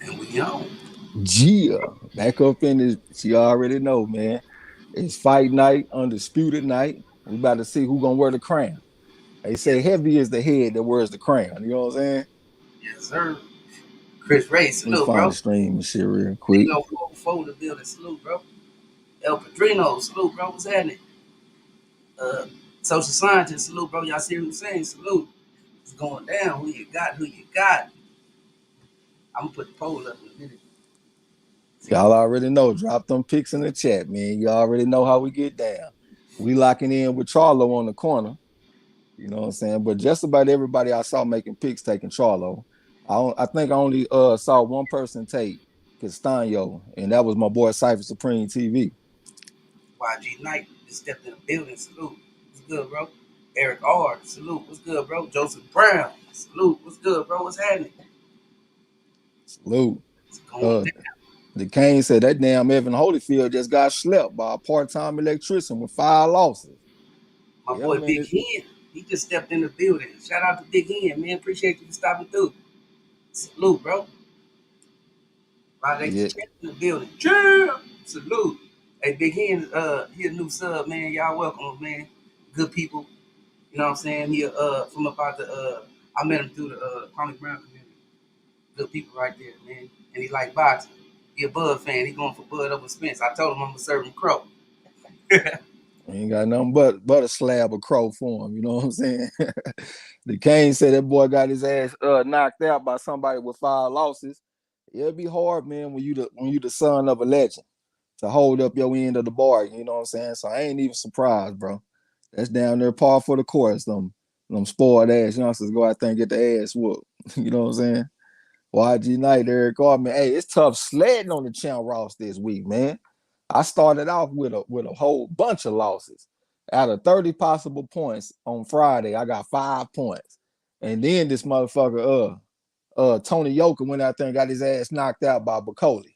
And we on. Gia, back up in this. She already know, man. It's fight night, undisputed night. We about to see who gonna wear the crown. They say Yes, heavy is the head that wears the crown. You know what I'm saying? yes, sir. Chris Ray, Let me salute, find bro. the stream and shit real quick. Dino 4 the building, salute, bro. El Padrino, salute, bro. What's happening? Uh, Social scientist, salute, bro. Y'all see who's saying, salute. It's going down. Who you got? Who you got? I'm gonna put the poll up in a minute. See Y'all who. already know. Drop them pics in the chat, man. You already know how we get down. We locking in with Charlo on the corner. You know what I'm saying? But just about everybody I saw making picks taking Charlo. I think I only saw one person take Castano, and that was my boy Cypher Supreme TV. YG Knight just stepped in the building, salute. What's good, bro? Eric R, salute. What's good, bro? Joseph Brown, salute. What's good, bro? What's happening? Salute. It's going Uh down. the Kane said that damn Evan Holyfield just got slept by a part-time electrician with 5 losses. My Yeah, boy man. Big Hen, he just stepped in the building. Shout out to Big Hen, man. Appreciate you for stopping through. Salute, bro. Right next Yeah. to champ in the building. Champ! Salute. Hey, Big Hen, he a new sub, man. Y'all welcome him, man. Good people. You know what I'm saying? He from about the I met him through the Chronic Brown community. Good people right there, man. And he like boxing. He a Bud fan. He going for Bud over Spence. I told him I'm gonna serve him crow. Ain't got nothing but a slab of crow for him. You know what I'm saying? The Kane said that boy got his ass knocked out by somebody with 5 losses. It'll be hard, man, when you the son of a legend to hold up your end of the bargain. You know what I'm saying? So I ain't even surprised, bro. That's down there par for the course. Them spoiled ass youngsters go out there and get the ass whooped. You know what I'm saying? YG Knight, Eric Cartman. Hey, it's tough sledding on the Champ Ross this week, man. I started off with a whole bunch of losses. Out of 30 possible points on Friday, I got 5 points. And then this motherfucker, Tony Yoka went out there and got his ass knocked out by Bacoli.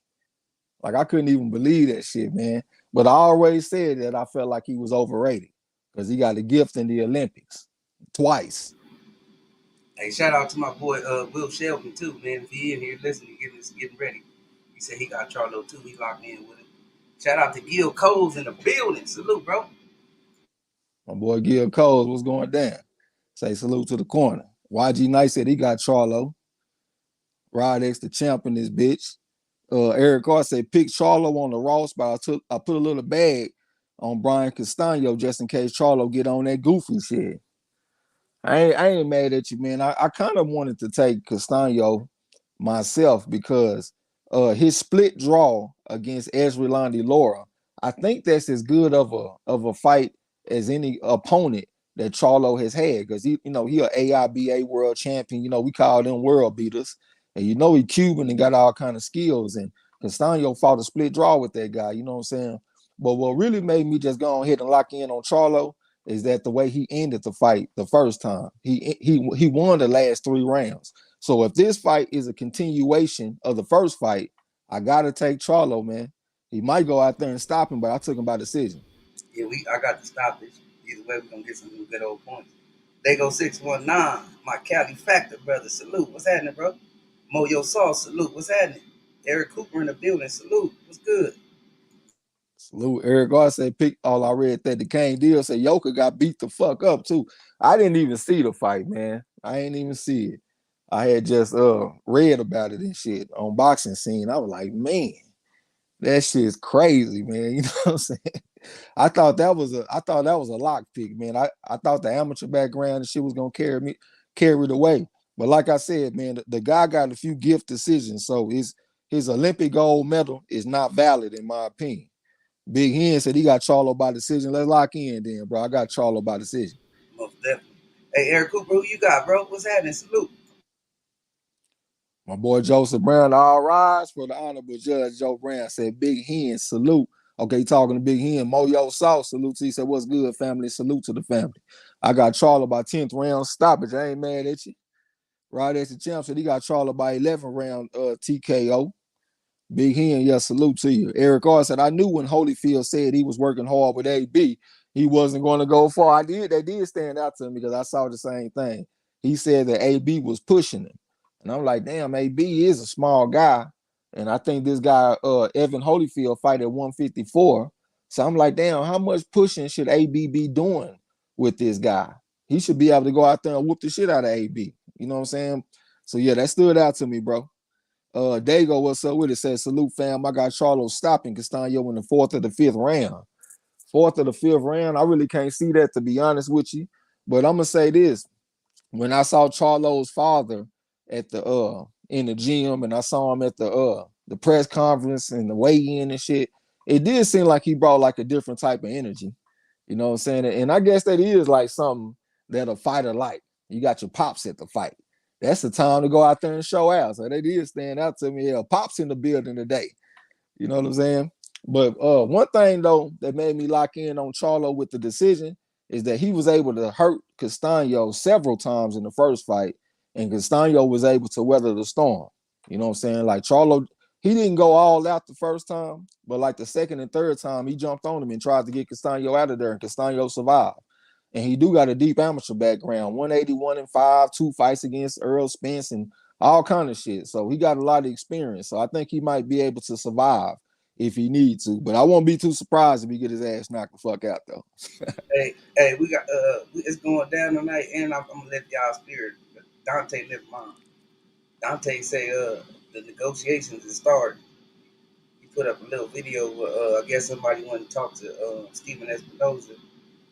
Like I couldn't even believe that shit, man. But I always said that I felt like he was overrated because he got a gift in the Olympics twice. Hey, shout out to my boy Will Shelton too, man. If he in here listening, getting ready. He said he got Charlo too. He locked in with it. Shout out to Gil Coles in the building. Salute, bro. My boy Gil Coles, what's going down? Say salute to the corner. YG Knight said he got Charlo. Rod X the champ in this bitch. Eric Carr said pick Charlo on the Ross, but I put a little bag on Brian Castano just in case Charlo get on that goofy shit. I ain't mad at you, man. I kind of wanted to take Castano myself because his split draw against Esrelandi Laura, I think that's as good of a fight as any opponent that Charlo has had because he a AIBA world champion. We call them world beaters, and he Cuban and got all kind of skills. And Castano fought a split draw with that guy. You know what I'm saying? But what really made me just go ahead and lock in on Charlo is that the way he ended the fight the first time, he won the last 3 rounds. So if this fight is a continuation of the first fight, I gotta take Charlo, man. He might go out there and stop him, but I took him by decision. Yeah, I got the stoppage. Either way, we gonna get some good old points. They go 619. My Cali Factor brother, salute. What's happening, bro? Moyo Sauce, salute. What's happening? Eric Cooper in the building, salute. What's good? Salute. Eric Gar said pick all I read that the Kane deal said Yoka got beat the fuck up too. I didn't even see the fight, man. I ain't even see it. I had just read about it and shit on boxing scene. I was like, man, that shit's crazy, man. You know what I'm saying? I thought that was a lock pick, man. I thought the amateur background and shit was gonna carry the way. But like I said, man, the guy got a few gift decisions, so his Olympic gold medal is not valid in my opinion. Big Hen said he got Charlo by decision. Let's lock in then, bro. I got Charlo by decision. Most definitely. Hey, Eric Cooper, who you got, bro? What's happening? Salute. My boy Joseph Brown, all rise for the honorable judge Joe Brown said Big Hen salute. Okay, talking to Big Hen, Moyo Sauce salute. He said, "What's good, family? Salute to the family." I got Charlo by 10th round stoppage. I ain't mad at you. Right as the champ said he got Charlo by 11th round TKO. Big Hen, yeah, salute to you. Eric R said, I knew when Holyfield said he was working hard with AB, he wasn't going to go far. They did stand out to me because I saw the same thing. He said that AB was pushing him. And I'm like, damn, AB is a small guy. And I think this guy, Evan Holyfield, fight at 154. So I'm like, damn, how much pushing should AB be doing with this guy? He should be able to go out there and whoop the shit out of AB. You know what I'm saying? So yeah, that stood out to me, bro. Dago, what's up with it? Says, salute, fam. I got Charlo stopping Castano in the fourth or the fifth round. Fourth or the fifth round, I really can't see that, to be honest with you. But I'm gonna say this: when I saw Charlo's father at the in the gym, and I saw him at the press conference and the weigh-in and shit, it did seem like he brought like a different type of energy. You know what I'm saying? And I guess that is like something that a fighter like. You got your pops at the fight. That's the time to go out there and show out. So they did stand out to me. Yeah, pops in the building today. You know what I'm saying? But one thing though that made me lock in on Charlo with the decision is that he was able to hurt Castano several times in the first fight, and Castano was able to weather the storm. You know what I'm saying? Like Charlo, he didn't go all out the first time, but like the second and third time, he jumped on him and tried to get Castano out of there, and Castano survived. And he do got a deep amateur background, 181-5, 2 fights against Earl Spence and all kind of shit. So he got a lot of experience. So I think he might be able to survive if he needs to. But I won't be too surprised if he get his ass knocked the fuck out though. Hey, we got it's going down tonight, and I'm gonna let y'all spirit. Dante left mine. Dante say the negotiations is started. He put up a little video where I guess somebody wanted to talk to Stephen Espinoza,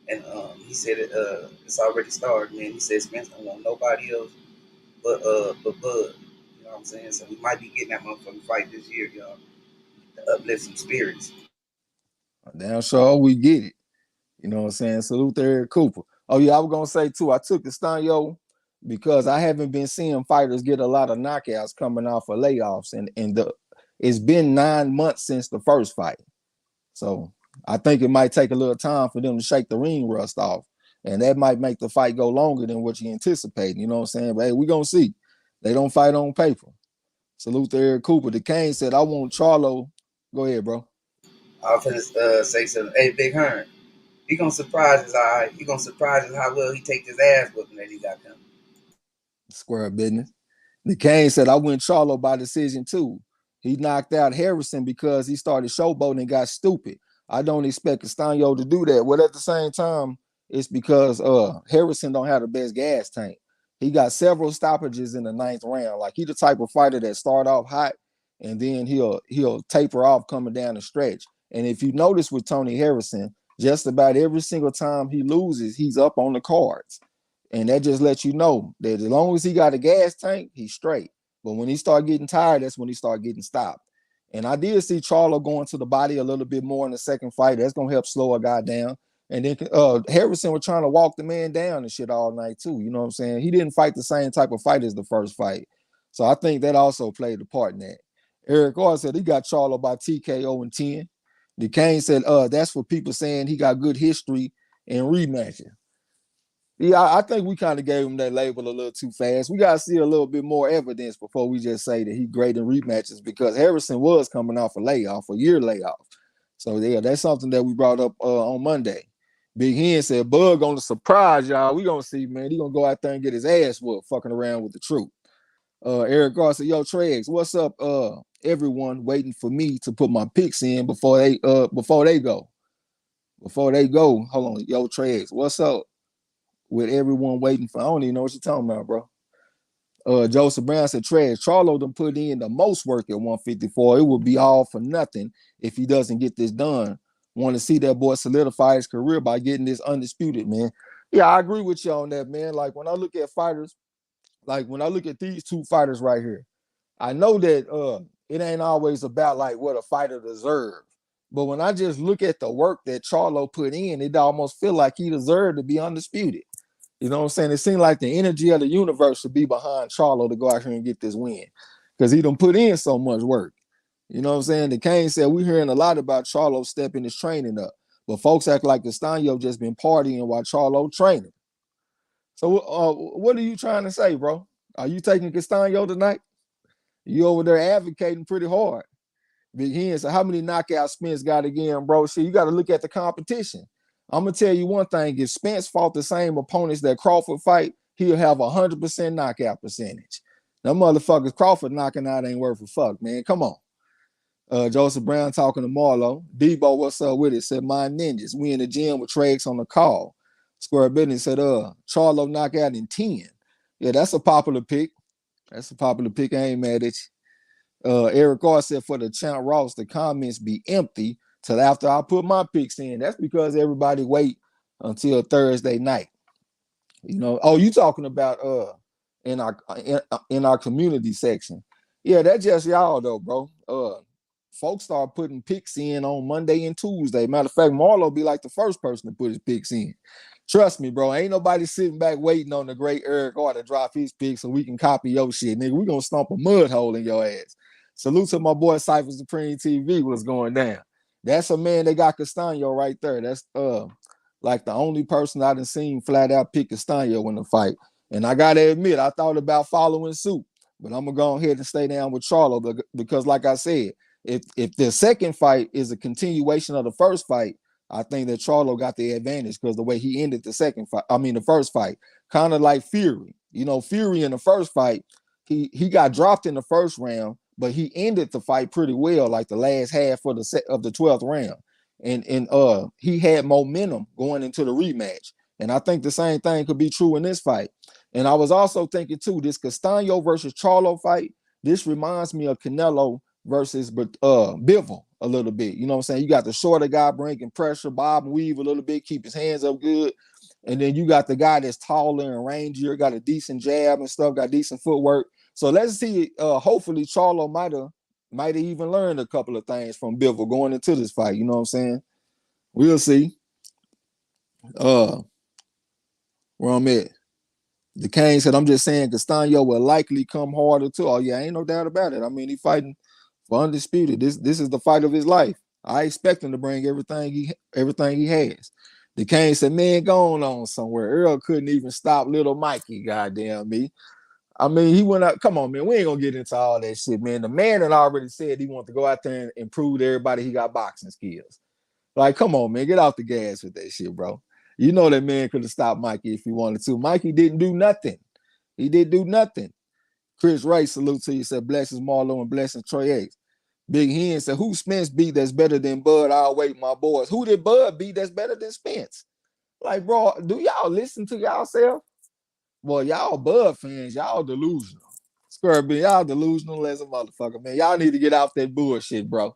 and he said it's already started, man. He said Spence don't want nobody else but Bud. You know what I'm saying? So we might be getting that motherfucking fight this year, y'all. To uplift some spirits. Damn sure we get it. You know what I'm saying? Salute to Eric Cooper. Oh yeah, I was gonna say too. I took the Stanyo because I haven't been seeing fighters get a lot of knockouts coming off of layoffs, and it's been 9 months since the first fight. So I think it might take a little time for them to shake the ring rust off, and that might make the fight go longer than what you anticipate. You know what I'm saying? But hey, we gonna see. They don't fight on paper. Salute to Eric Cooper. The Kane said, "I want Charlo." Go ahead, bro. I was finna say something. Hey, Big Hearn, he gonna surprise us, all right? He gonna surprise us how well he take his ass whooping that he got coming. Square business. The Kane said, I went Charlo by decision too. He knocked out Harrison because he started showboating and got stupid. I don't expect Castano to do that. But at the same time, it's because Harrison don't have the best gas tank. He got several stoppages in the ninth round. Like he the type of fighter that start off hot and then he'll taper off coming down the stretch. And if you notice with Tony Harrison, just about every single time he loses, he's up on the cards. And that just lets you know that as long as he got a gas tank, he's straight. But when he start getting tired, that's when he start getting stopped. And I did see Charlo going to the body a little bit more in the second fight. That's gonna help slow a guy down. And then Harrison was trying to walk the man down and shit all night too. You know what I'm saying? He didn't fight the same type of fight as the first fight. So I think that also played a part in that. Eric Orr said he got Charlo by TKO in 10. DeCane said, that's for people saying he got good history in rematching. Yeah, I think we kind of gave him that label a little too fast. We got to see a little bit more evidence before we just say that he's great in rematches, because Harrison was coming off a year layoff. So, yeah, that's something that we brought up on Monday. Big Hen said, Bug on the surprise, y'all. We going to see, man. He going to go out there and get his ass whooped fucking around with the truth. Eric Gar said, yo, Tregs, what's up, everyone waiting for me to put my picks in before they go. Before they go, hold on. Yo, Tregs, what's up? With everyone waiting for, I don't even know what you're talking about, bro. Joseph Brown said, Trash, Charlo done put in the most work at 154. It would be all for nothing if he doesn't get this done. Want to see that boy solidify his career by getting this undisputed, man. Yeah, I agree with you on that, man. Like when I look at fighters, like when I look at these two fighters right here, I know that it ain't always about like what a fighter deserves. But when I just look at the work that Charlo put in, it almost feel like he deserved to be undisputed. You know what I'm saying? It seemed like the energy of the universe should be behind Charlo to go out here and get this win, because he done put in so much work. You know what I'm saying? The Kane said, we're hearing a lot about Charlo stepping his training up, but folks act like Castano just been partying while Charlo training. So what are you trying to say, bro? Are you taking Castano tonight? You over there advocating pretty hard. Big Hen said, how many knockouts Spence got again, bro? See, you got to look at the competition. I'm going to tell you one thing. If Spence fought the same opponents that Crawford fight, he'll have 100% knockout percentage. Them motherfuckers Crawford knocking out ain't worth a fuck, man. Come on. Joseph Brown talking to Marlo. Debo, what's up with it? Said, my ninjas. We in the gym with Trax on the call. Square Business said, Charlo knockout in 10. Yeah, that's a popular pick. That's a popular pick. I ain't mad at you. Eric R said, for the Champ Ross, the comments be empty till after I put my picks in. That's because everybody wait until Thursday night. You know, oh, you talking about in our community section. Yeah, that's just y'all though, bro. Folks start putting picks in on Monday and Tuesday. Matter of fact, Marlo be like the first person to put his picks in. Trust me, bro. Ain't nobody sitting back waiting on the great Eric R to drop his picks so we can copy your shit, nigga. We gonna stomp a mud hole in your ass. Salute to my boy Cypher Supreme TV. What's going down? That's a man that got Castano right there. That's like the only person I done seen flat out pick Castano in the fight. And I gotta admit, I thought about following suit, but I'm gonna go ahead and stay down with Charlo because, like I said, if the second fight is a continuation of the first fight, I think that Charlo got the advantage because the way he ended the first fight, kind of like Fury. You know, Fury in the first fight, he got dropped in the first round, but he ended the fight pretty well, like the last half of the 12th round. And he had momentum going into the rematch. And I think the same thing could be true in this fight. And I was also thinking too, this Castano versus Charlo fight, this reminds me of Canelo versus Bivol a little bit. You know what I'm saying? You got the shorter guy bringing pressure, bob and weave a little bit, keep his hands up good. And then you got the guy that's taller and rangier, got a decent jab and stuff, got decent footwork. So let's see. Hopefully Charlo might have even learned a couple of things from Bivol going into this fight. You know what I'm saying? We'll see. Where I'm at. The Kane said, I'm just saying Castano will likely come harder too. Oh, yeah, ain't no doubt about it. I mean, he fighting for undisputed. This is the fight of his life. I expect him to bring everything he has. The Kane said, man, going on somewhere. Earl couldn't even stop little Mikey, goddamn me. I mean, he went out. Come on, man. We ain't gonna get into all that shit, man. The man had already said he wanted to go out there and prove to everybody he got boxing skills. Like, come on, man. Get off the gas with that shit, bro. You know that man could have stopped Mikey if he wanted to. Mikey didn't do nothing. He didn't do nothing. Chris Ray, salute to you. Said, blessings Marlo and blessings Troy X. Big Hen said, who Spence beat that's better than Bud? I'll wait, my boys. Who did Bud beat that's better than Spence? Like, bro, do y'all listen to y'allself? Well, y'all Bud fans, y'all delusional. Scurvy, y'all delusional as a motherfucker, man. Y'all need to get off that bullshit, bro.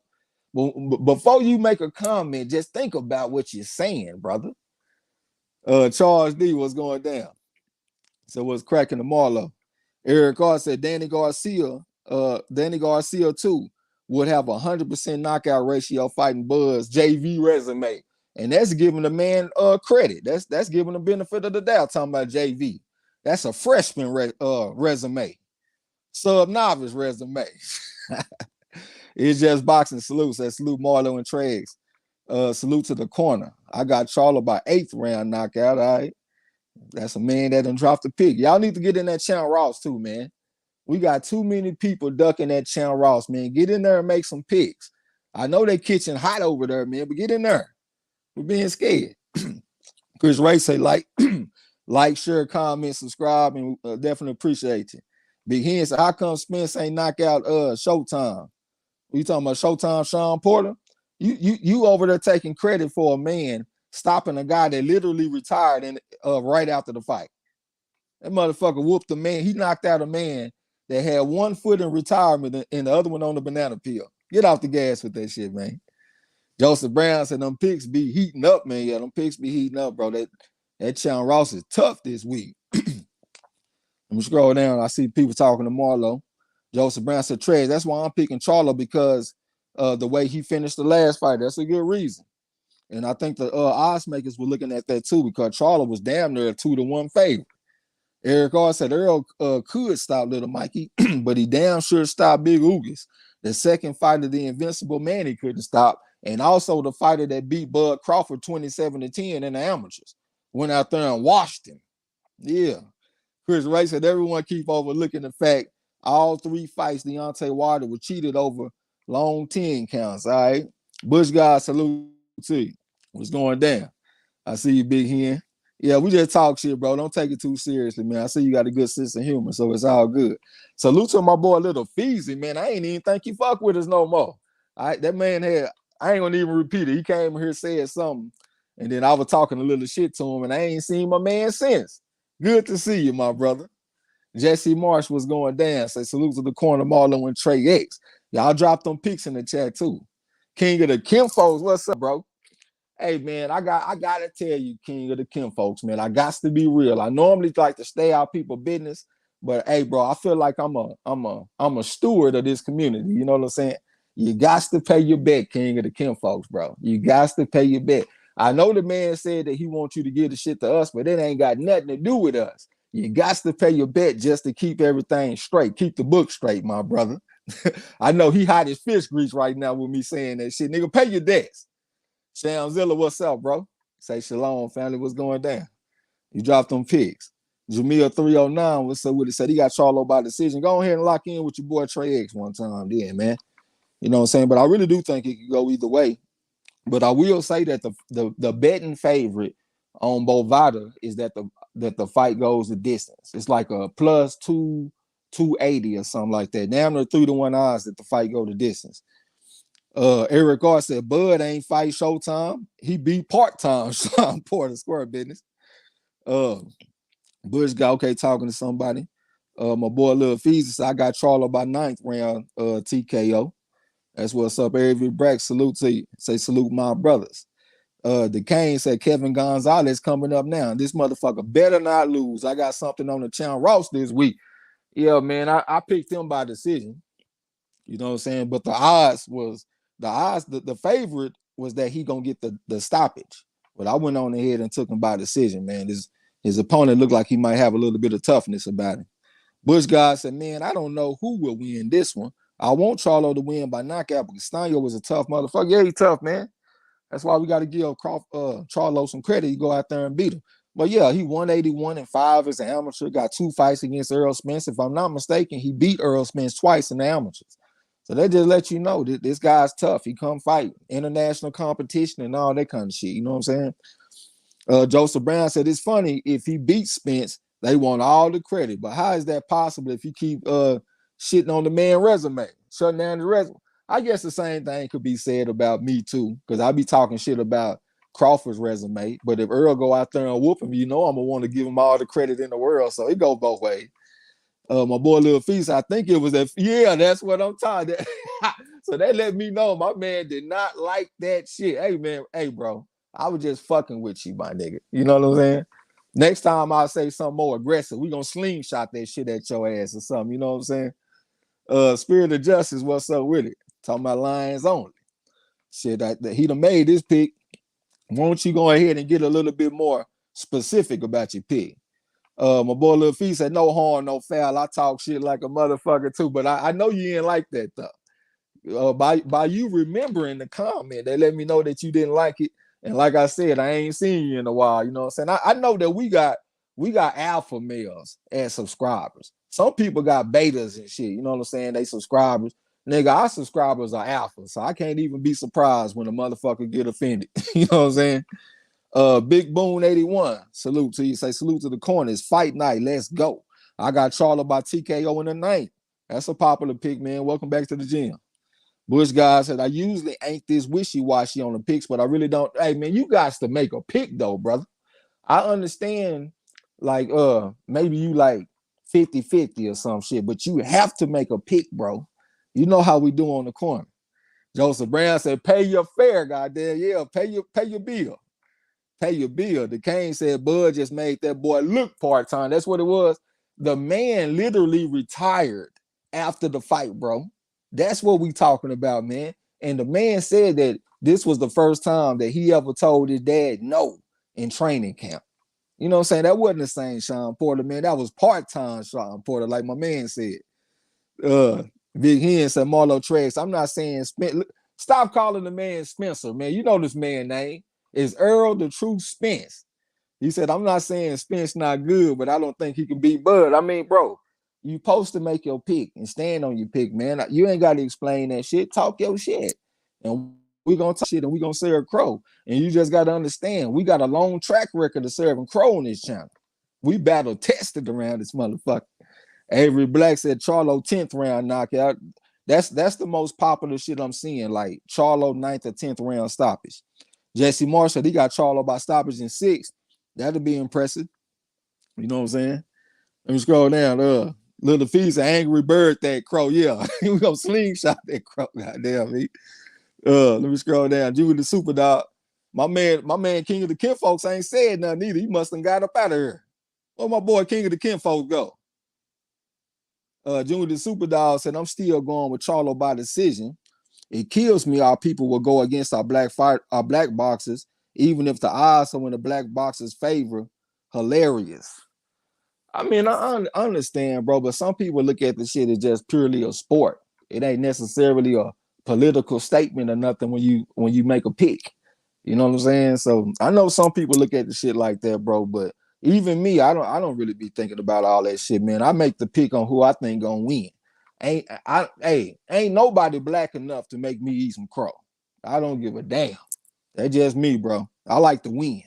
Before you make a comment, just think about what you're saying, brother. Charles D, what's going down? So what's cracking the Marlo? Eric R said Danny Garcia too would have 100% knockout ratio fighting Bud's JV resume. And that's giving the man credit. That's giving the benefit of the doubt talking about JV. That's a freshman resume. Sub-novice resume. It's just boxing. Salute. Says salute Marlo and Treggs. Salute to the corner. I got Charlo by 8th round knockout. All right. That's a man that done dropped the pick. Y'all need to get in that Champ Ross too, man. We got too many people ducking that Champ Ross, man. Get in there and make some picks. I know they kitchen hot over there, man, but get in there. We're being scared. Chris Ray say like, share, comment, subscribe, and definitely appreciate you. Big Hen said, how come Spence ain't knock out Showtime? You talking about Showtime Sean Porter? You over there taking credit for a man stopping a guy that literally retired right after the fight. That motherfucker whooped a man. He knocked out a man that had one foot in retirement and the other one on the banana peel. Get off the gas with that shit, man. Joseph Brown said them picks be heating up, man. Yeah, them picks be heating up, bro. That Sean Ross is tough this week. Let me scroll down. I see people talking to Marlo. Joseph Brown said, Trez, that's why I'm picking Charlo because the way he finished the last fight. That's a good reason. And I think the odds makers were looking at that too because Charlo was damn near a 2-1 favorite. Eric R said Earl could stop little Mikey, but he damn sure stopped Big Oogis. The second fighter, the invincible man, he couldn't stop. And also the fighter that beat Bud Crawford 27-10 in the amateurs. Went out there and washed him. Yeah. Chris Ray said everyone keep overlooking the fact all 3 fights Deontay Wilder were cheated over long 10 counts. All right. Bush guy, salute to you. What's going down? I see you, Big Hen. Yeah, we just talk shit, bro. Don't take it too seriously, man. I see you got a good sense of humor, so it's all good. Salute to my boy Little Feezy, man. I ain't even think he fuck with us no more. That man had, I ain't gonna even repeat it. He came here, said something, and then I was talking a little shit to him, and I ain't seen my man since. Good to see you, my brother. Jesse Marsh was going down. Say salute to the corner Marlo and Trey X. Y'all dropped them pics in the chat too. King of the Kim folks, what's up, bro? Hey man, I gotta tell you, King of the Kim folks, man. I got to be real. I normally like to stay out people business, but hey, bro, I feel like I'm a steward of this community. You know what I'm saying? You got to pay your bet, King of the Kim folks, bro. You got to pay your bet. I know the man said that he wants you to give the shit to us, but it ain't got nothing to do with us. You got to pay your bet just to keep everything straight, keep the book straight, my brother. I know he hot as fish grease right now with me saying that shit. Nigga, pay your debts. Shamzilla, what's up, bro? Say shalom, family. What's going down? You dropped them pigs. Jamil 309, what's up with it? Said he got Charlo by decision. Go ahead and lock in with your boy Trey X one time, then, man. You know what I'm saying? But I really do think it could go either way. But I will say that the betting favorite on Bovada is that the fight goes the distance. It's like a plus 280 or something like that. Damn near 3-1 odds that the fight go the distance. Eric R said Bud ain't fight Showtime. He beat part-time Sean Porter square business. Bush got okay talking to somebody. My boy Lil Feezy said I got Charlo by 9th round TKO. That's what's up. Every Brack, salute to you. Say salute my brothers. The Kane said Kevin Gonzalez coming up now. This motherfucker better not lose. I got something on the Chown Ross this week. Yeah, man, I picked him by decision. You know what I'm saying? But the favorite was that he gonna get the stoppage. But I went on ahead and took him by decision, man. His opponent looked like he might have a little bit of toughness about him. Bush guy said, man, I don't know who will win this one. I want Charlo to win by knockout, but Castano was a tough motherfucker. Yeah, he's tough, man. That's why we got to give Charlo some credit. He go out there and beat him. But yeah, he 181-5 as an amateur. Got 2 fights against Earl Spence. If I'm not mistaken, he beat Earl Spence twice in the amateurs. So they just let you know that this guy's tough. He come fight international competition and all that kind of shit. You know what I'm saying? Joseph Brown said it's funny if he beats Spence, they want all the credit. But how is that possible if you keep shitting on the man's resume, shutting down the resume? I guess the same thing could be said about me too, because I be talking shit about Crawford's resume. But if Earl go out there and whoop him, you know I'm gonna want to give him all the credit in the world. So it goes both ways. My boy Lil Feast, I think it was that. Yeah, that's what I'm talking. So they let me know my man did not like that shit. Hey man, hey bro, I was just fucking with you, my nigga. You know what I'm saying? Next time I'll say something more aggressive. We gonna slingshot that shit at your ass or something. You know what I'm saying? Spirit of Justice, what's up with it? Talking about Lions only. Shit, that he done made this pick. Won't you go ahead and get a little bit more specific about your pick? My boy Lil Feast said no harm, no foul. I talk shit like a motherfucker too, but I know you ain't like that though. By you remembering the comment, they let me know that you didn't like it. And like I said, I ain't seen you in a while. You know what I'm saying? I know that we got alpha males as subscribers. Some people got betas and shit. You know what I'm saying? They subscribers. Nigga, our subscribers are alpha, so I can't even be surprised when a motherfucker get offended. You know what I'm saying? Big Boone 81. Salute to you. Say salute to the corners. Fight night. Let's go. I got Charlo by TKO in the night. That's a popular pick, man. Welcome back to the gym. Bush guy said, I usually ain't this wishy-washy on the picks, but I really don't. Hey, man, you guys to make a pick, though, brother. I understand, like, maybe you like 50-50 or some shit, but you have to make a pick, bro. You know how we do on the corner. Joseph Brown said, pay your fare, goddamn. Yeah, pay your bill. Pay your bill. The Kane said Bud just made that boy look part-time. That's what it was. The man literally retired after the fight, bro. That's what we talking about, man. And the man said that this was the first time that he ever told his dad no in training camp. You know what I'm saying? That wasn't the same Sean Porter, man. That was part-time Sean Porter, like my man said. Big Hen said Marlo Trax. I'm not saying stop calling the man Spencer, man. You know this man name. Is Earl the true Spence? He said, I'm not saying Spence not good, but I don't think he can beat Bud. I mean, bro, you supposed to make your pick and stand on your pick, man. You ain't got to explain that shit. Talk your shit. And we gonna talk shit and we gonna serve Crow. And you just gotta understand, we got a long track record of serving Crow on this channel. We battle tested around this motherfucker. Avery Black said Charlo 10th round knockout. That's the most popular shit I'm seeing. Like Charlo 9th or 10th round stoppage. Jesse Marshall, he got Charlo by stoppage in 6th. That'd be impressive. You know what I'm saying? Let me scroll down. Little Feast, an angry bird, that Crow. Yeah, we gonna slingshot that Crow. Goddamn me. Let me scroll down. Junior the Super Dog. My man King of the Kinfolks ain't said nothing either. He must have got up out of here. Where my boy King of the Kinfolks go? Junior the Super Dog said, I'm still going with Charlo by decision. It kills me our people will go against our black boxers, even if the odds are in the black boxers' favor. Hilarious. I mean, I understand, bro, but some people look at the shit as just purely a sport. It ain't necessarily a political statement or nothing when you make a pick. You know what I'm saying? So I know some people look at the shit like that, bro, but even me, I don't really be thinking about all that shit, man. I make the pick on who I think gonna win. Ain't nobody black enough to make me eat some crow. I don't give a damn. That's just me, bro. I like to win.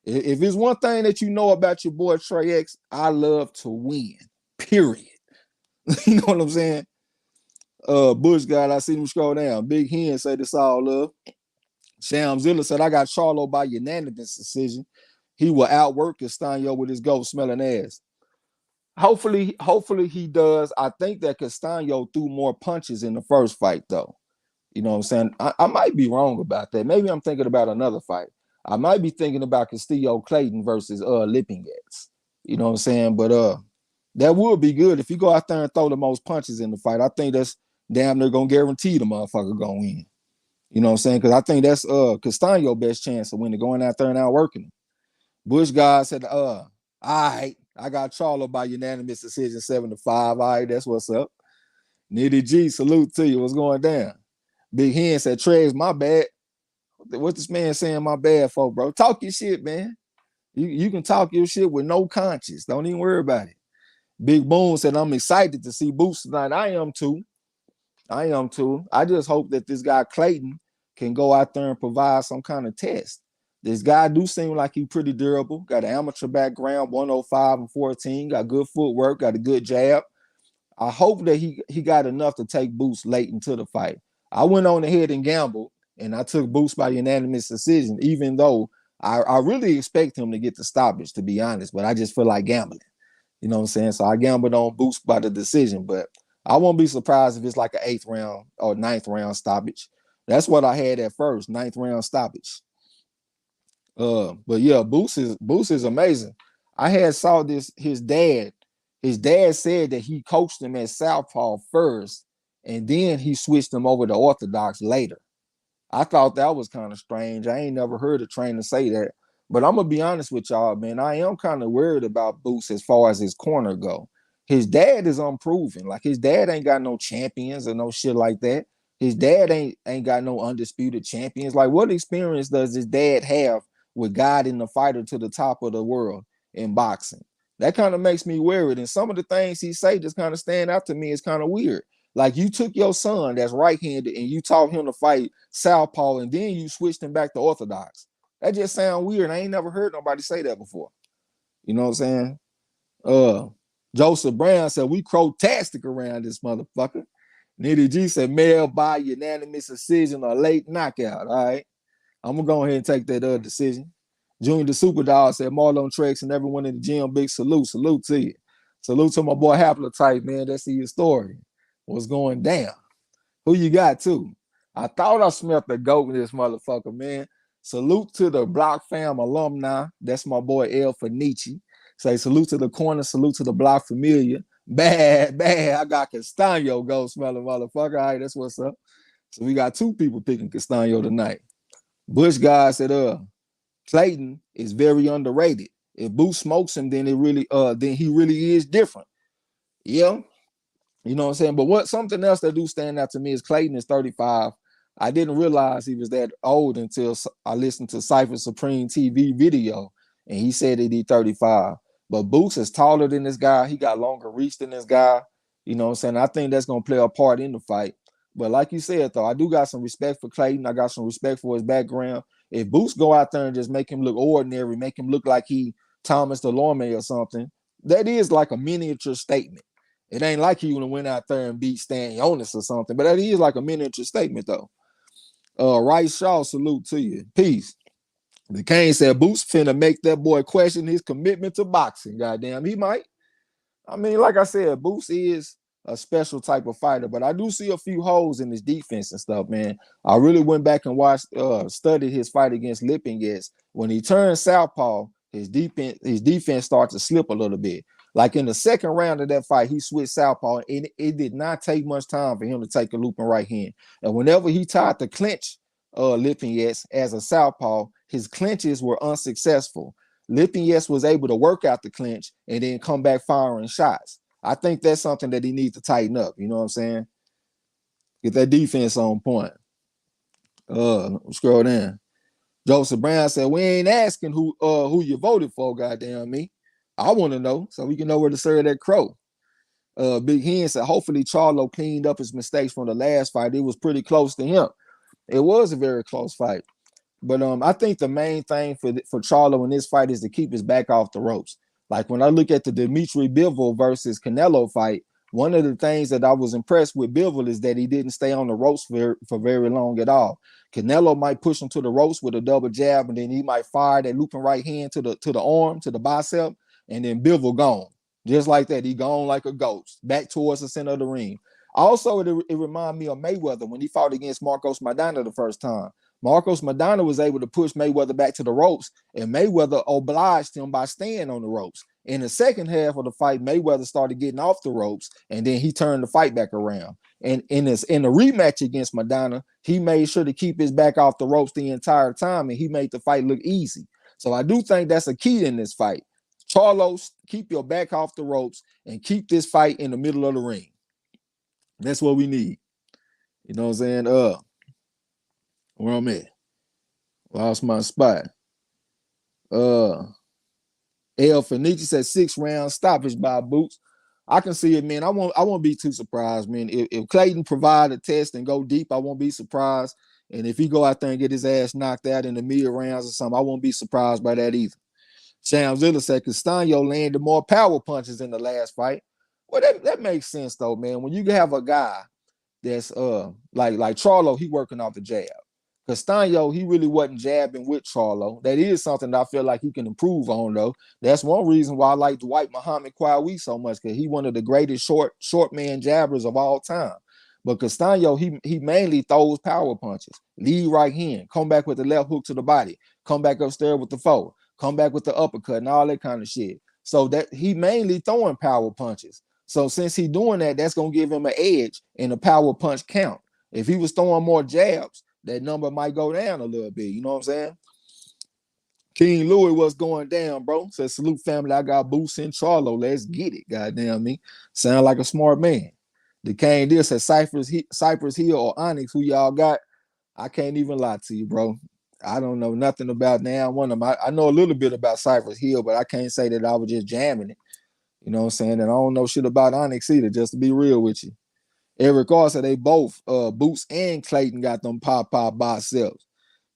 If it's one thing that you know about your boy Trey X, I love to win. Period. You know what I'm saying? Bush God, I see him scroll down. Big Hen say this all love. Shamzilla said, I got Charlo by unanimous decision. He will outwork Castano with his ghost smelling ass. Hopefully he does. I think that Castano threw more punches in the first fight, though. You know what I'm saying? I might be wrong about that. Maybe I'm thinking about another fight. I might be thinking about Castillo Clayton versus Lipingetz. You know what I'm saying? But that would be good if you go out there and throw the most punches in the fight. I think that's damn near gonna guarantee the motherfucker gonna win. You know what I'm saying? Because I think that's Castano's best chance of winning, going out there and outworking him. Bush God said, all right, I got Charlo by unanimous decision 7-5. All right, that's what's up. Nitty G, salute to you. What's going down? Big Hen said, Trey's my bad. What's this man saying my bad for, bro? Talk your shit, man. You can talk your shit with no conscience. Don't even worry about it. Big Boom said, I'm excited to see Boots tonight. I am too. I just hope that this guy Clayton can go out there and provide some kind of test. This guy do seem like he's pretty durable. Got an amateur background, 105 and 14. Got good footwork, got a good jab. I hope that he got enough to take Boots late into the fight. I went on ahead and gambled, and I took Boots by unanimous decision, even though I really expect him to get the stoppage, to be honest, but I just feel like gambling. You know what I'm saying? So I gambled on Boots by the decision, but I won't be surprised if it's like an 8th round or 9th round stoppage. That's what I had at first, 9th round stoppage. But yeah, Boots is amazing. I had saw this, his dad said that he coached him at Southpaw first, and then he switched him over to Orthodox later. I thought that was kind of strange. I ain't never heard a trainer say that. But I'm gonna be honest with y'all, man. I am kind of worried about Boots as far as his corner go. His dad is unproven. Like his dad ain't got no champions or no shit like that. His dad ain't got no undisputed champions. Like what experience does his dad have with guiding the fighter to the top of the world in boxing? That kind of makes me worried. And some of the things he say just kind of stand out to me is kind of weird. Like you took your son that's right-handed and you taught him to fight southpaw and then you switched him back to orthodox. That just sounds weird. I ain't never heard nobody say that before. You know what I'm saying? Joseph Brown said, we crow-tastic around this motherfucker. Nitty G said, mail by unanimous decision or late knockout. All right. I'm going to go ahead and take that decision. Junior the Super Dog said, Marlon Trex and everyone in the gym, big salute. Salute to you. Salute to my boy Haplotype, man. That's your story. What's going down? Who you got, too? I thought I smelled the goat in this motherfucker, man. Salute to the Block Fam alumni. That's my boy El Fenici. Say salute to the corner, salute to the Block Familia. Bad. I got Castano goat smelling motherfucker. All right, that's what's up. So we got 2 people picking Castano tonight. Bush guy said, Clayton is very underrated. If Boots smokes him, then he really is different. Yeah. You know what I'm saying? But something else that do stand out to me is Clayton is 35. I didn't realize he was that old until I listened to Cypher Supreme TV video, and he said that he's 35. But Boots is taller than this guy. He got longer reach than this guy. You know what I'm saying? I think that's going to play a part in the fight. But like you said, though, I do got some respect for Clayton. I got some respect for his background. If Boots go out there and just make him look ordinary, make him look like he Thomas Delorme or something, that is like a miniature statement. It ain't like he would have went out there and beat Stan Jonas or something, but that is like a miniature statement, though. Rice Shaw, salute to you. Peace. The Kane said Boots finna make that boy question his commitment to boxing. Goddamn, he might. I mean, like I said, Boots is a special type of fighter, but I do see a few holes in his defense and stuff, man. I really went back and studied his fight against Lipinets. When he turned southpaw, his defense started to slip a little bit. Like in the second round of that fight, he switched southpaw, and it did not take much time for him to take a looping right hand. And whenever he tried to clinch Lipinets as a southpaw, his clinches were unsuccessful. Lipinets was able to work out the clinch and then come back firing shots. I think that's something that he needs to tighten up. You know what I'm saying? Get that defense on point. Scroll down. Joseph Brown said, we ain't asking who you voted for, goddamn me. I want to know so we can know where to serve that crow. Big Hen said, hopefully Charlo cleaned up his mistakes from the last fight. It was pretty close to him. It was a very close fight. But I think the main thing for Charlo in this fight is to keep his back off the ropes. Like when I look at the Dimitri Bivol versus Canelo fight, one of the things that I was impressed with Bivol is that he didn't stay on the ropes for very long at all. Canelo might push him to the ropes with a double jab, and then he might fire that looping right hand to the arm, to the bicep, and then Bivol gone. Just like that, he gone like a ghost, back towards the center of the ring. Also, it reminded me of Mayweather when he fought against Marcos Maidana the first time. Marcos Maidana was able to push Mayweather back to the ropes, and Mayweather obliged him by staying on the ropes. In the second half of the fight, Mayweather started getting off the ropes, and then he turned the fight back around. And in the rematch against Maidana, he made sure to keep his back off the ropes the entire time, and he made the fight look easy. So I do think that's a key in this fight. Charlo, keep your back off the ropes and keep this fight in the middle of the ring. That's what we need. You know what I'm saying? Where I'm at. Lost my spot. El Fenici said 6 round stoppage by Boots. I can see it, man. I won't be too surprised, man. If Clayton provide a test and go deep, I won't be surprised. And if he go out there and get his ass knocked out in the mid rounds or something, I won't be surprised by that either. Shamzilla said Castano landed more power punches in the last fight. Well, that makes sense though, man. When you have a guy that's like Charlo, he working off the jab. Castano, he really wasn't jabbing with Charlo. That is something that I feel like he can improve on, though. That's one reason why I like Dwight Muhammad Kwawi so much, because he's one of the greatest short man jabbers of all time. But Castano, he mainly throws power punches. Lead right hand, come back with the left hook to the body, come back upstairs with the forward, come back with the uppercut and all that kind of shit. So that he mainly throwing power punches. So since he's doing that, that's going to give him an edge in the power punch count. If he was throwing more jabs, that number might go down a little bit. You know what I'm saying? King Louis, what's going down, bro? Says, salute family. I got Boots in Charlo. Let's get it. Goddamn me. Sound like a smart man. The King deal says Cypress Hill or Onyx, who y'all got? I can't even lie to you, bro. I don't know nothing about now one of them. I know a little bit about Cypress Hill, but I can't say that I was just jamming it. You know what I'm saying? And I don't know shit about Onyx either, just to be real with you. Eric Carr said they both, Boots and Clayton, got them pop by themselves.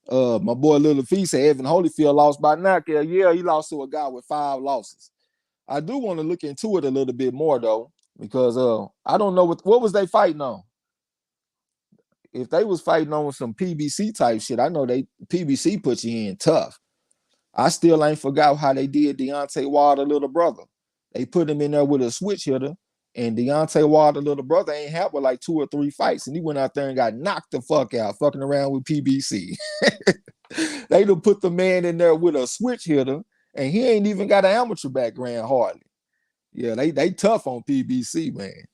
My boy Little Fee said Evan Holyfield lost by knockout. Yeah, he lost to a guy with 5 losses. I do want to look into it a little bit more though, because I don't know what was they fighting on. If they was fighting on some PBC type shit, I know PBC put you in tough. I still ain't forgot how they did Deontay Wilder, little brother. They put him in there with a switch hitter, and Deontay Wilder, little brother, ain't had but like 2 or 3 fights, and he went out there and got knocked the fuck out, fucking around with PBC. They done put the man in there with a switch hitter, and he ain't even got an amateur background hardly. Yeah, they tough on PBC, man.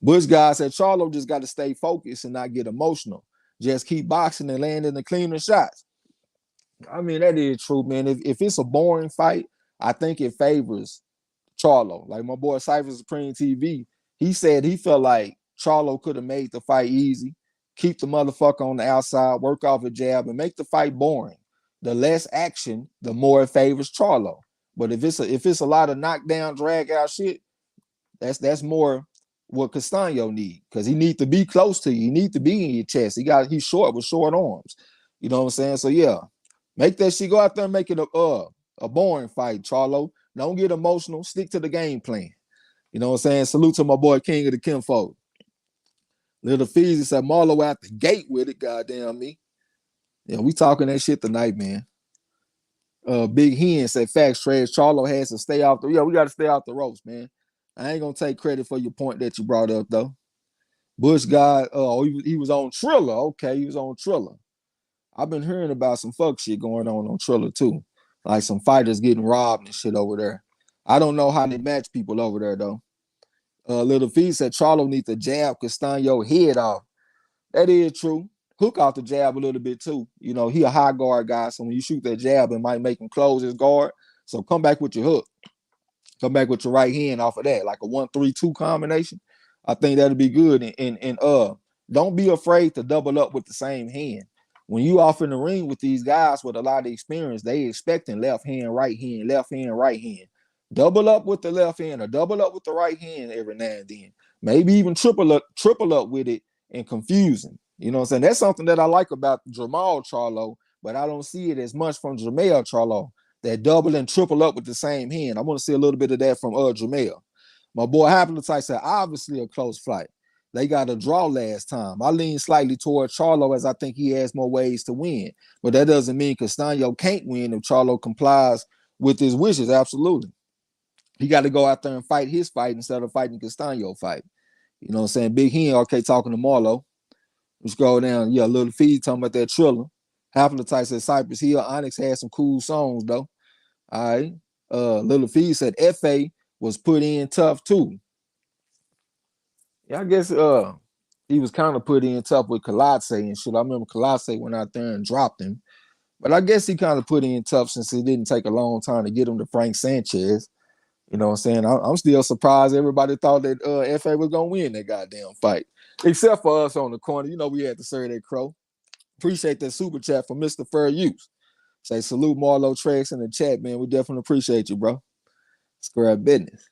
Bush guy said Charlo just got to stay focused and not get emotional. Just keep boxing and landing the cleaner shots. I mean, that is true, man. If it's a boring fight, I think it favors Charlo. Like my boy Cypher Supreme TV, he said he felt like Charlo could have made the fight easy, keep the motherfucker on the outside, work off a jab, and make the fight boring. The less action, the more it favors Charlo. But if it's a lot of knockdown, drag out shit, that's more what Castano need, because he need to be close to you. He need to be in your chest. He's short with short arms. You know what I'm saying? So yeah, make that shit, go out there and make it a boring fight, Charlo. Don't get emotional. Stick to the game plan. You know what I'm saying? Salute to my boy King of the Kinfolk. Little Feezy said Marlo out the gate with it, goddamn me. Yeah, we talking that shit tonight, man. Big Hen said facts trash. Charlo has to stay off the, yeah, we got to stay off the ropes, man. I ain't gonna take credit for your point that you brought up though. Bush guy, he was on Triller. Okay, he was on Triller. I've been hearing about some fuck shit going on Triller too. Like some fighters getting robbed and shit over there. I don't know how they match people over there though. Little Fee said Charlo needs to jab Castano head off. That is true. Hook off the jab a little bit too. You know, he a high guard guy, so when you shoot that jab, it might make him close his guard. So come back with your hook. Come back with your right hand off of that, like a 1-3-2 combination. I think that'll be good. And don't be afraid to double up with the same hand. When you off in the ring with these guys with a lot of experience, they expecting left hand, right hand, left hand, right hand. Double up with the left hand or double up with the right hand every now and then. Maybe even triple up with it and confusing. You know what I'm saying? That's something that I like about Jermell Charlo, but I don't see it as much from Jermell Charlo. That double and triple up with the same hand. I want to see a little bit of that from Jermell. My boy Happy said, obviously a close fight. They got a draw last time. I lean slightly toward Charlo as I think he has more ways to win. But that doesn't mean Castano can't win if Charlo complies with his wishes. Absolutely. He got to go out there and fight his fight instead of fighting Castano fight. You know what I'm saying? Big Hen, okay, talking to Marlo. Let's go down. Yeah, Little Feed talking about that Triller. Happy said Cypress Hill. Onyx had some cool songs, though. All right. Little Feed said FA was put in tough, too. Yeah, I guess he was kind of put in tough with Colate and shit. I remember Colate went out there and dropped him. But I guess he kind of put in tough since it didn't take a long time to get him to Frank Sanchez. You know what I'm saying? I'm still surprised everybody thought that FA was going to win that goddamn fight. Except for us on the corner. You know, we had to serve that crow. Appreciate that super chat from Mr. Fair Use. Say salute Marlo Trax in the chat, man. We definitely appreciate you, bro. Square business.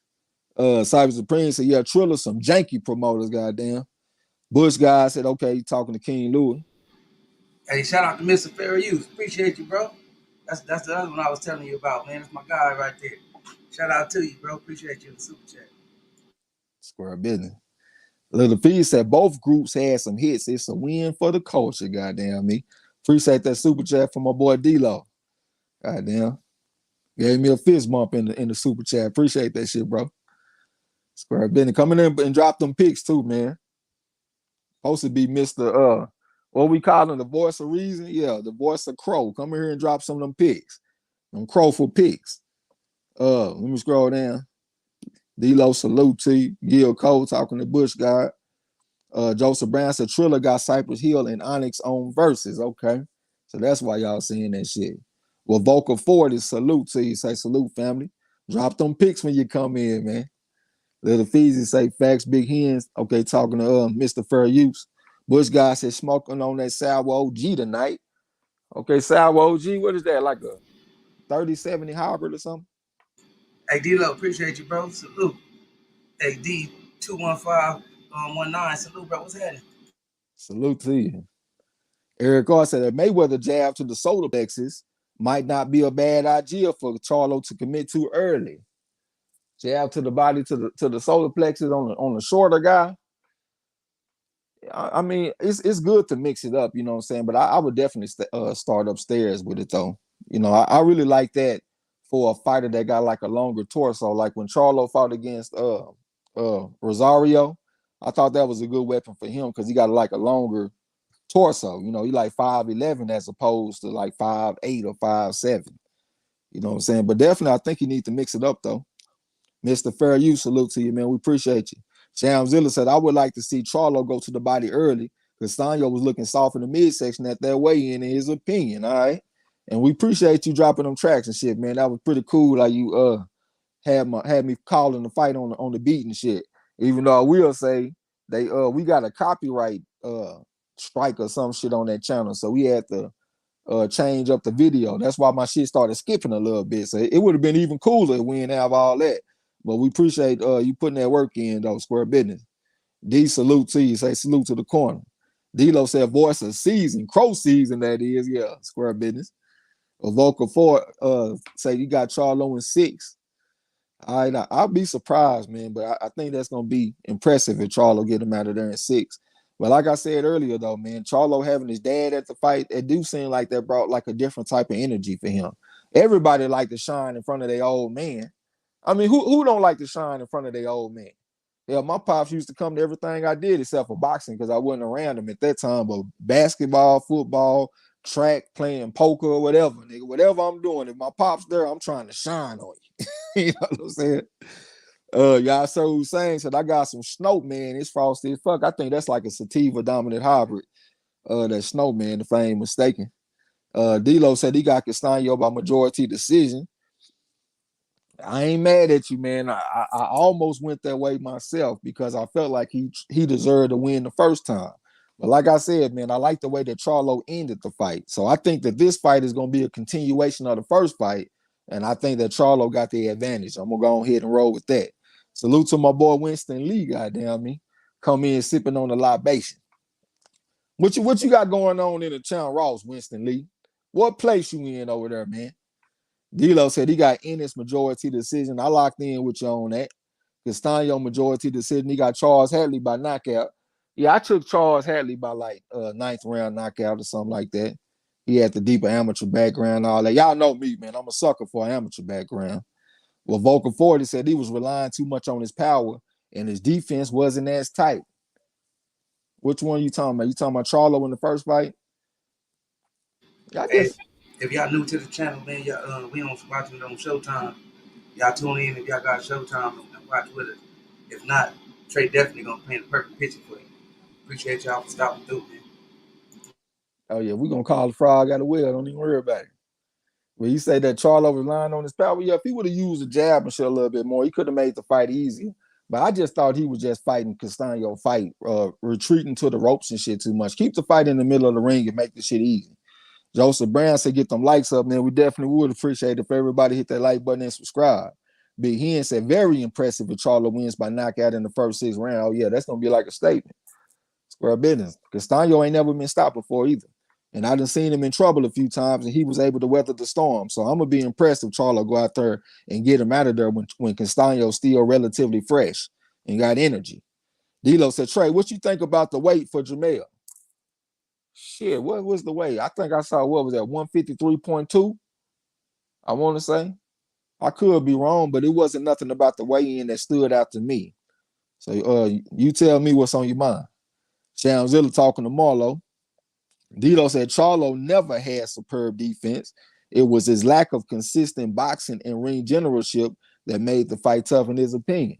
Cyber Supreme said, yeah, Triller some janky promoters, goddamn. Bush guy said, okay, talking to King Louis. Hey, shout out to Mr. Fair Use. Appreciate you, bro. That's the other one I was telling you about, man. That's my guy right there. Shout out to you, bro. Appreciate you in the super chat. Square business. Little Fee said both groups had some hits. It's a win for the culture, goddamn me. Appreciate that super chat from my boy D-Lo. Goddamn. Gave me a fist bump in the super chat. Appreciate that shit, bro. Square business. Coming in and drop them picks too, man. Supposed to be Mr. What we call him, the voice of reason? Yeah, the voice of Crow. Come here and drop some of them picks. Them crowful picks. Let me scroll down. D-Lo, salute to you. Gil Cole talking to Bush guy. Joseph Brown said Triller got Cypress Hill and Onyx on verses. Okay. So that's why y'all seeing that shit. Well, Vocal 40, salute to you. Say salute, family. Drop them picks when you come in, man. Little Feezy say facts, Big Hens. Okay, talking to Mr. Fair Use. Bush guy said smoking on that sour OG tonight. Okay, sour OG, what is that? Like a 3070 hybrid or something? Hey, D-Lo, appreciate you, bro. Salute. Hey, D21519, salute, bro. What's happening? Salute to you. Eric Carr said that Mayweather jab to the solar plexus might not be a bad idea for Charlo to commit to early. Jab to the body to the solar plexus on the shorter guy. I mean, it's good to mix it up, you know what I'm saying? But I would definitely start upstairs with it though. You know, I really like that for a fighter that got like a longer torso. Like when Charlo fought against Rosario, I thought that was a good weapon for him because he got like a longer torso. You know, he like 5'11" as opposed to like 5'8" or 5'7". You know what I'm saying? But definitely, I think you need to mix it up though. Mr. Fair Use, salute to you, man. We appreciate you. Shamzilla said, I would like to see Charlo go to the body early because Sanyo was looking soft in the midsection at that weigh-in, in his opinion, all right? And we appreciate you dropping them tracks and shit, man. That was pretty cool how you had me calling the fight on the beat and shit. Even though I will say we got a copyright strike or some shit on that channel, so we had to change up the video. That's why my shit started skipping a little bit. So it would have been even cooler if we didn't have all that. But we appreciate you putting that work in, though, square business. D, salute to you. Say salute to the corner. D-Lo said voice of season, crow season, that is. Yeah, square business. Avoca 4 say you got Charlo in 6. All right, I'll be surprised, man, but I think that's gonna be impressive if Charlo get him out of there in 6. But like I said earlier, though, man, Charlo having his dad at the fight, it do seem like that brought like a different type of energy for him. Everybody like to shine in front of their old man. I mean, who don't like to shine in front of their old man? Yeah, my pops used to come to everything I did except for boxing because I wasn't around him at that time. But basketball, football, track, playing poker, or whatever, nigga, whatever I'm doing, if my pop's there, I'm trying to shine on you. You know what I'm saying? Y'all so Hussein said I got some snow, man. It's frosty as fuck. I think that's like a sativa dominant hybrid. That snow, man, if I ain't mistaken. D-Lo said he got Castano by majority decision. I ain't mad at you, man. I almost went that way myself because I felt like he deserved to win the first time. But like I said, man, I like the way that Charlo ended the fight. So I think that this fight is going to be a continuation of the first fight. And I think that Charlo got the advantage. I'm going to go ahead and roll with that. Salute to my boy Winston Lee, goddamn me. Come in sipping on the libation. What you got going on in the town, Ross, Winston Lee? What place you in over there, man? D-Lo said he got Ennis majority decision. I locked in with you on that. Castano majority decision. He got Charles Hadley by knockout. Yeah, I took Charles Hadley by like ninth round knockout or something like that. He had the deeper amateur background and all that. Y'all know me, man. I'm a sucker for an amateur background. Well, Vocal 40 said he was relying too much on his power and his defense wasn't as tight. Which one are you talking about? You talking about Charlo in the first fight? Yeah, I Hey, just if y'all new to the channel, man, y'all, we on watching it on Showtime. Y'all tune in if y'all got Showtime and watch with us. If not, Trey definitely gonna paint a perfect picture for you. Appreciate y'all for stopping through, man. oh yeah, we're gonna call the frog out of well. Don't even worry about it. When you say that Charlo was lying on his power, yeah, if he would have used the jab and shit a little bit more, he could have made the fight easier. But I just thought he was just fighting Castano fight, retreating to the ropes and shit too much. Keep the fight in the middle of the ring and make the shit easy. Joseph Brown said, get them likes up, man. We definitely would appreciate it if everybody hit that like button and subscribe. Big Hen said, very impressive if Charlo wins by knockout in the first 6 rounds. Oh, yeah, that's going to be like a statement. Square business. Castano ain't never been stopped before either. And I done seen him in trouble a few times, and he was able to weather the storm. So I'm gonna be impressed if Charlo go out there and get him out of there when Castano's still relatively fresh and got energy. D-Lo said, Trey, what you think about the weight for Jermell? Shit, what was the weight? I think I saw, what was that, 153.2? I want to say. I could be wrong, but it wasn't nothing about the weigh-in that stood out to me. So you tell me what's on your mind. Shamzilla talking to Marlo. Dito said Charlo never had superb defense. It was his lack of consistent boxing and ring generalship that made the fight tough in his opinion.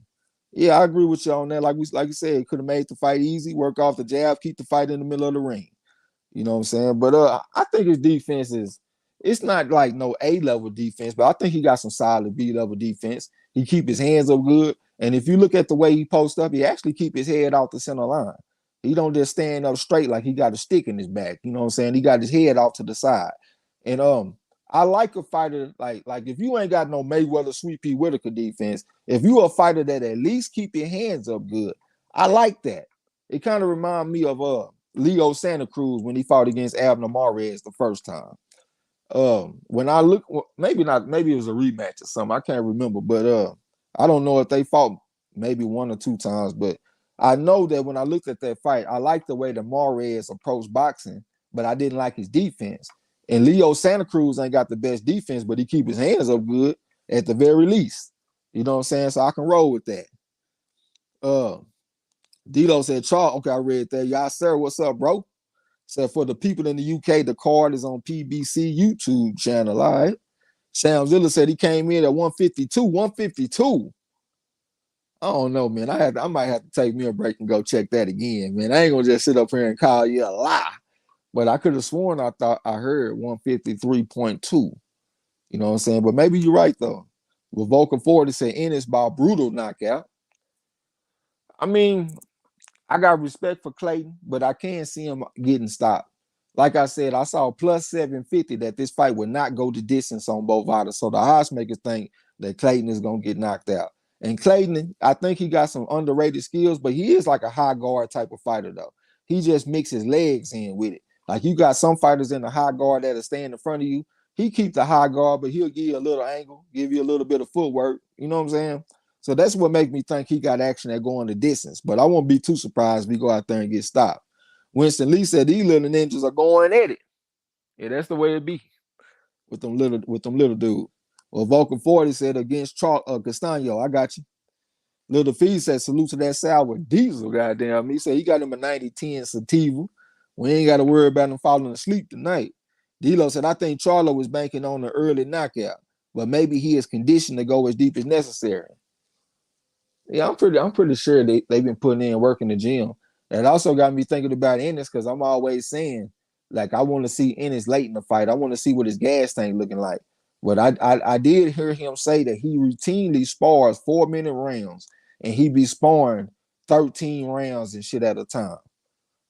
Yeah, I agree with you on that. Like you said, it could have made the fight easy, work off the jab, keep the fight in the middle of the ring. You know what I'm saying? But I think his defense it's not like no A-level defense, but I think he got some solid B-level defense. He keep his hands up good. And if you look at the way he posts up, he actually keep his head off the center line. He don't just stand up straight like he got a stick in his back. You know what I'm saying? He got his head off to the side. And I like a fighter like if you ain't got no Mayweather Sweet Pea Whitaker defense, if you a fighter that at least keep your hands up good, I like that. It kind of reminds me of Leo Santa Cruz when he fought against Abner Mares the first time. When I look, maybe not, maybe it was a rematch or something. I can't remember, but I don't know if they fought maybe 1 or 2 times, but I know that when I looked at that fight, I liked the way that Mares approached boxing, but I didn't like his defense. And Leo Santa Cruz ain't got the best defense, but he keep his hands up good at the very least. You know what I'm saying? So I can roll with that. Dilo said, Charles, okay, I read that. Y'all, sir, what's up, bro? Said for the people in the UK, the card is on PBC YouTube channel. All right. Sam Zilla said he came in at 152. 152. I don't know, man. I might have to take me a break and go check that again, man. I ain't gonna just sit up here and call you a lie. But I could have sworn I thought I heard 153.2. You know what I'm saying? But maybe you're right though. With Vocal 40 said Ennis by brutal knockout. I mean, I got respect for Clayton, but I can't see him getting stopped. Like I said, I saw plus 750 that this fight would not go the distance on both fighters. So the odds makers think that Clayton is going to get knocked out. And Clayton, I think he got some underrated skills, but he is like a high guard type of fighter, though. He just mixes legs in with it. Like you got some fighters in the high guard that'll stand in front of you. He keep the high guard, but he'll give you a little angle, give you a little bit of footwork. You know what I'm saying? So that's what make me think he got action that going the distance. But I won't be too surprised if we go out there and get stopped. Winston Lee said these little ninjas are going at it. Yeah, that's the way it be with them little dudes. Well, Vulcan 40 said against Castano, I got you. Little Fee said salute to that sour diesel, goddamn. He said he got him a 90-10 sativa. We ain't got to worry about him falling asleep tonight. D'Lo said, I think Charlo was banking on an early knockout, but maybe he is conditioned to go as deep as necessary. Yeah, I'm pretty sure they've been putting in work in the gym. That also got me thinking about Ennis because I'm always saying, like, I want to see Ennis late in the fight. I want to see what his gas tank looking like. But I did hear him say that he routinely spars 4-minute rounds and he be sparring 13 rounds and shit at a time.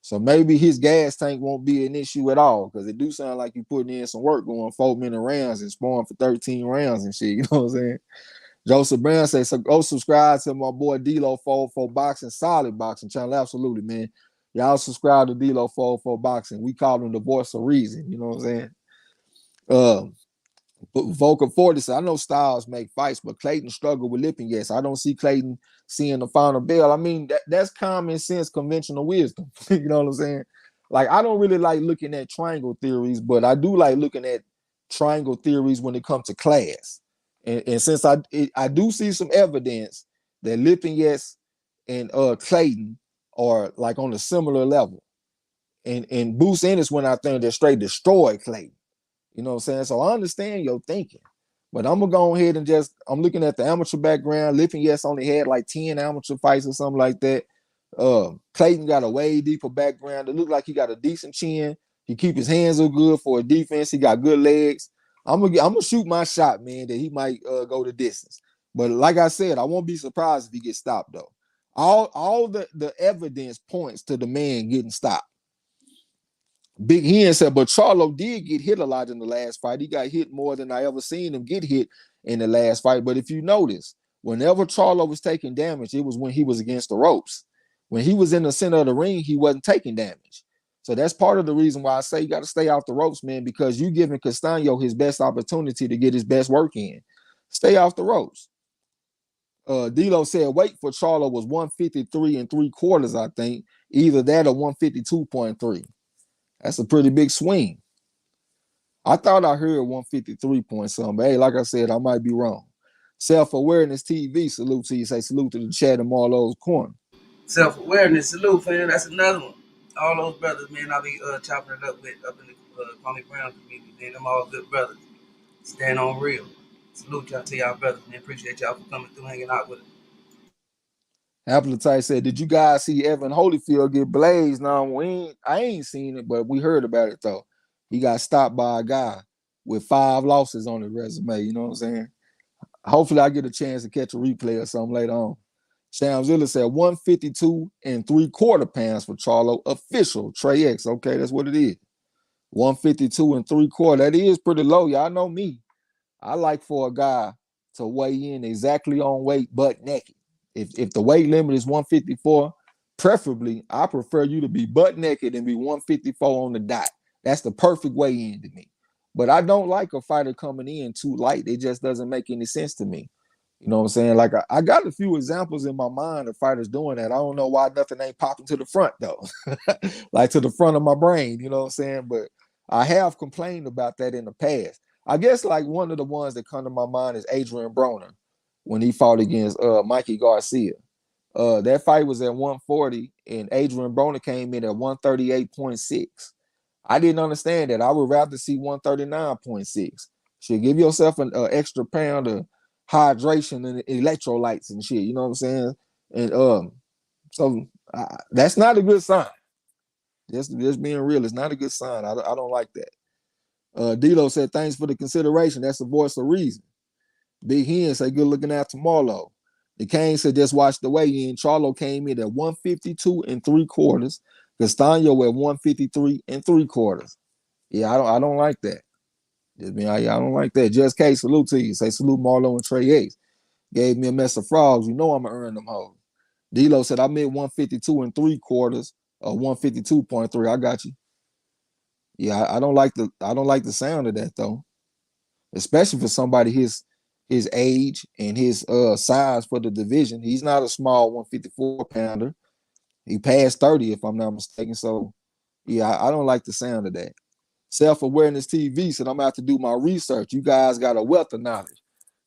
So maybe his gas tank won't be an issue at all because it do sound like you putting in some work going 4-minute rounds and sparring for 13 rounds and shit. You know what I'm saying? Joseph Brown says, so go subscribe to my boy D-Lo 404 Boxing, Solid Boxing channel. Absolutely, man. Y'all subscribe to D-Lo 404 Boxing. We call him the voice of reason. You know what I'm saying? But Volker 40 said, I know Styles make fights, but Clayton struggled with lipping. Yes, I don't see Clayton seeing the final bell. I mean, that's common sense, conventional wisdom. You know what I'm saying? Like, I don't really like looking at triangle theories, but I do like looking at triangle theories when it comes to class. And since I do see some evidence that Lipinets and Clayton are like on a similar level. And Boost Ennis went out there and just straight destroyed Clayton. You know what I'm saying? So I understand your thinking. But I'm gonna go ahead and I'm looking at the amateur background. Lipinets only had like 10 amateur fights or something like that. Clayton got a way deeper background. It looked like he got a decent chin. He keep his hands up good for a defense. He got good legs. I'm gonna shoot my shot, man, that he might go the distance. But like I said, I won't be surprised if he gets stopped though. All the evidence points to the man getting stopped. Big Hen said, but Charlo did get hit a lot in the last fight. He got hit more than I ever seen him get hit in the last fight. But if you notice, whenever Charlo was taking damage, it was when he was against the ropes. When he was in the center of the ring, he wasn't taking damage. So that's part of the reason why I say you got to stay off the ropes, man, because you giving Castano his best opportunity to get his best work in. Stay off the ropes. D'Lo said weight for Charlo was 153 3/4, I think. Either that or 152.3. That's a pretty big swing. I thought I heard 153 point something, but hey, like I said, I might be wrong. Self-awareness TV, salute to you. Say salute to the chat in Marlo's corner. Self-awareness, salute, fam. That's another one. All those brothers, man, I be chopping it up with up in the Kwame Brown community, man. Them all good brothers. Stand on real. Salute y'all to y'all brothers, man. Appreciate y'all for coming through, hanging out with us. Appletite said, did you guys see Evan Holyfield get blazed? No, I ain't seen it, but we heard about it though. He got stopped by a guy with 5 losses on his resume. You know what I'm saying? Hopefully I get a chance to catch a replay or something later on. Shamzilla said 152 3/4 for Charlo. Official Trey X. Okay, that's what it is. 152 3/4. That is pretty low. Y'all know me. I like for a guy to weigh in exactly on weight, butt naked. If the weight limit is 154, preferably I prefer you to be butt naked and be 154 on the dot. That's the perfect weigh in to me. But I don't like a fighter coming in too light. It just doesn't make any sense to me. You know what I'm saying? Like I got a few examples in my mind of fighters doing that. I don't know why nothing ain't popping to the front though, like to the front of my brain. You know what I'm saying? But I have complained about that in the past. I guess like one of the ones that come to my mind is Adrian Broner when he fought against Mikey Garcia. That fight was at 140 and Adrian Broner came in at 138.6. I didn't understand that. I would rather see 139.6. Should give yourself an extra pound of hydration and electrolytes and shit. You know what I'm saying? And so that's not a good sign. Just being real, it's not a good sign. I don't like that. D'Lo said, thanks for the consideration. That's the voice of reason. Big Hen say, good looking out tomorrow. The Kane said, just watch the weigh-in. Charlo came in at 152 3/4. Castano at 153 3/4. Yeah, I don't like that. I don't like that. Just K, salute to you. Say salute Marlo and Trey Ace. Gave me a mess of frogs. You know I'm gonna earn them hoes. D'Lo said I made 152 and 3/4 or 152.3. I got you. Yeah, I don't like the sound of that though, especially for somebody his age and his size for the division. He's not a small 154 pounder. He passed 30 if I'm not mistaken. So yeah, I don't like the sound of that. Self-awareness TV said I'm gonna have to do my research. You guys got a wealth of knowledge.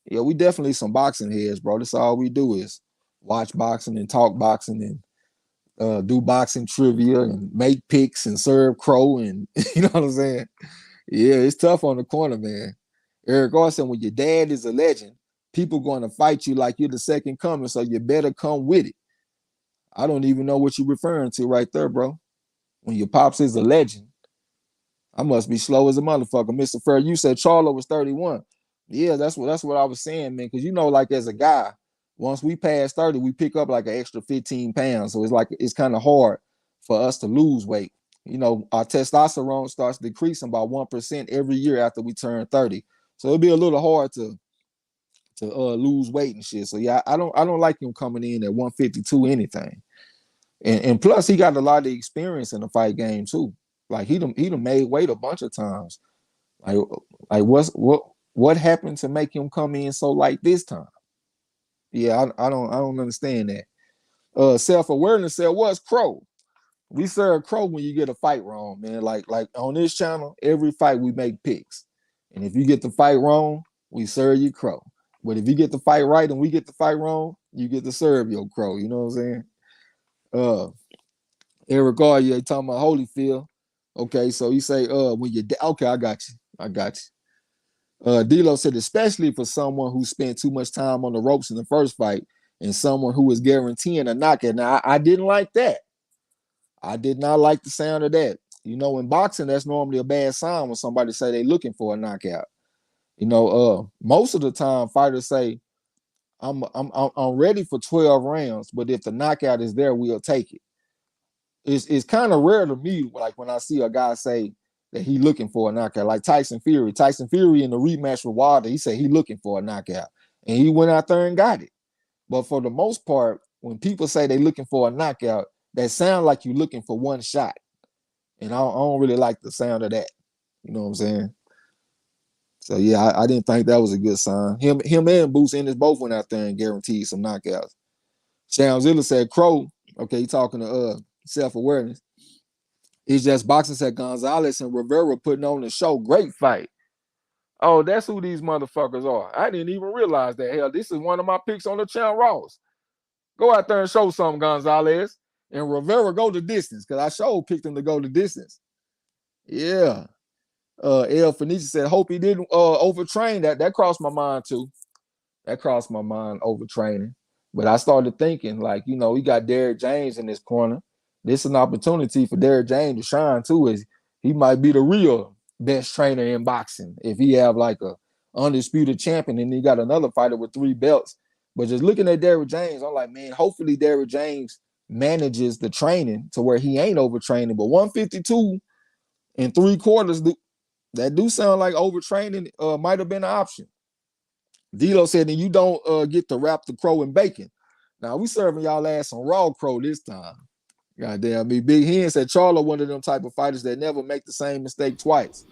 Yeah, we definitely some boxing heads, bro. That's all we do is watch boxing and talk boxing and do boxing trivia and make picks and serve crow and you know what I'm saying? Yeah, it's tough on the corner, man. Eric Arson, when your dad is a legend, people going to fight you like you're the second coming, so you better come with it. I don't even know what you're referring to right there, bro. When your pops is a legend, I must be slow as a motherfucker. Mr. Fair, you said Charlo was 31. Yeah, that's what I was saying, man. Because you know, like as a guy, once we pass 30, we pick up like an extra 15 pounds. So it's kind of hard for us to lose weight. You know, our testosterone starts decreasing by 1% every year after we turn 30. So it'll be a little hard to lose weight and shit. So yeah, I don't like him coming in at 152 anything. And plus he got a lot of experience in the fight game too. Like he done made weight a bunch of times. Like like what happened to make him come in so light this time? Yeah, I don't understand that. Self-awareness said what's crow? We serve crow when you get a fight wrong, man. Like on this channel, every fight we make picks. And if you get the fight wrong, we serve you crow. But if you get the fight right and we get the fight wrong, you get to serve your crow. You know what I'm saying? Uh Eric Garcia talking about Holyfield. Okay, so you say, when you okay, I got you. I got you. D'Lo said, especially for someone who spent too much time on the ropes in the first fight and someone who was guaranteeing a knockout. Now, I didn't like that. I did not like the sound of that. You know, in boxing, that's normally a bad sign when somebody say they're looking for a knockout. You know, most of the time fighters say, I'm ready for 12 rounds, but if the knockout is there, we'll take it. It's kind of rare to me, like when I see a guy say that he looking for a knockout, like Tyson Fury. Tyson Fury in the rematch with Wilder, he said he looking for a knockout, and he went out there and got it. But for the most part, when people say they looking for a knockout, that sound like you looking for one shot, and I don't really like the sound of that. You know what I'm saying? So yeah, I didn't think that was a good sign. Him and Boots Ennis both went out there and guaranteed some knockouts. Shamzilla said Crow. Okay, he talking to self-awareness. It's just boxing said Gonzalez and Rivera putting on the show. Great fight. Oh, that's who these motherfuckers are. I didn't even realize that. Hell, this is one of my picks on the channel Ross. Go out there and show something, Gonzalez. And Rivera go the distance, because I showed picked him to go the distance. Yeah. El Fenici said, hope he didn't overtrain. That crossed my mind too. That crossed my mind, overtraining. But I started thinking, like, you know, we got Derrick James in this corner. This is an opportunity for Derrick James to shine too. Is he might be the real best trainer in boxing if he have like a undisputed champion and he got another fighter with 3 belts. But just looking at Derrick James, I'm like, man, hopefully Derrick James manages the training to where he ain't overtraining. But 152 and 3/4, that do sound like overtraining might have been an option. D'Lo said, and you don't get to wrap the crow in bacon. Now we serving y'all ass some raw crow this time. Goddamn me. Big Hen said Charlo one of them type of fighters that never make the same mistake twice.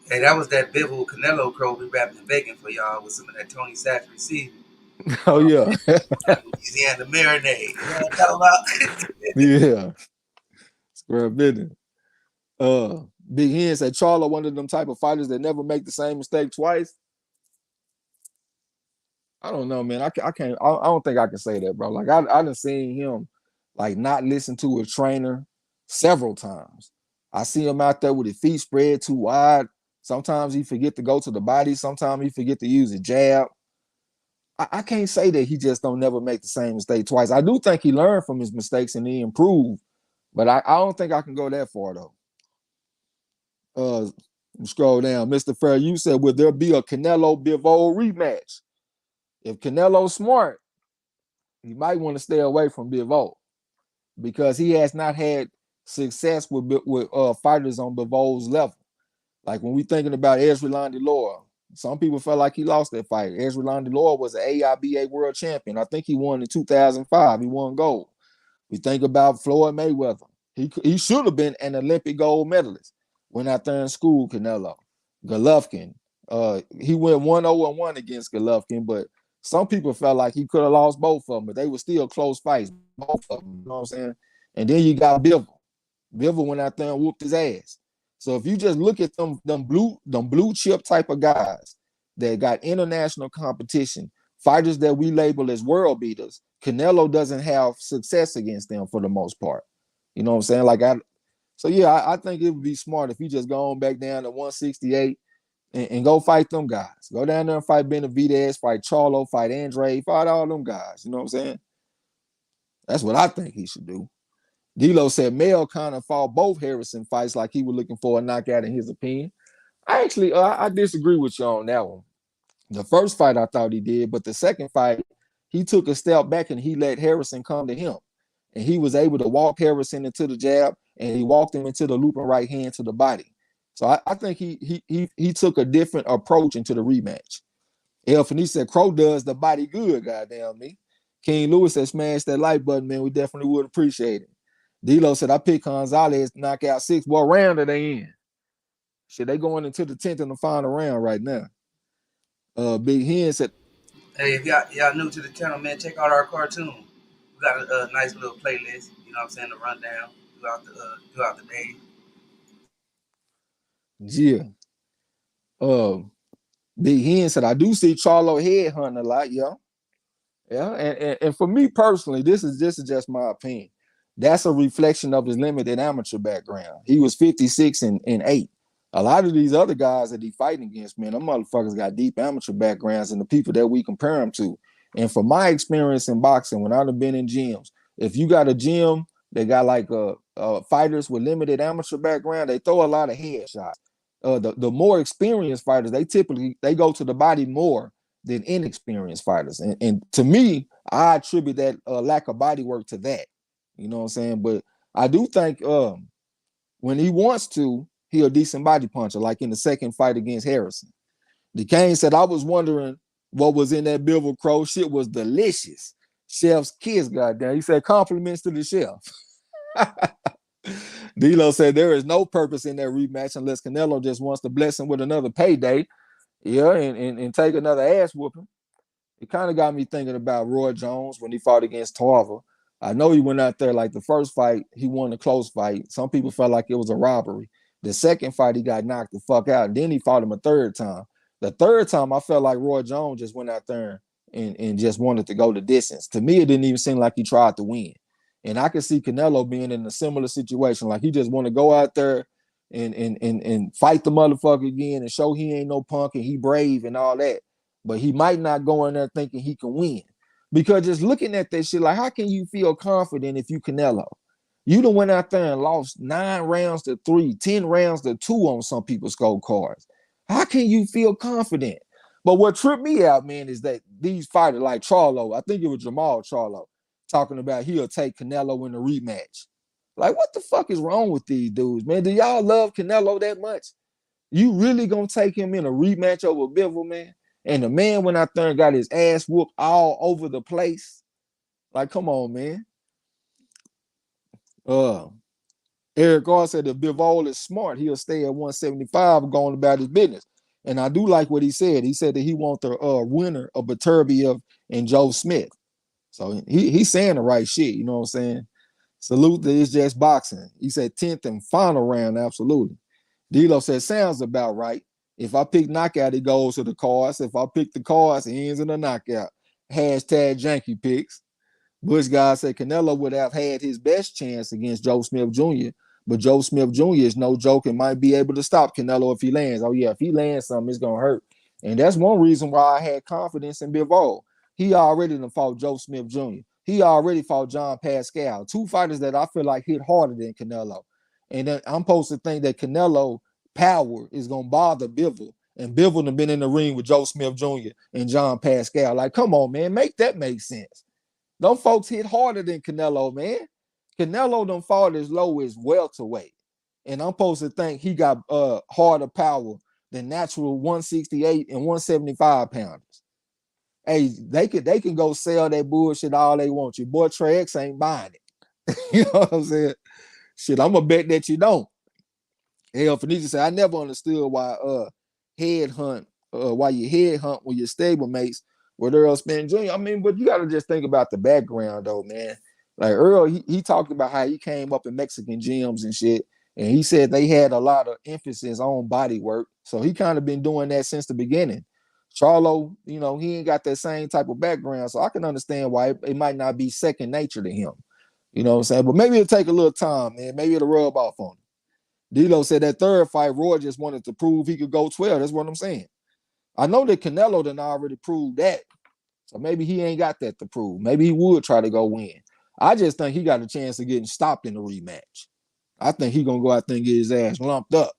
Hey, that was that Bivol Canelo crow we wrapped in bacon for y'all with some of that Tony Savage seasoning. Oh yeah. That Louisiana marinade. You know what I'm talking about? Yeah. Square business. Big Hen said Charlo one of them type of fighters that never make the same mistake twice. I don't know, man. I can't. I don't think I can say that, bro. Like I done seen him like not listen to a trainer several times. I see him out there with his feet spread too wide. Sometimes he forget to go to the body. Sometimes he forget to use a jab. I can't say that he just don't never make the same mistake twice. I do think he learned from his mistakes and he improved, but I don't think I can go that far though. Scroll down. Mr. Fair, you said, will there be a Canelo Bivol rematch? If Canelo's smart, you might want to stay away from Bivol because he has not had success with fighters on Bivol's level. Like when we thinking about Ezra Landy Laura, Some people felt like he lost that fight. Ezra Lord was an AIBA world champion. I think he won in 2005. He won gold. We think about Floyd Mayweather. He should have been an Olympic gold medalist. Went out there in school, Canelo. Golovkin. He went 1-0-1 against Golovkin, but some people felt like he could have lost both of them, but they were still close fights, both of them. You know what I'm saying? And then you got Bivol. Bivol went out there and whooped his ass. So if you just look at them blue chip type of guys that got international competition, fighters that we label as world beaters, Canelo doesn't have success against them for the most part. You know what I'm saying? I think it would be smart if you just go on back down to 168 and go fight them guys. Go down there and fight Benavidez, fight Charlo, fight Andre, fight all them guys. You know what I'm saying? That's what I think he should do. D'Lo said Mel kind of fought both Harrison fights like he was looking for a knockout in his opinion. I disagree with you on that one. The first fight I thought he did, but the second fight, he took a step back and he let Harrison come to him. And he was able to walk Harrison into the jab and he walked him into the looping right hand to the body. So I think he took a different approach into the rematch. Elfini said Crow does the body good, goddamn me. King Lewis said smash that like button, man. We definitely would appreciate it. D'Lo said I picked Gonzalez knockout 6. What round are they in? Shit, they going into the 10th and the final round right now. Big Hen said, Hey, if y'all new to the channel, man, check out our cartoon. We got a nice little playlist. You know what I'm saying? The rundown throughout the day. yeah. Big Hen said I do see Charlo head hunting a lot, yo. Yeah, and for me personally, this is just my opinion. That's a reflection of his limited amateur background. He was 56 and 8. A lot of these other guys that he fighting against, man, them motherfuckers got deep amateur backgrounds and the people that we compare them to. And from my experience in boxing, when I've been in gyms, if you got a gym that got like fighters with limited amateur background, they throw a lot of headshots. The more experienced fighters, they go to the body more than inexperienced fighters. And to me, I attribute that lack of body work to that. You know what I'm saying? But I do think when he wants to, he a decent body puncher, like in the second fight against Harrison. DeCane said, I was wondering what was in that Bivol Crow. Shit was delicious. Chef's kiss, goddamn. He said, compliments to the chef. D'Lo said, there is no purpose in that rematch unless Canelo just wants to bless him with another payday. Yeah, and take another ass whooping. It kind of got me thinking about Roy Jones when he fought against Tarver. I know he went out there like the first fight, he won a close fight. Some people felt like it was a robbery. The second fight, he got knocked the fuck out. And then he fought him a third time. The third time, I felt like Roy Jones just went out there and just wanted to go the distance. To me, it didn't even seem like he tried to win. And I could see Canelo being in a similar situation. Like he just want to go out there and fight the motherfucker again and show he ain't no punk and he brave and all that. But he might not go in there thinking he can win. Because just looking at that shit, like how can you feel confident if you Canelo? You done went out there and lost 9 rounds to 3, 10 rounds to 2 on some people's scorecards. How can you feel confident? But what tripped me out, man, is that these fighters like Charlo, I think it was Jermell Charlo, talking about he'll take Canelo in a rematch. Like, what the fuck is wrong with these dudes, man? Do y'all love Canelo that much? You really gonna take him in a rematch over Bivol, man? And the man went out there and got his ass whooped all over the place. Like, come on, man. Eric Gar said if Bivol is smart, he'll stay at 175 going about his business. And I do like what he said. He said that he wants the winner of Beterbiev and Joe Smith. So he's saying the right shit. You know what I'm saying? Salute to It's Just Boxing. He said 10th and final round, absolutely. D'Lo said, sounds about right. If I pick knockout, it goes to the cards. If I pick the cards, it ends in a knockout. Hashtag janky picks. Bush guy said Canelo would have had his best chance against Joe Smith Jr., but Joe Smith Jr. is no joke and might be able to stop Canelo if he lands. Oh, yeah, if he lands something, it's going to hurt. And that's one reason why I had confidence in Bivol. He already done fought Joe Smith Jr. He already fought John Pascal, 2 fighters that I feel like hit harder than Canelo. And then I'm supposed to think that Canelo power is going to bother Bivol. And Bivol have been in the ring with Joe Smith Jr. and John Pascal. Like, come on, man, make that make sense. Them folks hit harder than Canelo, man. Canelo done fought as low as welterweight. And I'm supposed to think he got harder power than natural 168 and 175 pounders. Hey, they can go sell that bullshit all they want. Your boy Trey X ain't buying it. You know what I'm saying? Shit, I'm gonna bet that you don't. Hell, Phoenicia said, I never understood why why you head hunt with your stable mates with Earl Spence Jr. I mean, but you gotta just think about the background though, man. Like Earl, he talked about how he came up in Mexican gyms and shit. And he said they had a lot of emphasis on body work. So he kind of been doing that since the beginning. Charlo, you know, he ain't got that same type of background. So I can understand why it might not be second nature to him. You know what I'm saying? But maybe it'll take a little time, man. Maybe it'll rub off on him. D'Lo said that third fight, Roy just wanted to prove he could go 12. That's what I'm saying. I know that Canelo done already proved that. So maybe he ain't got that to prove. Maybe he would try to go win. I just think he got a chance of getting stopped in the rematch. I think he gonna go out there and get his ass lumped up.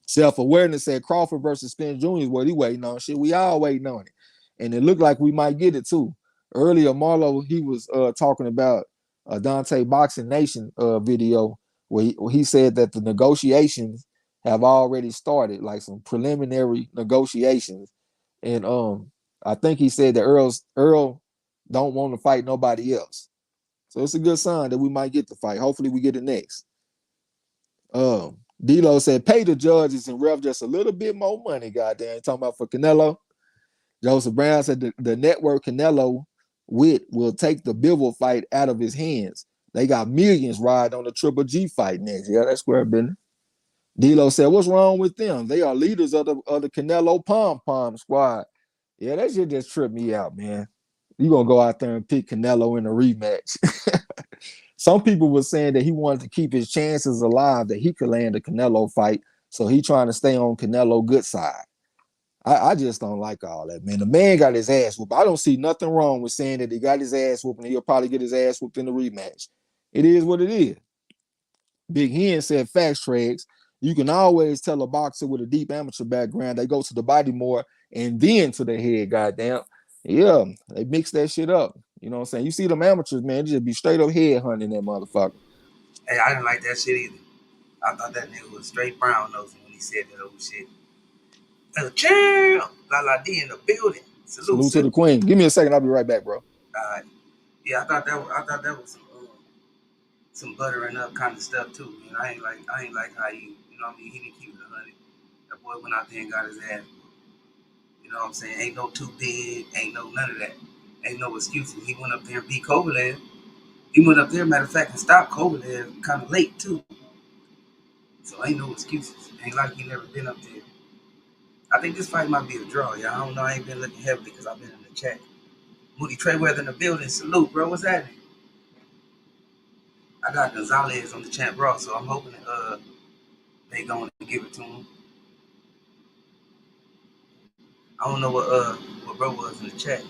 Self-awareness said Crawford versus Spence Jr. is what he waiting on. Shit, we all waiting on it. And it looked like we might get it too. Earlier, Marlo, he was talking about a Dante Boxing Nation video where he said that the negotiations have already started, like some preliminary negotiations. And I think he said that Earl don't want to fight nobody else. So it's a good sign that we might get the fight. Hopefully we get it next. D'Lo said, pay the judges and ref just a little bit more money, goddamn. Talking about for Canelo. Joseph Brown said the network Canelo with will take the Bivol fight out of his hands. They got millions ride on the Triple G fight next. Yeah, that's square business. D'Lo said, what's wrong with them? They are leaders of the Canelo Pom Pom squad. Yeah, that shit just tripped me out, man. You gonna go out there and pick Canelo in a rematch. Some people were saying that he wanted to keep his chances alive that he could land a Canelo fight. So he trying to stay on Canelo good side. I just don't like all that, man. The man got his ass whooped. I don't see nothing wrong with saying that he got his ass whooped and he'll probably get his ass whooped in the rematch. It is what it is. Big Hen said facts, Tregs. You can always tell a boxer with a deep amateur background, they go to the body more and then to the head, goddamn. Yeah, they mix that shit up. You know what I'm saying? You see them amateurs, man, just be straight up head hunting that motherfucker. Hey, I didn't like that shit either. I thought that nigga was straight brown nosing when he said that old shit. Champ, La La D in the building. Salute, Salute to the salute. queen. Give me a second, I'll be right back, bro. Yeah, I thought that was some buttering up kind of stuff too. Man, I ain't like how you know what I mean. He didn't keep it 100. That boy went out there and got his ass. You know what I'm saying? Ain't no too big, ain't no none of that. Ain't no excuses. He went up there and beat Kovalev. He went up there, matter of fact, and stopped Kovalev kind of late too. So ain't no excuses. Ain't like he never been up there. I think this fight might be a draw, y'all. I don't know. I ain't been looking heavily because I've been in the chat. Moody Trayweather in the building. Salute, bro. What's happening? I got Gonzalez on the chat, bro. So I'm hoping that, they going to give it to him. I don't know what bro was in the chat.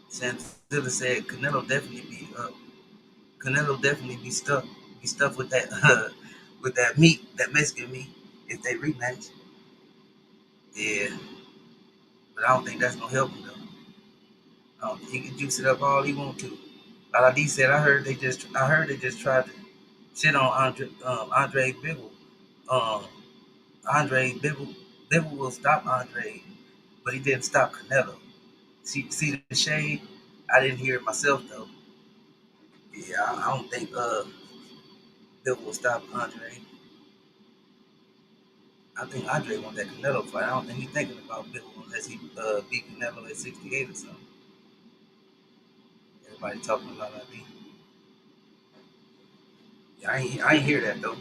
Sanzilla said Canelo definitely be stuck with that with that meat, that Mexican meat, if they rematch. Yeah, but I don't think that's gonna help him though. He can juice it up all he want to. Like D said, I heard they just tried to shit on Andre Bibble. Um, Andre Bibble will stop Andre, but he didn't stop Canelo. See the shade? I didn't hear it myself though. Yeah, I don't think Bibble will stop Andre. I think Andre won that Canelo fight. I don't think he's thinking about Bivol unless he beat Canelo at 68 or something. Everybody talking about that beat. Yeah, I ain't hear that though.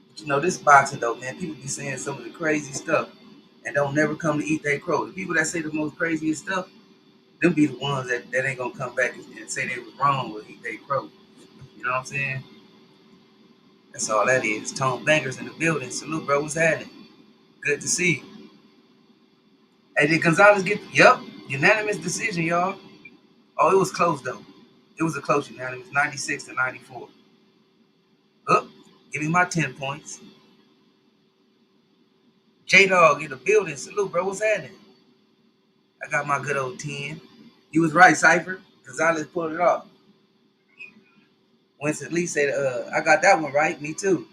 But you know, this boxing though, man, people be saying some of the crazy stuff and don't never come to eat their crow. The people that say the most craziest stuff, them be the ones that ain't gonna come back and say they was wrong with eat their crow. You know what I'm saying? That's all that is. Tone Bangers in the building. Salute, bro. What's happening? Good to see you. Hey, did Gonzalez get? Yep, unanimous decision, y'all. Oh, it was close though. It was a close unanimous, 96 to 94. Up, give me my 10 points. J Dog in the building. Salute, bro. What's happening? I got my good old 10. You was right, Cypher. Gonzalez pulled it off. Winston Lee said, I got that one right. Me too.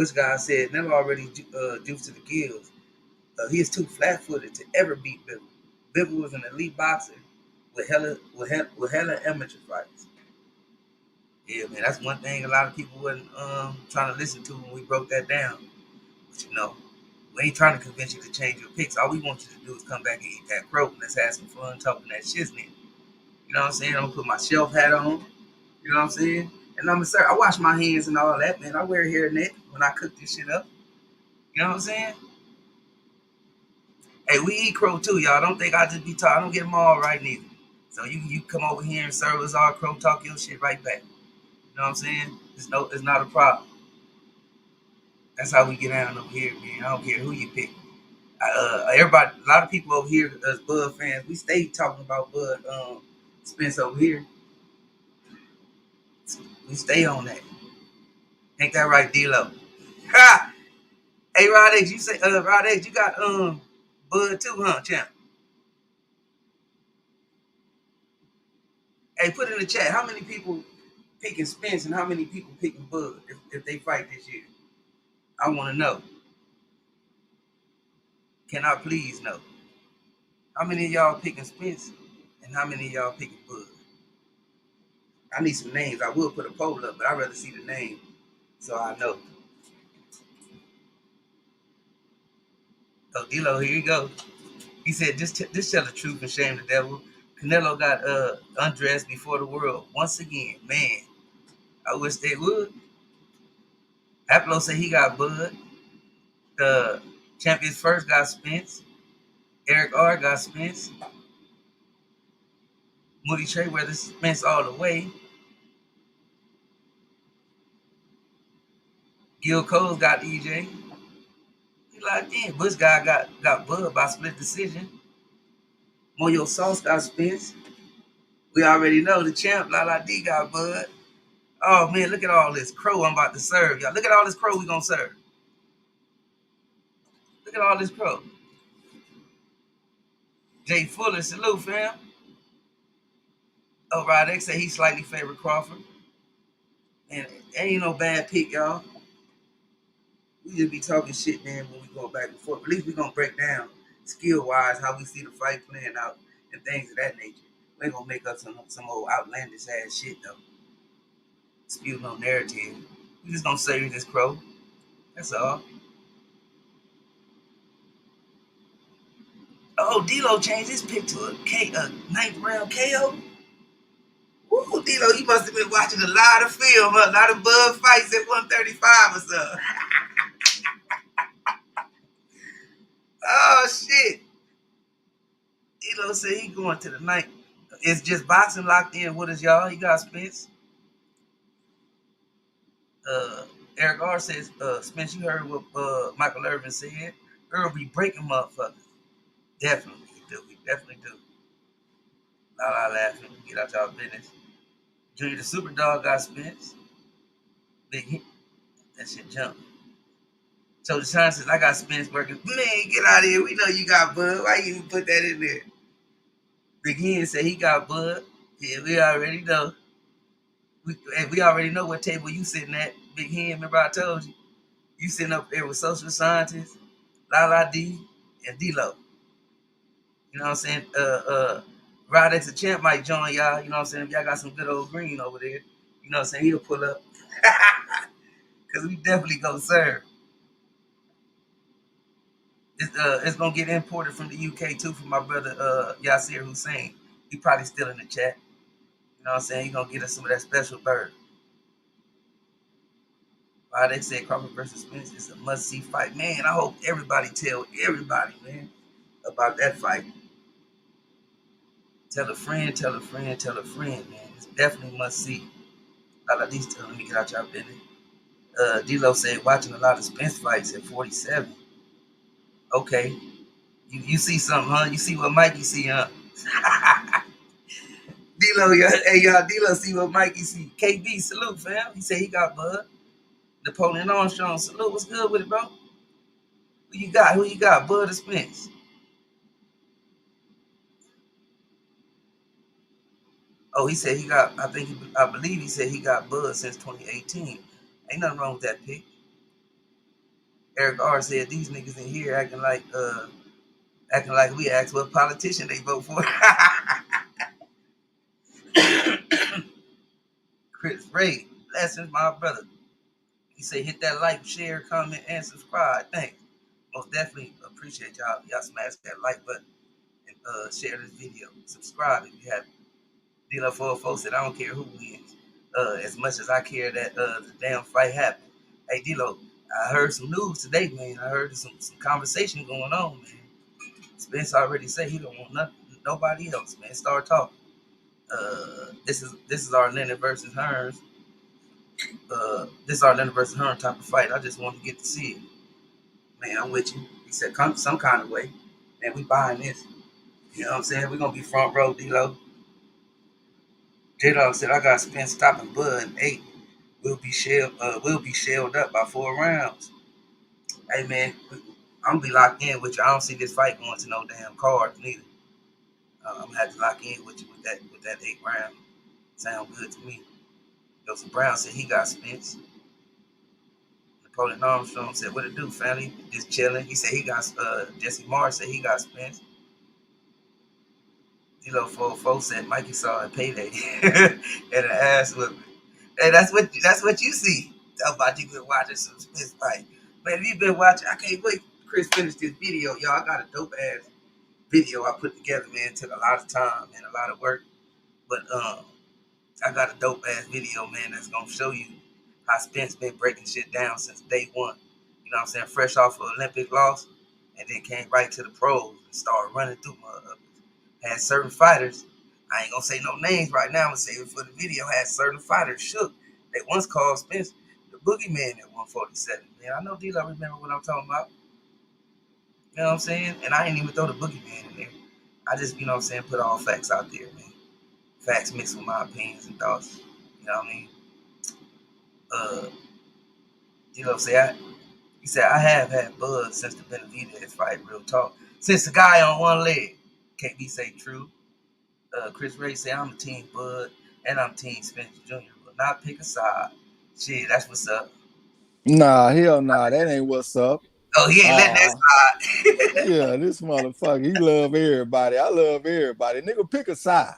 Bush guy said never already juiced to the gills. He is too flat-footed to ever beat Bivol. Bivol was an elite boxer with hella amateur fights. Yeah, man, that's one thing a lot of people wasn't trying to listen to when we broke that down. But you know, we ain't trying to convince you to change your picks. All we want you to do is come back and eat that crow. Let's have some fun talking that shiznit. You know what I'm saying? I'm gonna put my shelf hat on. You know what I'm saying? And I'm gonna say, I wash my hands and all that, man. I wear a hairnet when I cook this shit up. You know what I'm saying? Hey, we eat crow too, y'all. Don't think I just be talking. I don't get them all right neither. So you come over here and serve us all crow, talk your shit right back. You know what I'm saying? It's not a problem. That's how we get down over here, man. I don't care who you pick. Everybody, a lot of people over here, as Bud fans, we stay talking about Bud Spence over here. We stay on that. Ain't that right, D-Lo? Ha! Hey, Rod X, you say Rod X, you got Bud too, huh, champ? Hey, put in the chat how many people picking Spence and how many people picking Bud if they fight this year. I want to know. Can I please know? How many of y'all picking Spence and how many of y'all picking Bud? I need some names. I will put a poll up, but I'd rather see the name so I know. Oh, D-Lo, here you go. He said, just tell the truth and shame the devil. Canelo got undressed before the world. Once again, man, I wish they would. Apollo said he got Bud. The Champions First got Spence. Eric R got Spence. Moody Trayweather Spence all the way. Gil Cole's got EJ. He like, damn, Bush guy got Bud by split decision. Moyo Sauce got Spence. We already know the champ, Lala D got Bud. Oh man, look at all this crow I'm about to serve, y'all. Look at all this crow we gonna serve. Look at all this crow. Jay Fuller, salute, fam. Oh, Rod X say he slightly favorite Crawford. And ain't no bad pick, y'all. We just be talking shit, man, when we go back and forth. At least we gonna break down skill-wise how we see the fight playing out and things of that nature. We ain't gonna make up some old outlandish ass shit though. Spew no narrative. We just gonna serve this crow. That's all. Oh, D-Lo changed his pick to a ninth round KO. Woo, D-Lo, you must have been watching a lot of film, a lot of Bud fights at 135 or so. Oh shit. D-Lo said he going to the ninth. It's just boxing locked in. What is y'all? He got Spence. Uh, Eric R says, Spence, you heard what Michael Irvin said. Earl be breaking motherfuckers. Definitely do. We definitely do. La laughing. Get out y'all business. Junior the Super Dog got Spence. Big hit. That shit jump. So the sign says, I got Spence working. Man, get out of here. We know you got Bud. Why you even put that in there? Big Hen said he got Bud. Yeah, we already know. We already know what table you sitting at. Big Hen, remember I told you? You sitting up there with social scientists, Lala D, and D-Lo. You know what I'm saying? Rod X the champ might join y'all. You know what I'm saying? If y'all got some good old green over there, you know what I'm saying? He'll pull up. Because we definitely gonna serve. It's gonna get imported from the UK too from my brother Yasir Hussein. He probably still in the chat. You know what I'm saying? He gonna get us some of that special bird. They said Crawford versus Spence is a must-see fight. Man, I hope everybody tell everybody, man, about that fight. Tell a friend, tell a friend, tell a friend, man. It's definitely must-see. At least let me get out y'all business. D-Lo said watching a lot of Spence fights at 47. Okay. You see something, huh? You see what Mikey see, huh? D-Lo, hey y'all, D-Lo see what Mikey see. KB, salute, fam. He said he got Bud. Napoleon Armstrong, salute. What's good with it, bro? Who you got? Who you got? Bud or Spence? Oh, he said he got, I believe he said he got Bud since 2018. Ain't nothing wrong with that pick. Eric R said these niggas in here acting like we asked what politician they vote for. Chris Ray, blessings, my brother. He said hit that like, share, comment, and subscribe. Thanks. Most definitely appreciate y'all. Y'all smash that like button and share this video. Subscribe if you haven't. D-Lo 404 said I don't care who wins. As much as I care that the damn fight happened. Hey D-Lo, I heard some news today, man. I heard some conversation going on, man. Spence already said he don't want nothing, nobody else, man. Start talking. This is our Leonard versus Hearns. This is our Leonard versus Hearn type of fight. I just want to get to see it. Man, I'm with you. He said, come some kind of way. Man, we buying this. You know what I'm saying? We're going to be front row, D-Lo. J-Dog said, I got Spence stopping Bud in 8. We'll be shelled up by 4 rounds. Hey, man, I'm going to be locked in with you. I don't see this fight going to no damn card neither. I'm going to have to lock in with you with that 8 round. Sound good to me. Joseph Brown said he got Spence. Napoleon Armstrong said, what it do, family? Just chilling. He said he got, Jesse Morris said he got Spence. D-Lo 404 said Mikey saw a payday and an ass whipping. Hey, that's what you see. Talk about you been watching some Spence fight. Man, if you've been watching, I can't wait. Chris finished this video. Y'all, I got a dope ass video I put together, man. It took a lot of time and a lot of work. But I got a dope ass video, man, that's gonna show you how Spence been breaking shit down since day one. You know what I'm saying? Fresh off of Olympic loss, and then came right to the pros and started running through motherfuckers. Had certain fighters, I ain't gonna say no names right now, I'm gonna save it for the video, had certain fighters shook. They once called Spence the boogeyman at 147. Man, I know D-Lo remember what I'm talking about. You know what I'm saying? And I ain't even throw the boogeyman in there. I just, you know what I'm saying, put all facts out there, man. Facts mixed with my opinions and thoughts. You know what I mean? D-Lo said, he said, I have had Bud since the Benavidez fight, real talk. Since the guy on one leg. Can't be say true. Chris Ray said, I'm team Bud and I'm team Spence Jr. But not pick a side. Shit, that's what's up. Nah, hell nah, that ain't what's up. Oh, he ain't letting that slide. Yeah, this motherfucker, he love everybody. I love everybody. Nigga, pick a side.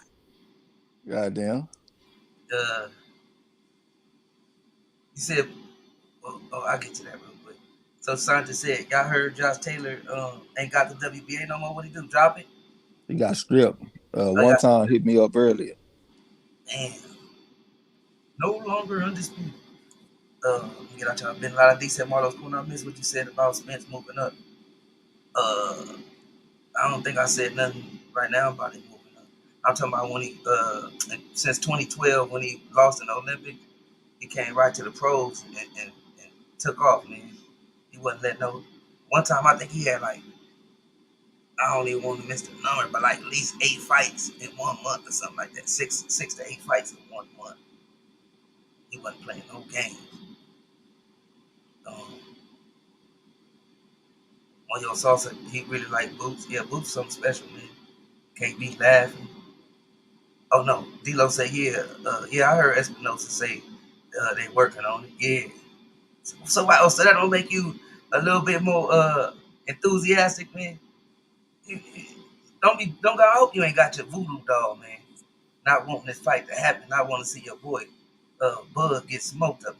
Goddamn. He said, I'll get to that real quick. So Santa said, y'all heard Josh Taylor ain't got the WBA no more. What he do? Drop it? He got stripped. One time hit me up earlier. Damn. No longer undisputed. Get out y'all. Been a lot of decent MARLO'S corner. I missed what you said about Spence moving up. I don't think I said nothing right now about him moving up. I'm talking about when he since 2012 when he lost in the Olympics, he came right to the pros and took off, man. He wasn't letting no. One time I think he had like, I don't even want to miss the number, but like at least 8 fights in 1 month or something like that. Six to 8 fights in 1 month. He wasn't playing no games. On your salsa, he really like Boots. Yeah, Boots something special, man. Can't be laughing. Oh no, D-Lo say yeah. I heard Espinosa say they working on it. Yeah. So that don't make you a little bit more enthusiastic, man. Don't I hope you ain't got your voodoo doll, man. Not wanting this fight to happen. I want to see your boy Bud get smoked up.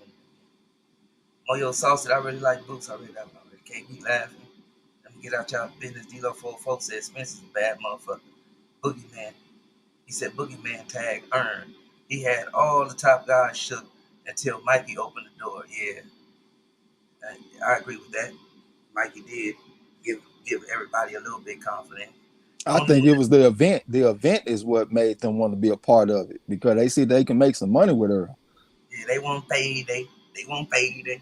On your sauce that I really like Boots. I really like him. Can't be laughing. Let me get out y'all business. D-Lo 404 said Spence is a bad motherfucker. Boogeyman. He said Boogeyman tag earned. He had all the top guys shook until Mikey opened the door. Yeah, I agree with that. Mikey did give everybody a little bit confident. I think it was the event. The event is what made them want to be a part of it because they see they can make some money with her. Yeah, they won't pay. They won't pay.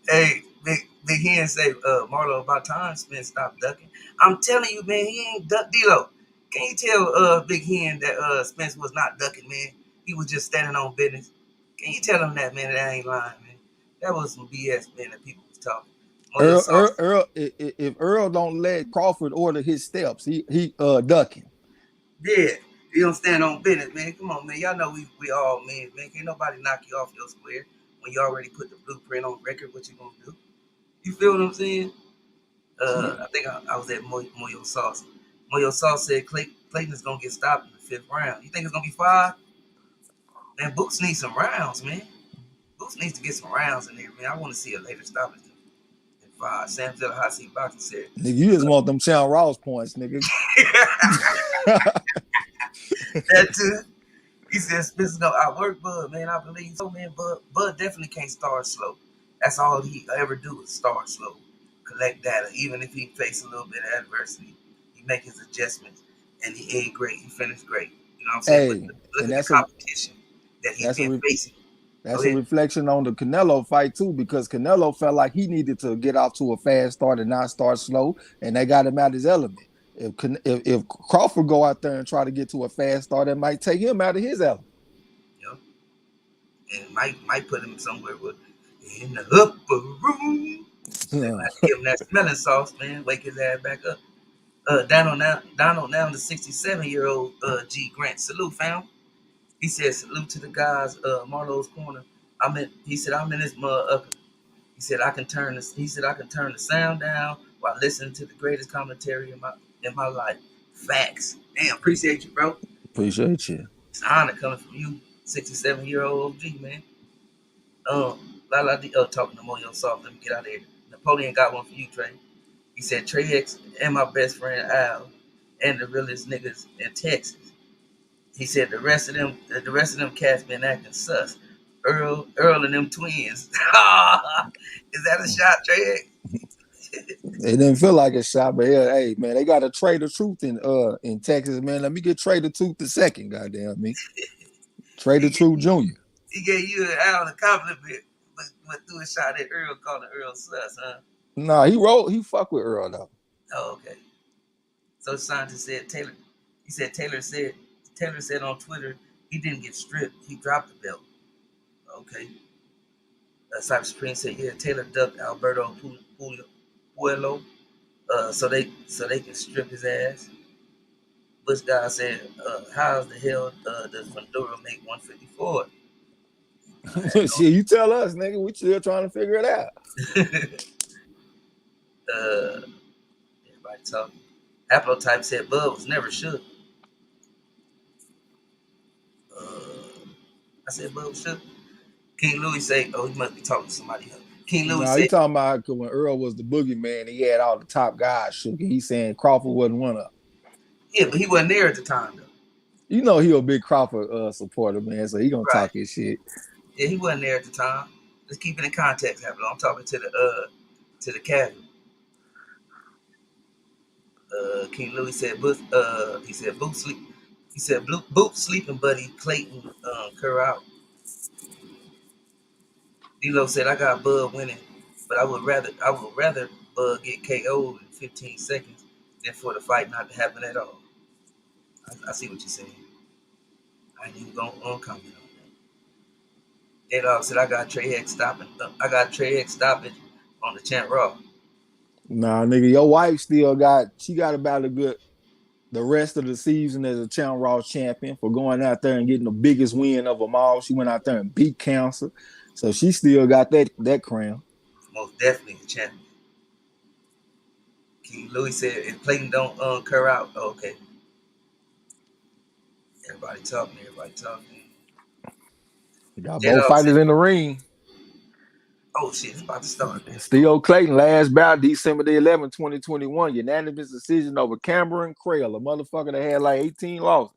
Hey, Big Hen say, Marlo, about time Spence stopped ducking. I'm telling you, man, he ain't duck D-Lo. Can you tell Big Hen that Spence was not ducking, man? He was just standing on business. Can you tell him that, man? That ain't lying, man. That was some BS, man, that people was talking. Earl, if Earl don't let Crawford order his steps, he ducking. Yeah, you don't stand on business, man. Come on, man. Y'all know we all men, man. Can't nobody knock you off your square when you already put the blueprint on record. What you gonna do? You feel what I'm saying? Yeah. I think I was at Moyo Sauce. Moyo Sauce said Clayton is gonna get stopped in the 5th round. You think it's gonna be 5? Man, Boots needs some rounds, man. Boots needs to get some rounds in there, man. I want to see a later stoppage than 5. Sam Zella Hot Seat Boxing said. Nigga, you just want them Sean Ross points, nigga. That too. He said Spencer's gonna outwork Bud, man. I believe so, man. Bud definitely can't start slow. That's all he ever do is start slow, collect data. Even if he face a little bit of adversity, he make his adjustments, and he ate great. He finished great. You know what I'm saying? But Hey, look and at the competition that he's been facing. Go that's a ahead. reflection on the Canelo fight too, because Canelo felt like he needed to get off to a fast start and not start slow, and they got him out his element. If Crawford go out there and try to get to a fast start, it might take him out of his element. You know, and might put him somewhere with in the upper room. They might give him that smelling sauce, man. Wake his ass back up. Donald now the 67-year-old G Grant. Salute, fam. He said salute to the guys, Marlo's corner. He said I'm in this mother. He said I can turn the sound down while listening to the greatest commentary in my life. Facts. Damn, appreciate you, bro. Appreciate you. It's an honor coming from you, 67-year-old OG, man. Talking to Moyo Soft. Let me get out of here. Napoleon got one for you, Trey. He said Trey X and my best friend Al and the realest niggas in Texas. He said the rest of them cats been acting sus. Earl and them twins. Is that a shot, Trey X? It didn't feel like a shot, but yeah, hey man, they got a Trade of Truth in Texas, man. Let me get Trade of Truth the second, goddamn me. Trade of Truth Jr. He gave you an Al a compliment, but threw a shot at Earl, calling Earl sus, huh? Nah, he fucked with Earl though. Oh, okay. So scientist said Taylor. He said Taylor said on Twitter he didn't get stripped. He dropped the belt. Okay. Cyber Supreme said yeah. Taylor ducked Alberto Puello, so they can strip his ass. Bush guy said, "How the hell does Fundora make 154?" Shit, you tell us, nigga. We still trying to figure it out. Everybody talking. Haplotype said Bud was never shook. I said Bud was shook. King Louis say, "Oh, he must be talking to somebody else." King Louis Nah, he said, talking about when Earl was the boogeyman, he had all the top guys shook. He's saying Crawford wasn't one of them. "Yeah, but he wasn't there at the time, though." You know he a big Crawford supporter, man, so he gonna Right? talk his shit. Yeah, he wasn't there at the time. Let's keep it in context, Haplo. I'm talking to the casual. King Louis said, he said, Boot sleep. He said, Boot sleeping buddy Clayton Kerr out. D-Lo said, I got Bud winning, but I would rather Bud get KO'd in 15 seconds than for the fight not to happen at all. I see what you're saying. I ain't even gonna comment on that. J-Dog said, I got Trey X stopping on the Champ Raw. Nah, nigga, your wife she got about a good the rest of the season as a Champ Raw champion for going out there and getting the biggest win of them all. She went out there and beat Cancer, so she still got that crown. Most definitely the champion. King Louis said, if Clayton don't Kerr out, okay. Everybody talking. We got both J-Dog fighters said, in the ring. oh shit, it's about to start, man. Theo Clayton, last bout, December the 11th, 2021. Unanimous decision over Cameron Crail, a motherfucker that had like 18 losses.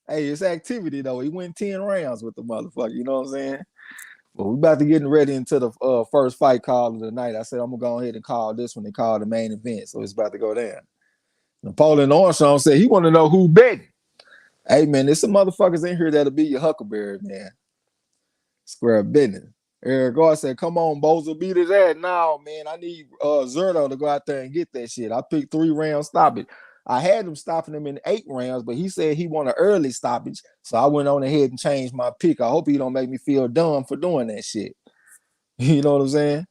Hey, it's activity, though. He went 10 rounds with the motherfucker. You know what I'm saying? But we about to get ready into the first fight call of the night. I said I'm going to go ahead and call this one and call the main event. So it's about to go down. Napoleon Armstrong said he want to know who betting. Hey, man, there's some motherfuckers in here that'll be your huckleberry, man. Square business. Eric Gar said, come on, Bozo, beat his ass. No, man, I need Zerto to go out there and get that shit. I picked 3 rounds stoppage. I had him stopping him in 8 rounds, but he said he want an early stoppage. So I went on ahead and changed my pick. I hope he don't make me feel dumb for doing that shit. You know what I'm saying?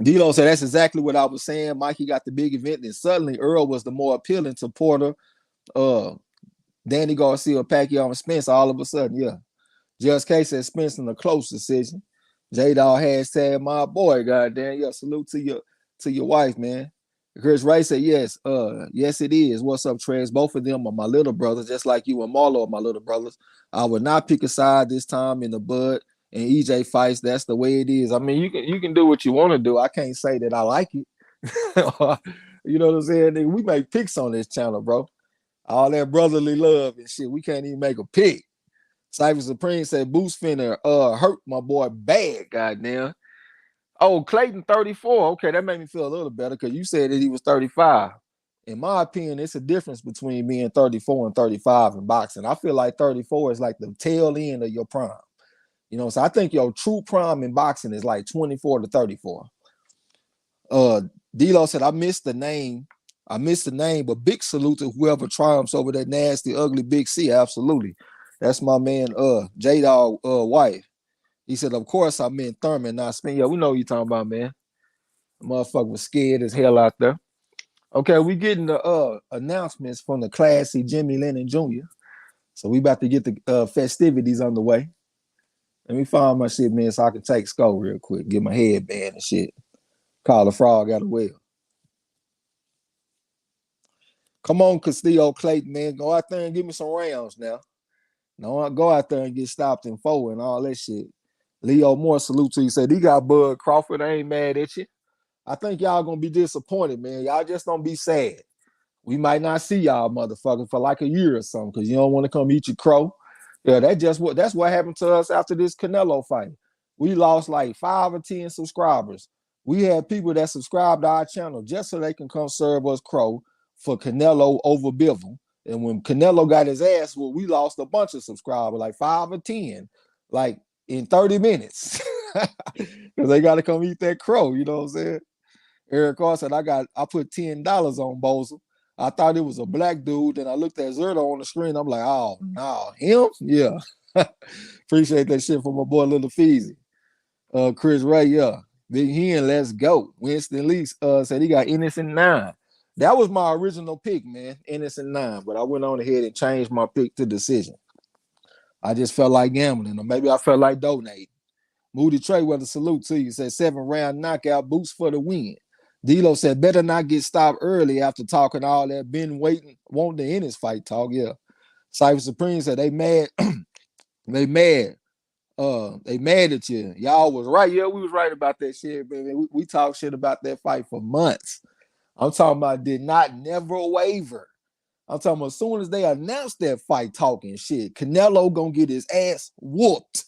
D-Lo said that's exactly what I was saying. Mikey got the big event, and suddenly Earl was the more appealing to Porter, Danny Garcia, Pacquiao, and Spence all of a sudden, yeah. Just K said Spence in a close decision. J-Dog hashtag my boy, goddamn. Yeah, salute to your wife, man. Chris Ray said, yes, it is. What's up, Trez? Both of them are my little brothers, just like you and Marlo are my little brothers. I would not pick a side this time in the Bud and EJ fights. That's the way it is. I mean, you can do what you want to do. I can't say that I like it. You know what I'm saying? We make picks on this channel, bro. All that brotherly love and shit. We can't even make a pick. Cypher Supreme said, Boost finna hurt my boy bad, goddamn. Oh, Clayton 34. Okay, that made me feel a little better because you said that he was 35. In my opinion, it's a difference between being 34 and 35 in boxing. I feel like 34 is like the tail end of your prime. You know, so I think your true prime in boxing is like 24 to 34. D-Lo said, I missed the name, but big salute to whoever triumphs over that nasty, ugly Big C. Absolutely. That's my man, J-Dog wife. He said, of course, I meant Thurman, not Spin. Yeah, we know what you're talking about, man. The motherfucker was scared as hell out there. Okay, we getting the announcements from the classy Jimmy Lennon Jr. So we about to get the festivities underway. Let me find my shit, man, so I can take Skull real quick. Get my headband and shit. Call the frog out of well. Come on, Castillo Clayton, man. Go out there and give me some rounds now. No, go out there and get stopped in 4 and all that shit. Leo Moore, salute to you. Said he got Bud Crawford. I ain't mad at you. I think y'all gonna be disappointed, man. Y'all just don't be sad. We might not see y'all motherfuckers for like a year or something because you don't want to come eat your crow. Yeah, that's what happened to us after this Canelo fight. We lost like 5 or 10 subscribers. We had people that subscribed to our channel just so they can come serve us crow for Canelo over Bivol. And when Canelo got his ass, well, we lost a bunch of subscribers, like 5 or 10, like in 30 minutes. Because they got to come eat that crow, you know what I'm saying? Eric Carr said, I put $10 on Bozel. I thought it was a black dude. Then I looked at Zerto on the screen. I'm like, oh, no, him? Yeah. Appreciate that shit from my boy Little Feezy. Chris Ray, yeah. Big Hen, let's go. Winston Lee said he got Innocent 9. That was my original pick, man, Innocent 9. But I went on ahead and changed my pick to decision. I just felt like gambling, or maybe I felt like donating. Moody Treyweather, salute to you. Said 7-round knockout boost for the win. D-Lo said, better not get stopped early after talking all that. Been waiting, wanting to end his fight talk. Yeah. Cypher Supreme said they mad. They mad. They mad at you. Y'all was right. Yeah, we was right about that shit, baby. We talked shit about that fight for months. I'm talking about did not never waver. I'm talking about as soon as they announced that fight talking shit, Canelo gonna get his ass whooped.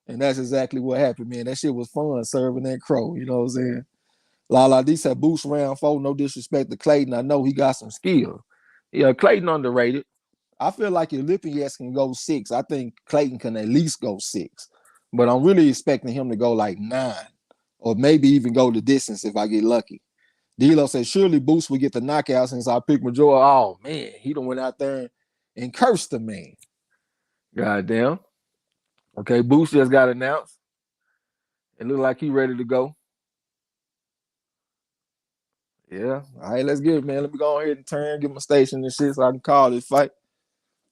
And that's exactly what happened, man. That shit was fun serving that crow. You know what I'm saying? Lala D said boost round 4. No disrespect to Clayton. I know he got some skill. Yeah, Clayton underrated. I feel like if Lipinets can go 6, I think Clayton can at least go 6. But I'm really expecting him to go like 9 or maybe even go the distance if I get lucky. D-Lo said, surely Boost will get the knockout since I picked Majora. Oh, man. He done went out there and cursed the man. Goddamn. Okay, Boost just got announced. It looked like he ready to go. Yeah. All right, let's get it, man. Let me go ahead and turn, get my station and shit so I can call this fight.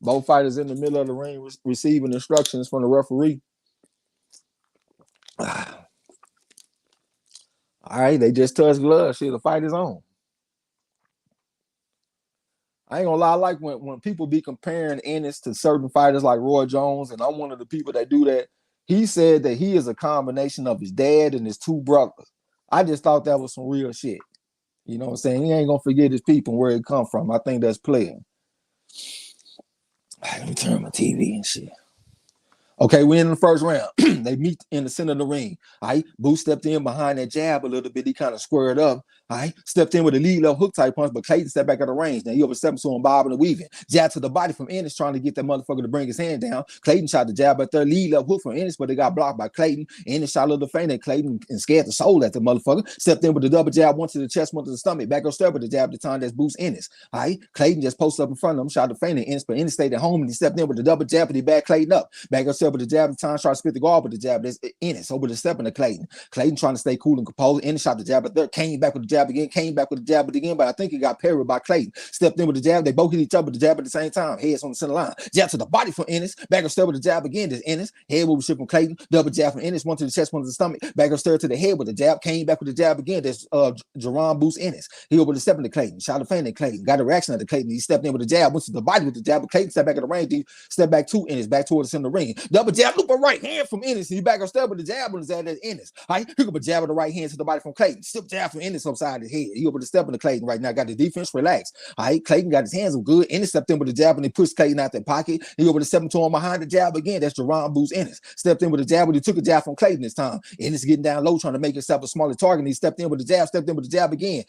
Both fighters in the middle of the ring receiving instructions from the referee. All right, they just touched gloves. Shit, the fight is on. I ain't gonna lie, I like when people be comparing Ennis to certain fighters like Roy Jones, and I'm one of the people that do that. He said that he is a combination of his dad and his 2 brothers. I just thought that was some real shit. You know what I'm saying? He ain't gonna forget his people and where it come from. I think that's playing. Let me turn my TV and shit. Okay, we're in the first round. They meet in the center of the ring. All right, Boost stepped in behind that jab a little bit. He kind of squared up. All right, stepped in with a lead left hook type punch, but Clayton stepped back out of range. Now, he overstepped to him, bobbing and weaving. Jab to the body from Ennis, trying to get that motherfucker to bring his hand down. Clayton shot the jab at their lead left hook from Ennis, but they got blocked by Clayton. Ennis shot a little feint at Clayton and scared the soul at the motherfucker. Stepped in with the double jab, one to the chest, one to the stomach. Back up step with the jab at the time that's Boost Ennis. All right, Clayton just posted up in front of him, shot the feint at Ennis, but Ennis stayed at home and he stepped in with the double jab and he backed Clayton up. Back up step step with the jab, time try to spit the guard with the jab. That's Ennis over the step into Clayton. Clayton trying to stay cool and composed. Ennis shot the jab at third, came back with the jab again, came back with the jab again, but I think he got parried by Clayton. Stepped in with the jab. They both hit each other with the jab at the same time. Heads on the center line. Jab to the body from Ennis. Back up step with the jab again. There's Ennis. Head move shift from Clayton. Double jab from Ennis. One to the chest, one to the stomach. Back up step to the head with the jab. Came back with the jab again. There's Jerome boost Ennis. He over the step into Clayton. Shot a feint at Clayton. Got a reaction at the Clayton. He stepped in with the jab. Went to the body with the jab. But Clayton stepped back at the range. He stepped back to Ennis. Back towards the center of the ring. Double jab. Loop a right hand from Ennis. He back up step with the jab on his head. That's Ennis. All right. He got a jab with the right hand to the body from Clayton. Still jab from Ennis upside his head. He over the step into Clayton right now. Got the defense relaxed. All right. Clayton got his hands on good. Ennis stepped in with the jab and he pushed Clayton out that pocket. He over the step into him behind the jab again. That's Jerome boost Ennis. Stepped in with the jab, but he took a jab from Clayton this time. Ennis getting down low, trying to make himself a smaller target. And he stepped in with the jab, again.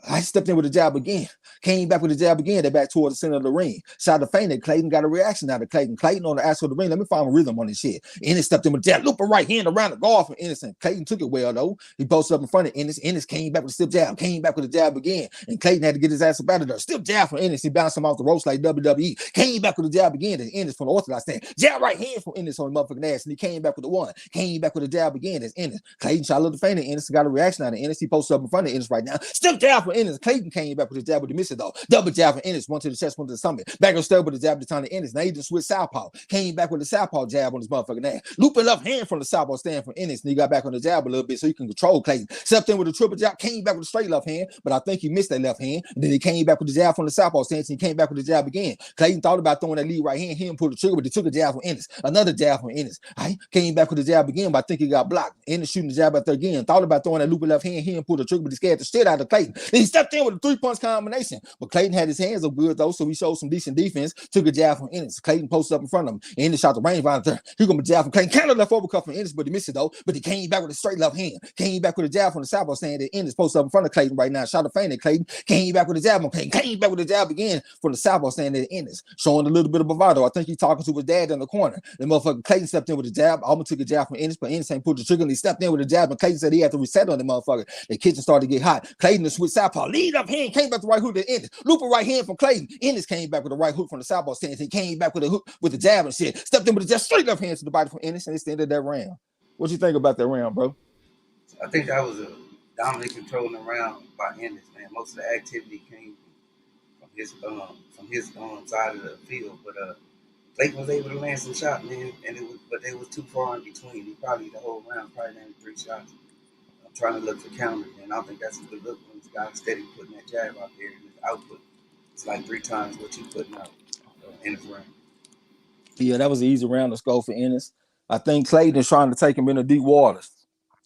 I stepped in with the jab again. Came back with the jab again. They're back towards the center of the ring. Shot the feint at Clayton. Got a reaction out of Clayton. Clayton on the ass of the ring. Let me find a rhythm on this shit. Ennis stepped in with the jab. Loop a right hand around the guard from Ennis. Clayton took it well, though. He posted up in front of Ennis. Ennis came back with a stiff jab. Came back with the jab again. And Clayton had to get his ass up out of there. Stiff jab from Ennis. He bounced him off the ropes like WWE. Came back with the jab again. And Ennis from the orthodox stand. Jab right hand from Ennis on the motherfucking ass. And he came back with the one. Came back with the jab again. That's Ennis. Clayton shot a little feint at Ennis. Got a reaction out of Ennis. He posted up in front of Ennis right now. Stiff jab from Ennis. Clayton came back with the jab, but he missed it though. Double jab from Ennis, one to the chest, one to the stomach. Back on step with the jab to time to Ennis. Now he just switched southpaw. Came back with the southpaw jab on his motherfucking ass. Looping left hand from the southpaw stand from Ennis. And he got back on the jab a little bit so he can control Clayton. Stepped in with a triple jab, came back with a straight left hand, but I think he missed that left hand. And then he came back with the jab from the southpaw stance and he came back with the jab again. Clayton thought about throwing that lead right hand. He didn't pull the trigger, but he took a jab from Ennis. Another jab from Ennis. I came back with the jab again, but I think he got blocked. Ennis shooting the jab out there again. Thought about throwing that looping left hand. He didn't pull the trigger, but he scared the shit out of Clayton. Then he stepped in with a 3-punch combination. But Clayton had his hands up good though, so he showed some decent defense. Took a jab from Ennis. Clayton posted up in front of him. Ennis shot the range right there. He gonna jab from Clayton. Kind of left overcut from Ennis, but he missed it though. But he came back with a straight left hand. Came back with a jab from the southpaw stand that Ennis posted up in front of Clayton right now. Shot a feint at Clayton. Came back with a jab on Clayton. Came back with a jab again from the southpaw stand that Ennis. Showing a little bit of bravado. I think he's talking to his dad in the corner. The motherfucker Clayton stepped in with a jab. Almost took a jab from Ennis, but Ennis ain't pulled the trigger. And he stepped in with a jab, and Clayton said he had to reset on the motherfucker. The kitchen started to get hot. Clayton to switch southpaw. Lead up hand. Came back the right hook to Ennis. Loop a right hand from Clayton. Ennis came back with a right hook from the southpaw stance. He came back with a hook with the jab and shit. Stepped in with a just straight left hand to the body from Ennis, and it's the end of that round. What you think about that round, bro? I think that was a dominant controlling round by Ennis, man. Most of the activity came from his side of the field, but Clayton was able to land some shots, man, but they was too far in between. He probably the whole round landed 3 shots. I'm trying to look for counters, and I don't think that's a good look when this guy steady putting that jab out there and his output. It's like 3 times what you putting out in his round. Yeah, that was an easy round to score for Ennis. I think Clayton is trying to take him into deep waters.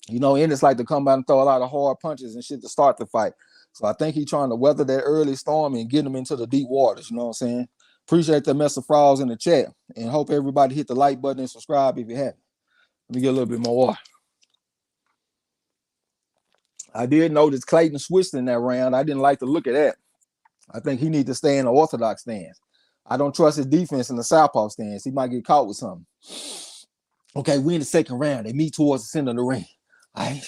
You know, Ennis like to come out and throw a lot of hard punches and shit to start the fight. So I think he's trying to weather that early storm and get him into the deep waters. You know what I'm saying? Appreciate the mess of frogs in the chat and hope everybody hit the like button and subscribe if you haven't. Let me get a little bit more water. I did notice Clayton switched in that round. I didn't like the look of that. I think he needs to stay in the orthodox stance. I don't trust his defense in the southpaw stance. He might get caught with something. Okay, we in the second round. They meet towards the center of the ring. All right.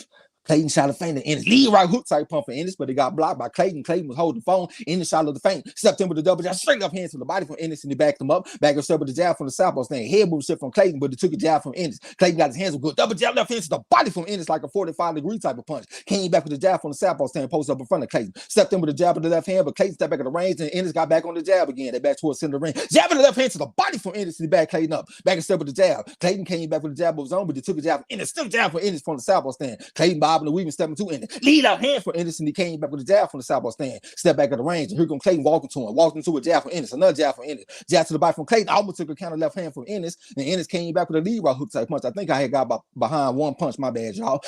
Clayton shot a feint at Ennis. Lead right hook type pump for Ennis, but it got blocked by Clayton. Clayton was holding the phone. Ennis shot the feint. Stepped in with the double jab. Straight up hands to the body from Ennis, and he backed him up. Back up step with the jab from the southpaw stand. Head move shit from Clayton, but he took a jab from Ennis. Clayton got his hands good. Double jab left hand to the body from Ennis like a 45-degree type of punch. Came back with the jab from the southpaw stand, posted up in front of Clayton. Stepped in with the jab in the left hand, but Clayton stepped back at the range, and Ennis got back on the jab again. They back towards the center of the ring. Jab in the left hand to the body from Ennis, and he backed Clayton up. Back and step with the jab. Clayton came back with the jab of his own, but he took a jab from Ennis. Still jab for Ennis from the southpaw stand. Clayton bobbing and weaving, stepping to Ennis. Lead out hand for Ennis, and he came back with a jab from the southpaw stand. Step back at the range, and here comes Clayton walking to him. Walked into a jab from Ennis. Another jab from Ennis. Jab to the body from Clayton. I almost took a counter left hand from Ennis, and Ennis came back with a lead right hook type punch. I think I had got behind one punch. My bad, y'all.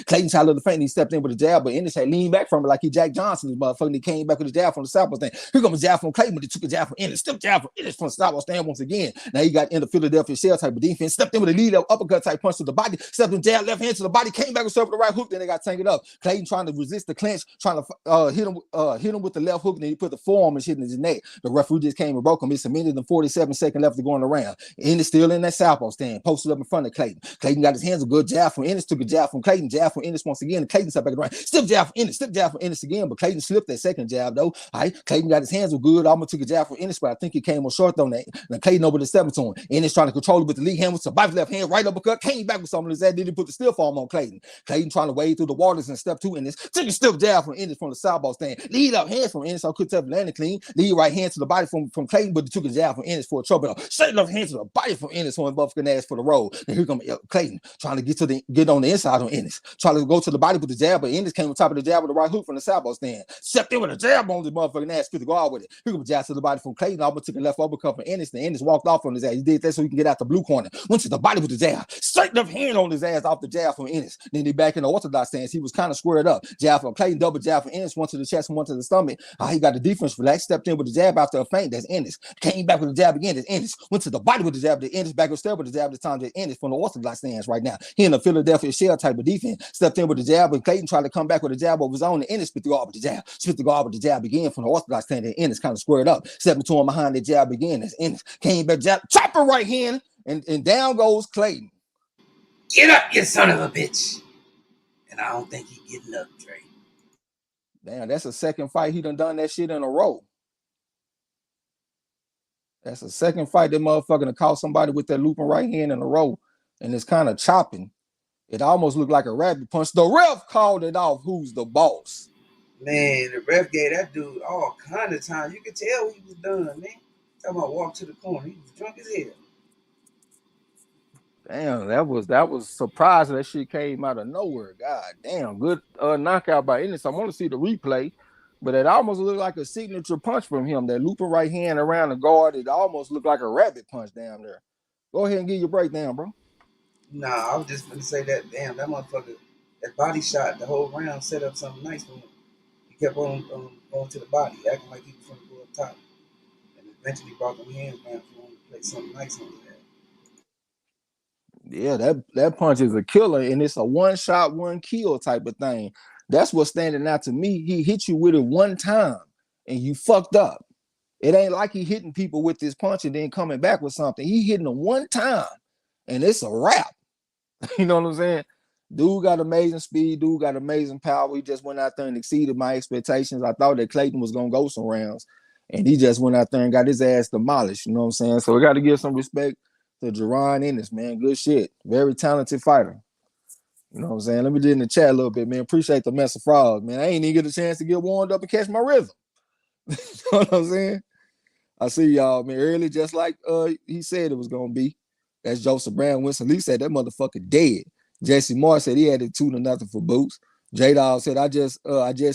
Clayton shot a little feint, and he stepped in with a jab, but Ennis had leaned back from it like he Jack Johnson. This motherfucker, and he came back with a jab from the southpaw stand. Here comes a jab from Clayton, but he took a jab from Ennis. Still jab from Ennis from the southpaw stand once again. Now he got in the Philadelphia shell type of defense. Stepped in with a lead up uppercut type punch to the body. Stepped in jab left hand to the body. Came back with the right hook. Then they got to tank it up. Clayton trying to resist the clinch, trying to hit him with the left hook, and then he put the forearm and shit in his neck. The referee just came and broke him. It's a minute and 47 seconds left to go on the round. Ennis still in that southpaw stand, posted up in front of Clayton. Clayton got his hands a good jab from Ennis, took a jab from Clayton, jab from Ennis once again, and Clayton stepped back around. Stiff jab from Ennis again, but Clayton slipped that second jab though. All right, Clayton got his hands were good. Almost took a jab from Ennis, but I think he came on short on that. Now Clayton over the stepping to him. Ennis trying to control it with the lead hand with the left hand, right uppercut, came back with something of his ass. Then he put the stiff arm on Clayton. Clayton trying to wade through the waters and step two Ennis. Took a stiff jab from Ennis from the southpaw stand. Lead up hands from Ennis, so could tell landing clean. Lead right hand to the body from Clayton, but he took a jab from Ennis for a trouble. Straight left hand to the body from Ennis on motherfucking ass for the roll. And here come Clayton trying to get on the inside on Ennis. Trying to go to the body with the jab, but Ennis came on top of the jab with the right hook from the southpaw stand. Stepped in with a jab on the motherfucking ass, could go out with it. Here comes a jab to the body from Clayton. Almost took a left uppercut from Ennis. And Ennis walked off on his ass. He did that so he can get out the blue corner. Went to the body with the jab. Straight left hand on his ass off the jab from Ennis. Then he back in the orthodox stance. He was kind of squared up. Jab from Clayton, double jab from Ennis, one to the chest and one to the stomach. He got the defense relaxed. Stepped in with the jab after a feint. That's Ennis. Came back with the jab again. That's Ennis. Went to the body with the jab. The Ennis back with step with the jab. This time that Ennis from the orthodox stance right now. He in the Philadelphia shell type of defense. Stepped in with the jab, and Clayton tried to come back with a jab of his own. And Ennis spit the guard with the jab. Spit the guard with the jab again from the orthodox stance. And Ennis kind of squared up. Stepping to him behind the jab again. That's Ennis. Came back jab. Chopper right hand. And down goes Clayton. Get up, you son of a bitch. And I don't think he getting up, Dre. Damn, that's a second fight. He done that shit in a row. That's a second fight that motherfucker to caught somebody with that looping right hand in a row. And it's kind of chopping. It almost looked like a rabbit punch. The ref called it off. Who's the boss? Man, the ref gave that dude all kind of time. You could tell he was done, man. Talking about walk to the corner. He was drunk as hell. Damn, that was surprising. That shit came out of nowhere. God damn, good knockout by Ennis. I want to see the replay, but it almost looked like a signature punch from him. That looping right hand around the guard, it almost looked like a rabbit punch down there. Go ahead and give your breakdown, bro. Nah, I was just gonna say that. Damn, that motherfucker, that body shot the whole round set up something nice for him. He kept on going to the body, acting like he was gonna go up top, and eventually brought them hands down for him to play something nice on his head. Yeah, that punch is a killer, and it's a one shot, one kill type of thing. That's what's standing out to me. He hit you with it one time, and you fucked up. It ain't like he hitting people with this punch and then coming back with something. He hitting them one time, and it's a wrap. You know what I'm saying? Dude got amazing speed. Dude got amazing power. He just went out there and exceeded my expectations. I thought that Clayton was going to go some rounds, and he just went out there and got his ass demolished. You know what I'm saying? So we got to give some respect to Jerron Ennis, man. Good shit. Very talented fighter. You know what I'm saying? Let me get in the chat a little bit, man. Appreciate the mess of frogs, man. I ain't even get a chance to get warmed up and catch my rhythm. You know what I'm saying? I see y'all, man. Early, just like he said it was going to be. That's Joseph Brown. Winston Lee said that motherfucker dead. Jesse Moore said he had it 2-0 for Boots. J-Dog said, I just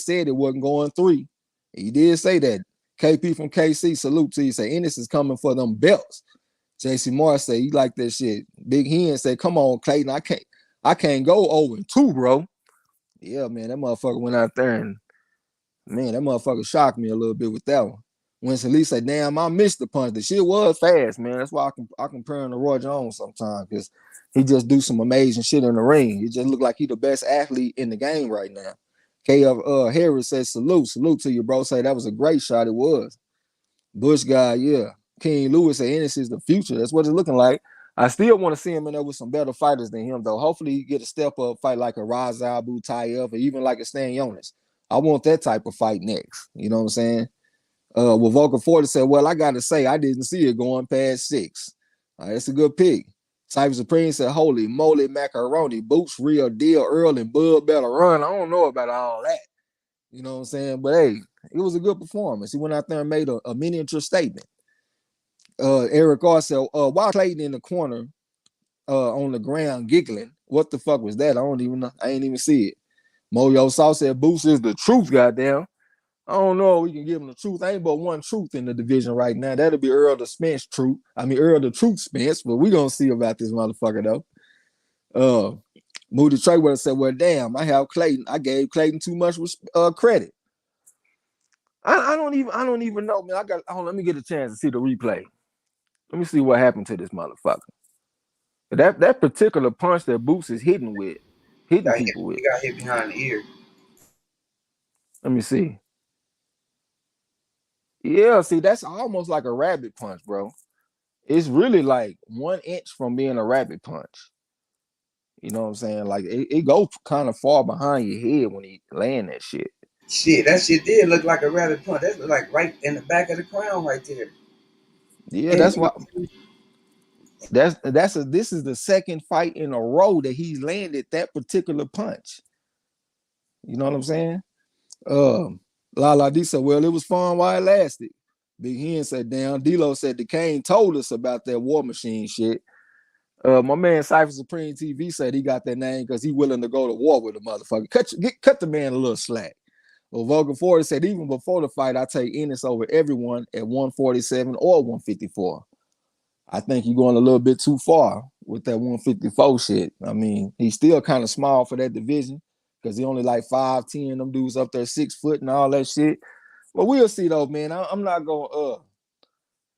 said it wasn't going 3. He did say that. KP from KC, salute to you. Say, Ennis is coming for them belts. JC Moore said, he like that shit. Big Hen said, come on, Clayton. I can't go 0-2, bro. Yeah, man, that motherfucker went out there and, man, that motherfucker shocked me a little bit with that one. Winston Lee said, damn, I missed the punch. The shit was fast, man. That's why I compare him to Roy Jones sometimes, because he just do some amazing shit in the ring. He just look like he the best athlete in the game right now. KF Harris says, salute to you, bro. Say that was a great shot. It was. Bush guy, yeah. King Lewis said Ennis is the future. That's what it's looking like. I still want to see him in there with some better fighters than him, though. Hopefully he get a step up fight like a Raza Abu Tayyip or even like a Stan Jonas. I want that type of fight next. You know what I'm saying? Wovoka 40 said, well, I got to say, I didn't see it going past 6. That's a good pick. Cypher Supreme said, holy moly macaroni, Boots real deal, Earl and Bud better run. I don't know about all that. You know what I'm saying? But hey, it was a good performance. He went out there and made a miniature statement. Eric R said, while Clayton in the corner on the ground giggling, what the fuck was that? I don't even know. I ain't even see it. Moyo Saw said, Boots is the truth, goddamn. I don't know if we can give him the truth. Ain't but one truth in the division right now. That'll be Earl the Spence truth. Earl the Truth Spence, but we gonna see about this motherfucker though. Moody Trayweather said, well, damn, I gave Clayton too much credit. I don't even know, man. Let me get a chance to see the replay. Let me see what happened to this motherfucker. That particular punch that Boots is hitting with, hitting people with. He got hit behind the ear. Let me see. Yeah, see, that's almost like a rabbit punch, bro. It's really like 1 inch from being a rabbit punch. You know what I'm saying? Like it goes kind of far behind your head when he land that shit. Shit, that shit did look like a rabbit punch. That's like right in the back of the crown right there. Yeah, And that's why this is the second fight in a row that he's landed that particular punch. You know what I'm saying? Lala D said, well, it was fun while it lasted. Big Hen said, damn. D-Lo said, the Kane told us about that War Machine shit. My man Cypher Supreme TV said he got that name because he willing to go to war with a motherfucker. Cut the man a little slack. Well, Vulcan 40 said, even before the fight, I take Ennis over everyone at 147 or 154. I think you're going a little bit too far with that 154 shit. I mean, he's still kind of small for that division because he only like 5'10". Them dudes up there 6 foot and all that shit. But we'll see though, man. I'm not gonna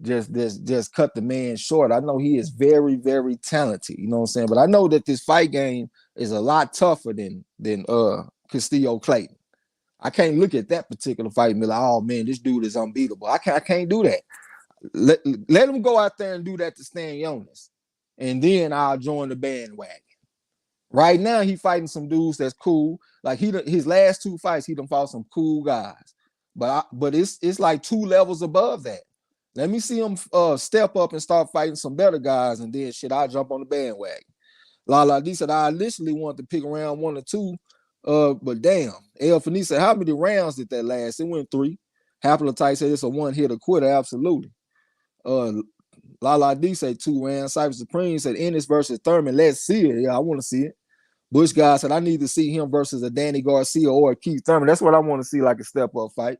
just cut the man short. I know he is very, very talented. You know what I'm saying? But I know that this fight game is a lot tougher than Castillo Clayton. I can't look at that particular fight and be like, oh man, this dude is unbeatable. I can't do that. Let him go out there and do that to Stan Jonas. And then I'll join the bandwagon. Right now, he fighting some dudes that's cool. Like his last 2 fights, he done fought some cool guys. But it's like 2 levels above that. Let me see him step up and start fighting some better guys, and then shit, I'll jump on the bandwagon. Lala D said I initially wanted to pick around 1 or 2, but damn. El Fani said, how many rounds did that last? It went 3. Haplotype said it's a 1-hitter quitter, absolutely. Lala D said 2 rounds. Cypher Supreme said Ennis versus Thurman. Let's see it. Yeah, I want to see it. Bush guy said I need to see him versus a Danny Garcia or a Keith Thurman. That's what I want to see, like a step up fight.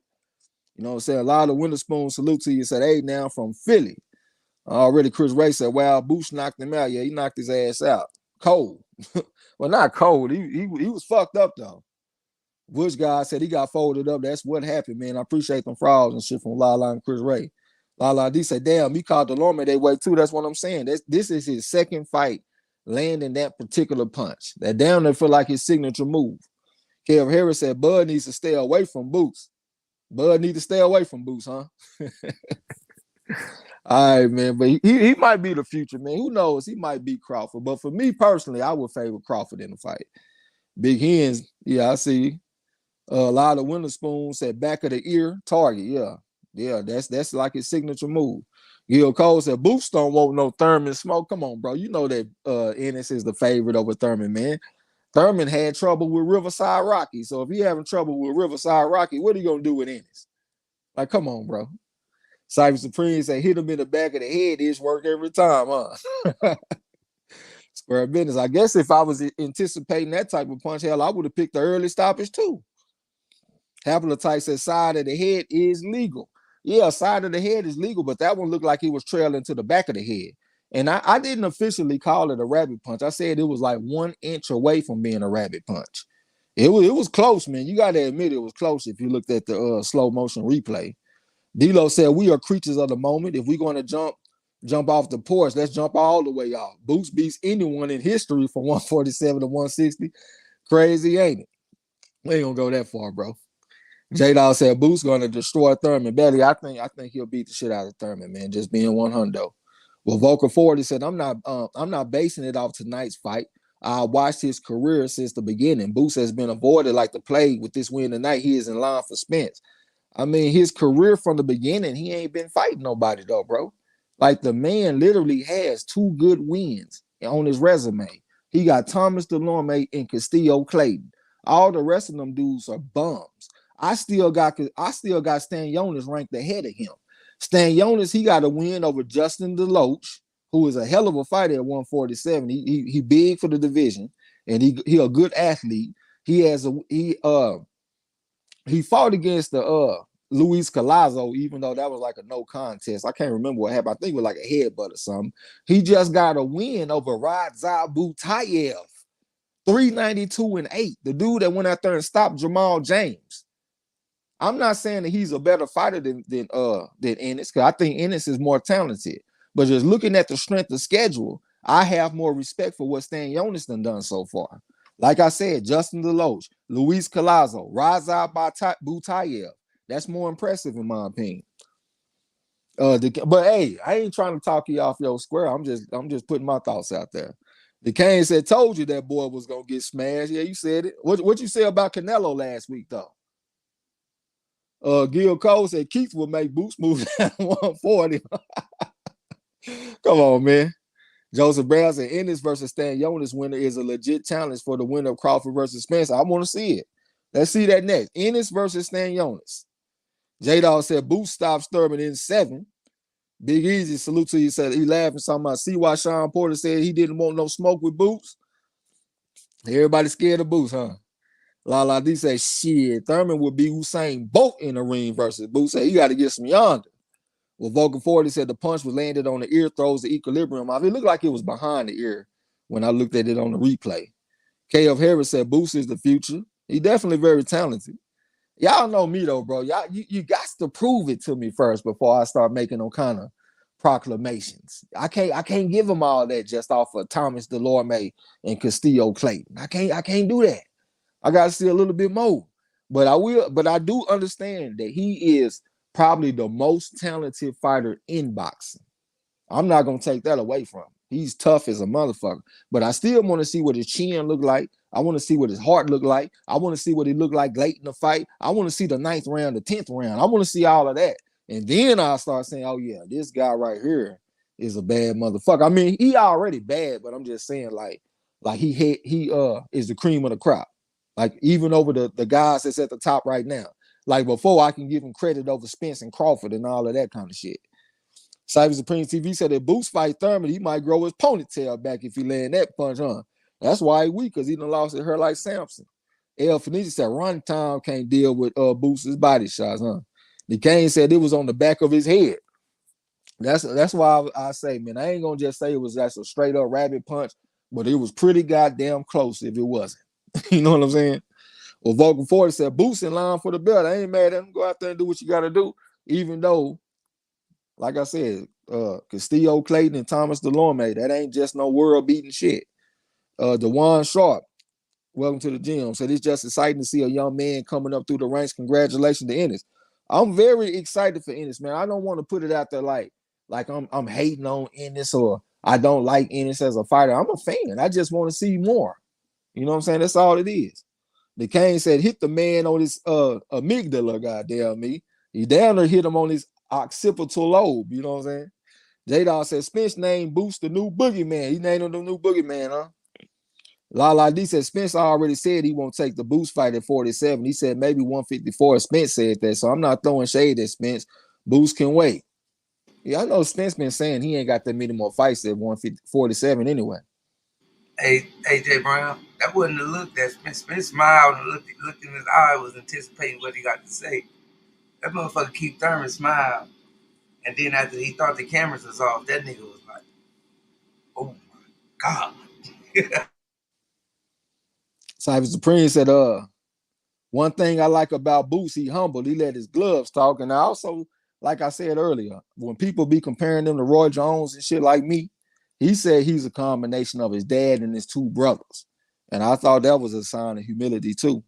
You know what I'm saying? A lot of Winterspoon salute to you. Said, hey, now from Philly. Already Chris Ray said, wow, Bush knocked him out. Yeah, he knocked his ass out. Cold. Well, not cold. He was fucked up though. Bush guy said he got folded up. That's what happened, man. I appreciate them frauds and shit from Lala and Chris Ray. Lala D said, damn, he caught Delorme that way too. That's what I'm saying. This is his second fight landing that particular punch. That damn near feel like his signature move. Kev Harris said, Bud needs to stay away from Boots. Bud need to stay away from Boots, huh? All right, man. But he might be the future, man. Who knows? He might beat Crawford. But for me personally, I would favor Crawford in the fight. Big Hens, yeah, I see. A lot of Winterspoon said back of the ear target. Yeah, that's like his signature move. Gil Cole said Boots don't want no Thurman smoke. Come on, bro. You know that Ennis is the favorite over Thurman, man. Thurman had trouble with Riverside Rocky. So if he having trouble with Riverside Rocky, what are you gonna do with Ennis? Like, come on, bro. Cypher Supreme said hit him in the back of the head. It's work every time, huh? Square business. I guess if I was anticipating that type of punch, hell, I would have picked the early stoppage too. Haplotype says side of the head is legal. Yeah, side of the head is legal, but that one looked like he was trailing to the back of the head. And I didn't officially call it a rabbit punch. I said it was like 1 inch away from being a rabbit punch. It was close, man. You got to admit it was close if you looked at the slow motion replay. D-Lo said, we are creatures of the moment. If we're going to jump off the porch, let's jump all the way off. Boots beats anyone in history from 147 to 160. Crazy, ain't it? We ain't going to go that far, bro. J-Dawg said Boots going to destroy Thurman. Belly, I think he'll beat the shit out of Thurman, man, just being 100. Well, Volker 40 said, I'm not basing it off tonight's fight. I watched his career since the beginning. Boots has been avoided like the plague. With this win tonight, he is in line for Spence. I mean, his career from the beginning, he ain't been fighting nobody, though, bro. Like, the man literally has 2 good wins on his resume. He got Thomas Delorme and Castillo Clayton. All the rest of them dudes are bums. I still got Stan Jonas ranked ahead of him. Stan Jonas, he got a win over Justin DeLoach, who is a hell of a fighter at 147. He big for the division, and he a good athlete. He fought against the Luis Collazo, even though that was like a no contest. I can't remember what happened. I think it was like a headbutt or something. He just got a win over Radzab Butayev, 392-8. The dude that went out there and stopped Jermell James. I'm not saying that he's a better fighter than Ennis, because I think Ennis is more talented. But just looking at the strength of schedule, I have more respect for what Stan Jonas done so far. Like I said, Justin Deloach, Luis Collazo, Raza Butayev. That's more impressive in my opinion. But hey, I ain't trying to talk you off your square. I'm just putting my thoughts out there. The Kane said, "Told you that boy was gonna get smashed." Yeah, you said it. What you say about Canelo last week though? Gil Cole said Keith will make Boots move down 140. Come on, man. Joseph Brown said Ennis versus Stan Jonas winner is a legit challenge for the winner of Crawford versus Spencer. I want to see it. Let's see that next. Ennis versus Stan Jonas. J-Dog said Boots stops Thurman in 7. Big Easy, salute to you. Said he laughing something about see why Sean Porter said he didn't want no smoke with Boots. Everybody scared of Boots, huh? La D say shit. Thurman would be Usain Bolt in the ring versus Boots. Say he got to get some yonder. Well, Vulcan 40 said the punch was landed on the ear, throws the equilibrium off. It looked like it was behind the ear when I looked at it on the replay. KF Harris said Boots is the future. He definitely very talented. Y'all know me though, bro. Y'all, you got to prove it to me first before I start making no kind of proclamations. I can't give them all that just off of Thomas Delorme and Castillo Clayton. I can't do that. I gotta see a little bit more. But I do understand that he is probably the most talented fighter in boxing. I'm not gonna take that away from him. He's tough as a motherfucker. But I still want to see what his chin look like. I want to see what his heart look like. I want to see what he looked like late in the fight. I want to see the 9th round, the 10th round. I want to see all of that. And then I'll start saying, oh yeah, this guy right here is a bad motherfucker. I mean, he already bad, but I'm just saying like he is the cream of the crop. Like even over the guys that's at the top right now. Like before I can give him credit over Spence and Crawford and all of that kind of shit. Cyber Supreme TV said that Boots fight Thurman, he might grow his ponytail back if he land that punch, huh? That's why he weak, because he done lost his hair like Samson. El Fenici said Ron Tom can't deal with Boots' body shots, huh? The Kane said it was on the back of his head. That's why I say, man, I ain't gonna just say it was just a straight up rabbit punch, but it was pretty goddamn close if it wasn't. You know what I'm saying? Well, Vulcan 40 said Boots in line for the belt. I ain't mad at him. Go out there and do what you gotta do, even though like I said, Castillo Clayton and Thomas Delorme, that ain't just no world beating shit. DeJuan Sharp, welcome to the gym. Said it's just exciting to see a young man coming up through the ranks. Congratulations to Ennis. I'm very excited for Ennis, man. I don't want to put it out there like I'm hating on Ennis or I don't like Ennis as a fighter. I'm a fan. I just want to see more. You know what I'm saying? That's all it is. The Kane said hit the man on his amygdala, goddamn me. He down there hit him on his occipital lobe, you know what I'm saying? J-Dog said Spence named Boost the new boogeyman. He named him the new boogeyman, huh? La D said Spence already said he won't take the Boost fight at 47. He said maybe 154. Spence said that, so I'm not throwing shade at Spence. Boost can wait. Yeah, I know Spence been saying he ain't got that many more fights at 147 anyway. Hey, AJ Brown, that wasn't the look that Spence smiled and looked in his eye, was anticipating what he got to say. That motherfucker Keith Thurman smiled, and then after he thought the cameras was off, that nigga was like, "Oh my god." Cyber Supreme said, one thing I like about Boots, he humble. He let his gloves talk. And I also, like I said earlier, when people be comparing him to Roy Jones and shit like me, he said he's a combination of his dad and his 2 brothers. And I thought that was a sign of humility too.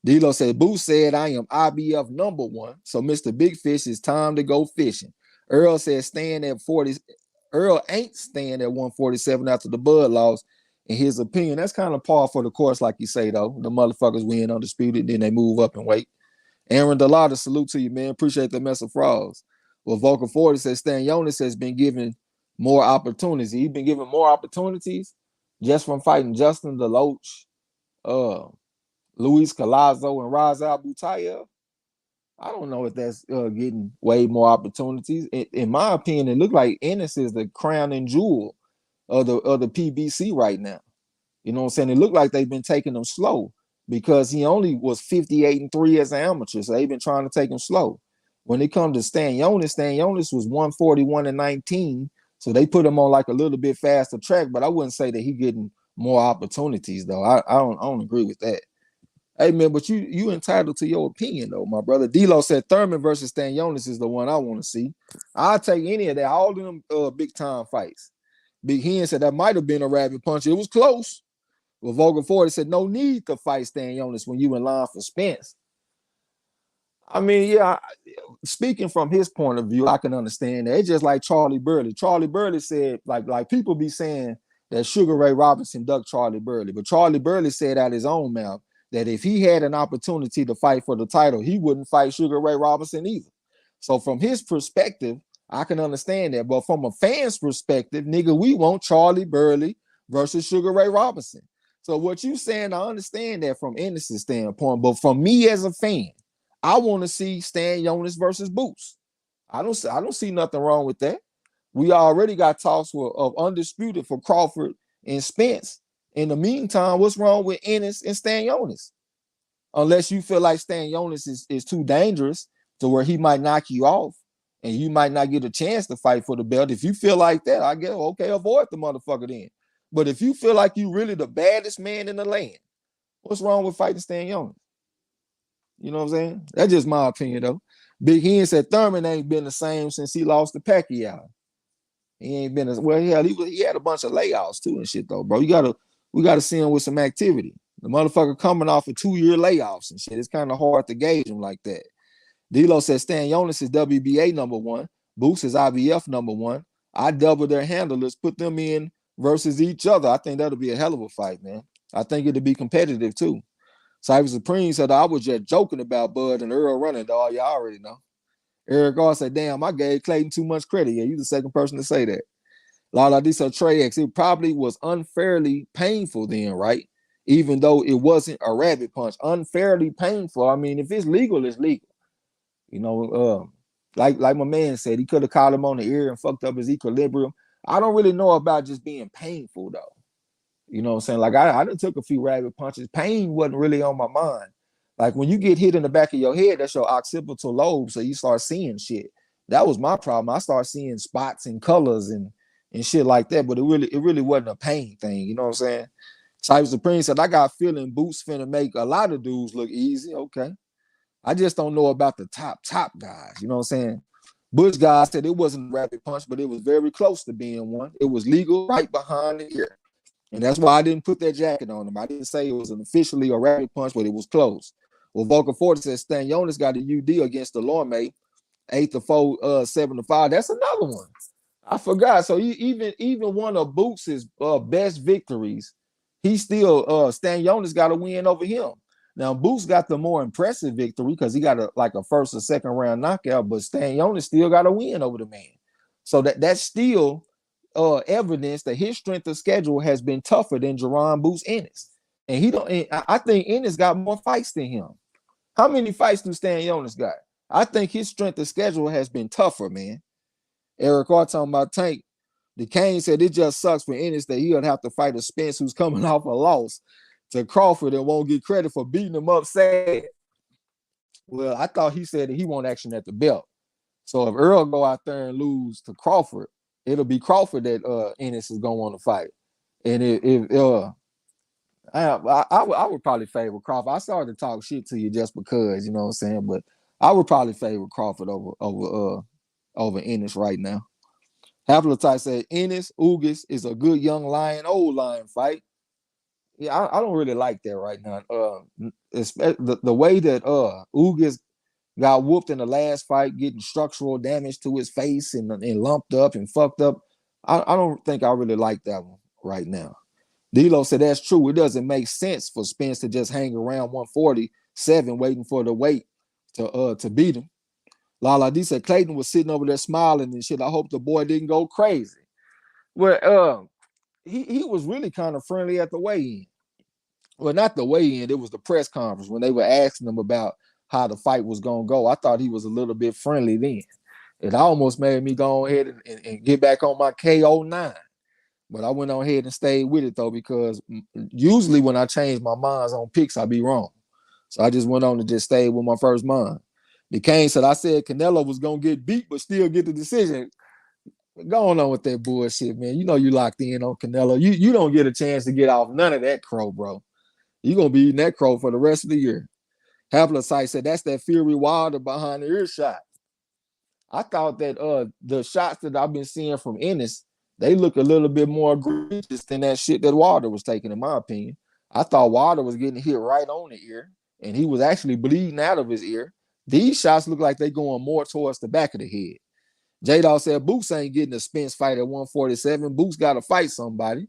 D'Lo said, Boots said, I am IBF #1. So Mr. Big Fish, it's time to go fishing. Earl said, staying at 40. Earl ain't staying at 147 after the Bud loss. In his opinion, that's kind of par for the course, like you say, though. The motherfuckers win undisputed, then they move up and wait. Aaron Delata, salute to you, man. Appreciate the mess of frogs. Well, Vulcan 40 says Stan Jonas has been given more opportunities. He's been given more opportunities just from fighting Justin Deloach, Luis Collazo, and Raza Butayev. I don't know if that's getting way more opportunities. In my opinion, it looked like Ennis is the crown and jewel of the PBC right now. You know what I'm saying? It looked like they've been taking him slow because he only was 58-3 as an amateur. So they've been trying to take him slow. When it comes to Stan Jonas was 141-19. So they put him on like a little bit faster track, but I wouldn't say that he getting more opportunities though. I don't agree with that. Hey man, but you entitled to your opinion though, my brother. D'Lo said Thurman versus Stan Jonas is the one I want to see. I'll take any of that, all of them big time fights. Big Hen said that might have been a rabbit punch. It was close. Well, Vogel 40 said no need to fight Stanionis when you in line for Spence. I mean, yeah, speaking from his point of view, I can understand that. It's just like Charlie Burley. Charlie Burley said, like people be saying that Sugar Ray Robinson ducked Charlie Burley, but Charlie Burley said out his own mouth that if he had an opportunity to fight for the title, he wouldn't fight Sugar Ray Robinson either. So from his perspective, I can understand that. But from a fan's perspective, nigga, we want Charlie Burley versus Sugar Ray Robinson. So what you saying, I understand that from Ennis's standpoint, but from me as a fan, I want to see Stanionis versus Boots. I don't see nothing wrong with that. We already got talks of undisputed for Crawford and Spence. In the meantime, what's wrong with Ennis and Stanionis? Unless you feel like Stanionis is too dangerous to where he might knock you off and you might not get a chance to fight for the belt. If you feel like that, I guess, okay, avoid the motherfucker then. But if you feel like you really the baddest man in the land, what's wrong with fighting Stanionis? You know what I'm saying? That's just my opinion, though. Big Hen said Thurman ain't been the same since he lost to Pacquiao. He ain't been as well. He had a bunch of layoffs too and shit though, bro. We gotta see him with some activity. The motherfucker coming off of 2-year layoffs and shit. It's kind of hard to gauge him like that. D'Lo says Stanionis is WBA #1. Boots is IBF #1. I double their handlers, put them in versus each other. I think that'll be a hell of a fight, man. I think it'll be competitive too. Cyber Supreme said I was just joking about Bud and Earl running, dog. Y'all already know. Eric Gar said, damn, I gave Clayton too much credit. Yeah, you the second person to say that. Lala D said Trey X, it probably was unfairly painful then, right? Even though it wasn't a rabbit punch. Unfairly painful. I mean, if it's legal, it's legal. You know, like my man said, he could have caught him on the ear and fucked up his equilibrium. I don't really know about just being painful, though. You know what I'm saying? Like, I done took a few rabbit punches. Pain wasn't really on my mind. Like, when you get hit in the back of your head, that's your occipital lobe, so you start seeing shit. That was my problem. I started seeing spots and colors and shit like that, but it really wasn't a pain thing. You know what I'm saying? Cyber Supreme said, I got a feeling Boots finna make a lot of dudes look easy. Okay. I just don't know about the top guys. You know what I'm saying? Bush guy said it wasn't a rabbit punch, but it was very close to being one. It was legal right behind the ear. And that's why I didn't put that jacket on him. I didn't say it was an officially a rabbit punch, but it was close. Well, Volker 40 says Stanionis got a UD against the Lorme, 8-4, 7-5. That's another one. I forgot. So even one of Boots' best victories, he still Stanionis got a win over him. Now Boots got the more impressive victory because he got a first or second round knockout, but Stanionis still got a win over the man. So that's still evidence that his strength of schedule has been tougher than Jerron Boots Ennis. And I think Ennis got more fights than him. How many fights do Stanionis got? I think his strength of schedule has been tougher, man. Eric Hart talking about Tank. DeCane said it just sucks for Ennis that he'll have to fight a Spence who's coming off a loss to Crawford and won't get credit for beating him up sad. Well, I thought he said that he won't action at the belt. So if Earl go out there and lose to Crawford, it'll be Crawford that Ennis is gonna want to fight. And I would probably favor Crawford. I started to talk shit to you just because, you know what I'm saying, but I would probably favor Crawford over Ennis right now. Haplotype said Ennis Ugas is a good young lion, old lion fight. Yeah, I don't really like that right now. The way that Ugas got whooped in the last fight, getting structural damage to his face and lumped up and fucked up. I don't think I really like that one right now. D'Lo said that's true. It doesn't make sense for Spence to just hang around 147 waiting for the weight to beat him. Lala D said Clayton was sitting over there smiling and shit. I hope the boy didn't go crazy. Well, he was really kind of friendly at the weigh-in. Well, not the weigh-in. It was the press conference when they were asking him about how the fight was going to go. I thought he was a little bit friendly then. It almost made me go ahead and get back on my KO9. But I went on ahead and stayed with it, though, because usually when I change my minds on picks, I be wrong. So I just went on and just stayed with my first mind. DeCane said, I said Canelo was going to get beat, but still get the decision. Go on with that bullshit, man. You know you locked in on Canelo. You don't get a chance to get off none of that crow, bro. You're going to be eating that crow for the rest of the year. Haplocyte said, that's that Fury Wilder behind the ear shot. I thought that the shots that I've been seeing from Ennis, they look a little bit more egregious than that shit that Wilder was taking, in my opinion. I thought Wilder was getting hit right on the ear, and he was actually bleeding out of his ear. These shots look like they're going more towards the back of the head. J-Dawg said Boots ain't getting a Spence fight at 147. Boots got to fight somebody.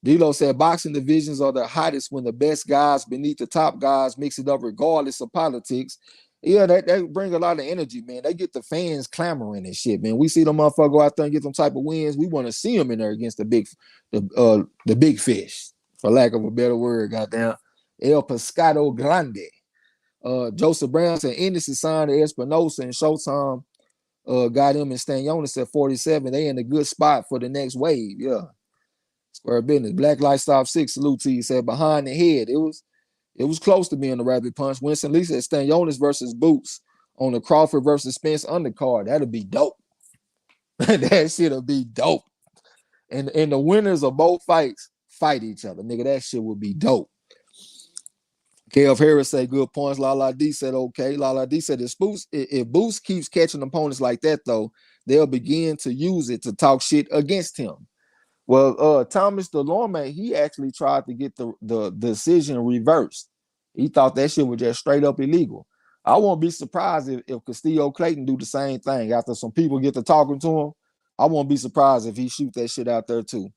D-Lo said boxing divisions are the hottest when the best guys beneath the top guys mix it up regardless of politics. Yeah, that bring a lot of energy, man. They get the fans clamoring and shit, man. We see them motherfucker go out there and get them type of wins. We want to see them in there against the big fish, for lack of a better word, goddamn. El Pescado Grande. Joseph Brown said Ennis is signed to Espinosa and Showtime got him and Stanionis at 47. They in a good spot for the next wave. Yeah. Square business. Black Light Stop 6, salute to you. Said behind the head. It was close to being a rabbit punch. Winston Lee said Stanionis versus Boots on the Crawford versus Spence undercard. That'll be dope. That shit'll be dope. And the winners of both fights fight each other. Nigga, that shit would be dope. KF Harris said good points. Lala D said okay. Lala D said if Boost keeps catching opponents like that, though, they'll begin to use it to talk shit against him. Well, Thomas DeLorme, he actually tried to get the decision reversed. He thought that shit was just straight up illegal. I won't be surprised if Castillo Clayton do the same thing after some people get to talking to him. I won't be surprised if he shoot that shit out there too.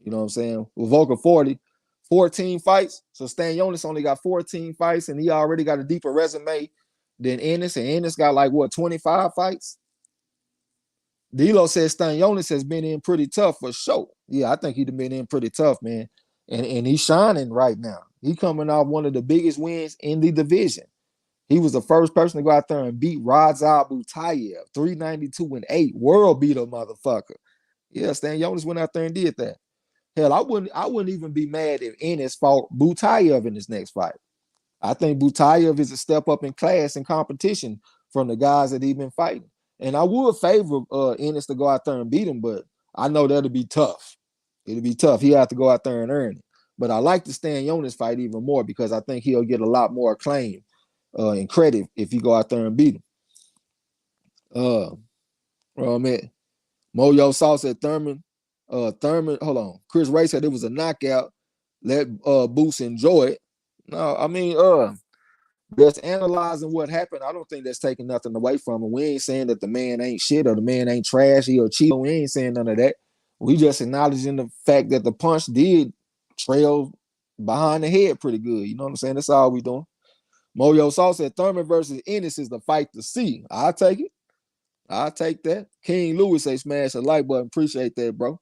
You know what I'm saying? With Volker 14 fights. So Stanionis only got 14 fights, and he already got a deeper resume than Ennis. And Ennis got like, what, 25 fights? D'Lo says Stanionis has been in pretty tough for sure. Yeah, I think he'd have been in pretty tough, man. And he's shining right now. He coming off one of the biggest wins in the division. He was the first person to go out there and beat Radza Butayev, 392-8, world beater motherfucker. Yeah, Stanionis went out there and did that. Hell, I wouldn't even be mad if Ennis fought Butayev in his next fight. I think Butayev is a step up in class and competition from the guys that he's been fighting. And I would favor Ennis to go out there and beat him, but I know that'll be tough. It'll be tough. He have to go out there and earn it. But I like the Stanionis fight even more because I think he'll get a lot more acclaim and credit if he go out there and beat him. Man, Moyo Sauce said Thurman, hold on. Chris Ray said it was a knockout. Let Boots enjoy it. No, I mean, just analyzing what happened, I don't think that's taking nothing away from him. We ain't saying that the man ain't shit or the man ain't trash, he or cheat. We ain't saying none of that. We just acknowledging the fact that the punch did trail behind the head pretty good. You know what I'm saying? That's all we doing. Moyo Sauce said Thurman versus Ennis is the fight to see. I'll take it. I'll take that. King Lewis say smash a like button. Appreciate that, bro.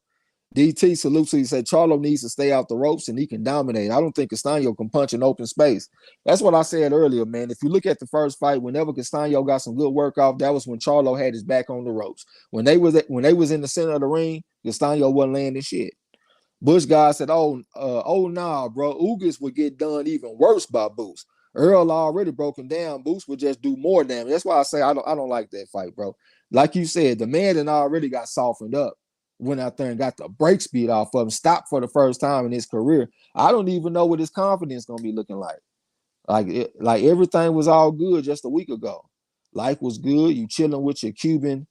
DT salute to you. Said Charlo needs to stay out the ropes and he can dominate. I don't think Castano can punch in open space. That's what I said earlier, man. If you look at the first fight, whenever Castano got some good work off, that was when Charlo had his back on the ropes. When they was in the center of the ring, Castano wasn't landing shit. Bush guy said, nah, bro. Ugas would get done even worse by Boost. Earl already broken down. Boost would just do more damage. That's why I say I don't like that fight, bro. Like you said, the man that already got softened up. Went out there and got the break speed off of him, stopped for the first time in his career. I don't even know what his confidence gonna be looking like. Like everything was all good just a week ago. Life was good. You chilling with your Cuban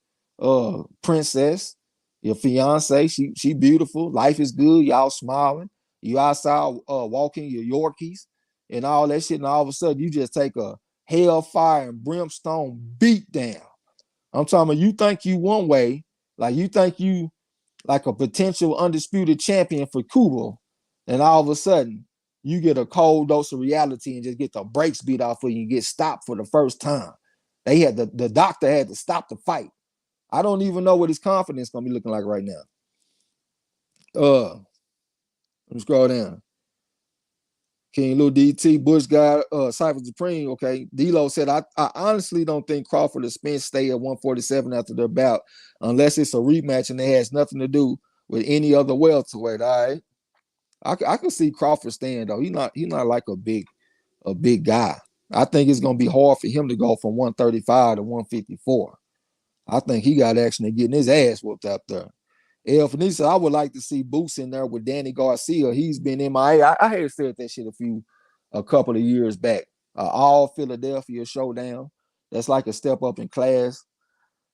princess, your fiance. She beautiful. Life is good. Y'all smiling. You outside walking your Yorkies and all that shit. And all of a sudden you just take a hellfire and brimstone beat down. I'm talking about you think you one way, like you think you like a potential undisputed champion for Cuba, and all of a sudden you get a cold dose of reality and just get the brakes beat off of you and get stopped for the first time. They had the doctor had to stop the fight. I don't even know what his confidence gonna be looking like right now. Let me scroll down. King Lou DT, Bush guy, Cypher Supreme. Okay. D-Lo said, I honestly don't think Crawford or Spence stay at 147 after their bout unless it's a rematch and it has nothing to do with any other welterweight. All right. I can see Crawford staying though. He's not like a big guy. I think it's gonna be hard for him to go from 135 to 154. I think he got action and getting his ass whooped out there. El Fanisa, I would like to see Boots in there with Danny Garcia. He's been MIA. I had said that shit a couple of years back. All Philadelphia showdown. That's like a step up in class.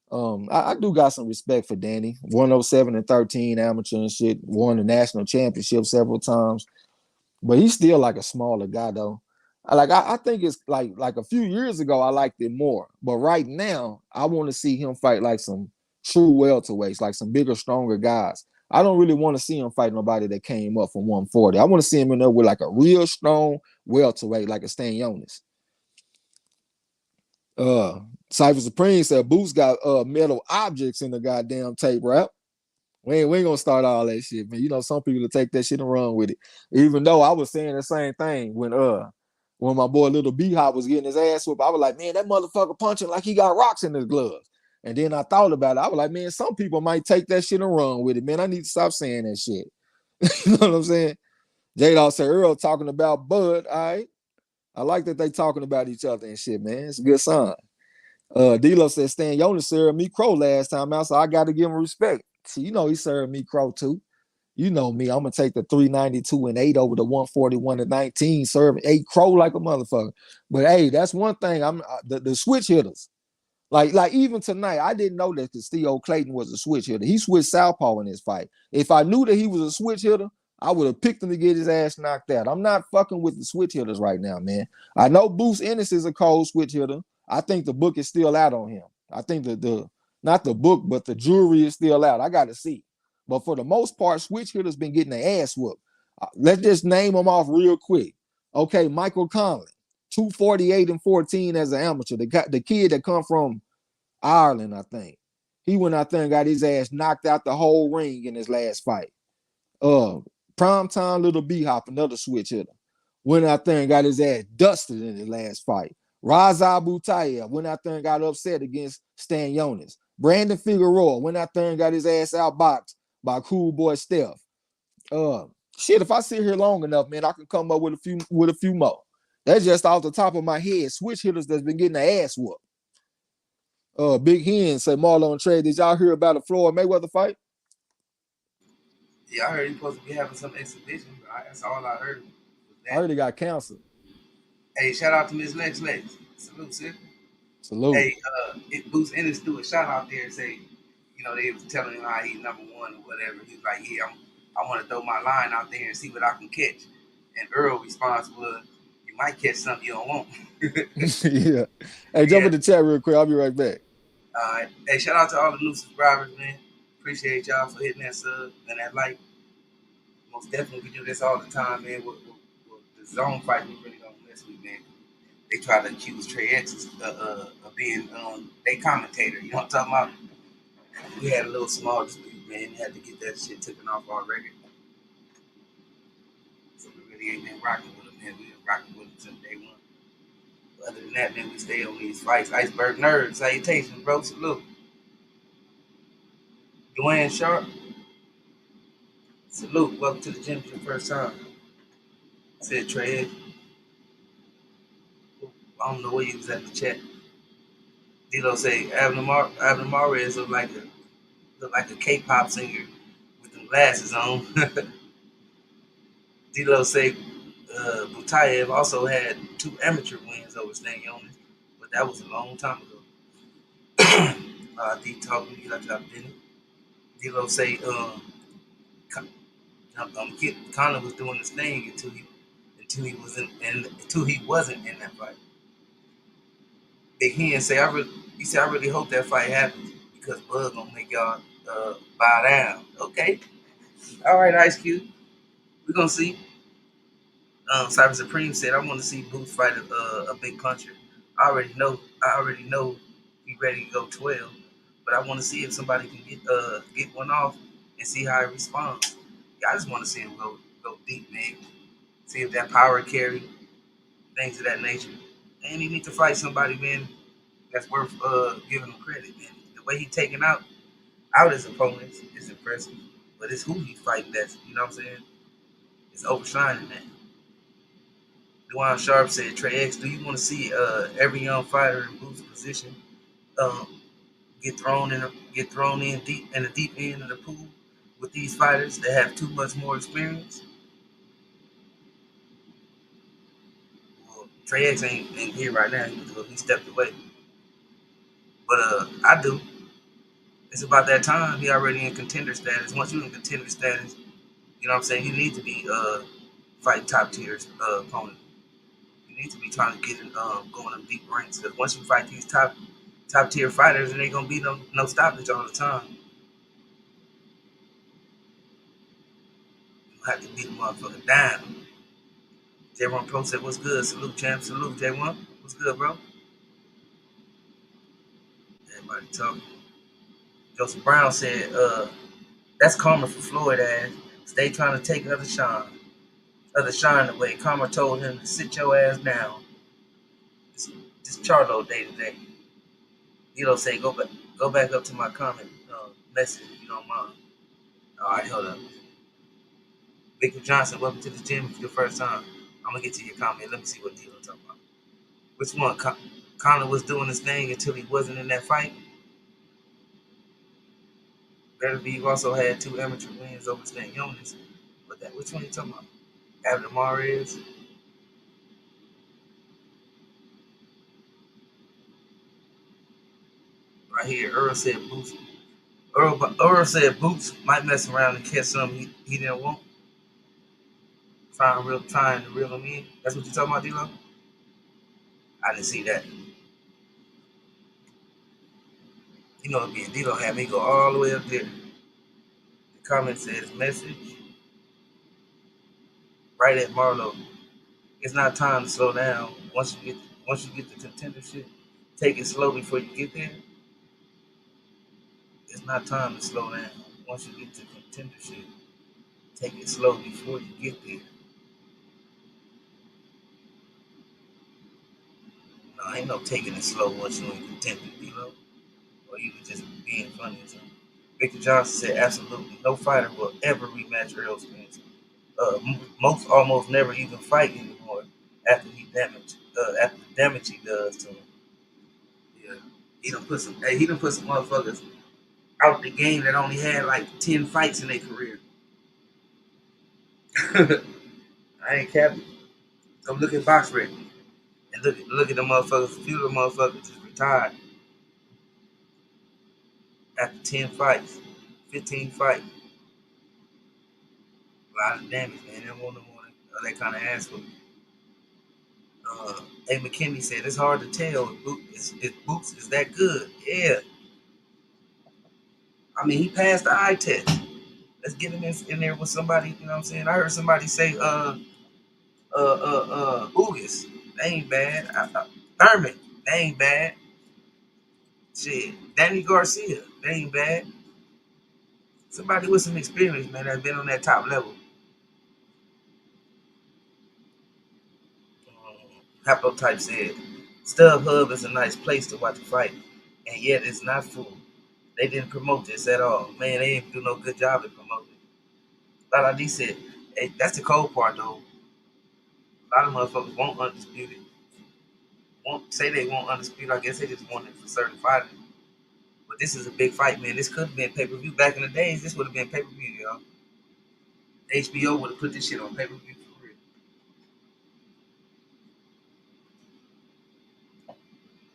I do got some respect for Danny. 107-13 amateur and shit. Won the national championship several times. But he's still like a smaller guy though. I think it's like a few years ago I liked it more, but right now I want to see him fight like some true welterweights, like some bigger, stronger guys. I don't really want to see him fight nobody that came up from 140. I want to see him in there with like a real strong welterweight, like a Stanionis. Cypher Supreme said Boots got metal objects in the goddamn tape rap. We ain't gonna start all that shit, man. You know, some people will take that shit and run with it. Even though I was saying the same thing when my boy Little B Hop was getting his ass whooped, I was like, man, that motherfucker punching like he got rocks in his gloves. And then I thought about it. I was like, man, some people might take that shit and run with it, man. I need to stop saying that shit. You know what I'm saying? J-Dawg said Earl talking about Bud. All right. I like that they talking about each other and shit, man. It's a good sign. D-Lo said Stan Jonas served me crow last time out, so I got to give him respect. See, you know he served me crow too. You know me, I'm gonna take the 392 and 8 over the 141 and 19, serving 8 crow like a motherfucker. But hey, that's one thing. The switch hitters. Like even tonight, I didn't know that Castillo Clayton was a switch hitter. He switched southpaw in this fight. If I knew that he was a switch hitter, I would have picked him to get his ass knocked out. I'm not fucking with the switch hitters right now, man. I know Boost Ennis is a cold switch hitter. I think the book is still out on him. I think the not the book, but the jury is still out. I got to see. But for the most part, switch hitters been getting their ass whooped. Let's just name them off real quick. Okay, Michael Conlon, 248 and 14 as an amateur. The kid that come from Ireland, I think. He went out there and got his ass knocked out the whole ring in his last fight. Primetime Little B Hop, another switch hitter, went out there and got his ass dusted in his last fight. Raza Butayev went out there and got upset against Stan Jonas. Brandon Figueroa went out there and got his ass outboxed by Cool Boy Steph. Shit, if I sit here long enough, man, I can come up with a few more. That's just off the top of my head. Switch hitters that's been getting their ass whooped. Big Hen say Marlo and Trey. Did y'all hear about the Floyd Mayweather fight? Yeah, I heard he's supposed to be having some exhibition. That's all I heard. I heard he got canceled. Hey, shout out to Miss Lex. Salute, sis. Salute. Hey, Boost Ennis threw a shot out there and say, they was telling him how he's number one or whatever. He was like, yeah, I want to throw my line out there and see what I can catch. And Earl response was, you might catch something you don't want. Yeah. Hey, jump in the chat real quick. I'll be right back. All right. Hey, shout out to all the new subscribers, man. Appreciate y'all for hitting that sub and that like. Most definitely, we do this all the time, man. With the zone fight, we really don't mess with, man. They try to accuse Trey X of being they commentator. You know what I'm talking about? We had a little small dispute, man. Had to get that shit taken off our record. So we really ain't been rocking with them, man. We been rocking with them since day one. But other than that, man, we stay on these fights. Iceberg Nerd, salutations, bro. Salute. Dwayne Sharp, salute. Welcome to the gym for your first time. Said Trey X. I don't know where you was at the chat. D-Lo say Abner Mares look like a K-pop singer with them glasses on. D-Lo say Butayev also had 2 amateur wins over Stan Jonas, but that was a long time ago. D talking to you like I've been. D-Lo say Conor was doing his thing until he wasn't in that fight. Big Hen say I really hope that fight happens because Bud gonna make y'all bow down. Okay, all right, Ice Cube, we're gonna see. Cyber Supreme said I want to see Boots fight a big puncher. I already know he ready to go 12, but I want to see if somebody can get one off and see how he responds. Yeah, I just want to see him go deep, man. See if that power carry things of that nature. And he need to fight somebody, man, that's worth giving him credit, man. The way he taking out his opponents is impressive, but it's who he fighting that's, you know what I'm saying? It's overshining that. Dwan Sharp said, Trey X, do you want to see every young fighter in Boots' position um, get thrown in the deep end of the pool with these fighters that have too much more experience? Well, Trey X ain't here right now. He stepped away. But I do. It's about that time. He already in contender status. Once you're in contender status, you know what I'm saying? You need to be fight top tier opponent. You need to be trying to get in, going in deep ranks because once you fight these top tier fighters, and ain't gonna be no stoppage all the time. You have to beat the motherfucker down. J1 Pro said, "What's good? Salute, champ. Salute, J1. What's good, bro?" Everybody talking. Joseph Brown said, "That's karma for Floyd ass. Stay trying to take other shine away. Karma told him to sit your ass down. This Charlo day to day." You don't say go back up to my comment message if you don't mind. All right, hold up. Victor Johnson, welcome to the gym for your first time. I'm gonna get to your comment. Let me see what deal I'm talking about. Which one? Conor was doing his thing until he wasn't in that fight. Better be also had 2 amateur wins over Stan Jonas. But that which one you talking about? Abner Mares. Right here, Earl said Boots. Earl said Boots might mess around and catch something he didn't want. Trying to reel him in. That's what you talking about, D-Lo? I didn't see that. You know, being D-Lo had me go all the way up there. The comment says message right at Marlo. It's not time to slow down. Once you get the contender shit, take it slow before you get there. It's not time to slow down. Once you get to contender shit, take it slow before you get there. No, ain't no taking it slow once you in contender, you know? Or you just being funny or something. Victor Johnson said, absolutely, no fighter will ever rematch Earl Spence. Most almost never even fight anymore after the damage he does to him. Yeah. He done put some motherfuckers out the game that only had like 10 fights in their career. I ain't capping. Go look at box rec and look at the motherfuckers. A few of the motherfuckers just retired after 10 fights, 15 fights. A lot of damage, man. They don't want no more of that kind of ass whooping. A. McKinney said it's hard to tell if Boots is that good. Yeah, I mean he passed the eye test. Let's get him in there with somebody. You know what I'm saying? I heard somebody say Ugas. They ain't bad. Thurman. They ain't bad. Shit. Danny Garcia. They ain't bad. Somebody with some experience, man, that's been on that top level. Haplotype said, StubHub is a nice place to watch a fight, and yet it's not full. They didn't promote this at all. Man, they didn't do no good job at promoting it. Like D said, hey, that's the cold part, though. A lot of motherfuckers won't undisputed. Won't say they won't undisputed. I guess they just want it for certain fighters. But this is a big fight, man. This could have been pay-per-view. Back in the days, this would have been pay-per-view, y'all. HBO would have put this shit on pay-per-view for real.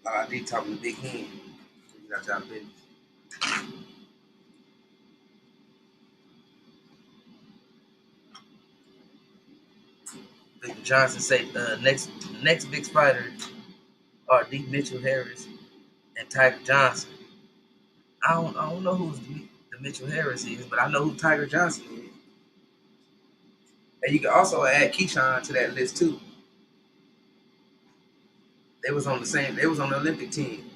Like D talking to Big Hen. You got y'all business. Victor Johnson say next big fighter are D. Mitchell Harris and Tiger Johnson. I don't know who the Mitchell Harris is, but I know who Tiger Johnson is. And you can also add Keyshawn to that list too. They was on the same. They was on the Olympic team.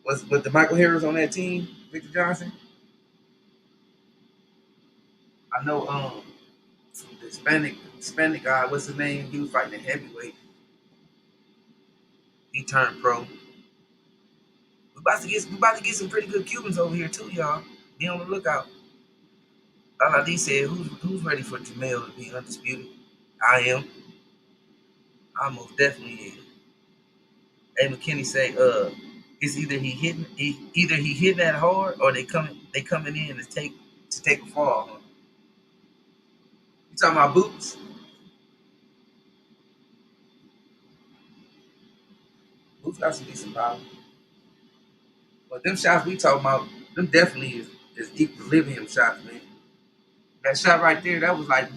Was the Michael Harris on that team? Victor Johnson. I know. The Hispanic guy. What's his name? He was fighting at heavyweight. He turned pro. We about to get some pretty good Cubans over here too, y'all. Be on the lookout. D said, who's ready for Jermell to be undisputed? I am. I most definitely is. A. McKinney say, it's either he hitting that hard or they coming in to take a fall. Huh? You talking about Boots? Boots got some decent power. But them shots we talking about, them definitely is equilibrium shots, man. That shot right there, that was like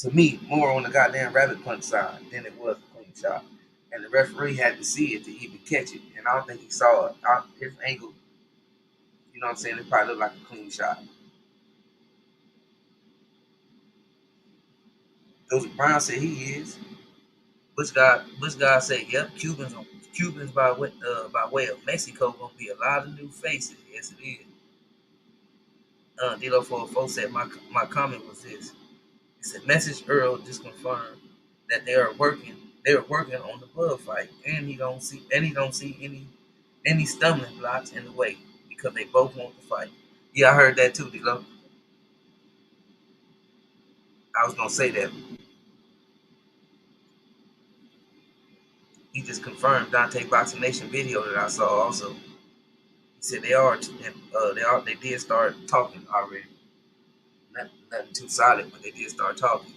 to me, more on the goddamn rabbit punch side than it was a clean shot. And the referee had to see it to even catch it. And I don't think he saw it. His angle, you know what I'm saying? It probably looked like a clean shot. Those Brown said he is. Bush guy said, "Yep, Cubans by way of Mexico gonna be a lot of new faces." Yes, it is. Dilo 404 said, "My comment was this. It said, Message Earl just confirmed that they are working. They are working on the blood fight, and he don't see any stumbling blocks in the way because they both want to fight." Yeah, I heard that too, Dilo. I was gonna say that. He just confirmed Dante Boxing Nation video that I saw also. He said they did start talking already. Nothing too solid, but they did start talking.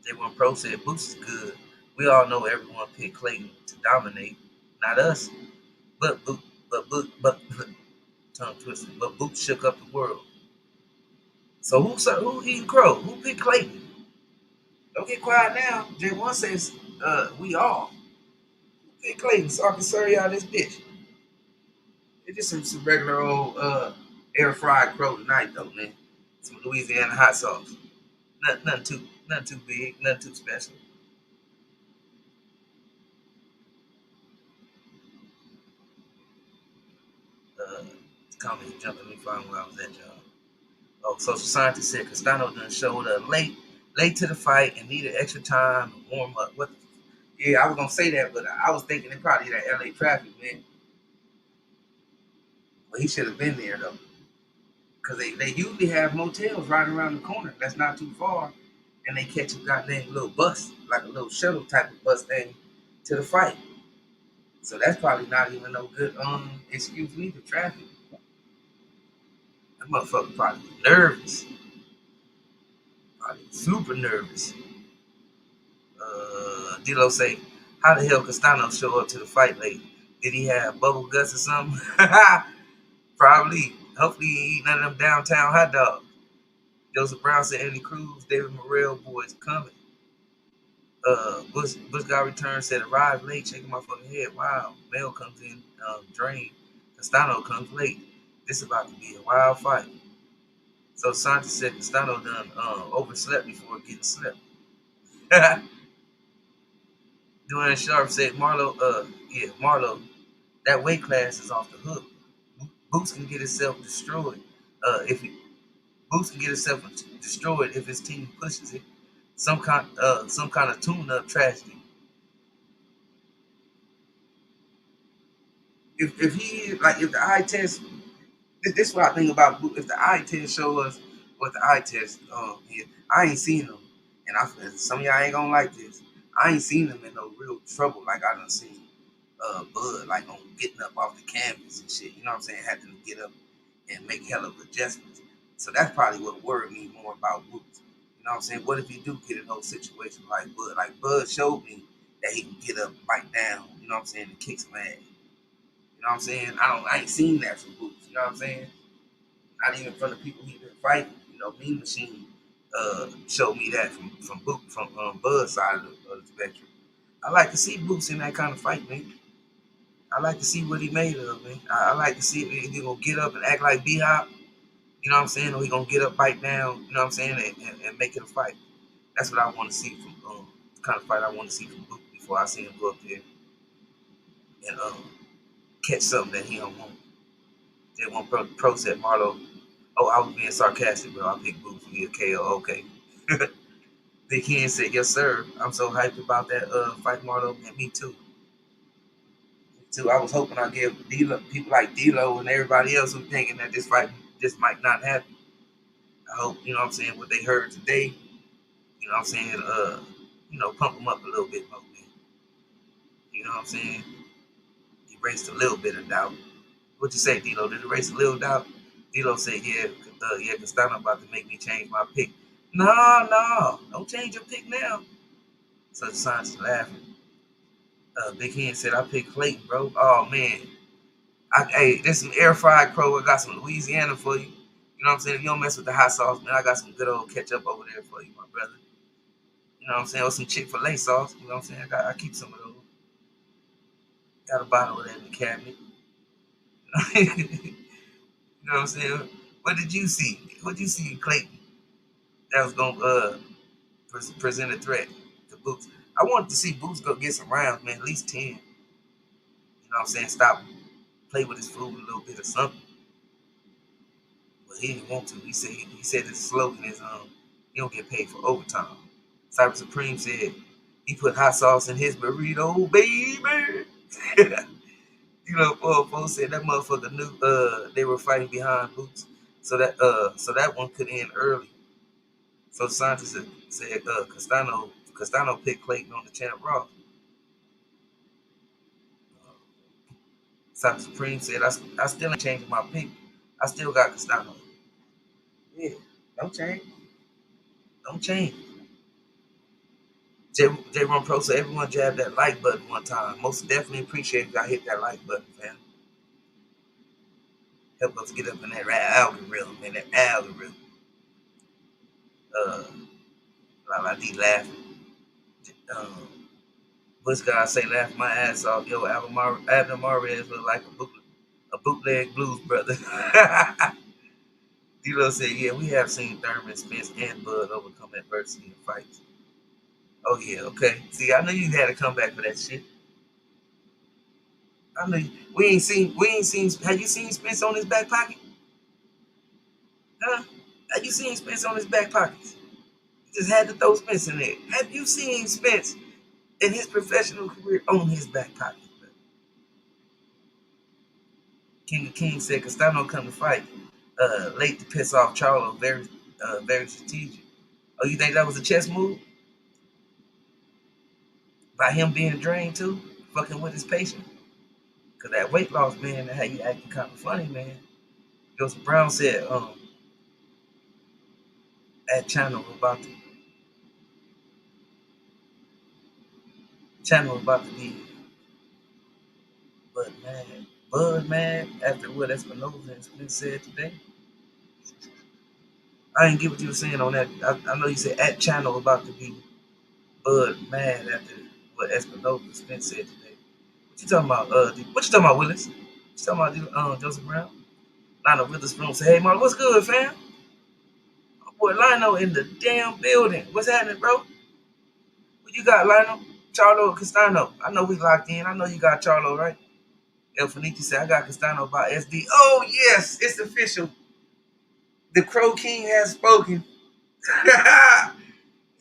J1 Pro said Boots is good. We all know everyone picked Clayton to dominate, not us. But but tongue twisted. But Boots shook up the world. So who eating crow? Who picked Clayton? Don't get quiet now. J1 says we all. Who picked Clayton so I can serve y'all this bitch? It's just some regular old air fried crow tonight though, man. Some Louisiana hot sauce. Nothing too big, nothing too special. Uh, Comment jumping. Let me find where I was at, y'all. Oh, social scientist said Castano done showed up late to the fight and needed extra time to warm up. What? Yeah, I was gonna say that, but I was thinking it probably that LA traffic, man. But he should have been there though, because they usually have motels right around the corner. That's not too far, and they catch a goddamn little bus, like a little shuttle type of bus thing, to the fight. So that's probably not even no good excuse me for traffic. That motherfucker probably nervous, probably super nervous. Dilo say, how the hell Castano show up to the fight late? Did he have bubble guts or something? Probably. Hopefully he ain't eat none of them downtown hot dogs. Joseph Brown said Andy Cruz, David Morrell boys coming. Bush got returned, said arrived late, shaking my fucking head. Wow. Mail comes in, drained. Castano comes late. This is about to be a wild fight. So Santos said Castano done overslept before getting slept. Dwayne Sharp said Marlo, that weight class is off the hook. Boots can get himself destroyed. If he, Boots can get himself destroyed if his team pushes it. Some kind of tune-up tragedy. If the eye test, this is what I think about Boots. If the eye test show us what the eye test, yeah, I ain't seen them, and some of y'all ain't gonna like this. I ain't seen them in no real trouble like I done seen Bud, like on getting up off the canvas and shit. You know what I'm saying? Having to get up and make hell of adjustments. So that's probably what worried me more about Boots. You know what I'm saying? What if he do get in those situations like Bud? Like Bud showed me that he can get up, bite down. You know what I'm saying? And kick some ass. You know what I'm saying? I ain't seen that from Boots. You know what I'm saying? Not even from the people he been fighting. You know, Mean Machine showed me that from Bud's side of the spectrum. I like to see Boots in that kind of fight, man. I like to see what he made of, man. I like to see if he gonna get up and act like B-Hop, you know what I'm saying, or he gonna get up, bite down, you know what I'm saying, and make it a fight. That's what I want to see from the kind of fight I want to see from Luke before I see him go up there and catch something that he don't want. They want pro said Marlo. Oh, I was being sarcastic, bro. I picked Boots for you, KO. Okay. Big Ken said, yes, sir. I'm so hyped about that fight, Marlo, and me too. Too. I was hoping I give people like D'Lo and everybody else who thinking that this fight just might not happen. I hope, you know what I'm saying, what they heard today, you know what I'm saying, pump them up a little bit more, man. You know what I'm saying? Erased a little bit of doubt. What you say, D'Lo? Did it erase a little doubt? D'Lo said, yeah, Castano about to make me change my pick. No, don't change your pick now. So the science laughing. Big Hen said, I picked Clayton, bro. Oh, man. Hey, there's some air fried crow. I got some Louisiana for you. You know what I'm saying? If you don't mess with the hot sauce, man, I got some good old ketchup over there for you, my brother. You know what I'm saying? Or some Chick-fil-A sauce. You know what I'm saying? I keep some of those. Got a bottle of that in the cabinet. You know what I'm saying? What did you see? What did you see in Clayton that was gonna present a threat to Boots? I wanted to see Boots go get some rounds, man, at least 10. You know what I'm saying? Stop, play with his food a little bit or something. But he didn't want to. He said his slogan is he don't get paid for overtime. Cyber Supreme said he put hot sauce in his burrito, baby. You know, folks said that motherfucker knew they were fighting behind Boots, so that one could end early. So the scientists said Castano picked Clayton on the champ Raw. Cyber Supreme said I still ain't changing my pick. I still got Castano. Yeah, don't change. Don't change. J Ron Pro said everyone jabbed that like button one time. Most definitely appreciate if I hit that like button, fam. Help us get up in that algorithm, man. That algorithm. Uh, La D laughing. Um, Bush guy say laugh my ass off. Yo, Abner Mares look like a bootleg blues brother. D-Lo said, yeah, we have seen Thurman, Spence, and Bud overcome adversity in fights. Oh yeah, okay. See, I knew you had to come back for that shit. I knew we ain't seen have you seen Spence on his back pocket? Huh? Have you seen Spence on his back pockets? You just had to throw Spence in there. Have you seen Spence in his professional career on his back pocket? King of Kings said Castano come to fight late to piss off Charlo. Very strategic. Oh, you think that was a chess move? By him being drained too? Fucking with his patient? Cause that weight loss, man, that had you acting kind of funny, man. Joseph Brown said, at channel about to be Bud man, after what Espinosa and Smith said today. I didn't get what you were saying on that. I know you said at channel about to be Bud mad after what Espinosa and Smith said today. What you talking about? What you talking about, Willis? You talking about Joseph Brown? Lionel Witherspoon say, hey, Mark, what's good, fam? My boy Lionel in the damn building. What's happening, bro? What you got, Lionel? Charlo Castano. I know we locked in. I know you got Charlo, right? El Fenici said, I got Castano by SD. Oh, yes, it's official. The Crow King has spoken.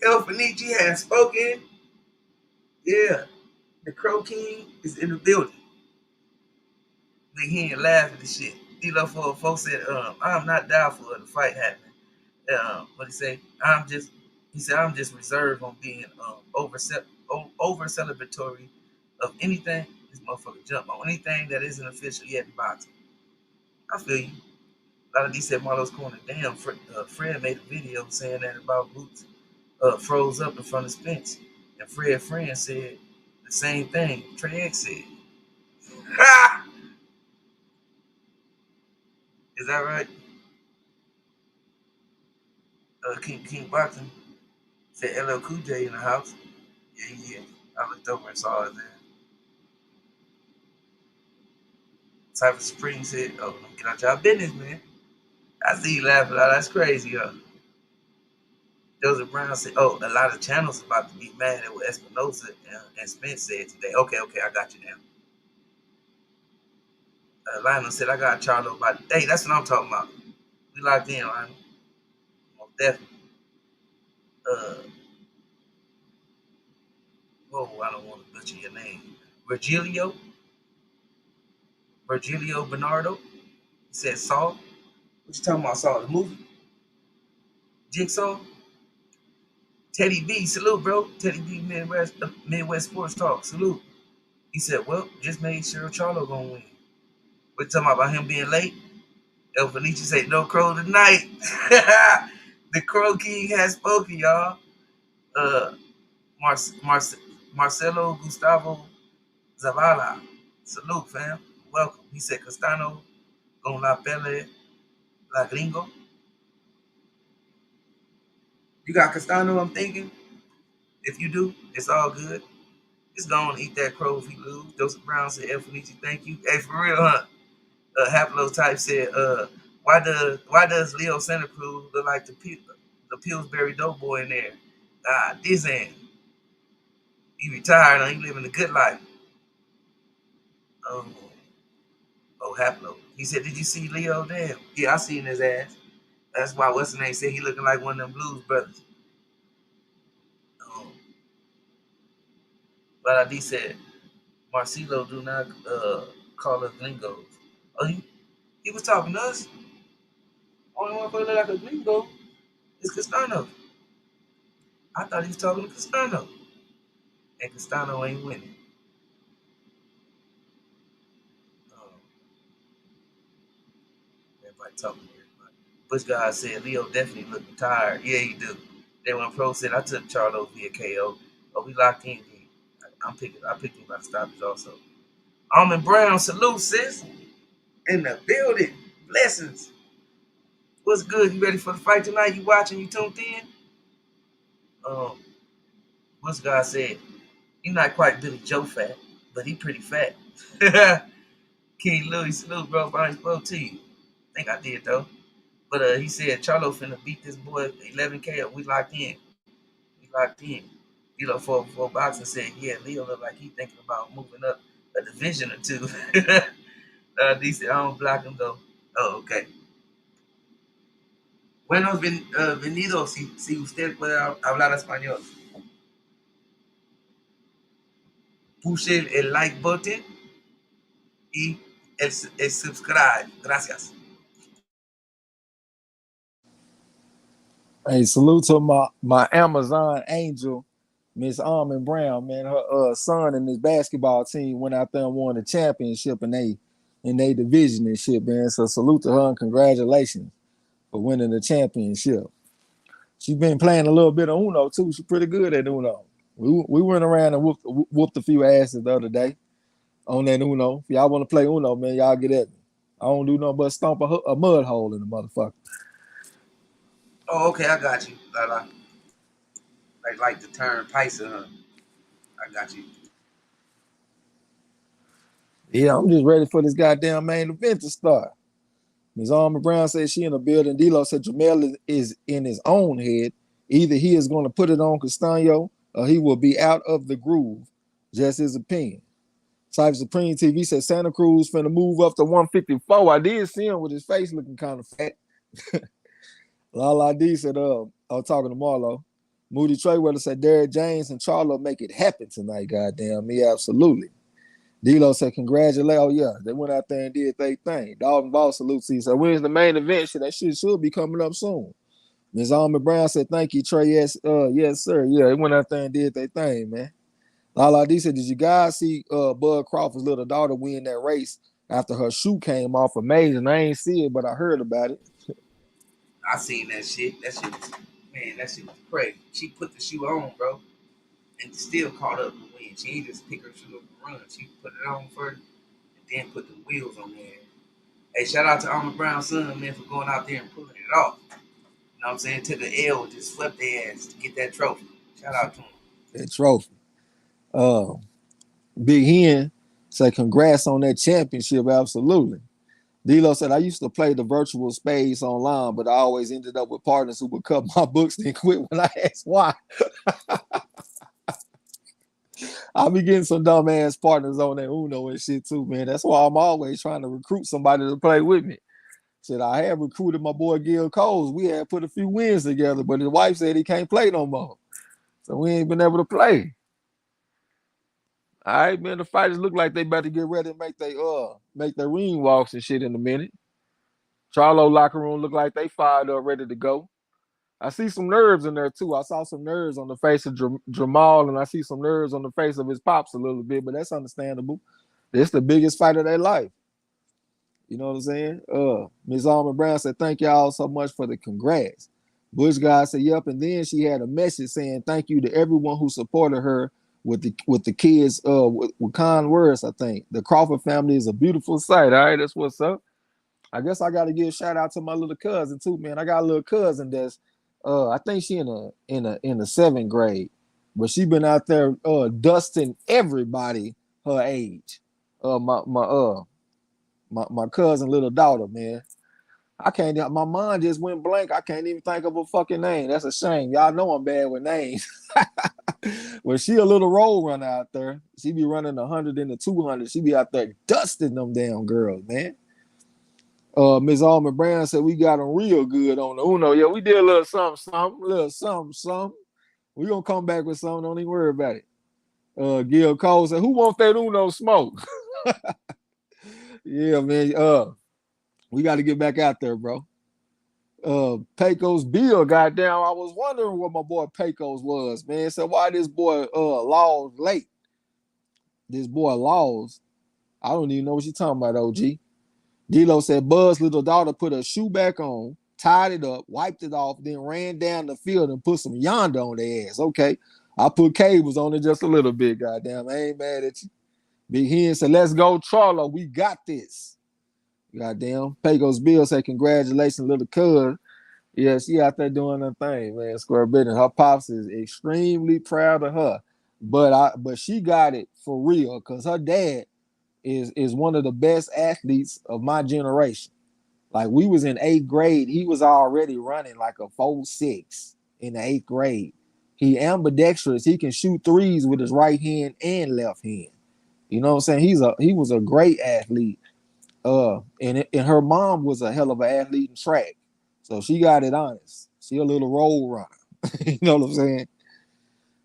El Fenici has spoken. Yeah, the Crow King is in the building. Big Hen laugh at the shit. D-Lo folks said, I'm not doubtful of the fight happening. What he say? He said, I'm just reserved on being over celebratory of anything. This motherfucker jump on anything that isn't official yet in boxing. I feel you. A lot of these said Marlo's corner. Damn, Fred made a video saying that about Boots froze up in front of Spence. And Fred friend said the same thing Trey X said. Is that right? King Boxing said LL Cool J in the house. Yeah. I looked over and saw it there. Cypher Supreme said, oh, get out y'all business, man. I see you laughing out. That's crazy, huh? Joseph Brown said, oh, a lot of channels about to be mad at what Espinosa and Spence said today. Okay, I got you now. Lionel said, I got Charlo about, hey, that's what I'm talking about. We locked in, Lionel. Most definitely. I don't want to butcher your name. Virgilio Bernardo. He said Saul. What you talking about, Saul? The movie? Jigsaw? Teddy B, salute, bro. Teddy B, Midwest Sports Talk, salute. He said, well, just made sure Charlo gonna win. We're talking about him being late. El Fenici said, no crow tonight. The Crow King has spoken, y'all. Marcelo Gustavo Zavala. Salute, fam. Welcome. He said, Castano con la pele la gringo. You got Castano, I'm thinking. If you do, it's all good. Just go on and eat that crow if you lose. Joseph Brown said, El Felici, thank you. Hey, for real, huh? Haplo type said, why does Leo Santa Cruz look like the Pillsbury Doughboy in there? This ain't. He retired, huh? He living a good life. Um, oh, Haplo. He said, did you see Leo? Damn. Yeah, I seen his ass. That's why what's the name said he looking like one of them blues brothers. Um, but I said, Marcelo do not call us gringos. Oh, he was talking to us. Only one person look like a gringo is Castano. I thought he was talking to Castano. And Castano ain't winning. Um, everybody talking to everybody. Bush guy said Leo definitely looking tired. Yeah, he do. Then when Pro said I took Charlo via KO. Oh, we locked in. I picked him by the stoppage also. Almond Brown, salute, sis. In the building. Blessings. What's good? You ready for the fight tonight? You watching? You tuned in? Um, Bush guy said he not quite Billy Joe fat, but he pretty fat. King Louis, salute, bro. I ain't spoke to you. I think I did though. But he said Charlo finna beat this boy 11K up. We locked in. We locked in. You know, for boxing said, yeah, Leo look like he thinking about moving up a division or two. He said, I don't block him though. Oh, okay. Buenos venidos. Si usted puede hablar español. Push el like button y el subscribe. Gracias. Hey, salute to my Amazon angel, Miss Almond Brown, man. Her son and his basketball team went out there and won the championship in they division and shit, man. So salute to her and congratulations for winning the championship. She's been playing a little bit of Uno too. She's pretty good at Uno. We went around and whooped a few asses the other day on that Uno. If y'all want to play Uno, man, y'all get at me. I don't do nothing but stomp a mud hole in the motherfucker. Oh, okay, I got you. Like the term Paisa, huh? I got you. Yeah, I'm just ready for this goddamn main event to start. Ms. Armor Brown said she in the building. D-Lo said Jermell is in his own head. Either he is going to put it on Castano or he will be out of the groove. Just his opinion. Cypher Supreme TV said Santa Cruz finna move up to 154. I did see him with his face looking kind of fat. Lala D said, I was talking to Marlo. Moody Trayweather said Derrick James and Charlo make it happen tonight, goddamn me, absolutely. D-Lo said, congratulations. Oh, yeah, they went out there and did their thing. Dalton Ball salutes. He said, when's the main event? That shit should be coming up soon. Ms. Alma Brown said, thank you, Trey. Yes, sir. Yeah, they went out there and did their thing, man. Lala D said, did you guys see Bud Crawford's little daughter win that race after her shoe came off? Amazing. I ain't see it, but I heard about it. I seen that shit. That shit was crazy. She put the shoe on, bro, and still caught up to win. She ain't just pick her shoe up and run. She put it on first and then put the wheels on there. Hey, shout out to Armor Brown's son, man, for going out there and pulling it off. You know what I'm saying? Took an L and just swept their ass to get that trophy. Shout out to him. That trophy. Uh, Big Hen said, congrats on that championship. Absolutely. D-Lo said, I used to play the virtual spades online, but I always ended up with partners who would cut my books and quit when I asked why. I be getting some dumbass partners on that Uno and shit too, man. That's why I'm always trying to recruit somebody to play with me. Said I had recruited my boy Gil Coles. We had put a few wins together, but his wife said he can't play no more. So we ain't been able to play. All right, man. The fighters look like they about to get ready to make their ring walks and shit in a minute. Charlo locker room look like they fired up, ready to go. I see some nerves in there too. I saw some nerves on the face of Jermall, and I see some nerves on the face of his pops a little bit, but that's understandable. It's the biggest fight of their life. You know what I'm saying? Ms. Almond Brown said, thank y'all so much for the congrats. Bush guy said, yep. And then she had a message saying thank you to everyone who supported her with the kids with kind words, I think. The Crawford family is a beautiful sight. All right, that's what's up. I guess I got to give a shout out to my little cousin too, man. I got a little cousin that's I think she in the 7th grade, but she been out there dusting everybody her age. My cousin little daughter, man. I can't. My mind just went blank. I can't even think of a fucking name. That's a shame. Y'all know I'm bad with names. Well, she a little roll runner out there. She be running 100 and the 200. She be out there dusting them damn girls, man. Miss Alma Brown said we got them real good on the Uno. Yeah, we did a little something. We gonna come back with something. Don't even worry about it. Gil Cole said, "Who wants that Uno smoke?" Yeah, man. We got to get back out there, bro. Pecos Bill, goddamn. I was wondering what my boy Pecos was, man. So why this boy Laws late? This boy Laws. I don't even know what you talking about, OG. D-Lo said Buz's little daughter put her shoe back on, tied it up, wiped it off, then ran down the field and put some yonder on their ass. Okay. I put cables on it just a little bit, goddamn. I ain't mad at you. Big Hen said, let's go, Charlo. We got this. Goddamn. Pecos Bill said, congratulations, little cuz. Yeah, she out there doing her thing, man. Square business. Her pops is extremely proud of her. But she got it for real because her dad is one of the best athletes of my generation. Like we was in 8th grade, he was already running like a 4.6 in the 8th grade. He ambidextrous. He can shoot threes with his right hand and left hand. You know what I'm saying? He was a great athlete. And her mom was a hell of an athlete in track. So she got it honest. She a little roll runner. You know what I'm saying?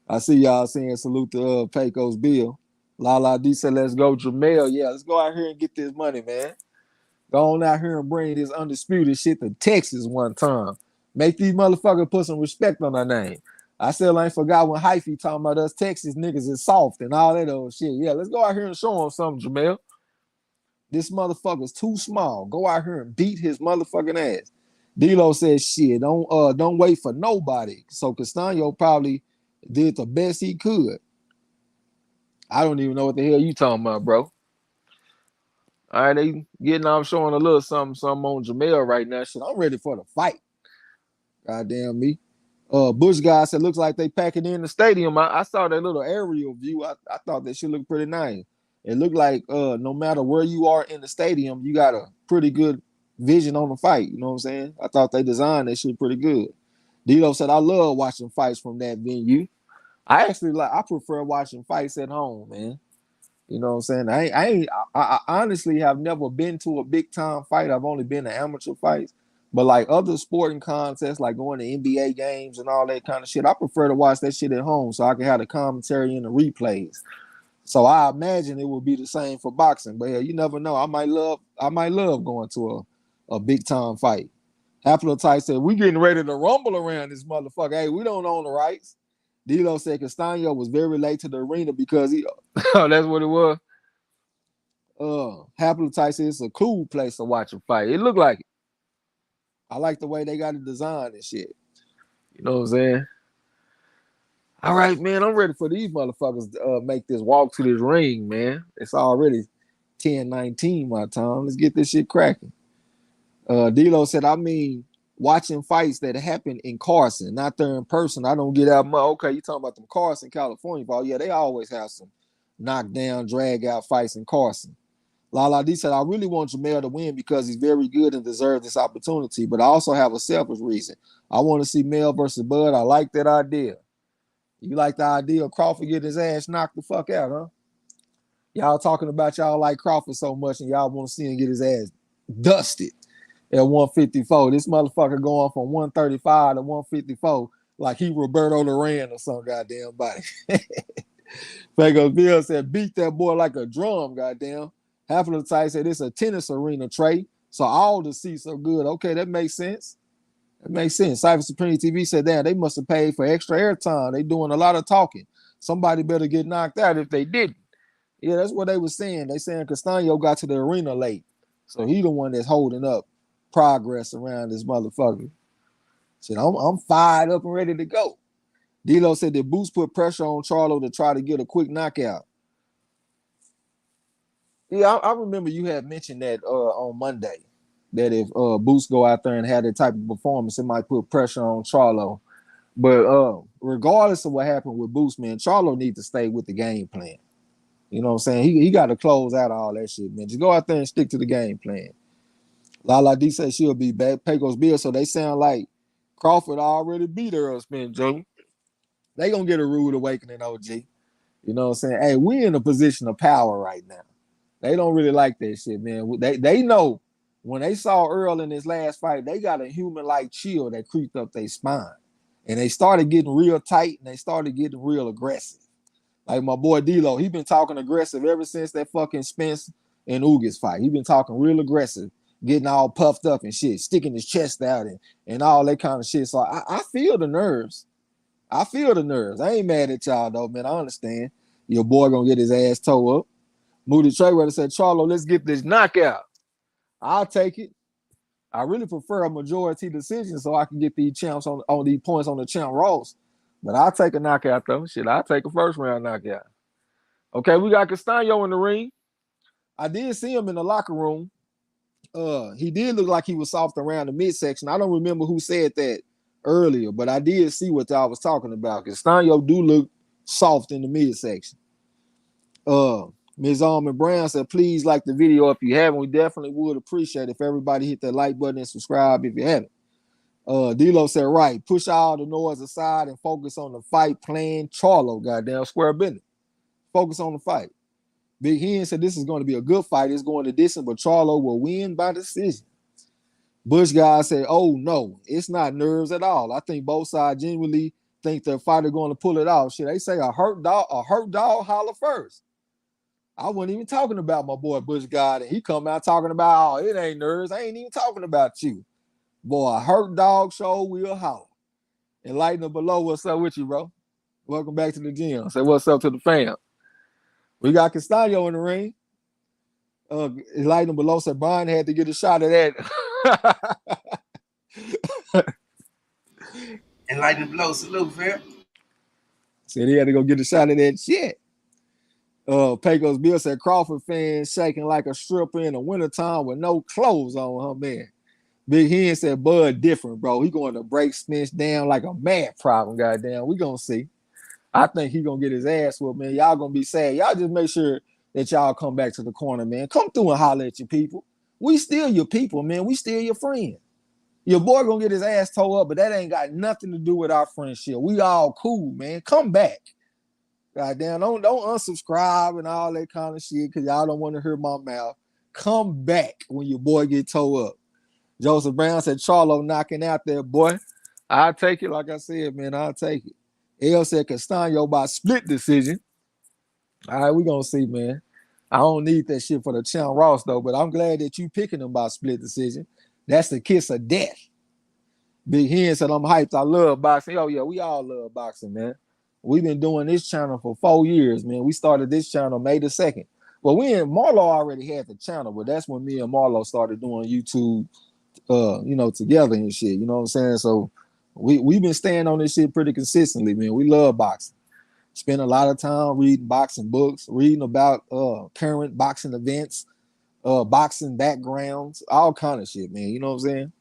I see y'all saying salute to Pecos Bill. La D said, let's go, Jermell. Yeah, let's go out here and get this money, man. Go on out here and bring this undisputed shit to Texas one time. Make these motherfuckers put some respect on their name. I still ain't forgot when Hyphy talking about us Texas niggas is soft and all that old shit. Yeah, let's go out here and show them something, Jermell. This motherfucker's too small. Go out here and beat his motherfucking ass. D-Lo says, shit, don't wait for nobody. So Castano probably did the best he could. I don't even know what the hell you talking about, bro. All right, they getting off showing a little something on Jermell right now. Shit, I'm ready for the fight. Goddamn me. Bush guy said, looks like they packing in the stadium. I saw that little aerial view. I thought that shit looked pretty nice. It looked like no matter where you are in the stadium, you got a pretty good vision on the fight. You know what I'm saying? I thought they designed that shit pretty good. Dito said, I love watching fights from that venue. I prefer watching fights at home, man. You know what I'm saying? I honestly have never been to a big time fight. I've only been to amateur fights. But like other sporting contests, like going to NBA games and all that kind of shit, I prefer to watch that shit at home so I can have the commentary and the replays. So I imagine it would be the same for boxing. But yeah, you never know. I might love going to a big time fight. Haplotype said, we getting ready to rumble around this motherfucker. Hey, we don't own the rights. Dilo said Castano was very late to the arena because he that's what it was. Haplotype said it's a cool place to watch a fight. It looked like it. I like the way they got it designed and shit. You know what I'm saying? All right, man. I'm ready for these motherfuckers to make this walk to this ring, man. It's already 10:19 my time. Let's get this shit cracking. Dilo said, I mean, watching fights that happen in Carson, not there in person. I don't get out much. Okay, you talking about them Carson, California ball. Yeah, they always have some knockdown, drag out fights in Carson. Lala D said, I really want Jermell to win because he's very good and deserves this opportunity, but I also have a selfish reason. I want to see Mel versus Bud. I like that idea. You like the idea of Crawford getting his ass knocked the fuck out, huh? Y'all talking about y'all like Crawford so much and y'all want to see him get his ass dusted at 154. This motherfucker going from 135 to 154 like he Roberto Duran or some goddamn body. Fago Bill said, beat that boy like a drum, goddamn. Half of the type said, it's a tennis arena, Trey, so all the seats are good. Okay, that makes sense. That makes sense. Cypher Supreme TV said, damn, they must have paid for extra airtime. They doing a lot of talking. Somebody better get knocked out if they didn't. Yeah, that's what they were saying. They saying Castano got to the arena late. So he the one that's holding up progress around this motherfucker. Said, I'm fired up and ready to go. Dilo said that Boots put pressure on Charlo to try to get a quick knockout. Yeah, I remember you had mentioned that on Monday. that if Boots go out there and have that type of performance, it might put pressure on Charlo. But regardless of what happened with Boots, man, Charlo needs to stay with the game plan. You know what I'm saying? He got to close out all that shit, man. Just go out there and stick to the game plan. Lala D said she'll be back. Pecos Bill, so they sound like Crawford already beat Earl Spin Jr. They gonna get a rude awakening, OG. You know what I'm saying? Hey, we in a position of power right now. They don't really like that shit, man. They know when they saw Earl in his last fight, they got a human-like chill that creeped up their spine. And they started getting real tight and they started getting real aggressive. Like my boy D-Lo, he been talking aggressive ever since that fucking Spence and Ugas fight. He been talking real aggressive, getting all puffed up and shit, sticking his chest out and all that kind of shit. So I feel the nerves. I feel the nerves. I ain't mad at y'all though, man. I understand. Your boy gonna get his ass towed up. Moody Trayweather said, Charlo, let's get this knockout. I'll take it. I really prefer a majority decision so I can get these champs on these points on the champ Ross. But I'll take a knockout though. Shit, I'll take a first round knockout. Okay, we got Castano in the ring. I did see him in the locker room. He did look like he was soft around the midsection. I don't remember who said that earlier, but I did see what I was talking about. Castano do look soft in the midsection. Ms. Almond Brown said, please like the video if you haven't. We definitely would appreciate it if everybody hit that like button and subscribe if you haven't. D-Lo said, right, push all the noise aside and focus on the fight plan. Charlo, goddamn square business. Focus on the fight. Big Hen said this is going to be a good fight. It's going to distance, but Charlo will win by decision. Bush guy said, oh, no, it's not nerves at all. I think both sides genuinely think the fighter going to pull it off. Shit, they say a hurt dog holler first. I wasn't even talking about my boy Bush God, and he come out talking about, oh, it ain't nerves. I ain't even talking about you. Boy, a hurt dog show will holler. Enlighten below, what's up with you, bro? Welcome back to the gym. Say what's up to the fam. We got Castano in the ring. Enlighten below said Brian had to get a shot of that. Enlighten below, salute, fam. Said he had to go get a shot of that shit. Pecos Bill said Crawford fans shaking like a stripper in the wintertime with no clothes on, huh, man? Big Hen said Bud different, bro. He going to break Spence down like a mad problem, goddamn. We gonna see. I think he gonna get his ass whooped, man. Y'all gonna be sad. Y'all just make sure that y'all come back to the corner, man. Come through and holler at your people. We still your people, man. We still your friend. Your boy gonna get his ass towed up, but that ain't got nothing to do with our friendship. We all cool, man. Come back. Goddamn, don't unsubscribe and all that kind of shit because y'all don't want to hear my mouth. Come back when your boy get towed up. Joseph Brown said Charlo knocking out there, boy. I'll take it, like I said, man. I'll take it. L said Castano by split decision. All right, we gonna see, man. I don't need that shit for the champ Ross, though, but I'm glad that you picking him by split decision. That's the kiss of death. Big Hen said I'm hyped. I love boxing. Oh, yeah, we all love boxing, man. We've been doing this channel for 4 years, man. We started this channel May the 2nd. Well, Marlo already had the channel, but that's when me and Marlo started doing YouTube, together and shit. You know what I'm saying? So we've been staying on this shit pretty consistently, man. We love boxing. Spend a lot of time reading boxing books, reading about current boxing events, boxing backgrounds, all kind of shit, man. You know what I'm saying?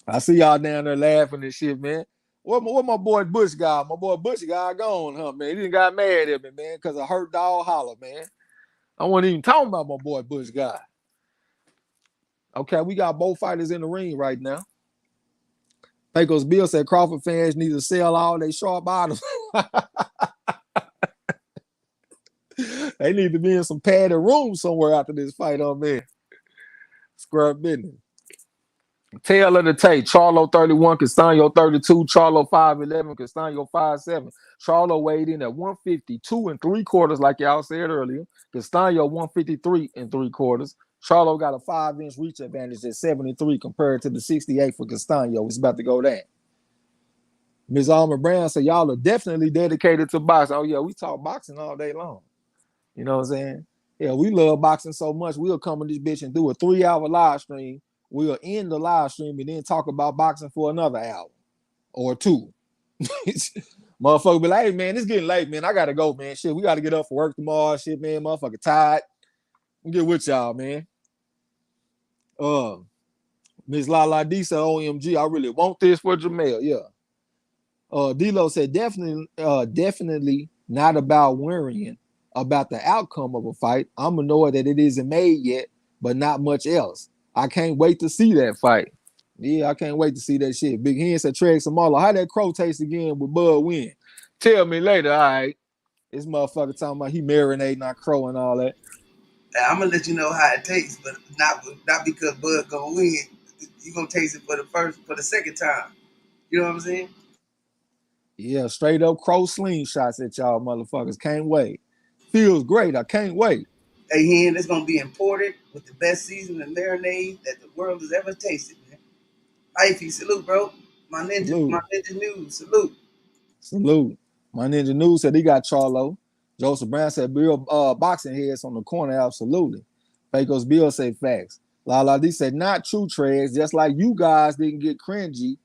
I see y'all down there laughing and shit, man. What my boy Bush guy? My boy Bush guy gone, huh, man? He done got mad at me, man, because I hurt dog holler, man. I wasn't even talking about my boy Bush guy. Okay, we got both fighters in the ring right now. Pecos Bill said Crawford fans need to sell all their sharp bottoms. They need to be in some padded rooms somewhere after this fight on there. Square business. Tail of the tape, Charlo 31, Castano 32, Charlo 5'11, Castano 5'7. Charlo weighed in at 152 3/4, like y'all said earlier. Castano 153 3/4. Charlo got a 5-inch reach advantage at 73 compared to the 68 for Castano. It's about to go down. Ms. Alma Brown said, y'all are definitely dedicated to boxing. Oh, yeah, we talk boxing all day long. You know what I'm saying? Yeah, we love boxing so much, we'll come in this bitch and do a 3-hour live stream. We'll end the live stream and then talk about boxing for another hour or 2. Motherfucker be like, hey, man, it's getting late, man. I got to go, man. Shit, we got to get up for work tomorrow. Shit, man, motherfucker tired. Get with y'all, man. Miss Lala D said, OMG, I really want this for Jermell. Yeah. D-Lo said, definitely not about worrying about the outcome of a fight. I'm annoyed that it isn't made yet, but not much else. I can't wait to see that fight. Yeah, I can't wait to see that shit. Big Hen said, Trey Samala, how that crow taste again with Bud win? Tell me later, all right. This motherfucker talking about he marinating our crow and all that. And I'm gonna let you know how it tastes, but not because Bud gonna win. You gonna taste it for the second time. You know what I'm saying? Yeah, straight up crow slingshots at y'all motherfuckers. Can't wait. Feels great. I can't wait. Hey, Hen, it's gonna be imported with the best season and marinade that the world has ever tasted, man. Ivy, salute, bro. My Salute. ninja news, salute. Salute. My Ninja News said he got Charlo. Joseph Brown said Bill boxing heads on the corner. Absolutely. Pecos Bill said facts. Lala D said not true, Trez. Just like you guys didn't get cringy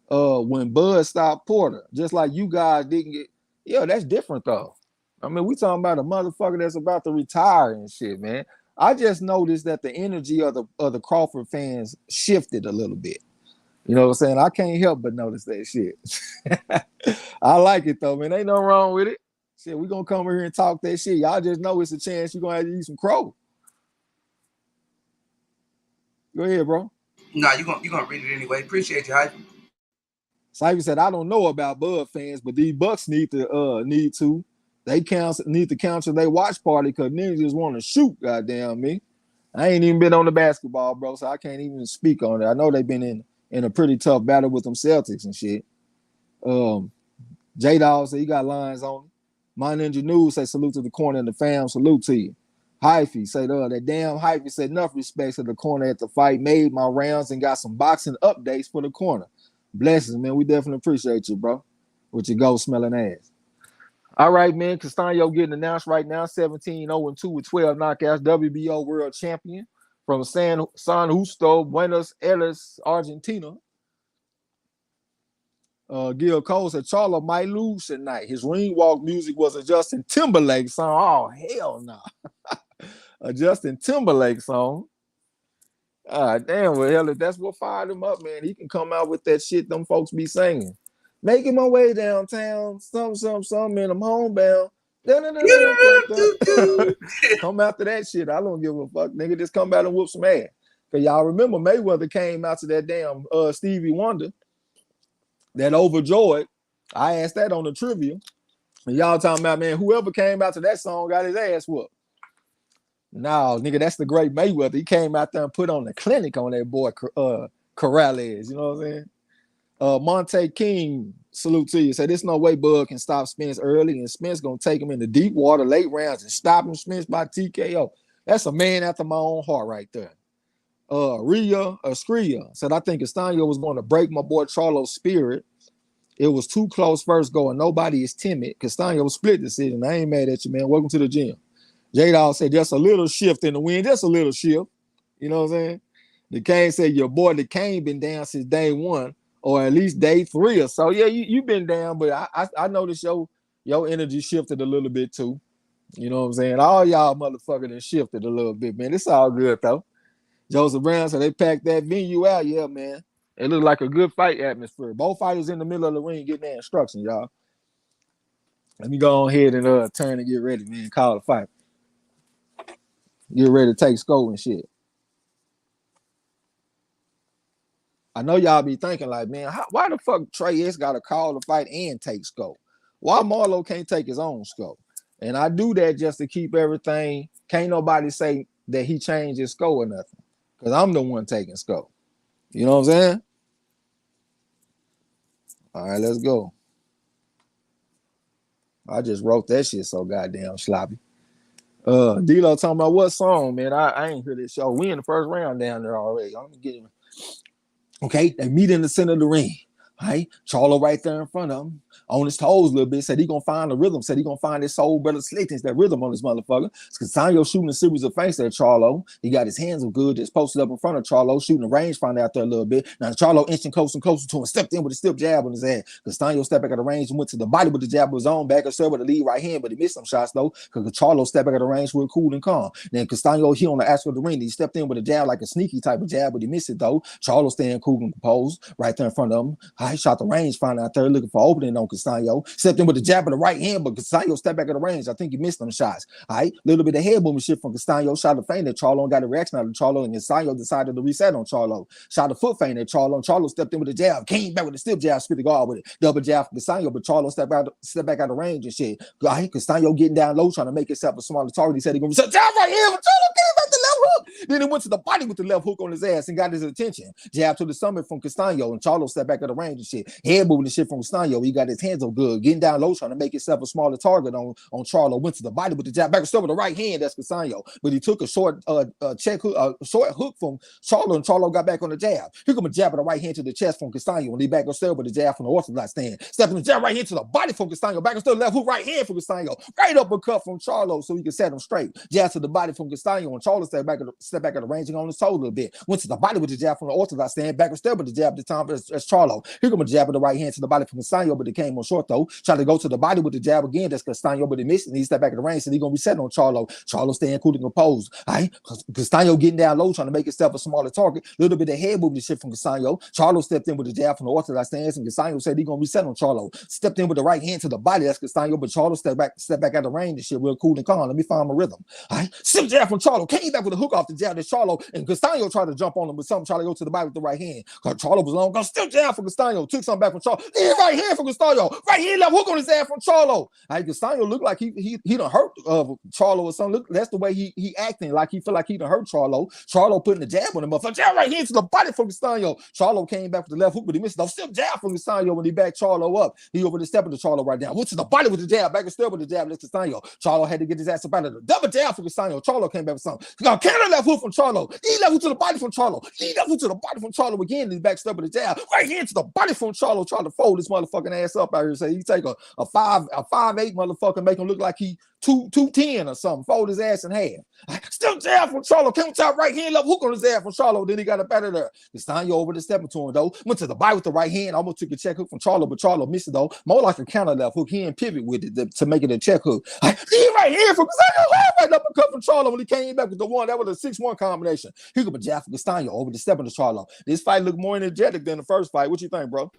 when Bud stopped Porter. Just like you guys didn't get. Yeah, that's different though. I mean, we talking about a motherfucker that's about to retire and shit, man. I just noticed that the energy of the Crawford fans shifted a little bit. You know what I'm saying? I can't help but notice that shit. I like it though, man. Ain't nothing wrong with it. Shit, we gonna come over here and talk that shit. Y'all just know it's a chance you're gonna have to eat some crow. Go ahead, bro. Nah, you gonna read it anyway. Appreciate you, Ivy. Cypher said, I don't know about Bud fans, but these Bucks need to. Need to cancel their watch party because niggas just want to shoot, goddamn me. I ain't even been on the basketball, bro, so I can't even speak on it. I know they've been in a pretty tough battle with them Celtics and shit. J-Dog said he got lines on him. My Ninja News say salute to the corner and the fam. Salute to you. Hyphy say that damn Hyphy said enough respect to the corner at the fight. Made my rounds and got some boxing updates for the corner. Blessings, man. We definitely appreciate you, bro. With your gold smelling ass. All right, man. Castano getting announced right now. 17-0-2 with 12 knockouts. WBO world champion from San Justo, Buenos Aires, Argentina. Gil Cole said Charlo might lose tonight. His ring walk music was a Justin Timberlake song. Oh, hell no. A Justin Timberlake song. Damn, well, hell, if that's what fired him up, man, he can come out with that shit them folks be singing. Making my way downtown, some, and I'm homebound. Come after that shit. I don't give a fuck, nigga. Just come back and whoop some ass. Cause y'all remember Mayweather came out to that damn Stevie Wonder, that overjoyed. I asked that on the trivia. And y'all talking about, man, whoever came out to that song got his ass whooped. No, nigga, that's the great Mayweather. He came out there and put on the clinic on that boy Corrales. You know what I'm saying? Monte King, salute to you. Say there's no way Bud can stop Spence early, and Spence gonna take him in the deep water late rounds and stop him. Spence by TKO. That's a man after my own heart right there. Ria Skria said I think Castano was going to break my boy Charlo's spirit. It was too close first going. Nobody is timid. Castano was split decision. I ain't mad at you, man. Welcome to the gym. J-Dawg said just a little shift in the wind, just a little shift. You know what I'm saying? The Kane said your boy the Kane been down since day one, or at least day 3 or so. Yeah, you been down, but I noticed your energy shifted a little bit too. You know what I'm saying? All y'all motherfuckers done shifted a little bit, man. It's all good though. Joseph Brown said they packed that venue out. Yeah, man. It looked like a good fight atmosphere. Both fighters in the middle of the ring getting their instructions, y'all. Let me go on ahead and turn and get ready, man. Call the fight. Get ready to take score and shit. I know y'all be thinking like, man, why the fuck Trey S got to call the fight and take score? Why Marlo can't take his own score? And I do that just to keep everything. Can't nobody say that he changed his score or nothing, because I'm the one taking score. You know what I'm saying? All right, let's go. I just wrote that shit so goddamn sloppy. D-Lo talking about what song, man? I ain't hear this show. We in the first round down there already. I'm gonna get him. Okay, they meet in the center of the ring. Right? Charlo right there in front of him. on his toes a little bit. Said he gonna find the rhythm. Said he gonna find his soul better slickness, that rhythm on this motherfucker. Castano shooting a series of feints at Charlo. He got his hands up good, just posted up in front of Charlo, shooting the range finder out there a little bit. Now Charlo inching closer and closer to him, stepped in with a stiff jab on his head. Castano stepped back at the range and went to the body with the jab of his own back and served with the lead right hand, but he missed some shots though, because Charlo stepped back at the range real cool and calm. Then Castano hit on the aspect of the ring. He stepped in with a jab like a sneaky type of jab, but he missed it though. Charlo staying cool and composed right there in front of him. He shot the range finder out there looking for opening on Castano. Stepped in with a jab of the right hand, but Castano stepped back at the range. I think he missed them shots. All right, little bit of head movement shit from Castano. Shot a feint at Charlo and got a reaction out of Charlo, and Castano decided to reset on Charlo. Shot a foot feint at Charlo, and Charlo stepped in with a jab, came back with a stiff jab, spit the guard with it. Double jab for Castano, but Charlo stepped back out of range and shit. Castano getting down low, trying to make himself a smaller target. He said he gonna reset jab right here, but Charlo came back the left hook. Then he went to the body with the left hook on his ass and got his attention. Jab to the stomach from Castano, and Charlo stepped back out of range and shit. Head moving the shit from Castano. He got his hands up good, getting down low, trying to make himself a smaller target on Charlo. Went to the body with the jab, back and stuff with the right hand. That's Castano, but he took a short check hook, short hook from Charlo, and Charlo got back on the jab. Here come a jab of the right hand to the chest from Castano, and he back and still with the jab from the orthodox stand. Stepping the jab right hand to the body from Castano, back and still left hook right hand from Castano, right uppercut from Charlo so he can set him straight. Jab to the body from Castano, and Charlo stepped back at the range on his toe a little bit. Went to the body with the jab from the orthodox stand, back and still with the jab this time as Charlo. Here come a jab of the right hand to the body from Castano, but it came on short though. Tried to go to the body with the jab again. That's Castano, but he missed, and he stepped back at the range, so he gonna reset on Charlo. Charlo staying cool and composed. All right, Castano getting down low, trying to make himself a smaller target. A little bit of head movement shit from Castano. Charlo stepped in with the jab from the orthodox stance, and Castano said he gonna reset on Charlo. Stepped in with the right hand to the body. That's Castano, but Charlo stepped back out of range and shit real cool and calm. Let me find my rhythm. All right, stiff jab from Charlo. Came back with a hook off the jab to Charlo, and Castano tried to jump on him with something, trying to go to the body with the right hand. Charlo was long gone. Stiff jab from Castano. Took something back from Charlo. Right hand from Castano. Right hand left hook on his ass from Charlo. All right, Castano looked like he done hurt Charlo or something. Look, that's the way he acting, like he feel like he done hurt Charlo. Charlo putting the jab on him, motherfucker. Jab right here to the body from Castano. Charlo came back with the left hook, but he missed it. Still jab from Castano when he backed Charlo up. He over the step into Charlo right now. Went to the body with the jab, back and still with the jab. That's Castano. Charlo had to get his ass up out of the double jab from Castano. Charlo came back with something. Counter left hook from Charlo. He left hook to the body from Charlo. He left hook to the body from Charlo again. He back step with the jab. Right here to the body from Charlo. Trying to fold this motherfucking ass up out here. Say he take a 5'8" motherfucker, make him look like he 210 or something. Fold his ass in half. Still jab from Charlo. Came top right hand, left hook on his ass from Charlo. Then he got up out of there. Castano over the stepping to him though. Went to the body with the right hand. Almost took a check hook from Charlo, but Charlo missed it though. More like a counter left hook. He didn't pivot with it to make it a check hook. He right here from Castano. Right uppercut from Charlo when he came back with the one. That was a 6-1 combination. He could be jab from Castano over the stepping to Charlo. This fight looked more energetic than the first fight. What you think, bro?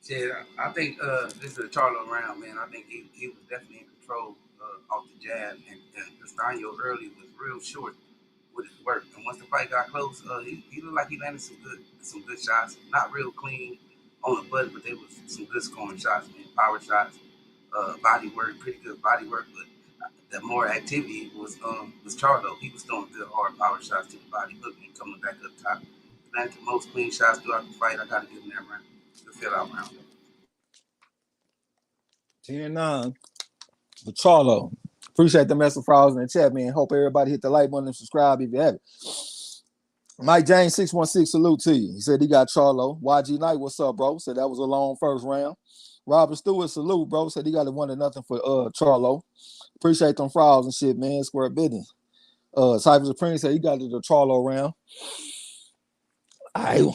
Yeah, I think this is a Charlo round, man. I think he was definitely in control off the jab, and Castano early was real short with his work. And once the fight got close, he looked like he landed some good shots. Not real clean on the button, but they was some good scoring shots, man. Power shots, body work, pretty good body work. But the more activity was Charlo. He was throwing good hard power shots to the body, looking coming back up top. Landed the most clean shots throughout the fight. I gotta give him that round. Fill out round. 10-9 for Charlo. Appreciate the message for in the chat, man. Hope everybody hit the like button and subscribe if you haven't. Mike James 616 salute to you. He said he got Charlo. YG Knight, what's up, bro? Said that was a long first round. Robert Stewart salute, bro. Said he got it 1-0 for Charlo. Appreciate them frauds and shit, man. Square business. Cypher Supreme said he got it the Charlo round. All right,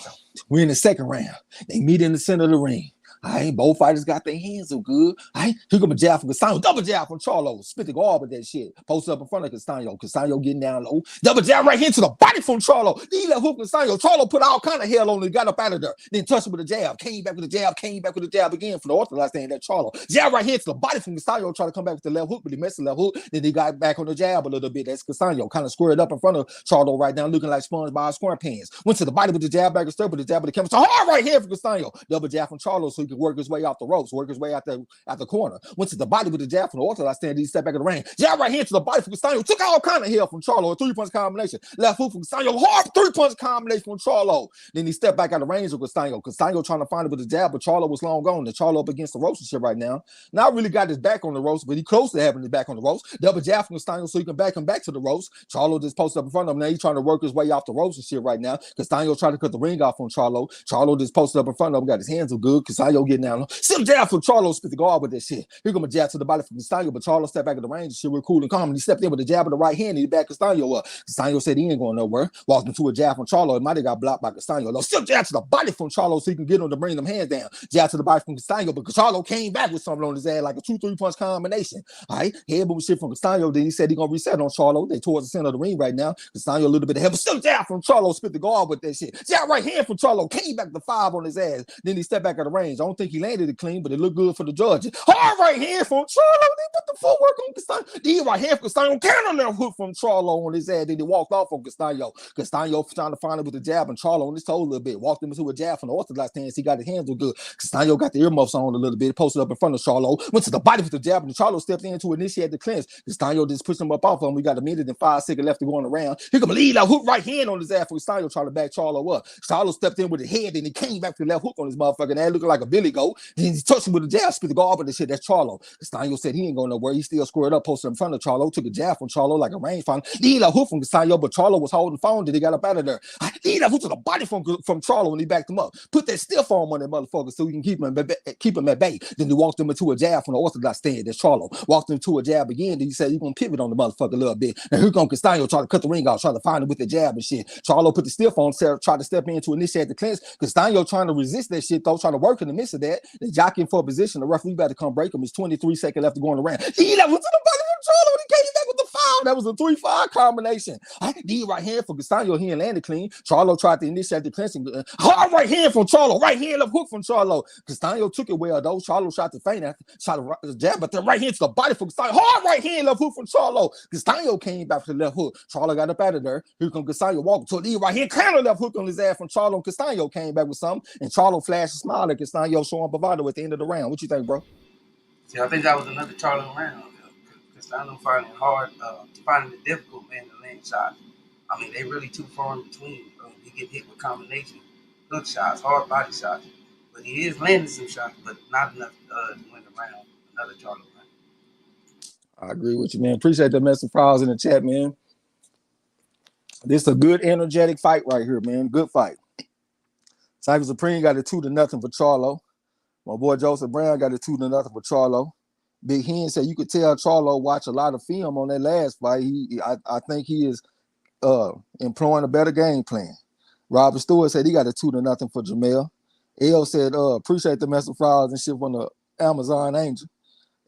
we're in the second round. They meet in the center of the ring. All right, both fighters got their hands so good. All right, here come a jab from Castano, double jab from Charlo, spit the guard with that shit. Post up in front of Castano. Castano getting down low, double jab right here to the body from Charlo. He left hook Castano. Charlo put all kind of hell on it, got up out of there. Then touched him with a jab, came back with a jab, came back with a jab again from the orthodox stand that Charlo. Jab right here to the body from Castano, trying to come back with the left hook, but he missed the left hook. Then he got back on the jab a little bit. That's Castano, kind of squared up in front of Charlo right now, looking like SpongeBob SquarePants. Went to the body with the jab, back and stir with the jab, but the camera. So hard right here from Castano. Double jab from Charlo so he could work his way off the ropes, work his way out the corner. Went to the body with the jab from the orthodox stand. He stepped back in the ring. Jab right here to the body from Castano. Took all kind of hell from Charlo. A 3-punch combination. Left hook from Castano. Hard 3-punch combination from Charlo. Then he stepped back out of range with Castano. Castano trying to find it with the jab, but Charlo was long gone. The Charlo up against the ropes and shit right now. Not really got his back on the ropes, but he close to having his back on the ropes. Double jab from Castano so he can back him back to the ropes. Charlo just posted up in front of him. Now he's trying to work his way off the ropes and shit right now. Castano trying to cut the ring off on Charlo. Charlo just posted up in front of him, got his hands up good. Castano Castano getting down. Still jab from Charlo, spit the guard with that shit. Here come a jab to the body from Castano, but Charlo stepped back at the range and shit real cool and calm. And he stepped in with a jab of the right hand and he backed Castano up. Castano said he ain't going nowhere. Walked into a jab from Charlo. It might have got blocked by Castano. No, still jab to the body from Charlo so he can get him to bring them hands down. Jab to the body from Castano, but Charlo came back with something on his ass like a 2-3 punch combination. All right, head moving shit from Castano. Then he said he gonna reset on Charlo. They towards the center of the ring right now. Castano a little bit ahead, but still jab from Charlo. Spit the guard with that shit. Jab right hand from Charlo. Came back to 5 on his ass. Then he stepped back at the range. I don't think he landed it clean, but it looked good for the judges. Hard right hand from Charlo. They put the footwork on Castano. Then right hand from Castano. Counter left hook from Charlo on his ass. Then he walked off on Castano. Castano trying to find it with the jab and Charlo on his toe a little bit. Walked him into a jab from the orthodox stance. He got his hands good. Castano got the earmuffs on a little bit. Posted up in front of Charlo. Went to the body with the jab and Charlo stepped in to initiate the clinch. Castano just pushed him up off of him. We got a minute and 5 seconds left to go on around. Here come a lead out hook right hand on his ass for Castano trying to back Charlo up. Charlo stepped in with his head and he came back to the left hook on his motherfucking ass looking like a billy goat. Then he touched him with a jab, spit the guard with the shit. That's Charlo. Castano said he ain't going nowhere. He still squared up, posted in front of Charlo, took a jab from Charlo like a rangefinder. Lead out hook from Castano, but Charlo was holding phone. Then he got up out of there. Lead out hook to the body from Charlo and he backed him up. Put that stiff arm on that motherfucker so he can keep him at bay. Then he walked him into a jab from the orthodox stand. That's Charlo. Walked him to a jab again. Then he said he's gonna pivot on the motherfucker a little bit. And here comes Castano trying to cut the ring off, trying to find it with the jab and shit. Charlo put the stiff on, tried to step in to initiate the clinch. Castano trying to resist that shit though, trying to work in the midst of that. They jockeying for a position. The referee about to come break him. It's 23 seconds left to go on the round. He left to the body from Charlo and he came back with the foul. That was a 3-5 combination. D right hand for Castano. He ain't landed clean. Charlo tried to initiate the clinch. Hard right hand from Charlo. Right hand left hook from Charlo. Castano took it well though. Charlo shot the feint after, shot a jab, but the right hand to the body from Castano. Hard right hand left hook from Charlo. Castano came back to the left hook. Charlo got up out of there. Here comes Castano walking to the right hand. Counter left hook on his ass from Charlo. Castano came back with something, and Charlo flashed a smile at Castano showing bravado at the end of the round. What you think, bro? See, I think that was another Charlo round. Castano finding it hard, finding it difficult, man, to land shots. I mean, they really too far in between. He get hit with combination, good shots, hard body shots. But he is landing some shots, but not enough to win the round. Another Charlo round. I agree with you, man. Appreciate the message files in the chat, man. This is a good, energetic fight right here, man. Good fight. Cypher Supreme got a 2-0 for Charlo. My boy Joseph Brown got a 2-0 for Charlo. Big Hen said you could tell Charlo watched a lot of film on that last fight. I think he is employing a better game plan. Robert Stewart said he got a 2-0 for Jermell. L said, appreciate the message files and shit from the Amazon Angel.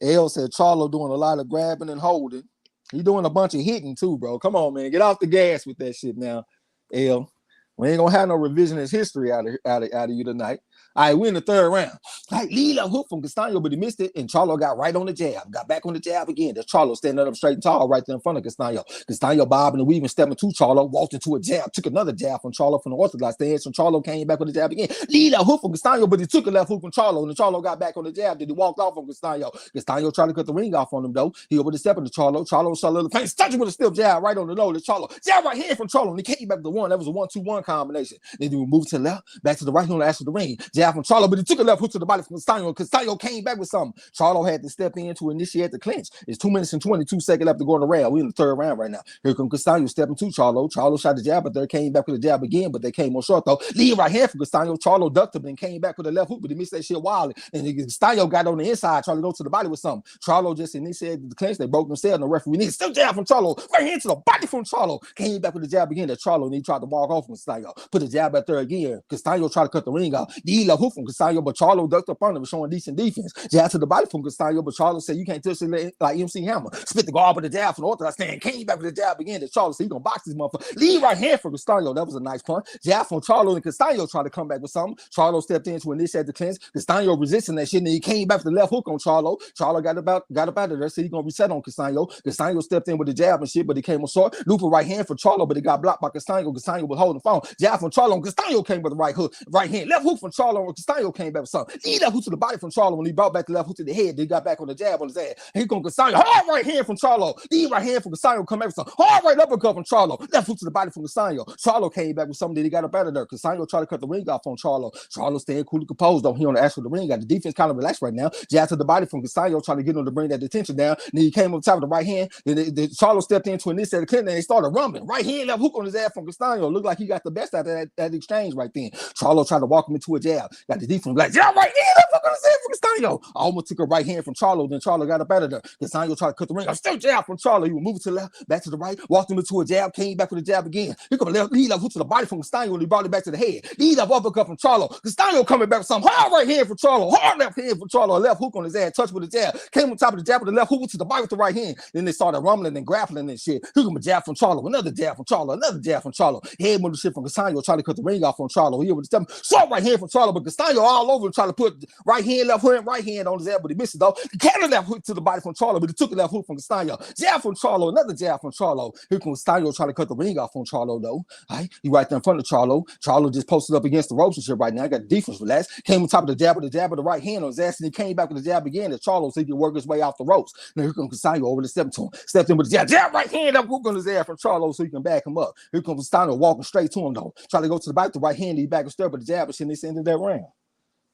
L said Charlo doing a lot of grabbing and holding. He doing a bunch of hitting too, bro. Come on, man. Get off the gas with that shit now, L. We ain't gonna have no revisionist history out of you tonight. All right, we in the third round. All right, lead up hook from Castano, but he missed it, and Charlo got right on the jab. Got back on the jab again. There's Charlo standing up straight and tall right there in front of Castano. Castano bobbing and weaving, stepping to Charlo, walked into a jab, took another jab from Charlo from the orthodox stance, and Charlo came back with the jab again. Lead up hook from Castano, but he took a left hook from Charlo, and Charlo got back on the jab. Then he walked off on Castano. Castano tried to cut the ring off on him, though. He over the step into Charlo. Charlo shot a little paint, touching with a stiff jab right on the nose to Charlo. Jab right hand from Charlo, and he came back to one. That was a 1-2-1 combination. Then he moved to the left, back to the right on the ash of the ring. Jab from Charlo, but he took a left hook to the body from Castano. Castano came back with something. Charlo had to step in to initiate the clinch. It's 2 minutes and 22 seconds left to go in the round. We're in the third round right now. Here comes Castano stepping to Charlo. Charlo shot the jab, but they came back with the jab again, but they came on short though. Lead right hand from Castano. Charlo ducked him and came back with a left hook, but he missed that shit wildly. And Castano got on the inside, trying to go to the body with something. Charlo just initiated the clinch. They broke themselves. And the referee needed still jab from Charlo. Right hand to the body from Charlo. Came back with the jab again. That Charlo and he tried to walk off from Castano. Put the jab out there again. Castano tried to cut the ring out. The left hook from Castano, but Charlo ducked up on him, showing decent defense. Jab to the body from Castano, but Charlo said you can't touch it like MC Hammer. Spit the guard with the jab from the orthodox stand. Came back with the jab again. That Charlo said he gonna box this motherfucker. Lead right hand from Castano. That was a nice punch. Jab from Charlo and Castano tried to come back with something. Charlo stepped in to initiate the clinch. Castano resisting that shit, and he came back with the left hook on Charlo. Charlo got up out of there, so he gonna reset on Castano. Castano stepped in with the jab and shit, but he came on short. Looping right hand for Charlo, but he got blocked by Castano. Castano was holding the phone. Jab from Charlo, and Castano came with the right hook, right hand. Left hook from Charlo, and Castano came back with something. He left hook to the body from Charlo when he brought back the left hook to the head. Then he got back on the jab on his ass. He gonna Castano. Hard right hand from Charlo. The right hand from Castano come back with something. Hard right uppercut from Charlo. Left hook to the body from Castano. Charlo came back with something that he got up out of there. Castano tried to cut the ring off on Charlo. Charlo staying cool and composed though. He on the ash of the ring. Got the defense kind of relaxed right now. Jab to the body from Castano trying to get him to bring that detention down. Then he came up top of the right hand. Then Charlo stepped into an instead of clinch and they started rumbling. Right hand left hook on his ass from Castano. Looked like he got the best out of that exchange right then. Charlo tried to walk him into a jab. Got the defense like, yeah, right hand left hook on his head from Castano. I almost took a right hand from Charlo, then Charlo got up out of there. Castano tried to cut the ring. I'm still jab from Charlo. He would move to the left, back to the right, walked him into a jab, came back with a jab again. He come left, he left hook to the body from Castano and he brought it back to the head. He left uppercut from Charlo. Castano coming back with some hard right hand from Charlo, hard left hand from Charlo, a left hook on his ass, touch with the jab, came on top of the jab with the left hook to the body with the right hand. Then they started rumbling and grappling and shit. He come a jab from Charlo, another jab from Charlo, another jab from Charlo. Head moving shit from Castano, trying to cut the ring off on Charlo. He was step short right hand from Charlo, but Castano all over him trying to put right hand on his head, but he missed it though. He countered left hook to the body from Charlo, but he took a left hook from Castano. Jab from Charlo, another jab from Charlo. Here comes Castano trying to cut the ring off on Charlo though. Right? He right there in front of Charlo. Charlo just posted up against the ropes and shit right now. Got the defense relaxed. Came on top of the jab with the right hand on his ass, and he came back with the jab again to Charlo so he could work his way off the ropes. Now here comes Castano over the step to him. Stepped in with the jab right hand up hook on his ass from Charlo so he can back him up. Here comes Castano walking straight to him though. Trying to go to the back, the right hand, he back and stir with the jab, and shit, they ended that round.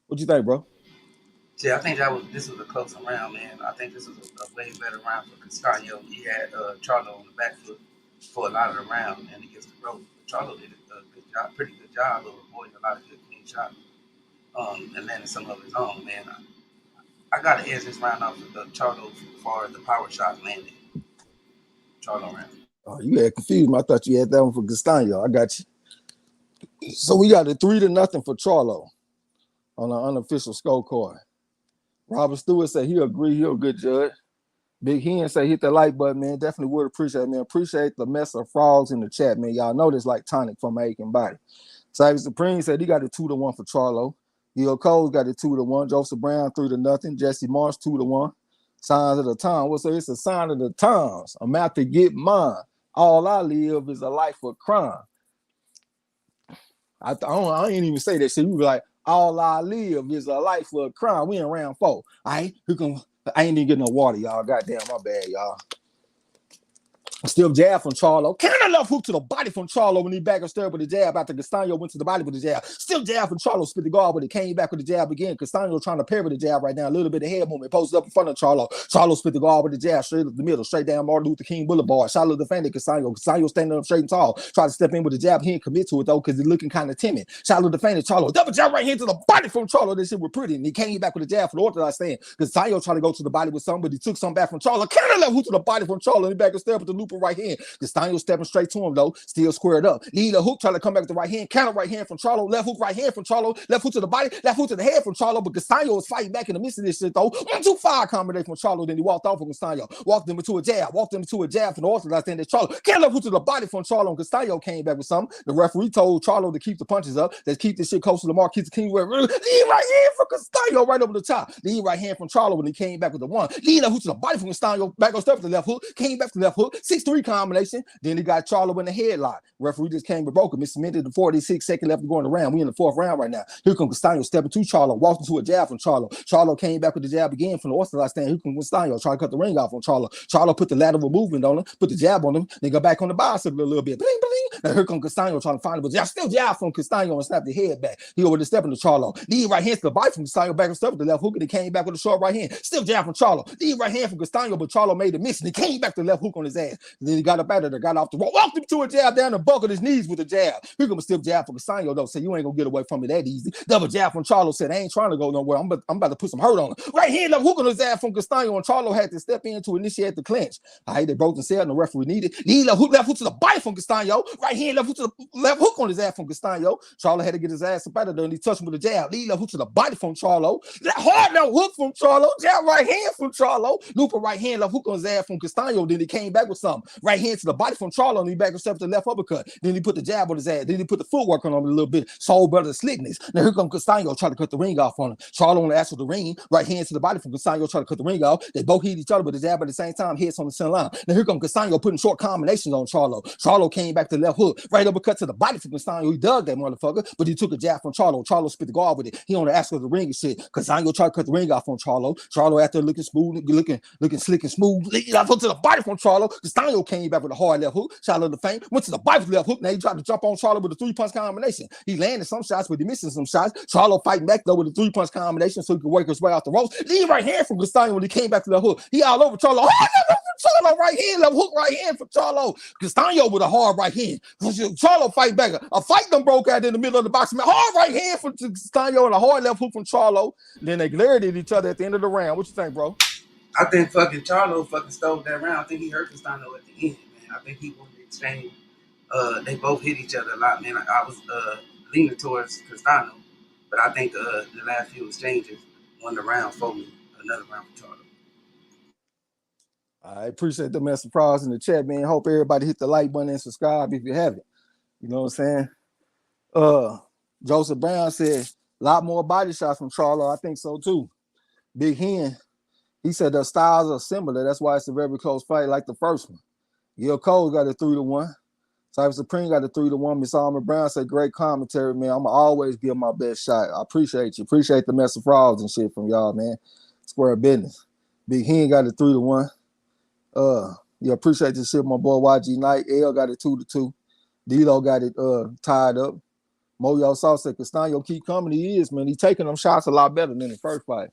What you think, bro? Yeah, I think this was a close round, man. I think this was a way better round for Castano. He had Charlo on the back foot for a lot of the round and against the rope. Charlo did a good job, pretty good job of avoiding a lot of good clean shots and landing some of his own, man. I got to edge this round off with Charlo as far as the power shot landing. Charlo round. Oh, you had confused me. I thought you had that one for Castano. I got you. So we got a 3-0 for Charlo on an unofficial scorecard. Robert Stewart said he agreed, he's a good judge. Big Hen say hit the like button, man. Definitely would appreciate it, man. Appreciate the mess of frogs in the chat, man. Y'all know this like tonic for my aching body. Cyber Supreme said he got a 2-1 for Charlo. Leo Cole's got a 2-1. Joseph Brown 3-0. Jesse Marsh 2-1. Signs of the time. Well, so it's a sign of the times. I'm out to get mine. All I live is a life of crime. I ain't even say that shit. You be like, all I live is a life of crime. We in round 4. All right, I ain't even getting no water, y'all. Goddamn, my bad, y'all. Still jab from Charlo. Counter left hook to the body from Charlo when he back and stirred with the jab after Castano went to the body with the jab. Still jab from Charlo, spit the guard, but it came back with the jab again. Castano trying to pair with the jab right now. A little bit of head movement. Posted up in front of Charlo. Charlo spit the guard with the jab straight up the middle, straight down Martin Luther King Boulevard. Charlo defended Castano. Castano standing up straight and tall. Tried to step in with the jab. He didn't commit to it though because he's looking kind of timid. Charlo defended Charlo. Double jab right here to the body from Charlo. This shit was pretty. And he came back with the jab for the orthodox stand. Castano tried to go to the body with something, but he took something back from Charlo. Counter left hook to the body from Charlo. And he back and stirred with the looper right hand. Castano stepping straight to him though, still squared up. Lead a hook, trying to come back with the right hand, counter right hand from Charlo, left hook right hand from Charlo, left hook to the body, left hook to the head from Charlo, but Castano was fighting back in the midst of this shit though. 1-2-5 combination from Charlo, then he walked off from Castano, walked him into a jab from the orthodox stand. Charlo can't left hook to the body from Charlo, and Castano came back with something. The referee told Charlo to keep the punches up, let's keep this shit close to the mark, keep the king lead right hand from Castano right over the top. Lead right hand from Charlo when he came back with the one. Lead left hook to the body from Castano, back on step with the left hook, came back to the left hook, 6-3 combination. Then he got Charlo in the headlock. Referee just came and broke him. It's cemented the 46 second left to go in the round. We in the 4th round right now. Here comes Castano stepping to Charlo, walked into a jab from Charlo. Charlo came back with the jab again from the orthodox stand. Here comes Castano, trying to cut the ring off on Charlo. Charlo put the lateral movement on him, put the jab on him, then go back on the bicycle a little bit. Bling, bling. Now here comes Castano trying to find it, but still jab from Castano and snap the head back. He over the step into Charlo. Lead right hand to the bite from Castano, back and step with the left hook, and he came back with a short right hand. Still jab from Charlo. Lead right hand from Castano, but Charlo made a miss, and he came back to the left hook on his ass. And then he got up out of there, got off the rope, walked him to a jab down the buckled his knees with a jab. Here comes still jab from Castano though, say you ain't gonna get away from me that easy. Double jab from Charlo, said I ain't trying to go nowhere. I'm about to put some hurt on him. Right hand left hook on his ass from Castano, and Charlo had to step in to initiate the clinch. All right, they broke themselves, and the referee needed. Lead left hook to the bite from Castano. Right hand left hook to the left hook on his ass from Castano. Charlo had to get his ass up out of there, and he touched him with a jab. Lead left hook to the body from Charlo. That hard left hook from Charlo. Jab right hand from Charlo. Looper right hand left hook on his ass from Castano. Then he came back with something. Right hand to the body from Charlo, and he back himself to the left uppercut. Then he put the jab on his ass. Then he put the footwork on him a little bit. Soul brother slickness. Now here comes Castano trying to cut the ring off on him. Charlo on the ass of the ring. Right hand to the body from Castano trying to cut the ring off. They both hit each other with the jab at the same time. Heads on the center line. Now here comes Castano putting short combinations on Charlo. Charlo came back to the left hook. Right uppercut to the body from Castano. He dug that motherfucker, but he took a jab from Charlo. Charlo spit the guard with it. He on the ass of the ring and shit. Castano tried to cut the ring off on Charlo. Charlo after looking smooth, looking slick and smooth. Left hook to the body from Charlo. Castano came back with a hard left hook. Charlo the feint. Went to the body left hook. Now he tried to jump on Charlo with a 3-punch combination. He landed some shots, but he missing some shots. Charlo fighting back though with a 3-punch combination so he could work his way out the ropes. Lead right hand from Castano when he came back to the hook. He all over Charlo. Oh, Charlo right hand, left hook right hand for Charlo. Castano with a hard right hand. Charlo fight back. A fight done broke out in the middle of the box. Hard right hand from Castano and a hard left hook from Charlo. Then they glared at each other at the end of the round. What you think, bro? I think fucking Charlo fucking stole that round. I think he hurt Castano at the end, man. I think he wanted to exchange. They both hit each other a lot, man. I was leaning towards Castano, but I think the last few exchanges won the round for me. Another round for Charlo. I appreciate the message surprise in the chat, man. Hope everybody hit the like button and subscribe if you haven't. You know what I'm saying? Joseph Brown said a lot more body shots from Charlo. I think so too. Big Hen, he said the styles are similar. That's why it's a very close fight, like the first one. Gil Cole got a 3-1. Cypher Supreme got a 3-1. Miss Alma Brown said, great commentary, man. I'm going to always give my best shot. I appreciate you. Appreciate the mess of frauds and shit from y'all, man. Square business. Big Hen got a 3-1. Yeah, appreciate this shit, my boy YG Knight. L got it 2-2. D-Lo got it tied up. Moyo Sauce said, Castano keep coming. He is, man. He taking them shots a lot better than the first fight.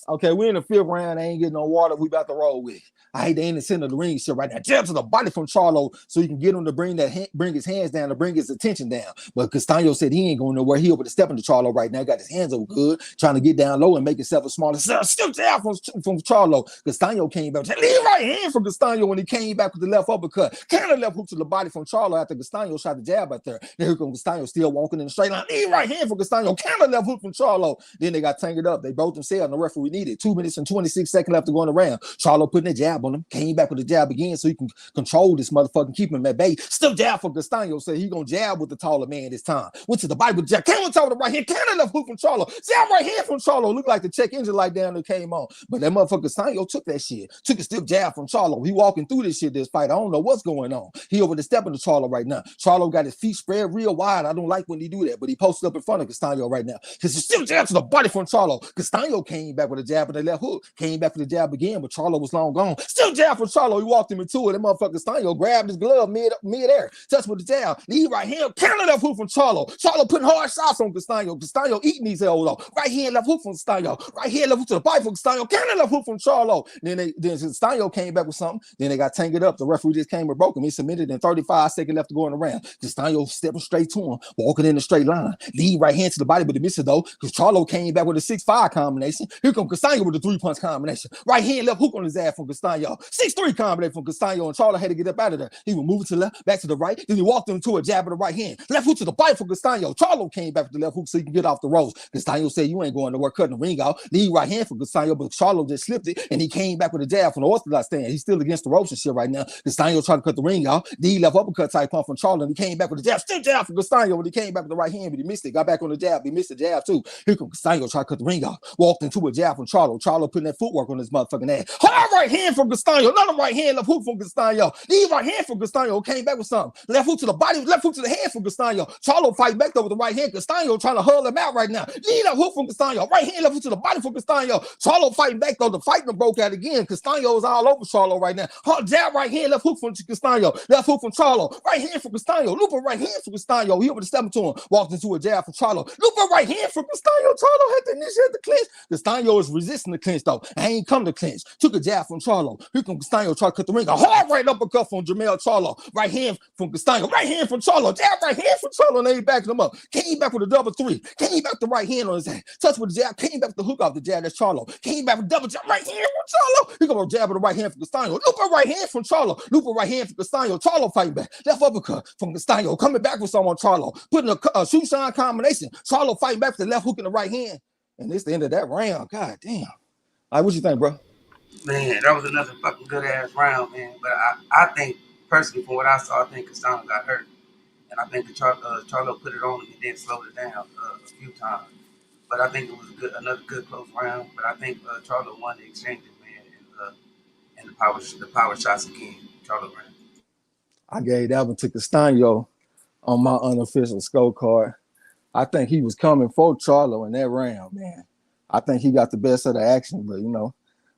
Okay, we're in the 5th round. I ain't getting no water. We about to roll with. I hate the in the center of the ring shit right now. Jab to the body from Charlo so you can get him to bring his hands down, to bring his attention down. But Castano said he ain't going nowhere. He over to step into Charlo right now. Got his hands over good, trying to get down low and make himself a smaller. Still jab from Charlo. Castano came back. Lead right hand from Castano when he came back with the left uppercut. Counter left hook to the body from Charlo after Castano shot the jab out there. Then here comes Castano still walking in the straight line. Lead right hand from Castano. Counter left hook from Charlo. Then they got tangled up. They both themselves and the referee needed 2 minutes and 26 seconds left to go in the round. Charlo putting a jab on him. Came back with the jab again so he can control this motherfucker, keep him at bay. Still jab for Castano. Said he gonna jab with the taller man this time. Went to the body with the jab. Came on top of the right hand. Counter left hook from Charlo. Jab right hand from Charlo. Looked like the check engine light down that came on. But that motherfucker Castano took that shit. Took a still jab from Charlo. He walking through this shit this fight. I don't know what's going on. He over the step into Charlo right now. Charlo got his feet spread real wide. I don't like when he do that, but he posted up in front of Castano right now. Because he still jab to the body from Charlo. Castano came back with a jab and the left hook. Came back with the jab again, but Charlo was long gone. Still jab from Charlo. He walked him into it. That motherfucker Castano grabbed his glove mid-air. Touched with the jab. Lead right hand. Counter left hook from Charlo. Charlo putting hard shots on Castano. Castano eating these elbows. Right hand left hook from Castano. Right hand left hook to the body from Castano. Counter left hook from Charlo. Then Castano came back with something. Then they got tangled up. The referee just came and broke him. He submitted in 35 seconds left to go in the round. Castano stepping straight to him, walking in the straight line. Lead right hand to the body, but he missed it though, because Charlo came back with a 6-5 combination. Here comes Castano with a 3-punch combination. Right hand left hook on his ass from Castano. 6-3 combination from Castano, and Charlo had to get up out of there. He was moving to the left, back to the right. Then he walked into a jab with the right hand. Left hook to the body from Castano. Charlo came back with the left hook so he can get off the ropes. Castano said, you ain't going to work cutting the ring out. Lead right hand from Castano, but Charlo just slipped it, and he came back with a jab from the orthodox stand. He's still against the ropes and shit right now. Castano tried to cut the ring out. Lead left uppercut type pump from Charlo, and he came back with a jab. Still jab from Castano, when he came back with the right hand, but he missed it. Got back on the jab. He missed the jab too. Here comes Castano, tried to cut the ring out. Walked into a jab from Charlo. Charlo putting that footwork on his motherfucking ass. Hard right hand from Castano. Another right hand, left hook from Castano. Lead right hand from Castano. Came back with something. Left hook to the body, left hook to the head from Castano. Charlo fight back though with the right hand. Castano trying to hurl him out right now. Lead left hook from Castano. Right hand, left hook to the body from Castano. Charlo fighting back though. The fight broke out again. Castano is all over Charlo right now. Hard jab right hand, left hook from Castano. Left hook from Charlo. Right hand from Castano. Looping right hand from Castano. He over to step into him. Walked into a jab from Charlo. Looping right hand from Castano. Charlo had to initiate the clinch. Castano is resisting the clinch though. I ain't come to clinch. Took a jab from Charlo. Here comes Castano, try to cut the ring. A hard right uppercut from Jermell Charlo. Right hand from Castano. Right hand from Charlo. Jab right hand from Charlo, and they backing him up. Came back with a double 3. Came back the right hand on his hand. Touched with the jab. Came back with the hook off the jab. That's Charlo. Came back with double jab. Right hand from Charlo. Here comes a jab with the right hand from Castano. Looping right hand from Charlo. Looping right hand from Castano. Charlo fighting back. Left uppercut from Castano. Coming back with someone Charlo. Putting a shoe shine combination. Charlo fighting back with the left hook in the right hand. And it's the end of that round. God damn. All right, what you think, bro? Man, that was another fucking good ass round, man. But I think personally, from what I saw, I think Castano got hurt, and I think the Charlo put it on him and then slowed it down a few times. But I think it was another good close round. But I think Charlo won the exchanges, man, and the power shots again. Charlo ran. I gave that one to Castano on my unofficial scorecard. I think he was coming for Charlo in that round, man. I think he got the best of the action, but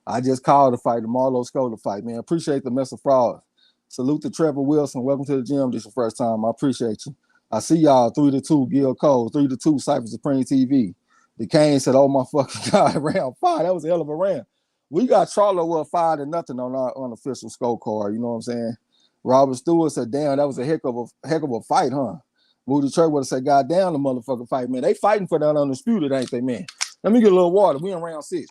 I just called the fight, the MARLO'S fight, man. Appreciate the mess of fraud. Salute to Trevor Wilson. Welcome to the gym. This is your first time. I appreciate you. I see y'all 3-2, Gil Cole, 3-2, Cypher Supreme TV. The Kane said, oh my fucking God, round 5. That was a hell of a round. We got Charlo up 5-0 on our unofficial scorecard. You know what I'm saying? Robert Stewart said, "Damn, that was a heck of a fight, huh?" Moody Church would have said, "God damn, the motherfucking fight, man. They fighting for that undisputed, ain't they, man?" Let me get a little water. We in round 6.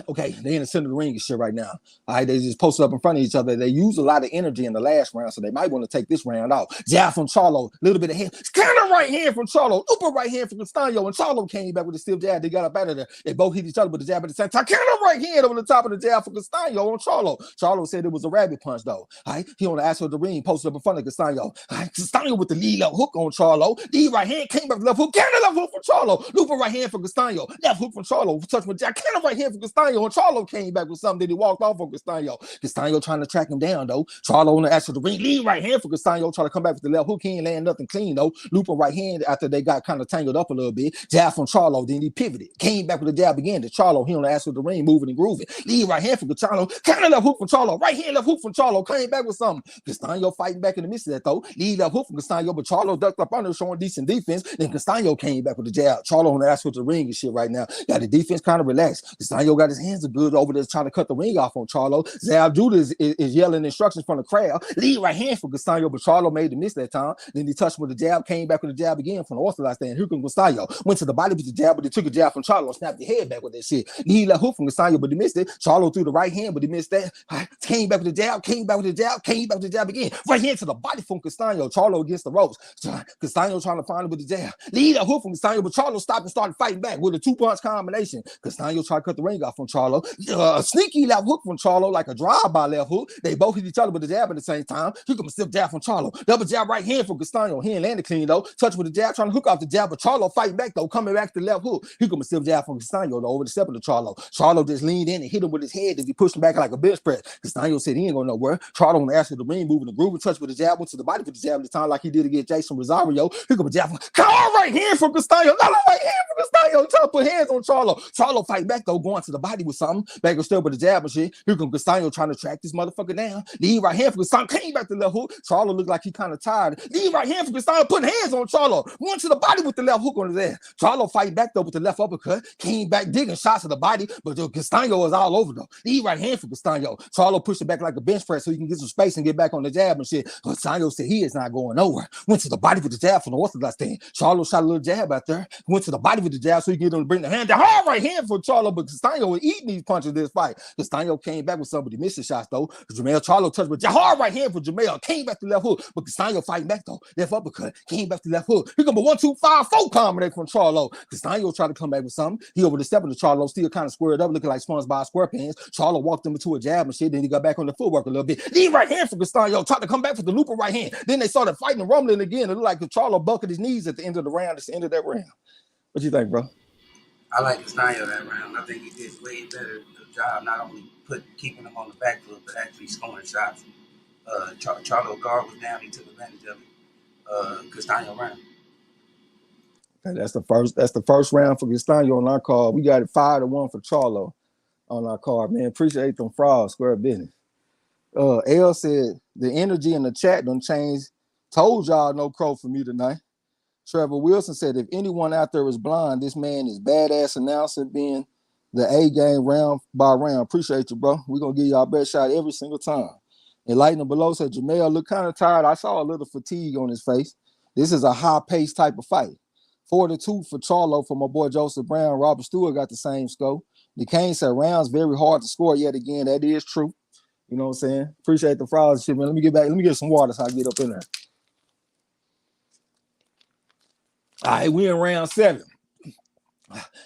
Okay, they in the center of the ring and shit right now. All right, they just posted up in front of each other. They use a lot of energy in the last round, so they might want to take this round out. Jab from Charlo, a little bit of hand. Counter right hand from Charlo. Super right hand from Castano, and Charlo came back with a stiff jab. They got up out of there. They both hit each other with the jab at the same time. Counter right hand over the top of the jab for Castano on Charlo. Charlo said it was a rabbit punch, though. All right, he on the ass of the ring, posted up in front of Castano. All right, Castano with the lead left hook on Charlo. The right hand came back with left hook. Counter left hook from Charlo. Looper right hand for Castano. Left hook from Charlo. Touch with jab. Counter right hand for Castano, and Charlo came back with something that he walked off on Castano. Castano trying to track him down, though. Charlo on the ass of the ring. Lead right hand for Castano, trying to come back with the left hook. He ain't laying nothing clean, though. Looper right hand after they got kind of tangled up a little bit. Jab from Charlo, then he pivoted. Came back with the jab again to Charlo. He on the ass of the ring, moving and grooving. Lead right hand for Castano. Counter left hook from Charlo. Right hand left hook from Charlo. Came back with something. Castano fighting back in the midst of that, though. Lead left hook from Castano, but Charlo ducked up under, showing decent defense. Then Castano came back with the jab. Charlo on the ass of the ring and shit right now. Got the defense kind of relaxed. Castano got his hands good over there trying to cut the ring off on Charlo. Zab Judah is yelling instructions from the crowd. Lead right hand for Castano, but Charlo made the miss that time. Then he touched with the jab, came back with the jab again from the orthodox stand. Here comes Castano. Went to the body with the jab, but he took a jab from Charlo, snapped the head back with that shit. Lead left hook from Castano, but he missed it. Charlo threw the right hand, but he missed that. Came back with the jab, came back with the jab, came back with the jab again. Right hand to the body from Castano. Charlo against the ropes. Castano trying to find it with the jab. Lead left hook from Castano, but Charlo stopped and started fighting back with a 2-punch combination. Castano tried to cut the ring off from Charlo. Sneaky left hook from Charlo, like a drive-by left hook. They both hit each other with the jab at the same time. He comes stiff jab from Charlo. Double jab right hand from Castano. He ain't landed clean, though. Touch with the jab, trying to hook off the jab, but Charlo fighting back, though, coming back to the left hook. He comes stiff jab from Castano, though, over the step of the Charlo. Charlo just leaned in and hit him with his head as he pushed him back like a bench press. Castano said he ain't going nowhere. Charlo on the ass of the ring, moving the groove, and touch with the jab, went to the body with the jab at the time like he did against Jason Rosario. He comes jab from right hand from Castano. Another right hand from Castano. Trying to put hands on Charlo. Charlo fight back, though, going to the body with something. Back and still with the jab and shit. Here comes Castano trying to track this motherfucker down. Lead right hand for Castano, came back to the left hook. Charlo looked like he kind of tired. Lead right hand for Castano, putting hands on Charlo. Went to the body with the left hook on his ass. Charlo fight back, though, with the left uppercut. Came back digging shots to the body, but Castano was all over, though. Lead right hand for Castano. Charlo pushed it back like a bench press so he can get some space and get back on the jab and shit. Castano said he is not going nowhere. Went to the body with the jab from the orthodox stand. Charlo shot a little jab out there. Went to the body with the jab so he could get him to bring the hand down. Hard right hand for Charlo, but Castano was eating these punches this fight. Castano came back with somebody missing shots, though. Jermell Charlo touched with hard right hand for Jermell. Came back to left hook, but Castano fighting back, though. Left uppercut. Came back to left hook. Here come a 1-2-5-4 combination from Charlo. Castano tried to come back with something. He over the step of the Charlo, still kind of squared up, looking like SpongeBob SquarePants. Charlo walked him into a jab and shit. Then he got back on the footwork a little bit. Lead right hand for Castano. Tried to come back for the looper right hand. Then they started fighting and rumbling again. It looked like the Charlo buckled his knees at the end of the round. It's the end of that round. What you think, bro? I like Castano that round. I think he did way better job, not only keeping him on the back foot, but actually scoring shots. Charlo guard was down. He took advantage of it. Castano round. Okay, that's the first round for Castano on our card. We got it 5-1 for Charlo on our card, man. Appreciate them frauds, square business. L said the energy in the chat done changed. Told y'all no crow for me tonight. Trevor Wilson said, if anyone out there is blind, this man is badass announcer being the A game round by round. Appreciate you, bro. We're going to give you our best shot every single time. And Lightning Below said, Jermell looked kind of tired. I saw a little fatigue on his face. This is a high-paced type of fight. 4-2 for Charlo for my boy Joseph Brown. Robert Stewart got the same score. DeCane said, rounds very hard to score yet again. That is true. You know what I'm saying? Appreciate the frauds and shit, man. Let me get some water so I get up in there. All right, we're in round 7.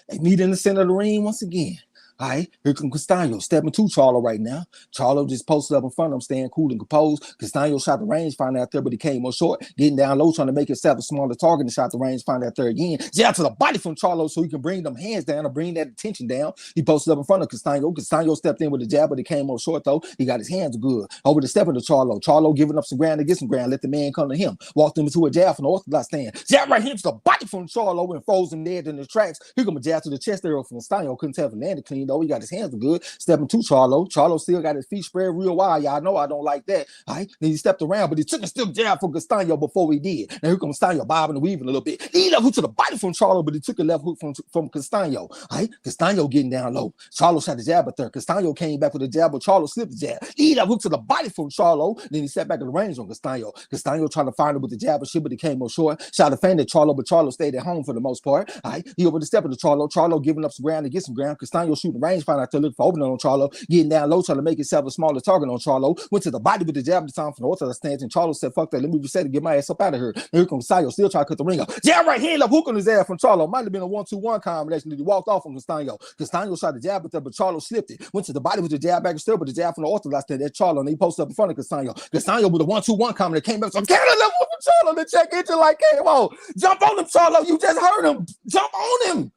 They meet in the center of the ring once again. All right, here comes Castano stepping to Charlo right now. Charlo just posted up in front of him, staying cool and composed. Castano shot the rangefinder out there, but he came up short, getting down low, trying to make himself a smaller target and shot the rangefinder out there again. Jab to the body from Charlo so he can bring them hands down and bring that attention down. He posted up in front of Castano. Castano stepped in with the jab, but he came up short, though. He got his hands good. Over the step of the Charlo. Charlo giving up some ground to get some ground. Let the man come to him. Walked him into a jab from the orthodox stand. Jab right here to the body from Charlo and froze him dead in the tracks. Here comes a jab to the chest area from Castano. Couldn't tell if he landed clean, though. He got his hands good. Stepping to Charlo. Charlo still got his feet spread real wide. Y'all know I don't like that. All right. Then he stepped around, but he took a stiff jab from Castano before he did. Now here comes Castano bobbing and weaving a little bit. He left hook to the body from Charlo, but he took a left hook from Castano. All right. Castano getting down low. Charlo shot the jab at third. Castano came back with a jab, but Charlo slipped the jab. He left hook to the body from Charlo. Then he sat back in the range on Castano. Castano trying to find him with the jab and shit, but he came more short. Shot a feint at Charlo, but Charlo stayed at home for the most part. All right. He over the step into Charlo. Charlo giving up some ground to get some ground. Castano shooting range, find out to look for opening on Charlo. Getting down low, trying to make himself a smaller target on Charlo. Went to the body with the jab at the time from the orthodox stance, and Charlo said, fuck that, let me reset and get my ass up out of here. And here comes Castano, still trying to cut the ring off. Jab right hand, left hook on his ass from Charlo. Might have been a 1-2-1 combination that he walked off from Castano. Castano shot the jab at that, but Charlo slipped it. Went to the body with the jab back and still, but the jab from the orthodox stance at Charlo, and he posted up in front of Castano. Castano with a 1-2-1 combination came back, so Canada left hook from Charlo. The check engine like came on. Jump on him, Charlo. You just heard him. Jump on him.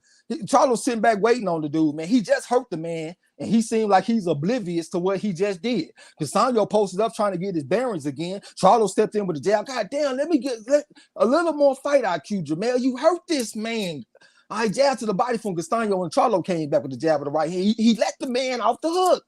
Charlo sitting back waiting on the dude, man. He just hurt the man, and he seemed like he's oblivious to what he just did. Castano posted up trying to get his bearings again. Charlo stepped in with the jab. God damn, let me get a little more fight IQ, Jermell. You hurt this man. I jabbed to the body from Castano, and Charlo came back with the jab of the right hand. He let the man off the hook.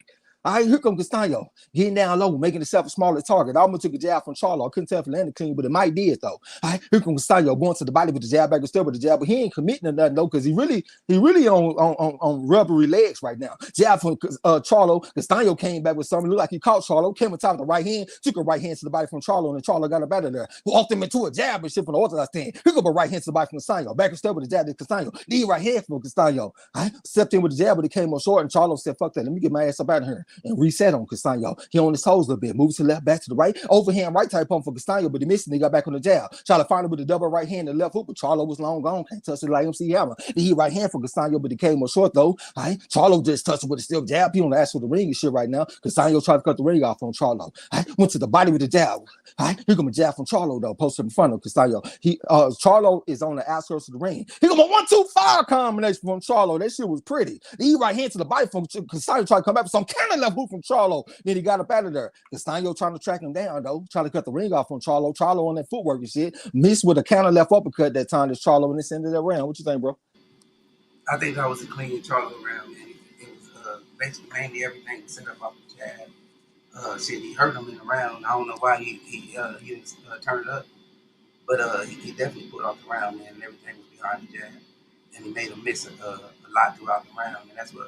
All right, here comes Castano, getting down low, making himself a smaller target. I almost took a jab from Charlo. I couldn't tell if it landed clean, but it might did, though. All right, here comes Castano going to the body with the jab back and still with the jab, but he ain't committing to nothing, though, because he really on rubbery legs right now. Jab from Charlo. Castano came back with something. Looked like he caught Charlo, came on top of the right hand, took a right hand to the body from Charlo, and then Charlo got up out of there. Walked him into a jab and shit from the orthodox stand. Here comes a right hand to the body from Castano. Back and still with the jab to Castano. Knee right hand from Castano. All right, stepped in with the jab, but it came more short, and Charlo said, fuck that, let me get my ass up out of here, and reset on Castano. He on his toes a little bit, moves to the left, back to the right, overhand right type pump for Castano, but he missed and he got back on the jab. Tried to find him with the double right hand and left hook, but Charlo was long gone, can't touch it like MC Hammer. He right hand for Castano, but he came more short though. All right, Charlo just touched it with a still jab. He on the ass for the ring and shit right now. Castano tried to cut the ring off on Charlo. All right, went to the body with the jab. All right, here come a jab from Charlo though, posted in front of Castano. Charlo is on the outskirts of the ring. Here come a 1-2-5 combination from Charlo. That shit was pretty. He right hand to the body from Castano, tried to come back with some kind of left hook from Charlo. Then he got up out of there. Castano trying to track him down though, trying to cut the ring off on Charlo. Charlo on that footwork and shit. Missed with a counter left uppercut that time to Charlo in this end of that round. What you think, bro? I think that was a clean Charlo round, man. It was basically mainly everything was set up off the jab. Shit, he hurt him in the round. I don't know why he didn't turn it up, but he definitely put off the round, man. And everything was behind the jab, and he made him miss a lot throughout the round, and that's what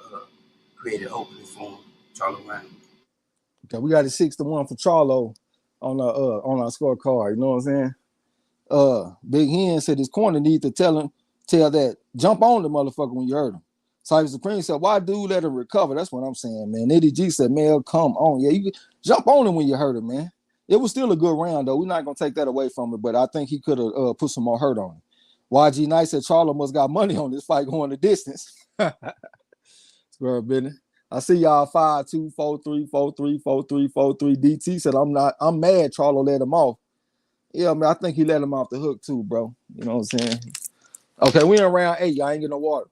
created openings for him. Charlo round. Okay, we got a 6-1 for Charlo on our scorecard. You know what I'm saying? Big Hen said his corner need to tell that jump on the motherfucker when you hurt him. Cyber Supreme said, why dude let him recover? That's what I'm saying, man. Eddie G said, man, come on. Yeah, you jump on him when you hurt him, man. It was still a good round, though. We're not going to take that away from it, but I think he could have put some more hurt on him. YG Knight said Charlo must got money on this fight going the distance. Square business. I see y'all 5-2, 4-3, 4-3, 4-3, 4-3. DT said, I'm mad Charlo let him off. Yeah, man, I think he let him off the hook too, bro. You know what I'm saying? Okay, we in round 8. Y'all ain't getting no water.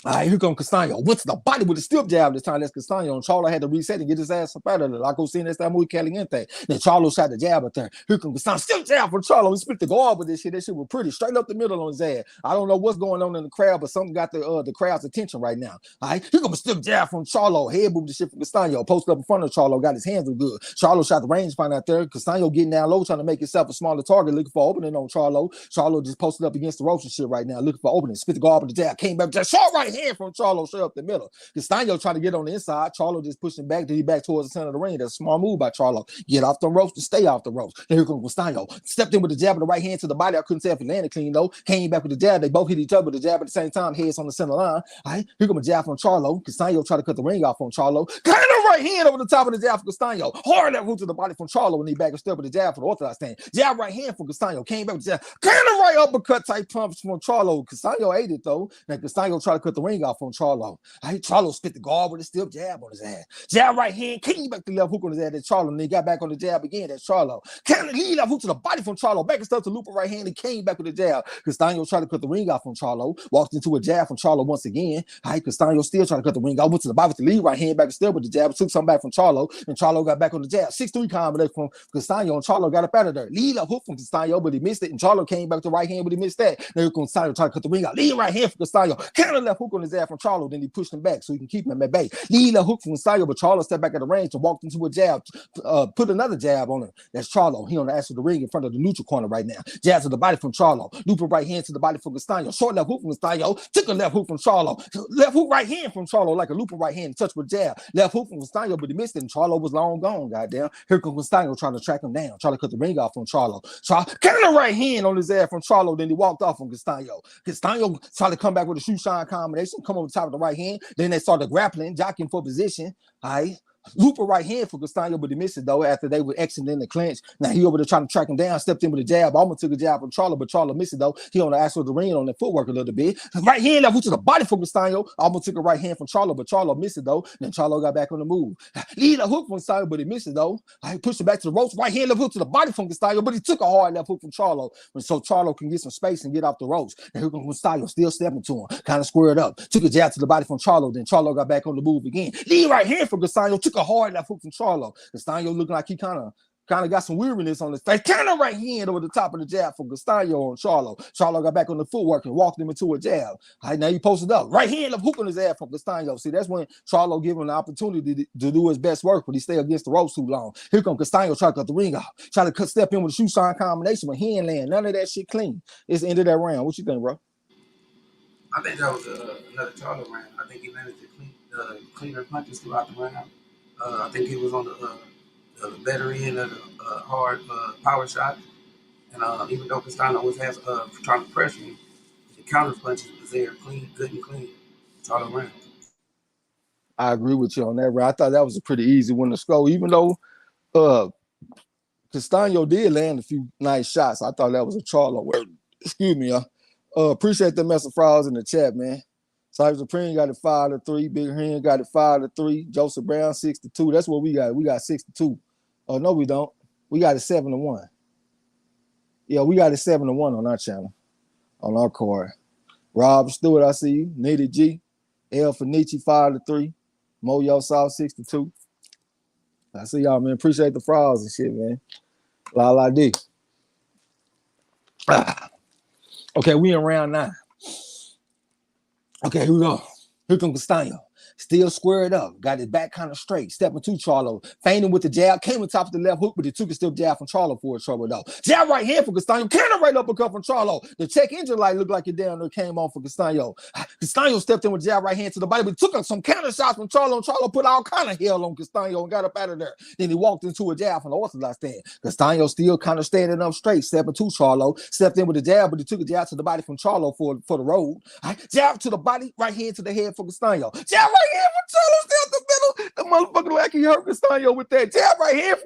All right, here comes Castano. Went to the body with a stiff jab this time. That's Castano. And Charlo had to reset and get his ass up out of there. Like I was seeing that muy caliente. Then Charlo shot the jab at there. Here comes Castano. Stiff jab from Charlo. He split the guard with this shit. That shit was pretty. Straight up the middle on his ass. I don't know what's going on in the crowd, but something got the crowd's attention right now. All right, here comes a stiff jab from Charlo. Head moved the shit from Castano. Posted up in front of Charlo. Got his hands good. Charlo shot the range find out there. Castano getting down low, trying to make himself a smaller target, looking for opening on Charlo. Charlo just posted up against the ropes and shit right now, looking for opening. Spit the guard with the jab. Came back with that short right hand from Charlo. Up the middle. Castano trying to get on the inside. Charlo just pushing back to he back towards the center of the ring. That's a small move by Charlo. Get off the ropes to stay off the ropes. Then here comes Castano. Stepped in with the jab of the right hand to the body. I couldn't tell if he landed clean though. Came back with the jab. They both hit each other with the jab at the same time. Heads on the center line. All right. Here comes a jab from Charlo. Castano tried to cut the ring off on Charlo. Kind of right hand over the top of the jab for Castano. Hard that root to the body from Charlo when he back and step with the jab for the orthodox stand. Jab right hand from Castano. Came back with the jab. Kind of right uppercut type punch from Charlo. Castano ate it though. Now Castano tried to cut the ring off on Charlo. All right. Charlo spit the guard with a stiff jab on his ass. Jab right hand, came back to the left hook on his ass at Charlo, and then got back on the jab again. That's Charlo. Kind of lead left hook to the body from Charlo. Back and stuff to loop right hand and came back with the jab. Castano tried to cut the ring off from Charlo. Walked into a jab from Charlo once again. All right, Castano still trying to cut the ring off. Went to the body with the lead right hand back and still with the jab. Took something back from Charlo, and Charlo got back on the jab. 6-3 combination from Castano, and Charlo got up out of there. Lead left hook from Castano, but he missed it, and Charlo came back to right hand, but he missed that. Then Castano tried to cut the ring out. Lead right hand from Castano. Kind of left hook hook on his ass from Charlo, then he pushed him back so he can keep him at bay. Lead left hook from Castano, but Charlo stepped back at the range and walked into a jab, put another jab on him. That's Charlo. He on the ass of the ring in front of the neutral corner right now. Jab to the body from Charlo. Looping right hand to the body from Castano. Short left hook from Castano. Took a left hook from Charlo. Left hook right hand from Charlo, like a looping right hand, touch with jab. Left hook from Castano, but he missed it, and Charlo was long gone, goddamn. Here comes Castano trying to track him down, trying to cut the ring off from Charlo. Counter right hand on his ass from Charlo, then he walked off from Castano. Castano tried to come back with a shoe shine combination, come over the top of the right hand. Then they started grappling, jockeying for position. All right. Looper right hand for Castano, but he missed it though after they were exiting in the clinch. Now he over there trying to track him down, stepped in with a jab. Almost took a jab from Charlo, but Charlo missed it though. He on the axle of the ring on the footwork a little bit. Right hand left hook to the body for Castano. Almost took a right hand from Charlo, but Charlo missed it though. Then Charlo got back on the move. Lead a hook from Castano, but he missed it though. I pushed it back to the ropes. Right hand left hook to the body from Castano, but he took a hard left hook from Charlo, so Charlo can get some space and get off the ropes. And here comes Castano, still stepping to him, kind of squared up. Took a jab to the body from Charlo. Then Charlo got back on the move again. Lead right hand from Castano, took a hard left hook from Charlo. Castano looking like he kind of got some weariness on his face. Kind of right hand over the top of the jab from Castano on Charlo. Charlo got back on the footwork and walked him into a jab. All right, now he posted up. Right hand left hook on his ass from Castano. See, that's when Charlo gave him the opportunity to do his best work, but he stayed against the ropes too long. Here comes Castano trying to cut the ring off. Try to step in with a shoe shine combination, but he ain't land. None of that shit clean. It's the end of that round. What you think, bro? I think that was another Charlo round. I think he landed the cleaner punches throughout the round. I think he was on the better end of the hard power shot. And even though Castano was trying to pressure him, the counter punches was there, clean, good and clean. Charlo round. I agree with you on that, bro. I thought that was a pretty easy one to score, even though Castano did land a few nice shots. I thought that was a Charlo. Excuse me, y'all. Appreciate the mess of frauds in the chat, man. Cyber Supreme got it 5-3. Big Hen got it 5-3. Joseph Brown 6-2. That's what we got. We got 6-2. Oh no, we don't. We got it 7-1. Yeah, we got it 7-1 on our channel, on our card. Rob Stewart, I see you. Nitty G, El Fenici 5-3. Moyo South 6-2. I see y'all, man. Appreciate the frauds and shit, man. La D. Okay, we in round 9. Okay, here we go. Here comes Castano. Still squared up. Got his back kind of straight. Stepping to Charlo. Feinting with the jab. Came on top of the left hook, but he took a still jab from Charlo for his trouble, though. Jab right hand for Castano. Kind of right uppercut from Charlo. The check engine light looked like it down there came on for Castano. Castano stepped in with jab right hand to the body, but took some counter shots from Charlo. And Charlo put all kind of hell on Castano and got up out of there. Then he walked into a jab from the orthodox stand. Castano still kind of standing up straight. Stepping to Charlo. Stepped in with the jab, but he took a jab to the body from Charlo for the road. Jab to the body, right hand to the head for Castano. Jab right hand for Charlo. Still the middle. The motherfucker like he hurt Castano with that jab right here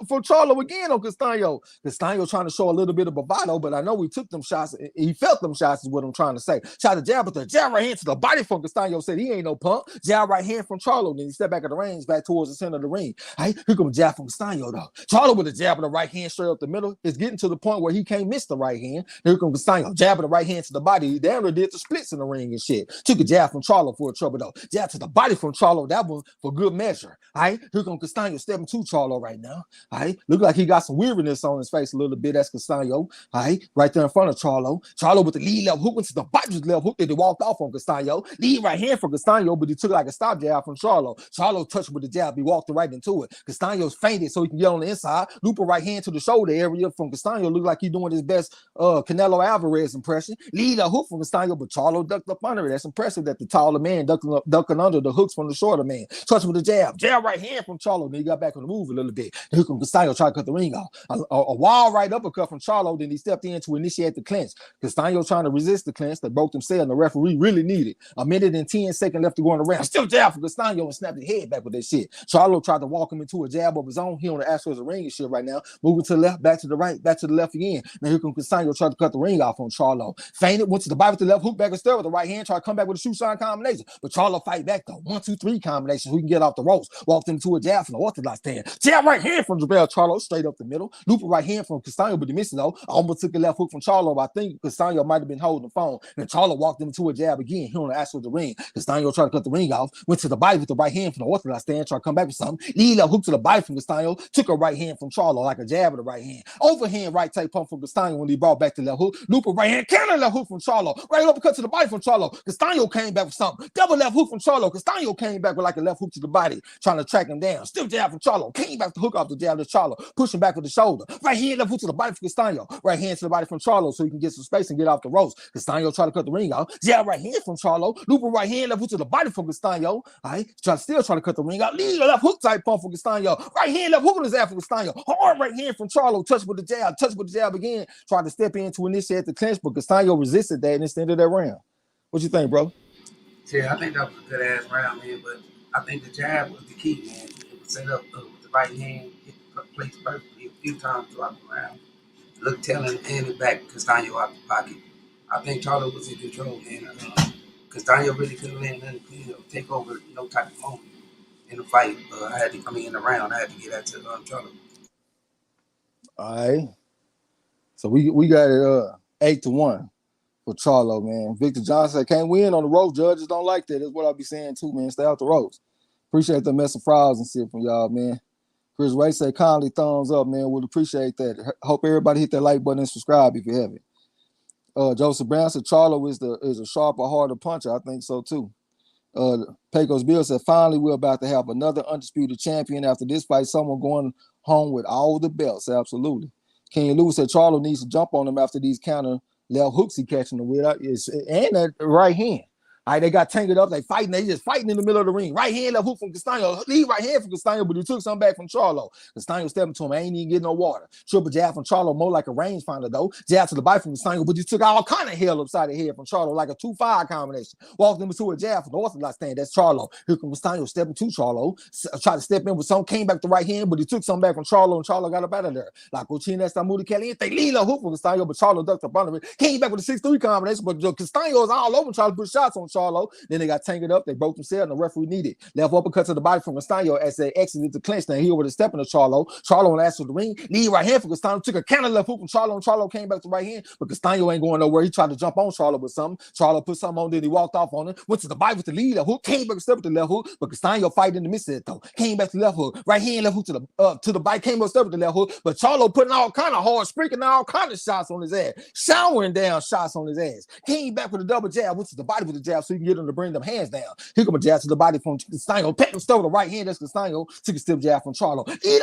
for Charlo again on Castano. Castano trying to show a little bit of bravado, but I know he took them shots. He felt them shots is what I'm trying to say. Shot the jab, but the jab right hand to the body from Castano said he ain't no punk. Jab right hand from Charlo. Then he stepped back at the range, back towards the center of the ring. Right, here comes jab from Castano though. Charlo with a jab of the right hand straight up the middle is getting to the point where he can't miss the right hand. Here comes Castano. Jab of the right hand to the body. He damn near did the splits in the ring and shit. Took a jab from Charlo for a trouble though. Jab to the body from Charlo. That one for good measure. All right, here comes Castano stepping to Charlo right now. All right, look like he got some weariness on his face a little bit. That's Castano. All right there in front of Charlo. Charlo with the lead left hook into the body left hook that he walked off on Castano. Lead right hand from Castano, but he took like a stop jab from Charlo. Charlo touched with the jab. He walked right into it. Castano's fainted so he can get on the inside. Looper right hand to the shoulder area from Castano. Look like he's doing his best Canelo Alvarez impression. Lead a hook from Castano, but Charlo ducked up under it. That's impressive that the taller man ducking under the hooks from the shorter man. Touch with the jab. Jab right hand from Charlo. Then he got back on the move a little bit. Here comes Castano trying to cut the ring off. A wall right uppercut from Charlo. Then he stepped in to initiate the clinch. Castano trying to resist the clinch that broke themselves, and the referee really needed 1 minute and 10 seconds left to go in the round. Still jab for Castano and snapped his head back with that shit. Charlo tried to walk him into a jab of his own. He on the Astros of ring and shit right now. Moving to the left, back to the right, back to the left again. Now here comes Castano trying to cut the ring off on Charlo. Feinted, went to the body with the left hook back and stir with the right hand, tried to come back with a shoe shine combination. But Charlo fight back though. 1, 2, 3 combination. We can get off the ropes. Walked into a jab from the orthodox stand. Jab right hand from Jermell Charlo, straight up the middle. Loop right hand from Castano, but he missed it though. Almost took a left hook from Charlo. I think Castano might have been holding the phone. And Charlo walked into a jab again. He on the axle of the ring. Castano tried to cut the ring off. Went to the body with the right hand from the orthodox stand. Tried to come back with something. Lead left hook to the body from Castano. Took a right hand from Charlo like a jab of the right hand. Overhand right tight pump from Castano when he brought back the left hook. Loop a right hand. Counter left hook from Charlo. Right uppercut to the body from Charlo. Castano came back with something. Double left hook from Charlo. Castano came back with like a left hook to the body, trying to track him down. Still jab from Charlo. Came back to hook off the jab to Charlo. Pushing back with the shoulder. Right hand left hook to the body from Castano. Right hand to the body from Charlo so he can get some space and get off the ropes. Castano tried to cut the ring off. Jab right hand from Charlo. Loop a right hand left hook to the body from Castano. All right. Still trying to cut the ring out. Lead a left hook type pump from Castano. Right hand left hook on his ass from Castano. Hard right hand from Charlo. Touch with the jab. Touch with the jab again. Tried to step in to initiate the clinch, but Castano resisted that and extended that round. What you think, bro? Yeah, I think that was a good ass round, man. But I think the jab was the key, man. It was set up with the right hand, hit the place perfectly a few times throughout the round. Look, telling and it back Castano out the pocket. I think Charlo was in control, man. Castano really couldn't let nothing take over no type of moment in the fight. In the round, I had to get that to Charlo. All right. So we got it 8-1 for Charlo, man. Victor Johnson said, can't win on the ropes. Judges don't like that. That's what I'll be saying too, man. Stay out the ropes. Appreciate the mess of fries and shit from y'all, man. Chris Ray said, kindly thumbs up, man. Would appreciate that. Hope everybody hit that like button and subscribe if you haven't. Joseph Brown said, Charlo is a sharper, harder puncher. I think so too. Pecos Bill said, finally, we're about to have another undisputed champion. After this fight, someone going home with all the belts. Absolutely. Kenny Lewis said, Charlo needs to jump on him after these counter left hooks he catching the with. And that right hand. All right, they got tangled up. They fighting. They just fighting in the middle of the ring. Right hand left hook from Castano. Lead right hand from Castano, but he took something back from Charlo. Castano stepping to him. I ain't even getting no water. Triple jab from Charlo, more like a rangefinder though. Jab to the bite from Castano, but he took all kind of hell upside the head from Charlo, like a 2-5 combination. Walked him into a jab from the orthodox stand. That's Charlo. Here comes Castano stepping to Charlo. Tried to step in with some, came back the right hand, but he took something back from Charlo, and Charlo got up out of there. Like Ochina Stamudi Caliente, lead a hook from Castano, but Charlo ducked up under it. Came back with a 6-3 combination, but Castano is all over trying to put shots on Charlo. Then they got tangled up. They broke themselves, and the referee needed. Left uppercut to the body from Castano as they exited the clinch. Now he over the step into Charlo. Charlo on the ass of the ring. Lead right hand from Castano. Took a counter left hook from Charlo, and Charlo came back to right hand. But Castano ain't going nowhere. He tried to jump on Charlo with something. Charlo put something on, then he walked off on it. Went to the body with the lead left hook. Came back to step with the left hook. But Castano fight in the midst of it though. Came back to the left hook. Right hand left hook to the body. Came up step with the left hook. But Charlo putting all kind of hard, sprinkling all kind of shots on his ass. Showering down shots on his ass. Came back with a double jab, went to the body with the jab so he can get him to bring them hands down. Here come a jab to the body from Castano. Pat him stole the right hand. That's Castano. Took a stiff jab from Charlo. He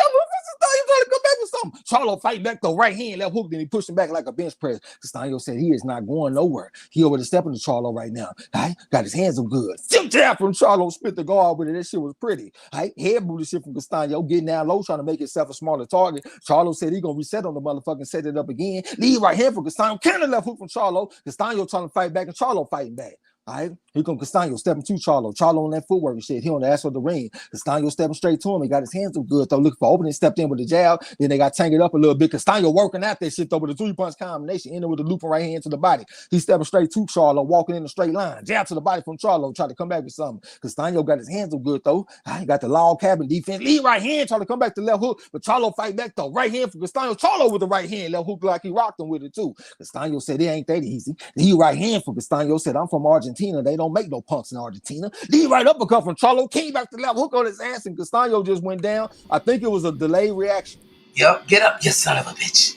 trying to come back with something. Charlo fight back the right hand, left hook, then he pushed him back like a bench press. Castano said he is not going nowhere. He over the step into Charlo right now. Right? Got his hands on good. Stiff jab from Charlo, spit the guard with it. That shit was pretty. Right? Head booty shit from Castano, getting down low, trying to make himself a smaller target. Charlo said he gonna reset on the motherfucking, set it up again. Lead right hand from Castano. Counter left hook from Charlo. Castano trying to fight back, and Charlo fighting back. All right, here comes Castano stepping to Charlo. Charlo on that footwork and shit. He on the ass of the ring. Castano stepping straight to him. He got his hands up good though, looking for opening. Stepped in with the jab. Then they got tangled up a little bit. Castano working out that shit though with a 3-punch combination, ending with a looping right hand to the body. He's stepping straight to Charlo, walking in a straight line. Jab to the body from Charlo, trying to come back with something. Castano got his hands up good though. He got the log cabin defense. Lead right hand, trying to come back to left hook, but Charlo fight back though. Right hand from Castano. Charlo with the right hand, left hook like he rocked him with it too. Castano said it ain't that easy. He right hand from Castano said, I'm from Argentina. They don't make no punks in Argentina. Lead right uppercut from Charlo, came back to left hook on his ass, and Castano just went down. I think it was a delayed reaction. Yep, get up, you son of a bitch.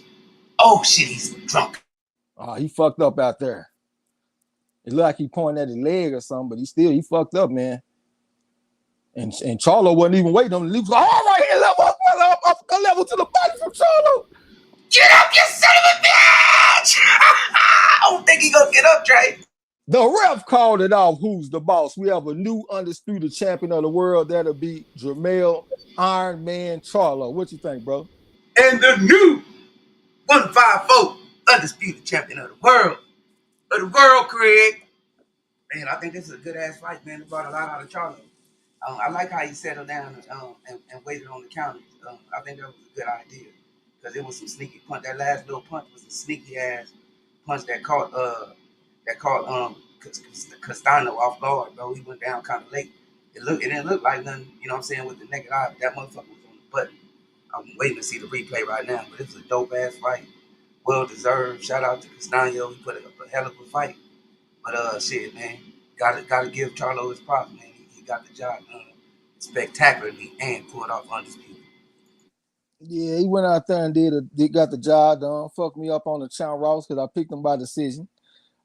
Oh shit, he's drunk. He fucked up out there. It looked like he pointing at his leg or something, but he fucked up, man. And Charlo wasn't even waiting on him. He was like, all right, here, level to the body from Charlo. Get up, you son of a bitch! I don't think he gonna get up, Trey. The ref called it off. Who's the boss? We have a new undisputed champion of the world. That'll be Jermell Iron Man Charlo. What you think, bro? And the new 154 undisputed champion of the world. Craig. Man, I think this is a good ass fight, man. It brought a lot out of Charlo. I like how he settled down and waited on the counter. I think that was a good idea because it was some sneaky punch. That last little punch was a sneaky ass punch that caught Castano off guard, bro. He went down kind of late. It didn't look like nothing, you know what I'm saying, with the naked eye. That motherfucker was on the button. I'm waiting to see the replay right now, but it was a dope ass fight. Well deserved. Shout out to Castano. He put up a hell of a fight. But shit, man, gotta give Charlo his props, man. He got the job done spectacularly and pulled off undisputed. Yeah, he went out there and got the job done. Fucked me up on the Count Ross because I picked him by decision.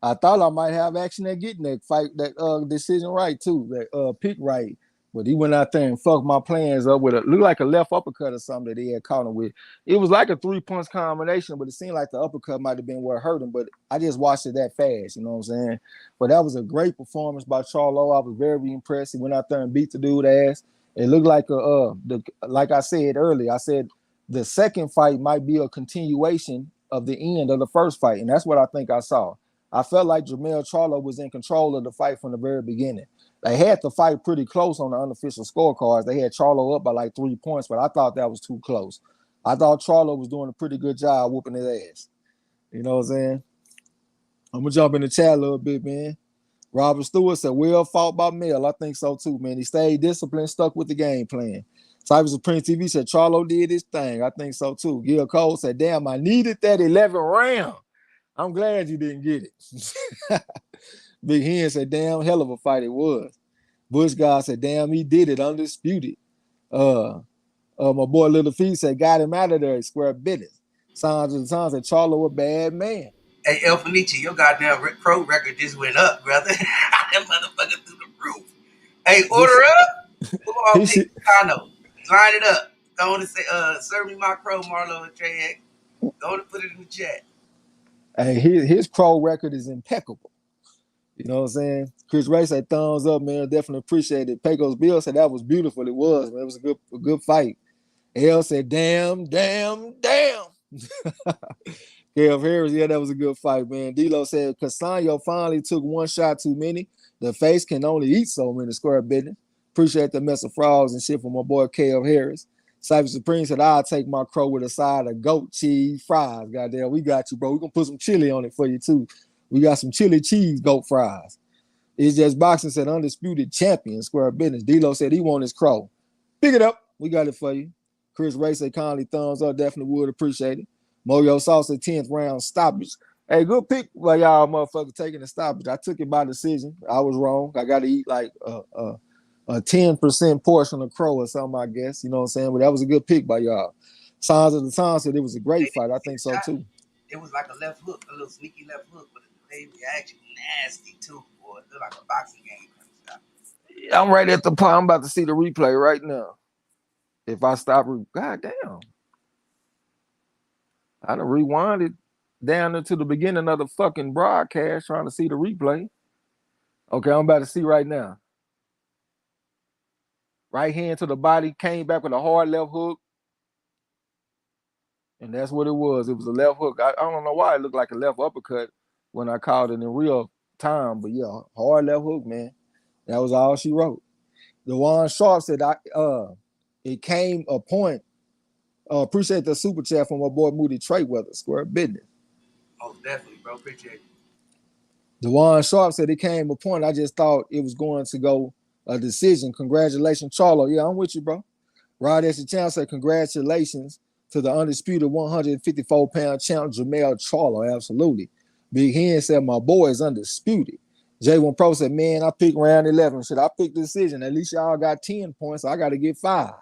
I thought I might have action at getting that fight, that decision right too, that pick right. But he went out there and fucked my plans up with a looked like a left uppercut or something that he had caught him with. It was like a 3 punch combination, but it seemed like the uppercut might have been what hurt him. But I just watched it that fast, you know what I'm saying? But that was a great performance by Charlo. I was very impressed. He went out there and beat the dude ass. It looked like like I said earlier. I said the second fight might be a continuation of the end of the first fight, and that's what I think I saw. I felt like Jermell Charlo was in control of the fight from the very beginning. They had the fight pretty close on the unofficial scorecards. They had Charlo up by like 3 points, but I thought that was too close. I thought Charlo was doing a pretty good job whooping his ass. You know what I'm saying? I'm going to jump in the chat a little bit, man. Robert Stewart said, well fought by Mel. I think so too, man. He stayed disciplined, stuck with the game plan. Cyber Supreme TV said, Charlo did his thing. I think so too. Gil Cole said, damn, I needed that 11 round. I'm glad you didn't get it. Big Hen said, damn, hell of a fight it was. Bush guy said, damn, he did it, undisputed. My boy Little Feet said, got him out of there, square business. Signs of the Times said, Charlo a bad man. Hey, El Fenici, your goddamn pro record just went up, brother. That motherfucker through the roof. Hey, order up. Come on, pick Castano. Line it up. Go on and say, serve me my crow, Marlo and Trey. Go on and put it in the chat. Hey, his pro record is impeccable. You know what I'm saying? Chris Ray said, thumbs up, man. Definitely appreciate it. Pecos Bill said that was beautiful. It was, man. It was a good fight. L said, damn. Kev Harris, yeah, that was a good fight, man. D-Lo said, Castano finally took one shot too many. The face can only eat so many, square business. Appreciate the mess of frogs and shit from my boy Kev Harris. Cypher Supreme said, I'll take my crow with a side of goat cheese fries. Goddamn, we got you, bro. We're going to put some chili on it for you, too. We got some chili cheese goat fries. It's Just Boxing said, undisputed champion, square business. D-Lo said he want his crow. Pick it up. We got it for you. Chris Ray said, kindly thumbs up. Definitely would appreciate it. Moyo Sauce said, 10th round stoppage. Hey, good pick by y'all motherfuckers taking the stoppage. I took it by decision. I was wrong. I got to eat like a 10% portion of crow or something, I guess. You know what I'm saying? But that was a good pick by y'all. Signs of the Times said it was a great fight. I think so, too. It was like a left hook, a little sneaky left hook, but the reaction nasty, too, boy. It looked like a boxing game. I'm right at the point. I'm about to see the replay right now. If I stop, god damn. I'd have rewinded down into the beginning of the fucking broadcast trying to see the replay. Okay, I'm about to see right now. Right hand to the body, came back with a hard left hook. And that's what it was. It was a left hook. I don't know why it looked like a left uppercut when I called it in real time. But yeah, hard left hook, man. That was all she wrote. DeJuan Sharp said, it came a point. Appreciate the super chat from my boy Moody Treyweather, square business. Oh, definitely, bro. Appreciate it. DeJuan Sharp said it came a point. I just thought it was going to go a decision. Congratulations, Charlo. Yeah, I'm with you, bro. Rod Chan said, congratulations to the undisputed 154-pound champ, Jermell Charlo. Absolutely. Big Hen said, my boy is undisputed. J1 Pro said, man, I picked round 11. Should I pick the decision? At least y'all got 10 points, so I got to get 5.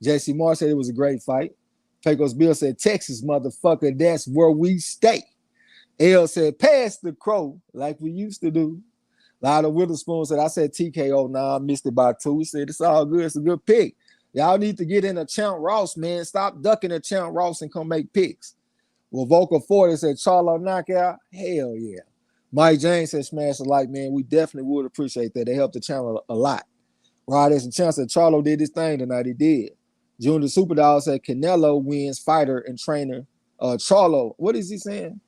JC Moore said it was a great fight. Pecos Bill said, Texas, motherfucker, that's where we stay. L said, pass the crow like we used to do. Lionel Witherspoon said, I said TKO. Nah, I missed it by 2. He said, it's all good. It's a good pick. Y'all need to get in a Champ Ross, man. Stop ducking a Champ Ross and come make picks. Well, Vocal 40 said, Charlo knockout. Hell yeah. Mike James said, smash the like, man. We definitely would appreciate that. They helped the channel a lot. Rod S. and Chance said, Charlo did his thing tonight. He did. Junior Superdog said, Canelo wins fighter and trainer. Charlo, what is he saying?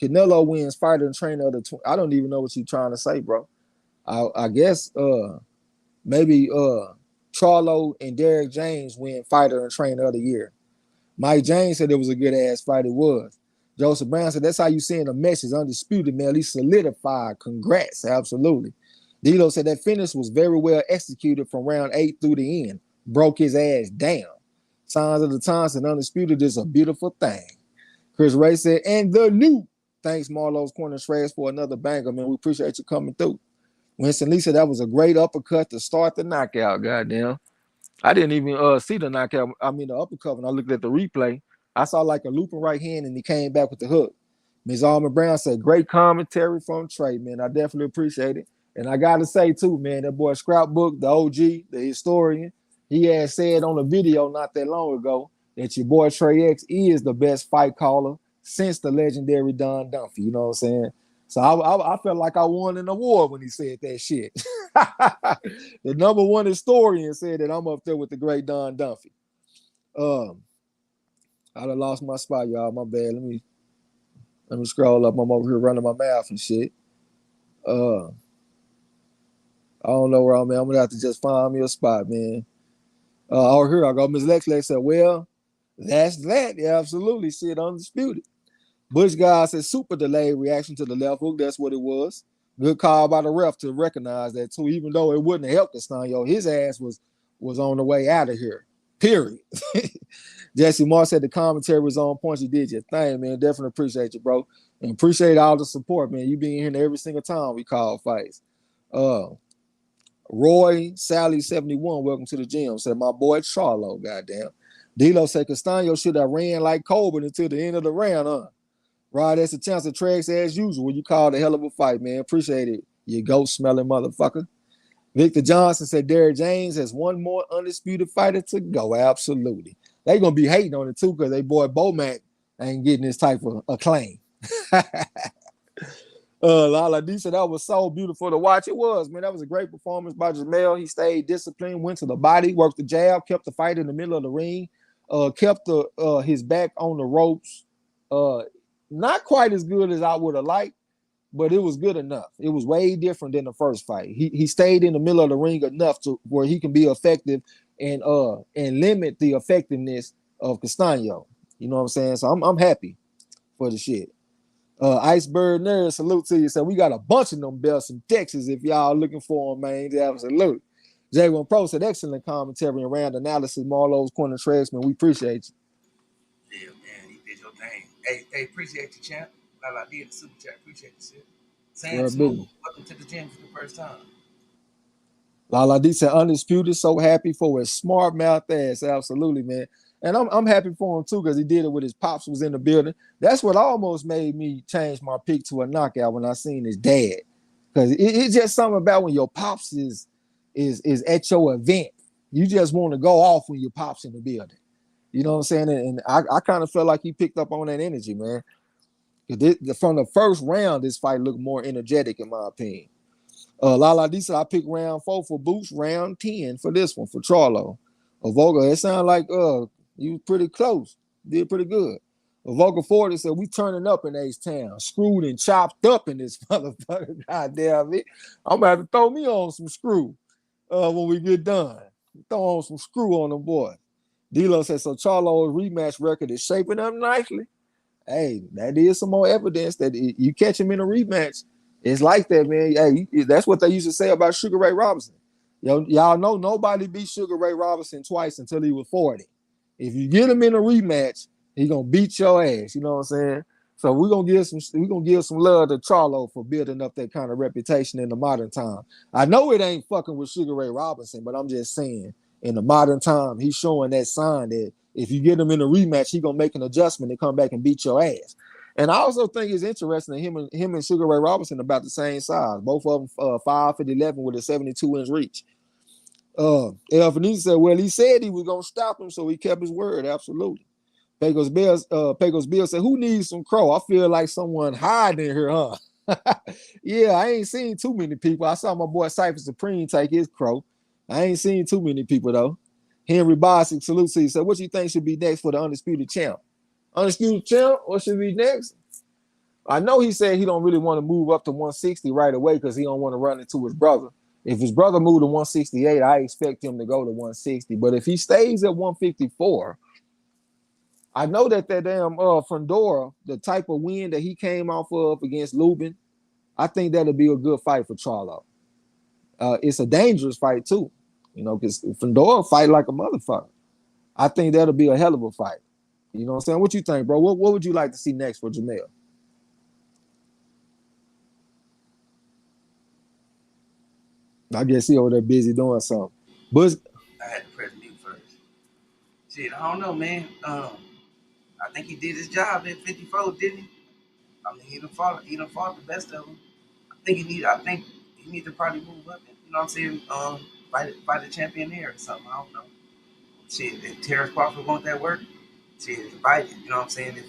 Canelo wins fighter and trainer of the I don't even know what you're trying to say, bro. I guess maybe Charlo and Derek James win fighter and trainer of the year. Mike James said it was a good ass fight. It was. Joseph Brown said that's how you send a message. Undisputed, man. At least solidified. Congrats. Absolutely. D'Lo said that finish was very well executed from round 8 through the end. Broke his ass down. Signs of the times and undisputed is a beautiful thing. Chris Ray said, and the new. Thanks, Marlo's Corner Shreds, for another banger, man. We appreciate you coming through. Winston Lee said that was a great uppercut to start the knockout. Goddamn. I didn't even see the knockout. I mean, the uppercut. When I looked at the replay, I saw like a looping right hand and he came back with the hook. Ms. Alma Brown said, great commentary from Trey, man. I definitely appreciate it. And I got to say, too, man, that boy Scrapbook, the OG, the historian, he had said on a video not that long ago that your boy Trey X is the best fight caller since the legendary Don Dunphy. You know what I'm saying? So I felt like I won an award when he said that shit. The number one historian said that I'm up there with the great Don Dunphy. I done lost my spot, y'all. My bad. Let me scroll up. I'm over here running my mouth and shit. I don't know where I'm at. I'm gonna have to just find me a spot, man. Over here I go. Ms. Lex said, well, that's that. Yeah, absolutely. Shit, undisputed. Bush guy said super delayed reaction to the left hook. That's what it was. Good call by the ref to recognize that too, even though it wouldn't have helped Castano. His ass was on the way out of here. Period. Jesse Moore said the commentary was on point. You did your thing, man. Definitely appreciate you, bro. And appreciate all the support, man. You being here every single time we call fights. Roy Sally 71, welcome to the gym. Said my boy Charlo, goddamn. D'Lo said Castano should have ran like Colbert until the end of the round, huh? Rod, that's a chance to tracks as usual. You called a hell of a fight, man. Appreciate it, you ghost smelling motherfucker. Victor Johnson said Derrick James has one more undisputed fighter to go. Absolutely. They gonna be hating on it too because they boy Bomac ain't getting this type of acclaim. Lala D said that was so beautiful to watch. It was, man. That was a great performance by Jermell. He stayed disciplined, went to the body, worked the jab, kept the fight in the middle of the ring, kept his back on the ropes. Not quite as good as I would have liked, but it was good enough. It was way different than the first fight. He stayed in the middle of the ring enough to where he can be effective and limit the effectiveness of Castano. You know what I'm saying? So I'm happy for the shit. Iceberg Nerd, salute to you. So we got a bunch of them belts in Texas if y'all looking for them, man. Absolute. J1 Pro said excellent commentary and round analysis. Marlo's Corner Tradesman. We appreciate you. Yeah, man, he did your thing. Hey, appreciate you, champ. I did the super chat. Appreciate the shit. Sam Smooth, welcome to the gym for the first time. Lala D said undisputed, so happy for his smart mouth ass. Absolutely, man. And I'm happy for him too because he did it with his pops was in the building. That's what almost made me change my pick to a knockout when I seen his dad. Because it's just something about when your pops is at your event. You just want to go off when your pops in the building. You know what I'm saying? And I kind of felt like he picked up on that energy, man. From the first round, this fight looked more energetic in my opinion. Lala D said I picked round 4 for Boots, round 10 for this one for Charlo. Avoga, it sounded like you was pretty close. Did pretty good. Avoga 40 said we turning up in H-Town, screwed and chopped up in this motherfucker. Goddamn it. I'm gonna have to throw me on some screw when we get done. Throw on some screw on them boy. D-Lo said so Charlo's rematch record is shaping up nicely. Hey, that is some more evidence that you catch him in a rematch. It's like that, man. Hey, that's what they used to say about Sugar Ray Robinson. Y'all know nobody beat Sugar Ray Robinson twice until he was 40. If you get him in a rematch, he gonna beat your ass. You know what I'm saying? So we're gonna give some love to Charlo for building up that kind of reputation in the modern time. I know it ain't fucking with Sugar Ray Robinson, but I'm just saying in the modern time, he's showing that sign that if you get him in a rematch, he gonna make an adjustment and come back and beat your ass. And I also think it's interesting that him and Sugar Ray Robinson are about the same size. Both of them 5'11" with a 72-inch reach. El Venezia said, well, he said he was gonna stop him, so he kept his word. Absolutely. Pecos Bill said, who needs some crow? I feel like someone hiding in here, huh? Yeah, I ain't seen too many people. I saw my boy Cypher Supreme take his crow. I ain't seen too many people though. Henry Bossick, salute to you. Said, what you think should be next for the undisputed champ? Undisputed champ, what should be next? I know he said he don't really want to move up to 160 right away because he don't want to run into his brother. If his brother moved to 168, I expect him to go to 160. But if he stays at 154, I know that damn Fundora, the type of win that he came off of against Lubin, I think that'll be a good fight for Charlo. it's a dangerous fight too. You know, because Fedor fight like a motherfucker. I think that'll be a hell of a fight. You know what I'm saying? What you think, bro? What would you like to see next for Jermell? I guess he over there busy doing something. But I had to press mute first. Shit, I don't know, man. I think he did his job at 54, didn't he? I mean, he done fought the best of them. I think he need to probably move up. You know what I'm saying? Fight the champion there or something. I don't know. Shit, if Terrence Crawford want that work, shit, invite it. You know what I'm saying? If,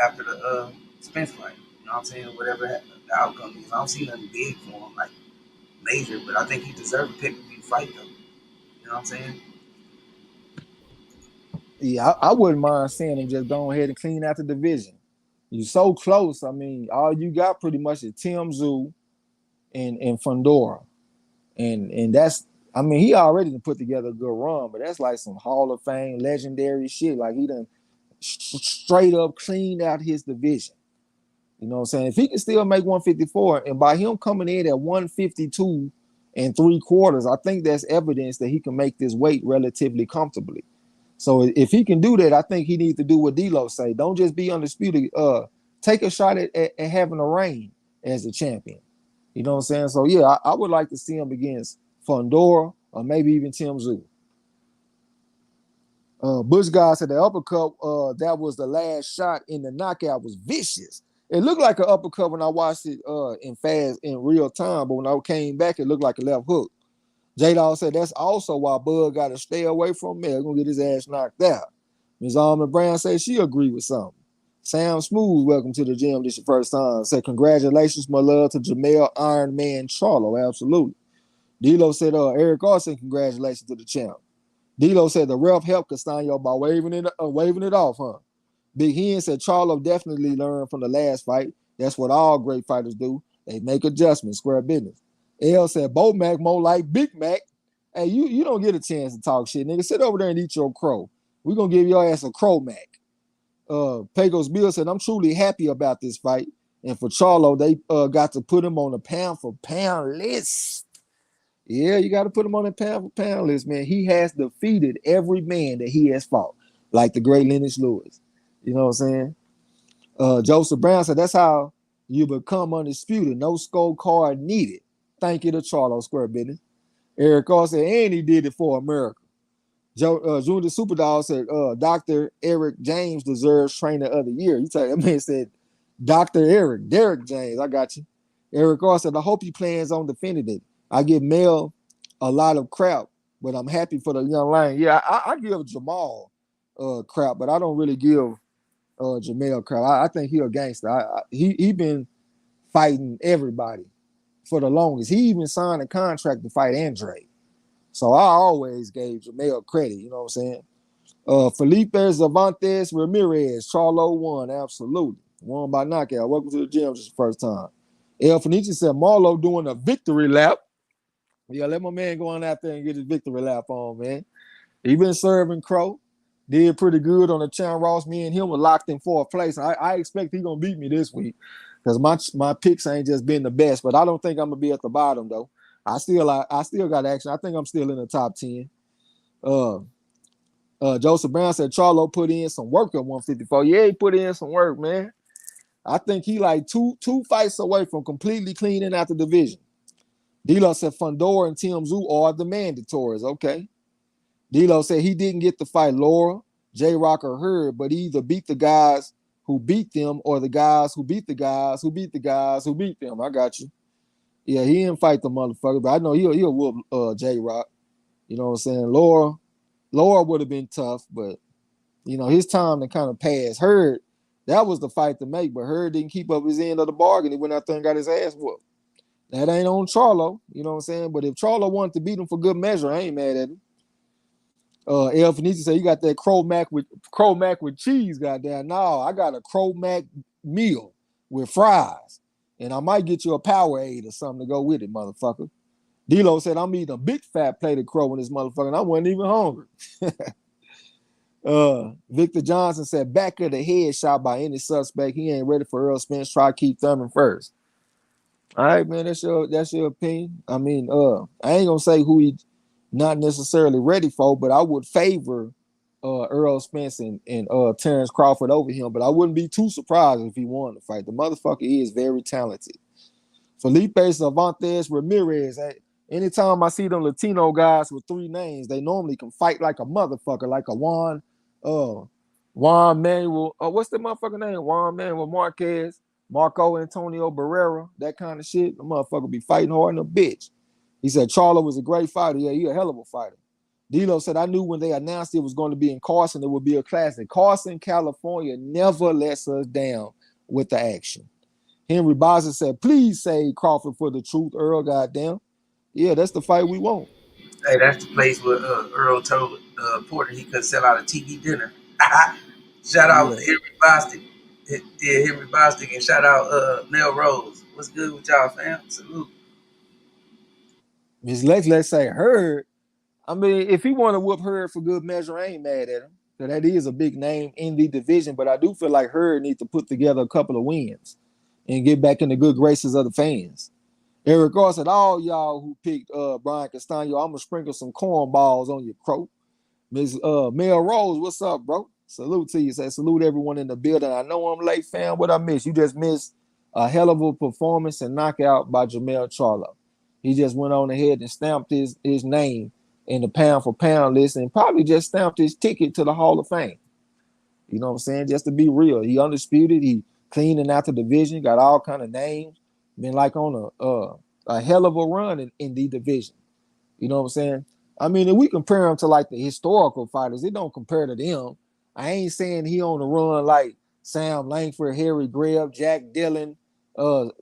after the Spence fight, you know what I'm saying? Whatever the outcome is, I don't see nothing big for him like major, but I think he deserves a pick-to-view fight though. You know what I'm saying? yeah, I wouldn't mind seeing him just go ahead and clean out the division. You're so close. I mean, all you got pretty much is Tim Tszyu and Fundora. And that's, I mean, he already put together a good run, but that's like some Hall of Fame legendary shit. Like he done straight up cleaned out his division. You know what I'm saying? If he can still make 154, and by him coming in at 152 and 3/4, I think that's evidence that he can make this weight relatively comfortably. So if he can do that, I think he needs to do what D'Lo say. Don't just be undisputed. Take a shot at having a reign as a champion. You know what I'm saying? So yeah, I would like to see him against Fundora or maybe even Tim Tszyu. Bush guy said the uppercut that was the last shot in the knockout was vicious. It looked like an uppercut when I watched it in real time, but when I came back, it looked like a left hook. J-Dawg said that's also why Bud got to stay away from me. He's gonna get his ass knocked out. Ms. Almond Brown said she agreed with something. Sam Smooth, welcome to the gym. This is your first time. Said congratulations, my love, to Jermell Iron Man Charlo. Absolutely. D'Lo said Eric Austin, congratulations to the champ. D'Lo said the ref helped Castano by waving it off, huh? Big Hen said Charlo definitely learned from the last fight. That's what all great fighters do. They make adjustments, square business. L said Bo Mac more like Big Mac. Hey, you don't get a chance to talk shit, nigga. Sit over there and eat your crow. We're gonna give your ass a crow Mac. Pagos Bill said, I'm truly happy about this fight. And for Charlo, they got to put him on a pound for pound list. Yeah, you got to put him on a pound for pound list, man. He has defeated every man that he has fought, like the great Lennox Lewis. You know what I'm saying? Joseph Brown said, that's how you become undisputed. No scorecard needed. Thank you to Charlo, square business. Eric Carr said, and he did it for America. Junior Superdog said, Dr. Eric James deserves trainer of the year. You tell that man said, Dr. Derek James. I got you. Eric Carr said, I hope he plans on defending it. I give Mel a lot of crap, but I'm happy for the young lion. Yeah, I give Jamal crap, but I don't really give Jermell crap. I think he a gangster. He been fighting everybody for the longest. He even signed a contract to fight Andre. So I always gave Jermell credit, you know what I'm saying? Felipe Cervantes Ramirez, Charlo won, absolutely. Won by knockout. Welcome to the gym, just the first time. El Fenici said Marlo doing a victory lap. Yeah, let my man go on out there and get his victory lap on, man. He been serving Crow. Did pretty good on the Chan Ross. Me and him were locked in fourth place. I expect he gonna beat me this week because my picks ain't just been the best. But I don't think I'm gonna be at the bottom though. I still got action. I think I'm still in the top 10. Joseph Brown said Charlo put in some work at 154. Yeah, he put in some work, man. I think he like two fights away from completely cleaning out the division. D'Lo said Fundora and Tim Tszyu are the mandatories. Okay. D'Lo said he didn't get to fight Laura, J-Rock, or Hurd, but he either beat the guys who beat them or the guys who beat the guys who beat the guys who beat them. I got you. Yeah, he didn't fight the motherfucker, but I know he'll whoop J-Rock. You know what I'm saying? Laura would have been tough, but you know, his time to kind of pass. Hurd, that was the fight to make, but Hurd didn't keep up his end of the bargain. He went out there and got his ass whooped. That ain't on Charlo, you know what I'm saying? But if Charlo wanted to beat him for good measure, I ain't mad at him. El Fenici said you got that Crow Mac with cheese, goddamn. No, I got a Crow Mac meal with fries. And I might get you a Powerade or something to go with it, motherfucker. D'Lo said I'm eating a big fat plate of crow in this motherfucker, and I wasn't even hungry. Victor Johnson said back of the head shot by any suspect. He ain't ready for Earl Spence. Try to keep Thurman first. All right, man. That's your opinion. I mean, I ain't gonna say who he not necessarily ready for, but I would favor Earl Spence and Terrence Crawford over him. But I wouldn't be too surprised if he won the fight. The motherfucker is very talented. Felipe Cervantes Ramirez. Anytime I see them Latino guys with three names, they normally can fight like a motherfucker, like a Juan Manuel. What's the motherfucker name? Juan Manuel Marquez, Marco Antonio Barrera, that kind of shit. The motherfucker be fighting hard in a bitch. He said Charlo was a great fighter. Yeah, he a hell of a fighter. D'Lo said, I knew when they announced it was going to be in Carson, it would be a classic. Carson, California never lets us down with the action. Henry Boston said, please say Crawford for the truth, Earl, goddamn. Yeah, that's the fight we want. Hey, that's the place where Earl told Porter he could sell out a TV dinner. Shout out Yeah. Henry Bostic. Yeah, Henry Bostic, and shout out Mel Rose. What's good with y'all, fam? Salute. Miss let's say Hurd. I mean, if he want to whoop Hurd for good measure, I ain't mad at him. So that is a big name in the division, but I do feel like Hurd needs to put together a couple of wins and get back in the good graces of the fans. Eric Ross said, all y'all who picked Brian Castano, I'm gonna sprinkle some cornballs on your croak. Miss Mel Rose, what's up, bro? Salute to you. Say salute everyone in the building. I know I'm late, fam. What I missed? You just missed a hell of a performance and knockout by Jermell Charlo. He just went on ahead and stamped his name in the pound for pound list and probably just stamped his ticket to the Hall of Fame. You know what I'm saying? Just to be real, he undisputed. He cleaning out the division, got all kind of names. Been like on a hell of a run in the division. You know what I'm saying? I mean, if we compare him to like the historical fighters, it don't compare to them. I ain't saying he on the run like Sam Langford, Harry Greb, Jack Dillon,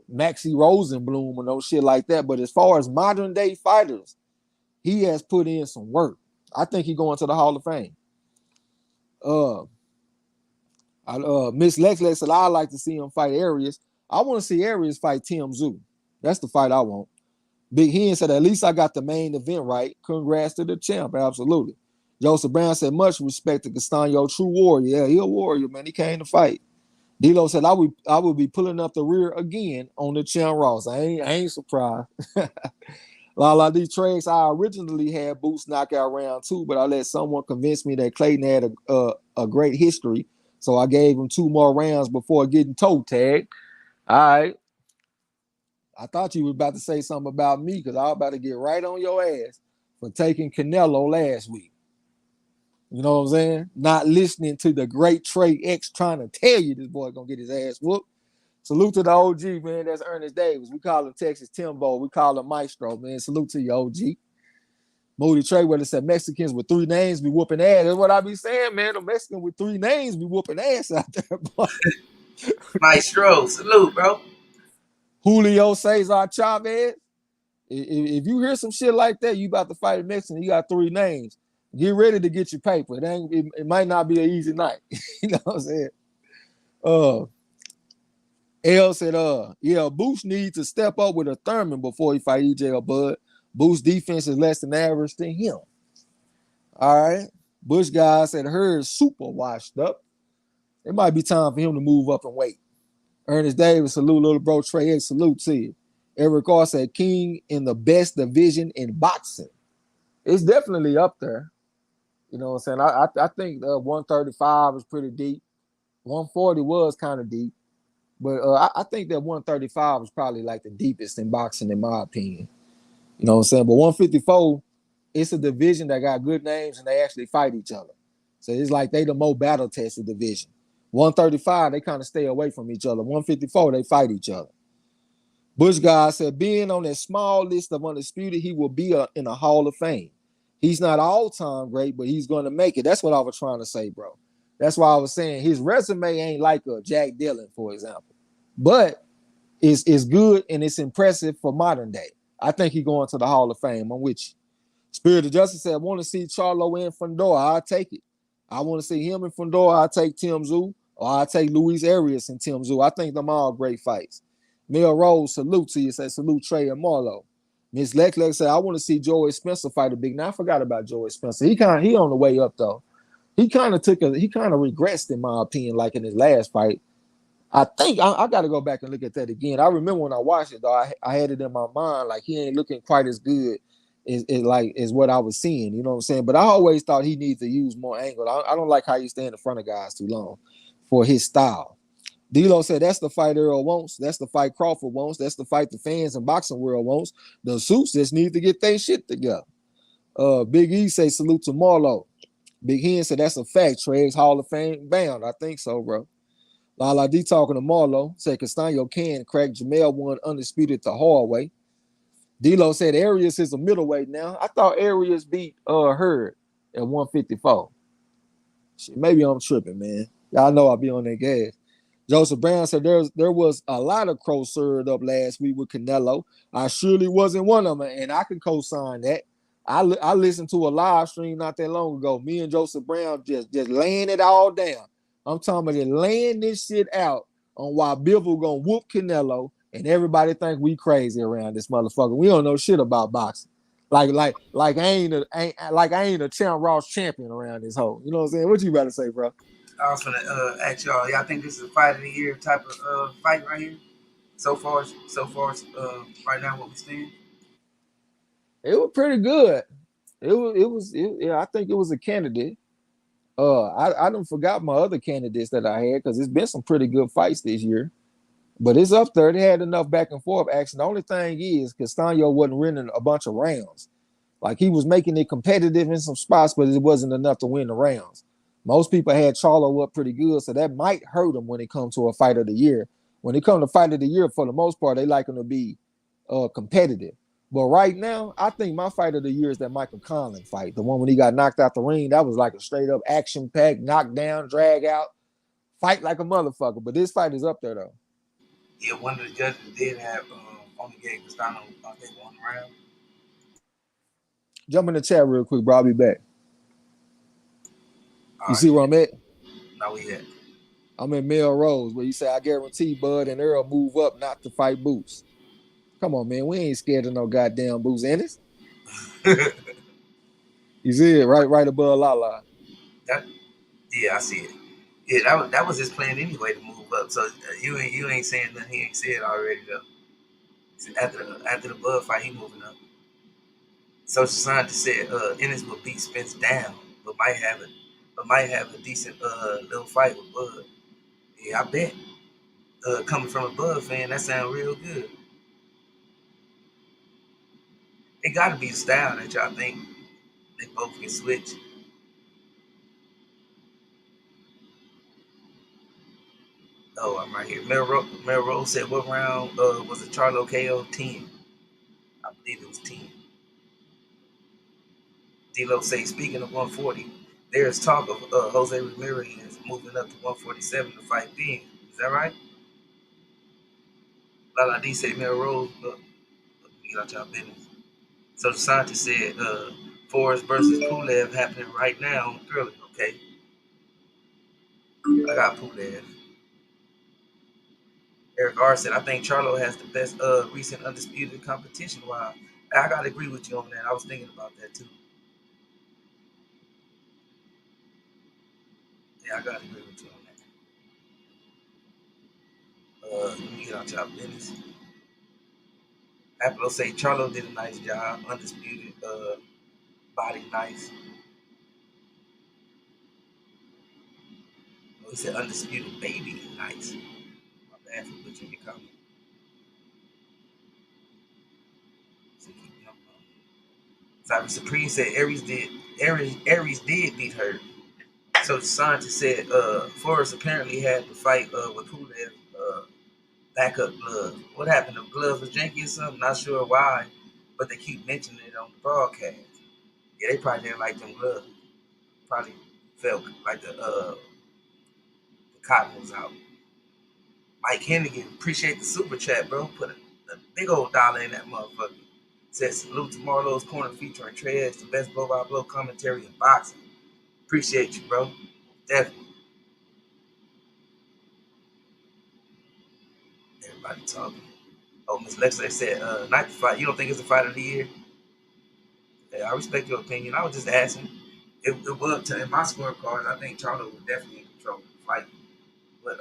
Maxie Rosenblum, or no shit like that. But as far as modern day fighters, he has put in some work. I think he going to the Hall of Fame. Uh, Miss Lex said I like to see him fight Arias. I want to see Arias fight Tim Zoo. That's the fight I want. Big Hen said, at least I got the main event right. Congrats to the champ. Absolutely. Joseph Brown said, much respect to Castano, true warrior. Yeah, he a warrior, man. He came to fight. D'Lo said, I would be pulling up the rear again on the champ Ross. I ain't surprised. Lala D Trace, I originally had Boots knockout round 2, but I let someone convince me that Clayton had a great history. So I gave him 2 more rounds before getting toe tagged. All right. I thought you were about to say something about me because I was about to get right on your ass for taking Canelo last week. You know what I'm saying? Not listening to the great Trey X trying to tell you this boy gonna get his ass whooped. Salute to the OG, man. That's Ernest Davis. We call him Texas Timbo. We call him Maestro, man. Salute to you, OG. Moody Trey, where it said Mexicans with 3 names be whooping ass. That's what I be saying, man. The Mexican with 3 names be whooping ass out there, boy. Maestro, salute, bro. Julio Cesar Chavez. If you hear some shit like that, you about to fight a Mexican, you got 3 names. Get ready to get your paper. It might not be an easy night. You know what I'm saying? L said, yeah, Boost needs to step up with a Thurman before he fight EJ or Bud. Boost defense is less than average than him. All right. Bush guy said Hurd super washed up. It might be time for him to move up and weight. Ernest Davis, salute, little bro. Trey X, salute to you. Eric Carr said King in the best division in boxing. It's definitely up there. You know what I'm saying? I think 135 is pretty deep. 140 was kind of deep. But I think that 135 is probably like the deepest in boxing, in my opinion. You know what I'm saying? But 154, it's a division that got good names and they actually fight each other. So it's like they the more battle-tested division. 135, they kind of stay away from each other. 154, they fight each other. Bush guy said, being on that small list of undisputed, he will be in a Hall of Fame. He's not all-time great, but he's going to make it. That's what I was trying to say, bro. That's why I was saying his resume ain't like a Jack Dillon, for example. But it's good and it's impressive for modern day. I think he's going to the Hall of Fame. I'm with you. Spirit of Justice said, I want to see Charlo and Fundora. I'll take it. I want to see him and Fundora. I'll take Tim Zoo, or I'll take Luis Arias and Tim Zoo. I think them all great fights. Mel Rose, salute to you. Say salute Trey and Marlo. Miss Leck said, I want to see Joey Spencer fight a big. Now I forgot about Joey Spencer. He on the way up though. He kind of regressed in my opinion, like in his last fight. I think I got to go back and look at that again. I remember when I watched it though, I had it in my mind like he ain't looking quite as good as what I was seeing. You know what I'm saying? But I always thought he needs to use more angle. I don't like how he stay in the front of guys too long for his style. D'Lo said that's the fight Earl wants. That's the fight Crawford wants. That's the fight the fans and boxing world wants. The suits just need to get their shit together. Big E say salute to Marlo. Big Hen said that's a fact. Trey's Hall of Fame bound. I think so, bro. Lala D talking to Marlo. Said Castano can crack Jermell won undisputed the hard way. D'Lo said Arias is a middleweight now. I thought Arias beat Hurd at 154. Shit, maybe I'm tripping, man. Y'all know I'll be on that gas. Joseph Brown said there was a lot of crows served up last week with Canelo. I surely wasn't one of them, and I can co-sign that. I listened to a live stream not that long ago. Me and Joseph Brown just laying it all down. I'm talking about just laying this shit out on why Bivol gonna whoop Canelo, and everybody think we crazy around this motherfucker. We don't know shit about boxing. Like I ain't a champ Ross champion around this hole. You know what I'm saying? What you better say, bro? I was gonna ask y'all think this is a fight of the year type of fight right here? Right now what we seeing? It was pretty good. Yeah, I think it was a candidate. I don't forgot my other candidates that I had because it's been some pretty good fights this year. But it's up there. They had enough back and forth action. The only thing is Castano wasn't winning a bunch of rounds. Like he was making it competitive in some spots, but it wasn't enough to win the rounds. Most people had Charlo up pretty good, so that might hurt him when it comes to a fight of the year. When it comes to fight of the year, for the most part, they like him to be competitive. But right now, I think my fight of the year is that Michael Conlan fight. The one when he got knocked out the ring. That was like a straight up action pack, knockdown, drag out, fight like a motherfucker. But this fight is up there though. Yeah, one of the judges did have only gave Castano I think one round. Jump in the chat real quick, bro. I'll be back. All You right, see where I'm at? now we at. I'm in Melrose, where you say, I guarantee Bud and Earl move up not to fight Boots. Come on, man. We ain't scared of no goddamn Boots Ennis. You see it right above Lala. That, yeah, I see it. Yeah, that was his plan anyway to move up. So you ain't saying nothing he ain't said already though. So after the Bud fight, he moving up. Social scientist said Ennis will beat Spence down, but might have a decent little fight with Bud. Yeah, I bet. Coming from a Bud fan, that sounds real good. It got to be a style that y'all think they both can switch. Oh, I'm right here. Melrose said what round was it? Charlo KO 10. I believe it was 10. D'Lo say speaking of 140, there is talk of Jose Ramirez moving up to 147 to fight Ben. Is that right? Lala D said Melrose. Get out y'all business. So the scientist said Forrest versus Pulev happening right now on Thriller. Okay, I got Pulev. Eric R said I think Charlo has the best recent undisputed competition. Wow, I gotta agree with you on that. I was thinking about that too. Yeah, I gotta agree with you on that. Let me get out y'all business. Apple say Charlo did a nice job. Undisputed body nice. Oh, he said undisputed baby nice. My bad for butchering your comment. So keep jumping on. Cyber Supreme said Aries did beat her. So the scientist said Forrest apparently had to fight with Pulev backup gloves. What happened? The gloves was janky or something? Not sure why, but they keep mentioning it on the broadcast. Yeah, they probably didn't like them gloves. Probably felt like the cotton was out. Mike Hennigan, appreciate the super chat, bro. Put a big old dollar in that motherfucker. Says salute to MARLO'S corner featuring Trey Edge, the best blow by blow commentary in boxing. Appreciate you, bro. Definitely. Everybody talking. Oh, Miss Lexa said, not the fight. You don't think it's the fight of the year? Yeah, I respect your opinion. I was just asking. It was in my scorecard. I think Charlo was definitely in control of the fight. But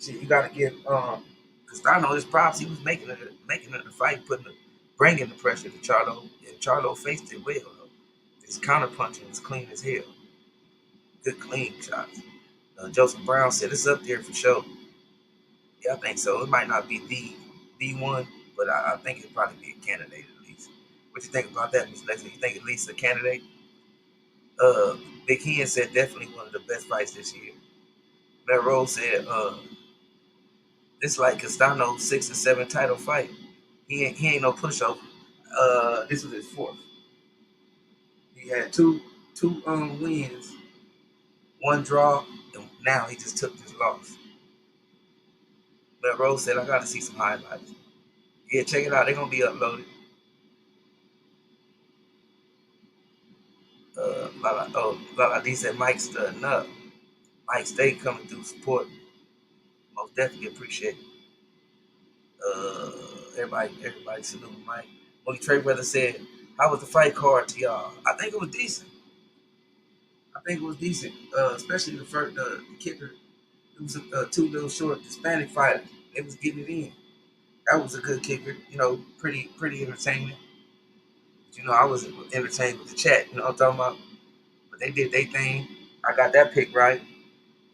shit, you gotta give Castano his props. He was making it the fight, bringing the pressure to Charlo, and Charlo faced it well. Though. His counter punching was clean as hell. Good clean shots. Joseph Brown said it's up there for sure. Yeah, I think so. It might not be the one, but I think it'd probably be a candidate at least. What you think about that, Miss Lexi? You think at least a candidate? Uh, Big Hen said definitely one of the best fights this year. Melrose said this like Castano's 6 or 7 title fight. He ain't no pushover. This was his fourth. He had two wins, one draw, and now he just took this loss. Melrose said I gotta see some highlights. Yeah, check it out. They're gonna be uploaded. Lala D said Mike studying up. Mike stay coming through support. Most definitely appreciate it. Uh, everybody salute Mike. Only Trey Brother said, "How was the fight card to y'all?" I think it was decent. I think it was decent, especially the kicker. It was two little short Hispanic fighters. They was getting it in. That was a good kicker. You know, pretty entertaining. But, you know, I was entertained with the chat. You know what I'm talking about? But they did their thing. I got that pick right.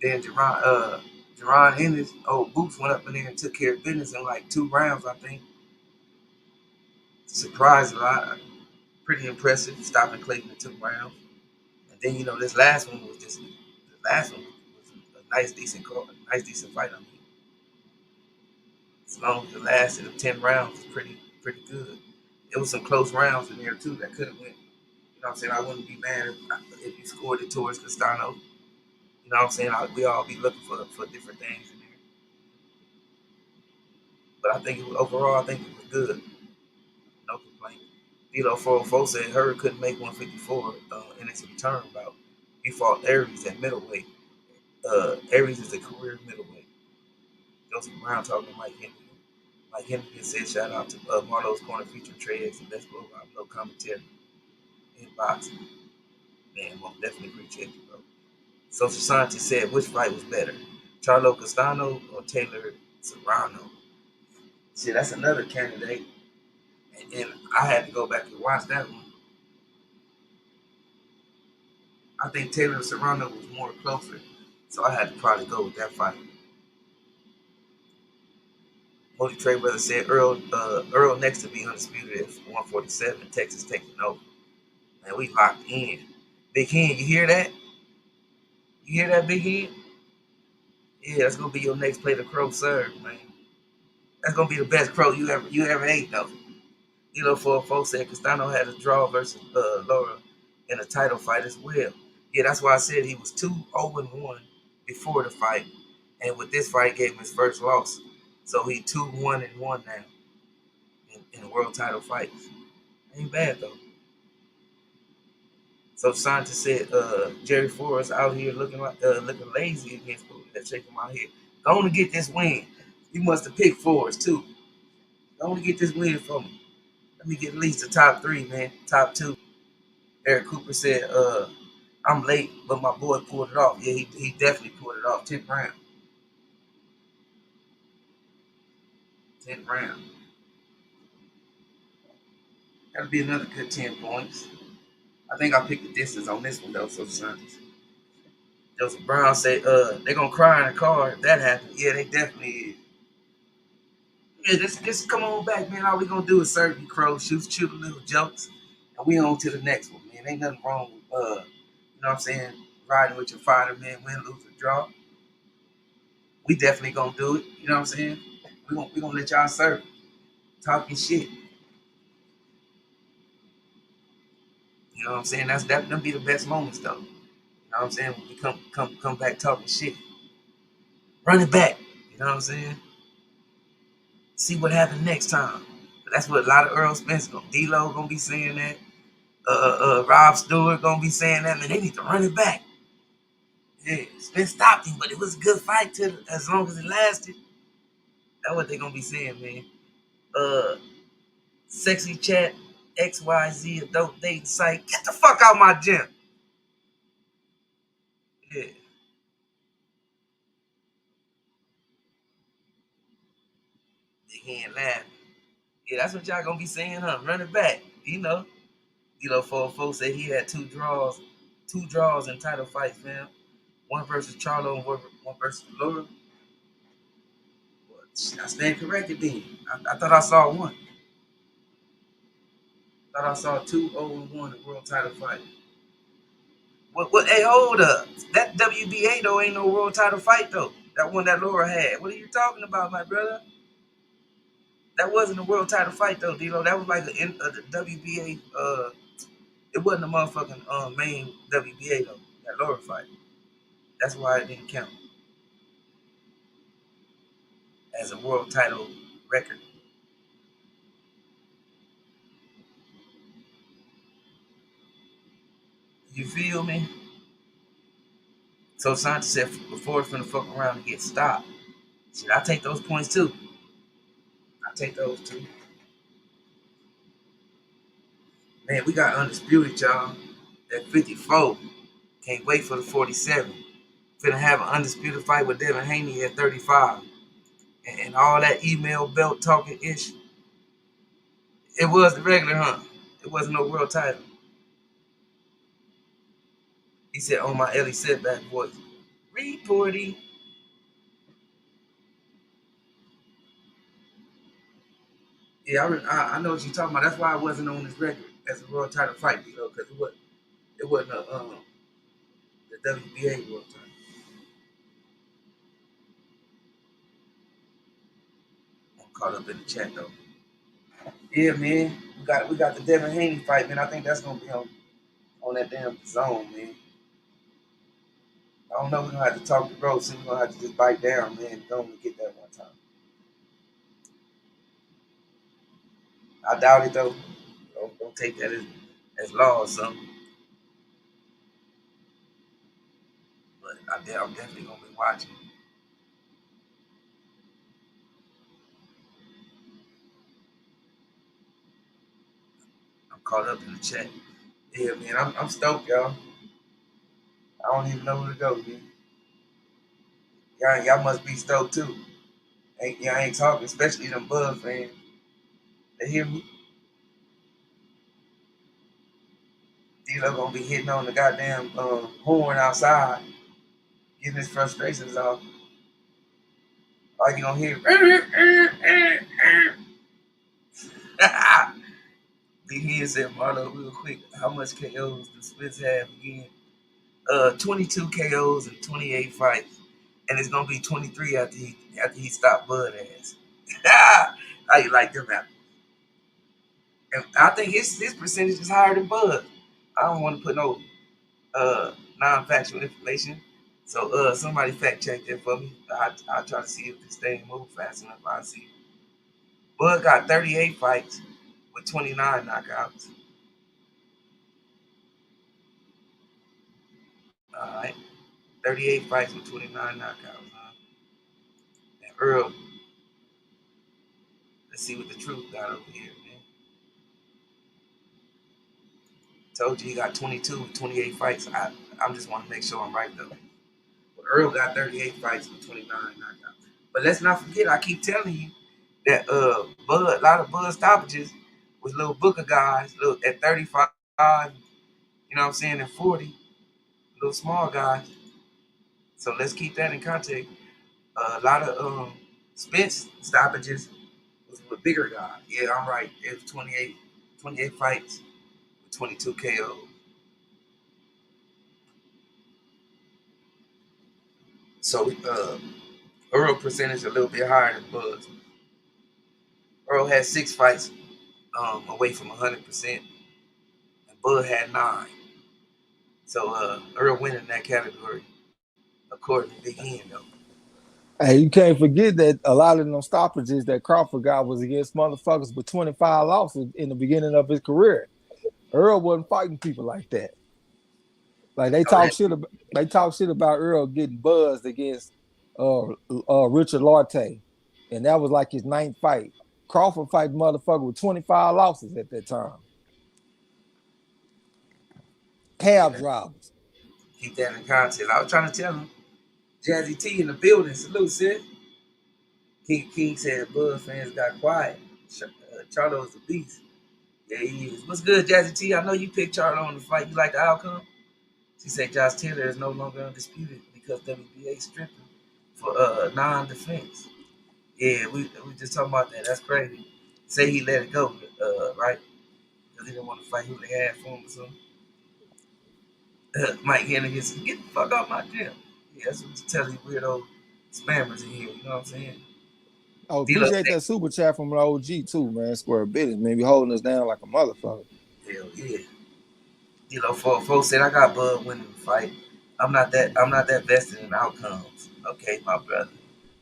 Then Jerron Ennis, Boots went up in there and took care of business in like 2 rounds, I think. Surprised a lot. Pretty impressive, stopping Clayton in 2 rounds. And then, you know, this last one was just, the last one was a nice, decent call, a nice, decent fight. I mean, as long as it lasted of 10 rounds, it's pretty good. There was some close rounds in there, too, that could have went. You know what I'm saying? I wouldn't be mad if you scored it towards Castano. You know what I'm saying? We all be looking for different things in there. But I think overall, I think it was good. No complaint. D'Lo 404 said Hurd couldn't make 154 in his return bout. He fought Aries at middleweight. Aries is a career middleweight. Joseph Brown talking to Mike Henry. Mike Henry said shout out to Marlo's Corner featuring Trey X and Best Blow by no commentary in boxing. Man, most definitely appreciate you, bro. Social Scientist said which fight was better, Charlo Castano or Taylor Serrano? See, that's another candidate. And I had to go back and watch that one. I think Taylor Serrano was more closer, so I had to probably go with that fight. Modi Trey Brother said Earl next to be undisputed at 147. Texas taking over. Man, we locked in. Big Hen, you hear that? You hear that, Big Hen? Yeah, that's gonna be your next plate of crow served, man. That's gonna be the best crow you ever ate, though. You know, for folks said Castano had a draw versus Laura in a title fight as well. Yeah, that's why I said he was 2-0-1 before the fight, and with this fight gave him his first loss. So he 2-1-1 now in world title fights. Ain't bad though. So scientists said Jerry Forrest out here looking lazy against people that shake him out here. Go on to get this win. You must have picked Forrest too. Go on to get this win for me. Let me get at least the top 3, man. Top 2. Eric Cooper said, I'm late, but my boy pulled it off. Yeah, he definitely pulled it off. 10th round. 10th round. That'll be another good 10 points. I think I picked the distance on this one though, so scientists. Joseph Brown said, they're gonna cry in the car if that happens. Yeah, they definitely is. Yeah, just come on back, man. All we gonna do is serve you crow, shoot a little jokes, and we on to the next one, man. Ain't nothing wrong with you know what I'm saying, riding with your fighter, man, win, lose, or draw. We definitely gonna do it. You know what I'm saying? We gonna let y'all serve. Talking shit. You know what I'm saying? That'll be the best moments though. You know what I'm saying? When we come back talking shit. Run it back. You know what I'm saying? See what happened next time. But that's what a lot of Earl Spence gonna D-Lo gonna be saying that. Rob Stewart gonna be saying that, man, they need to run it back. Yeah, Spence stopped him, but it was a good fight till as long as it lasted. That's what they gonna be saying, man. Sexy chat, XYZ adult dating site. Get the fuck out my gym. Yeah. He ain't laughing. Yeah, that's what y'all gonna be saying, huh? Run it back. For folks say he had two draws in title fights, man. One versus Charlo and one versus Laura. I stand corrected then. I thought I saw one. I thought I saw 2-0-1 in world title fight. What? Hey, hold up. That WBA though ain't no world title fight though. That one that Laura had. What are you talking about, my brother? That wasn't a world title fight though, D-Lo. That was like the WBA. It wasn't a motherfucking main WBA though. That Laura fight. That's why it didn't count as a world title record. You feel me? So Sanchez said before it's finna fuck around and get stopped. Shit, I take those points too. I take those too. Man, we got undisputed, y'all. At 54. Can't wait for the 47. Finna have an undisputed fight with Devin Haney at 35. And all that email belt talking ish. It was the regular, huh? It wasn't no world title. He said on my Ellie setback voice. Reporting. Yeah, I know what you're talking about. That's why I wasn't on this record as a world title fight, because it wasn't the WBA world title. I'm caught up in the chat though. Yeah, man. We got the Devin Haney fight, man. I think that's gonna be on that damn zone, man. I don't know. We're gonna have to talk to bro. So we're gonna have to just bite down, man. Don't get that one time. I doubt it though. Don't take that as law or something. But I'm definitely gonna be watching. I'm caught up in the chat. Yeah, man. I'm stoked, y'all. I don't even know where to go, man. Y'all must be stoked too. Y'all ain't talking, especially them Bud fans. They hear me. D-Lo gonna be hitting on the goddamn horn outside, getting his frustrations off. All you gonna hear. Big Hen said, Marlo, real quick, how much KOs do Spence have again? 22 KOs and 28 fights, and it's gonna be 23 after he stopped Bud ass. How you like them apples? And I think his percentage is higher than Bud. I don't want to put no non-factual information. So somebody fact check that for me. I'll try to see if this thing moves fast enough. I see. Bud got 38 fights with 29 knockouts. All right, 38 fights with 29 knockouts. Huh? And Earl, let's see what the truth got over here, man. Told you he got 22 with 28 fights. I just want to make sure I'm right though. But Earl got 38 fights with 29 knockouts. But let's not forget, I keep telling you that Bud, a lot of Bud stoppages was little Booker guys, little at 35, you know what I'm saying, and 40, little small guys. So let's keep that in context. A lot of Spence stoppages was with bigger guys. Yeah, I'm right. It was 28 fights with 22 KO. So Earl percentage a little bit higher than Bud's. Earl had 6 fights away from 100%, and Bud had 9. So Earl winning that category, according to Big Hen, though. Hey, you can't forget that a lot of them stoppages that Crawford got was against motherfuckers with 25 losses in the beginning of his career. Earl wasn't fighting people like that. Like they Oh, talk shit about Earl getting buzzed against Richard Larte, and that was like his 9th fight. Crawford fight motherfucker with 25 losses at that time. Cab yeah, drivers. keep that in context. I was trying to tell him, Jazzy T in the building. Salute, sis. King said Bud fans got quiet. Charlo's the beast. Yeah, he is. What's good, Jazzy T? I know you picked Charlo on the fight. You like the outcome? She said Josh Taylor is no longer undisputed because WBA stripped him for non-defense. Yeah, we just talking about that. That's crazy. Say he let it go, right? Because he didn't want to fight who they had for him or something. Mike Hennigan said, "Get the fuck out my gym." Yeah, that's what you tell these weirdo spammers in here. You know what I'm saying? Oh, D-Lo appreciate said, that super chat from an OG too, man. Square business, man. Be holding us down like a motherfucker. "Hell yeah." Folks said I got Bud winning the fight. I'm not that vested in outcomes. Okay, my brother.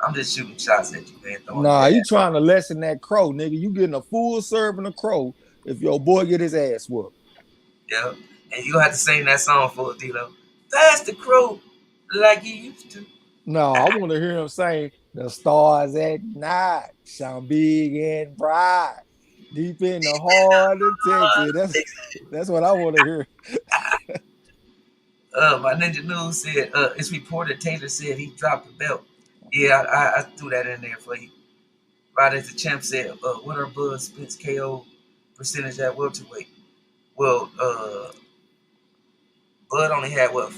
I'm just shooting shots at you, man, throwing Nah, you jabs. trying to lessen that crow, nigga. You getting a full serving of crow if your boy get his ass whooped. Yeah. And you have to sing that song for it, D-Lo. Pass the crow like you used to. No, I want to hear him saying the stars at night shine big and bright, deep in the heart of Texas. That's what I want to hear. My Ninja News said, it's reported Taylor said he dropped the belt. Yeah, I threw that in there for you. Right as the champ said, what are Bud Spence KO percentage at welterweight? Well, Bud only had what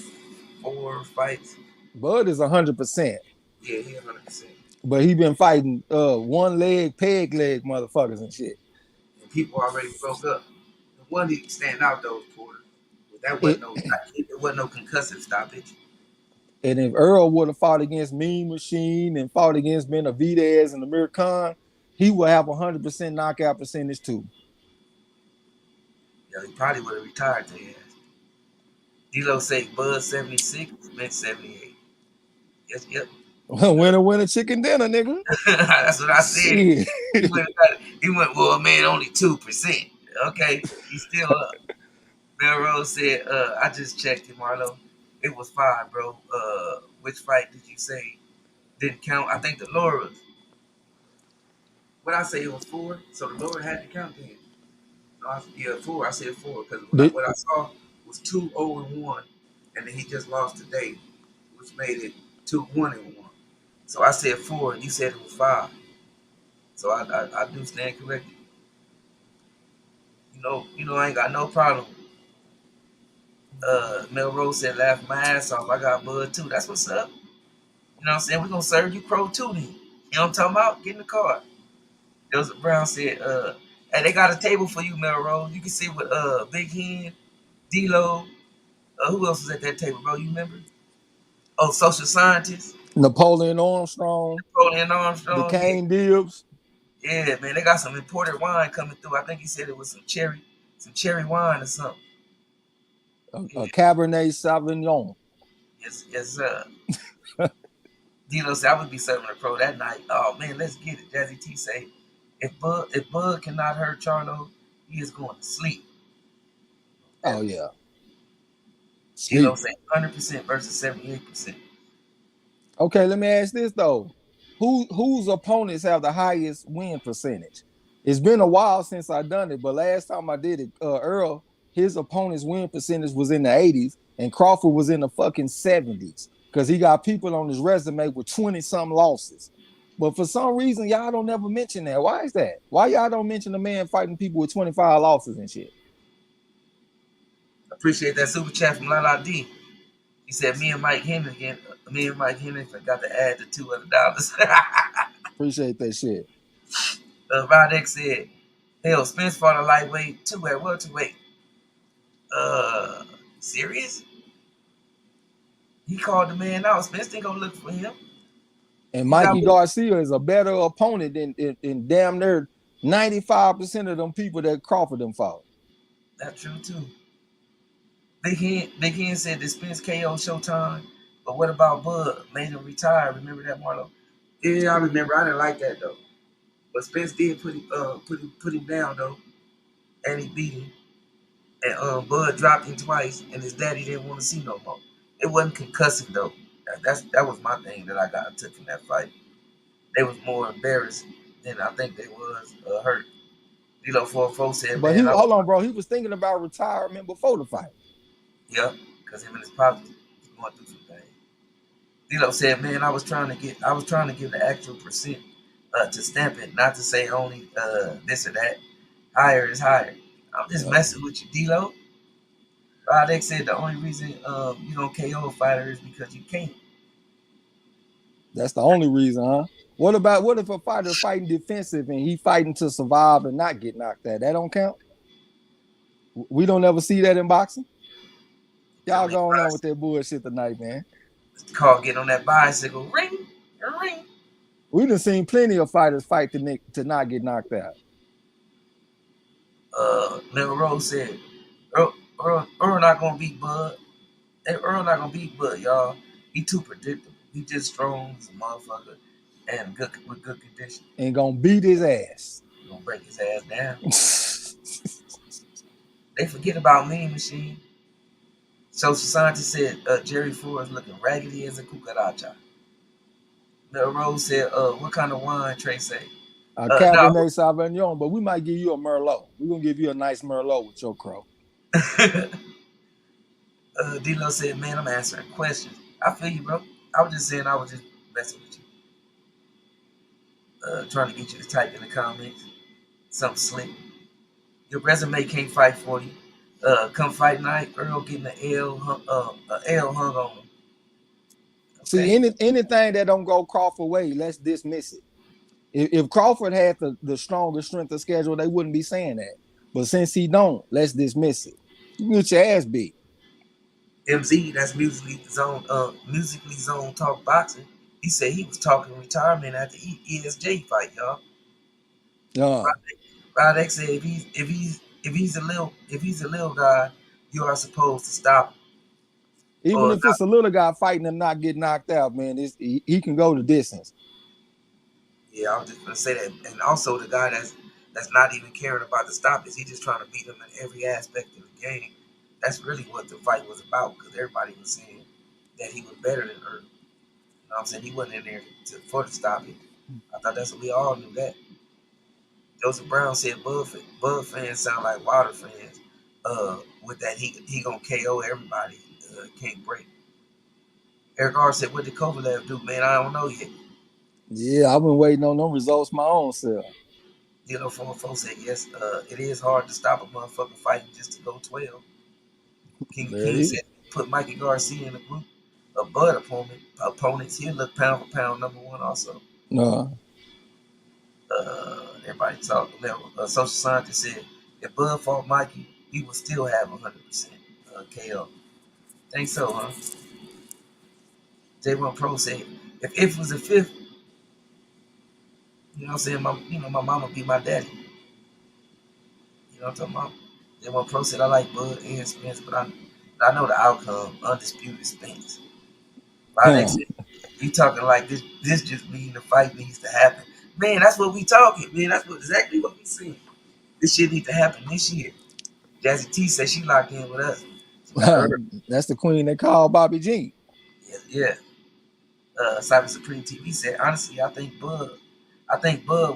4 fights? Bud is 100%, Yeah, he 100%. but he been fighting one leg, peg leg motherfuckers and shit. And people already broke up. The one he stand out though, Porter. That It, wasn't no concussive stoppage. and if Earl would have fought against Mean Machine and fought against Benavidez and Amir Khan, he would have 100% knockout percentage too. Yeah, he probably would have retired to his. D-Lo say Bud 76, Spence 78. Yes, yep. Winner, winner, chicken dinner, nigga. That's what I said. Shit. He went, well, man, only 2%. Okay, he's still up. Melrose said, I just checked it, Marlo. It was 5, bro. Which fight did you say didn't count? I think the Laura's. What I say it was 4, so the Laura had to count then. No, yeah, 4. I said 4 because Did, what I saw was 2-0-1, and then he just lost today, which made it 2-1-1. So I said 4, and you said it was 5. So I do stand corrected. I ain't got no problem. Melrose said, laugh my ass off. I got Bud too. That's what's up. You know what I'm saying? We're gonna serve you Crow too then. You know what I'm talking about? Get in the car. Joseph Brown said, hey, they got a table for you, Melrose. You can sit with Big Hen, D-Lo. Who else was at that table, bro? You remember? Oh, social scientist, Napoleon Armstrong, Napoleon the Armstrong. Yeah, Kane Dibbs, yeah, man. They got some imported wine coming through. I think he said it was some cherry wine or something. a Yeah, Cabernet Sauvignon. yes, Dino said I would be serving a pro that night. Oh man, let's get it. Jazzy T say, if Bud cannot hurt Charlo, he is going to sleep. Oh That yeah, Dino sleep. say 100% versus 78%. Okay, let me ask this though: whose opponents have the highest win percentage? It's been a while since I done it, but last time I did it, Earl, his opponent's win percentage was in the 80s, and Crawford was in the fucking 70s because he got people on his resume with 20 some losses. But for some reason, y'all don't ever mention that. Why is that? Why y'all don't mention the man fighting people with 25 losses and shit? Appreciate that super chat from Lala D. He said me and Mike Henry forgot to add the $200. Appreciate that shit. Rod X said, hell, Spence fought a lightweight too at welterweight. Uh, serious? He called the man out. Spence ain't gonna look for him. And He got Mikey Garcia is a better opponent than damn near 95% of them people that Crawford them fought. That's true too. Big Hen said that Spence KO Showtime, but what about Bud? Made him retire. Remember that, Marlo? Yeah, I remember. I didn't like that though. But Spence did put him down though, and he beat him. And Bud dropped him twice, and his daddy didn't want to see no more. It wasn't concussive though. That was my thing that I took from that fight. They was more embarrassed than I think they was hurt. You know, for folks said, But he man, hold on, bro. He was thinking about retirement before the fight. yeah, because him and his pops was going through some things. Said, man, I was trying to give the actual percent to stamp it, not to say only this or that. Higher is higher. I'm just Yeah, messing with you, D-Lo. Rodek said the only reason you don't KO a fighter is because you can't. that's the only reason, huh? What if a fighter fighting defensive and he fighting to survive and not get knocked out? That don't count. We don't ever see that in boxing. I Y'all mean, going on with that bullshit tonight, man. it's called get on that bicycle, ring, ring. We done seen plenty of fighters fight to not get knocked out. Little Rose said, Earl not gonna beat Bud. Hey, Earl not gonna beat Bud, y'all. He too predictable. He just strong as a motherfucker and good with good condition. And gonna beat his ass. He gonna break his ass down. They forget about Mean Machine. Social scientist said Jerry Ford is looking raggedy as a cucaracha. Little Rose said, what kind of wine Trey say? No. Cabernet Sauvignon, but we might give you a Merlot. We're gonna give you a nice Merlot with your crow. D-Lo said, man, I'm answering questions. I feel you, bro. I was just saying I was just messing with you. Trying to get you to type in the comments. Something slick. Your resume can't fight for you. Come fight night, Earl getting an L hung on him. See, Okay. anything that don't go Crawford way, let's dismiss it. If Crawford had the stronger strength of schedule, they wouldn't be saying that. But since he don't, let's dismiss it. You can get your ass beat. MZ, that's musically zone talk boxing. He said he was talking retirement after ESJ fight, y'all. Uh, Rodek said if he's a little guy, you are supposed to stop him. Even Or if it's not. a little guy fighting and not get knocked out, man, he can go the distance. Yeah, I was just gonna say that. And also the guy that's not even caring about the stoppage. He just trying to beat him in every aspect of the game. That's really what the fight was about because everybody was saying that he was better than Earl. You know what I'm saying? He wasn't in there for the stoppage. I thought that's what we all knew that. Joseph Brown said Bud fans sound like Water fans. With that he gonna KO everybody. Can't break. Eric R said, "What did Kovalev do, man? I don't know yet." Yeah, I've been waiting on them results my own self. You know, former folks said, "Yes, it is hard to stop a motherfucker fighting just to go 12." King There it King is. said, "Put Mikey Garcia in a group of Bud opponents. He'll look pound for pound number one also." No. Everybody talk. A social scientist said, "If Bud fought Mikey, he would still have 100% KO." Think so, huh? J1 Pro said, "If it was a fifth, you know what I'm saying? My mama be my daddy. You know what I'm talking about?" J1 Pro said, "I like Bud and Spence, but I know the outcome. Undisputed Spence." Rodek Huh. said, "You talking like this just mean the fight needs to happen." Man, that's what we talking, man. That's exactly what we saying. This shit need to happen this year. Jazzy T said she locked in with us. She got her. That's the queen they call Bobby Jean. Yeah, yeah. Cyber Supreme TV said, honestly, I think Bud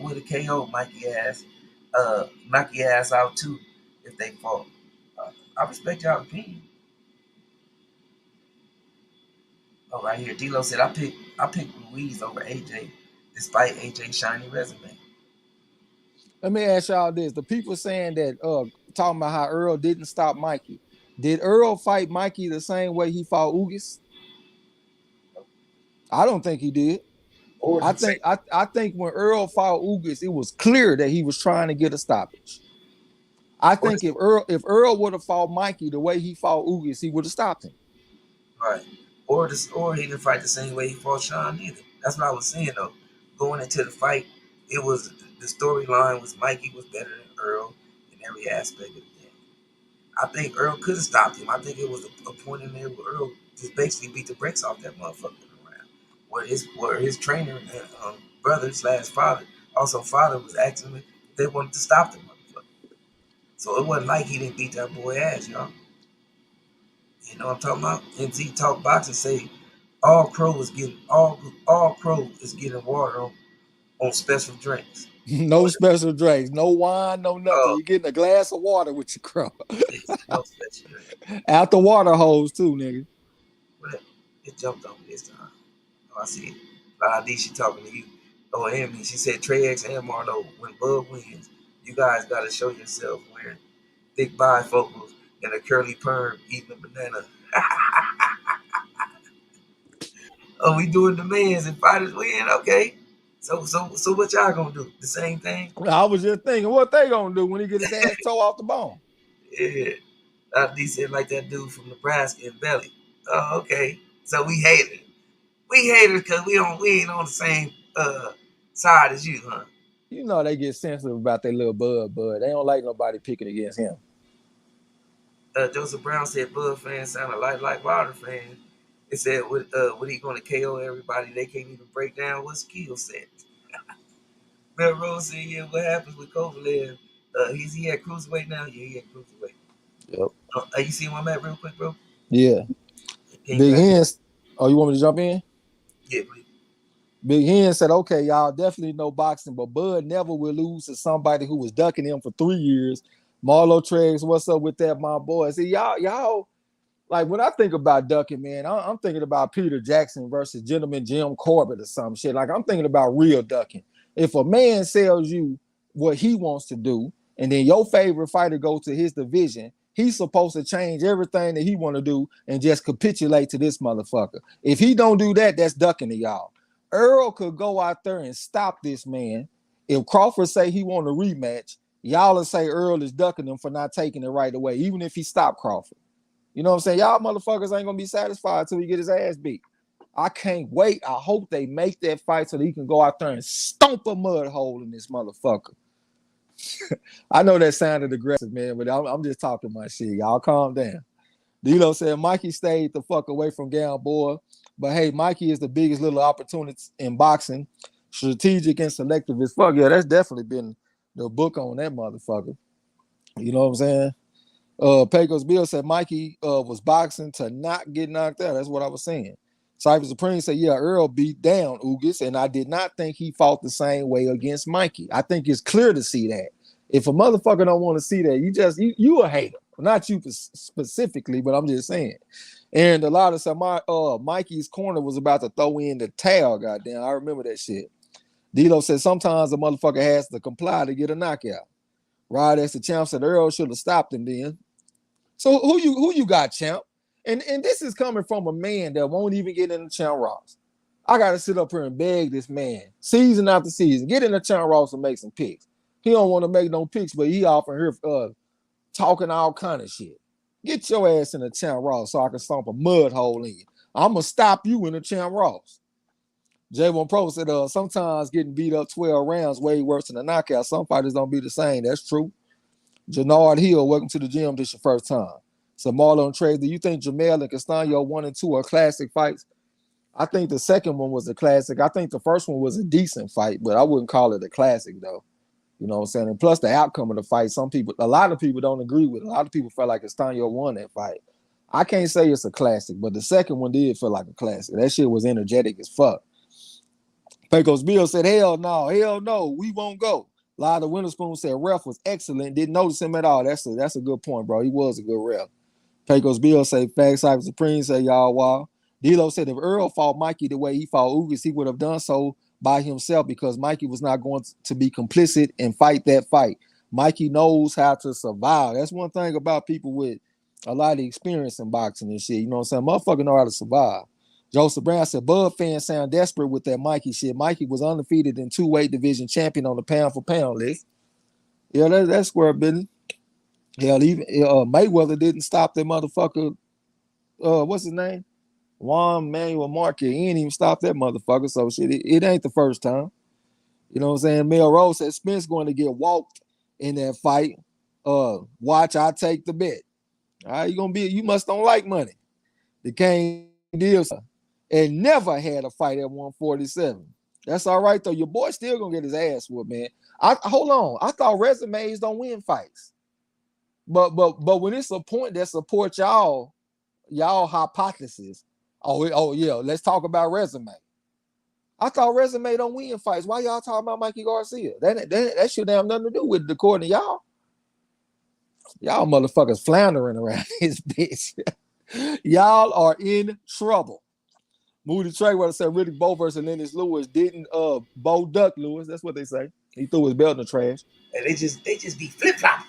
would have KO'd Mikey ass out too if they fought. I respect y'all opinion. Oh, right here, D'Lo said I picked Ruiz over AJ, despite AJ's shiny resume. Let me ask y'all this: the people saying that, talking about how Earl didn't stop Mikey. Did Earl fight Mikey the same way he fought Ugis? I don't think he did. Or I the same. think I think when Earl fought Ugis, it was clear that he was trying to get a stoppage. I Or think if Earl would have fought Mikey the way he fought Ugis, he would have stopped him. right. Or he didn't fight the same way he fought Sean either. That's what I was saying though. Going into the fight, it was the storyline was Mikey was better than Earl in every aspect of the game. I think Earl could have stopped him. I think it was a point in there where Earl just basically beat the brakes off that motherfucker around. Where his trainer and brother slash father, also father, was asking him if they wanted to stop the motherfucker. So it wasn't like he didn't beat that boy ass, y'all. You know what I'm talking about? NZ Talk Boxing say all Crow is getting water on special drinks. No special drinks, no wine, no nothing. Oh, You're getting a glass of water with your crow. no special drink. Out the water hose too, nigga. But it jumped on me this time. Oh, I see it. She talking to you. Oh, Amy, she said Trey X and Marlo, when Bud wins, you guys gotta show yourself wearing thick bifocals and a curly perm eating a banana. Oh, we doing demands and fighters win, okay. So what y'all gonna do? The same thing? I was just thinking, what they gonna do when he get his ass tore off the bone? Yeah. He said like that dude from Nebraska in Belly. Oh, okay. So we hate it. We hate it because we ain't on the same side as you, huh? You know they get sensitive about their little bud. They don't like nobody picking against him. Joseph Brown said Bud fans sound like Wilder fans. It said when he going to KO everybody, they can't even break down what skill set. Mel Rose said, yeah, what happens with Kovalev? He at cruiserweight now? Yeah, he at cruiserweight. Yep. You see where I'm at real quick, bro? Yeah. Can you Big back? Hen. Oh, you want me to jump in? Yeah, please. Big Hen said, okay, y'all definitely know boxing, but Bud never will lose to somebody who was ducking him for 3 years. Marlo Triggs, what's up with that, my boy? See, y'all, like when I think about ducking, man, I'm thinking about Peter Jackson versus Gentleman Jim Corbett or some shit. Like I'm thinking about real ducking. If a man sells you what he wants to do, and then your favorite fighter goes to his division, he's supposed to change everything that he want to do and just capitulate to this motherfucker. If he don't do that, that's ducking to y'all. Earl could go out there and stop this man. If Crawford say he want a rematch, y'all will say Earl is ducking him for not taking it right away, even if he stopped Crawford. You know what I'm saying? Y'all motherfuckers ain't gonna be satisfied till he get his ass beat. I can't wait. I hope they make that fight so that he can go out there and stomp a mud hole in this motherfucker. I know that sounded aggressive, man, but I'm just talking my shit. Y'all calm down. D'Lo said Mikey stayed the fuck away from Gamboa. But hey, Mikey is the biggest little opportunity in boxing. Strategic and selective as fuck. Yeah, that's definitely been the book on that motherfucker. You know what I'm saying? Pecos Bill said Mikey was boxing to not get knocked out. That's what I was saying. Cypher Supreme said, yeah, Earl beat down Ugas, and I did not think he fought the same way against Mikey. I think it's clear to see that. If a motherfucker don't want to see that, you a hater. Not you specifically, but I'm just saying. And a lot of said Mikey's corner was about to throw in the towel. Goddamn, I remember that shit. Dilo said sometimes a motherfucker has to comply to get a knockout. Rod as the champ said Earl should have stopped him then. So who you got, champ? And this is coming from a man that won't even get in the champ Ross. I gotta sit up here and beg this man season after season, get in the champ Ross and make some picks. He don't want to make no picks, but he often here talking all kind of shit. Get your ass in the champ Ross so I can stomp a mud hole in you. I'm gonna stop you in the champ Ross. J1 Pro said sometimes getting beat up 12 rounds way worse than a knockout. Some fighters don't be the same. That's true. Jannard Hill, welcome to the gym. This your first time. So Marlon Trey, do you think Jermell and Castano 1 and 2 are classic fights? I think the second one was a classic. I think the first one was a decent fight, but I wouldn't call it a classic though. You know what I'm saying? And plus the outcome of the fight, a lot of people don't agree with it. A lot of people felt like Castano won that fight. I can't say it's a classic, but the second one did feel like a classic. That shit was energetic as fuck. Pecos Bill said, hell no, we won't go. Lada Winterspoon said ref was excellent. Didn't notice him at all. That's a good point, bro. He was a good ref. Pecos Bill say Facts Cypher Supreme say y'all wow. D'Lo said if Earl fought Mikey the way he fought Ugas, he would have done so by himself because Mikey was not going to be complicit and fight that fight. Mikey knows how to survive. That's one thing about people with a lot of experience in boxing and shit. You know what I'm saying? Motherfucker know how to survive. Joseph Brown said, Bud fans sound desperate with that Mikey shit. Mikey was undefeated in two-weight division champion on the pound-for-pound list. Yeah, that's square business. Hell, even Mayweather didn't stop that motherfucker. What's his name? Juan Manuel Marquez. He ain't even stopped that motherfucker. So shit, it ain't the first time. You know what I'm saying? Mel Rose said Spence going to get walked in that fight. Watch, I take the bet. All right, you must don't like money. The King deals and never had a fight at 147. That's all right though. Your boy still gonna get his ass whooped, man. Hold on. I thought resumes don't win fights. But when it's a point that supports y'all hypothesis, oh yeah, let's talk about resume. I thought resume don't win fights. Why y'all talking about Mikey Garcia? That shit have nothing to do with it, according to y'all. Y'all motherfuckers floundering around this bitch. Y'all are in trouble. Moody Trey would have said Riddick Bowe versus Lennox Lewis. Didn't Bo duck Lewis? That's what they say. He threw his belt in the trash. And they just be flip flopping.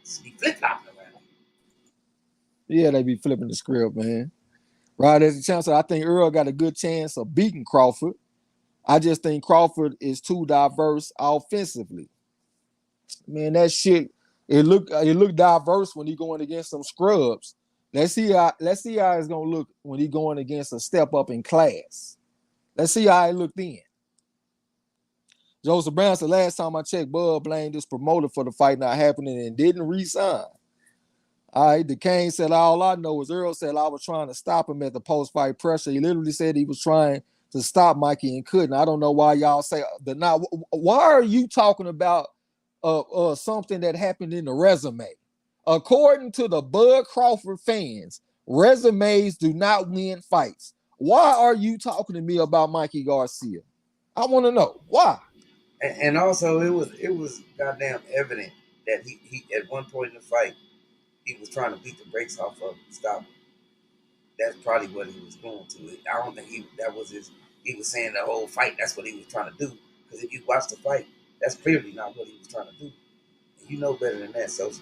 Just be flip flopping around. Yeah, they be flipping the script, man. Right as a chance, I think Earl got a good chance of beating Crawford. I just think Crawford is too diverse offensively. Man, that shit, it look diverse when he going against some scrubs. Let's see how it's gonna look when he going against a step up in class. Let's see how it looked then. Joseph Brown said last time I checked, Bud blamed this promoter for the fight not happening and didn't resign. All right, DeCane said all I know is Earl said I was trying to stop him at the post-fight pressure. He literally said he was trying to stop Mikey and couldn't. I don't know why y'all say the not. Why are you talking about something that happened in the resume? According to the Bud Crawford fans, resumes do not win fights. Why are you talking to me about Mikey Garcia? I want to know why. And also it was goddamn evident that he at one point in the fight he was trying to beat the brakes off of him, stop him. That's probably what he was going to. I don't think that was his. He was saying the whole fight. That's what he was trying to do. Because if you watch the fight, that's clearly not what he was trying to do. And you know better than that, Sosa.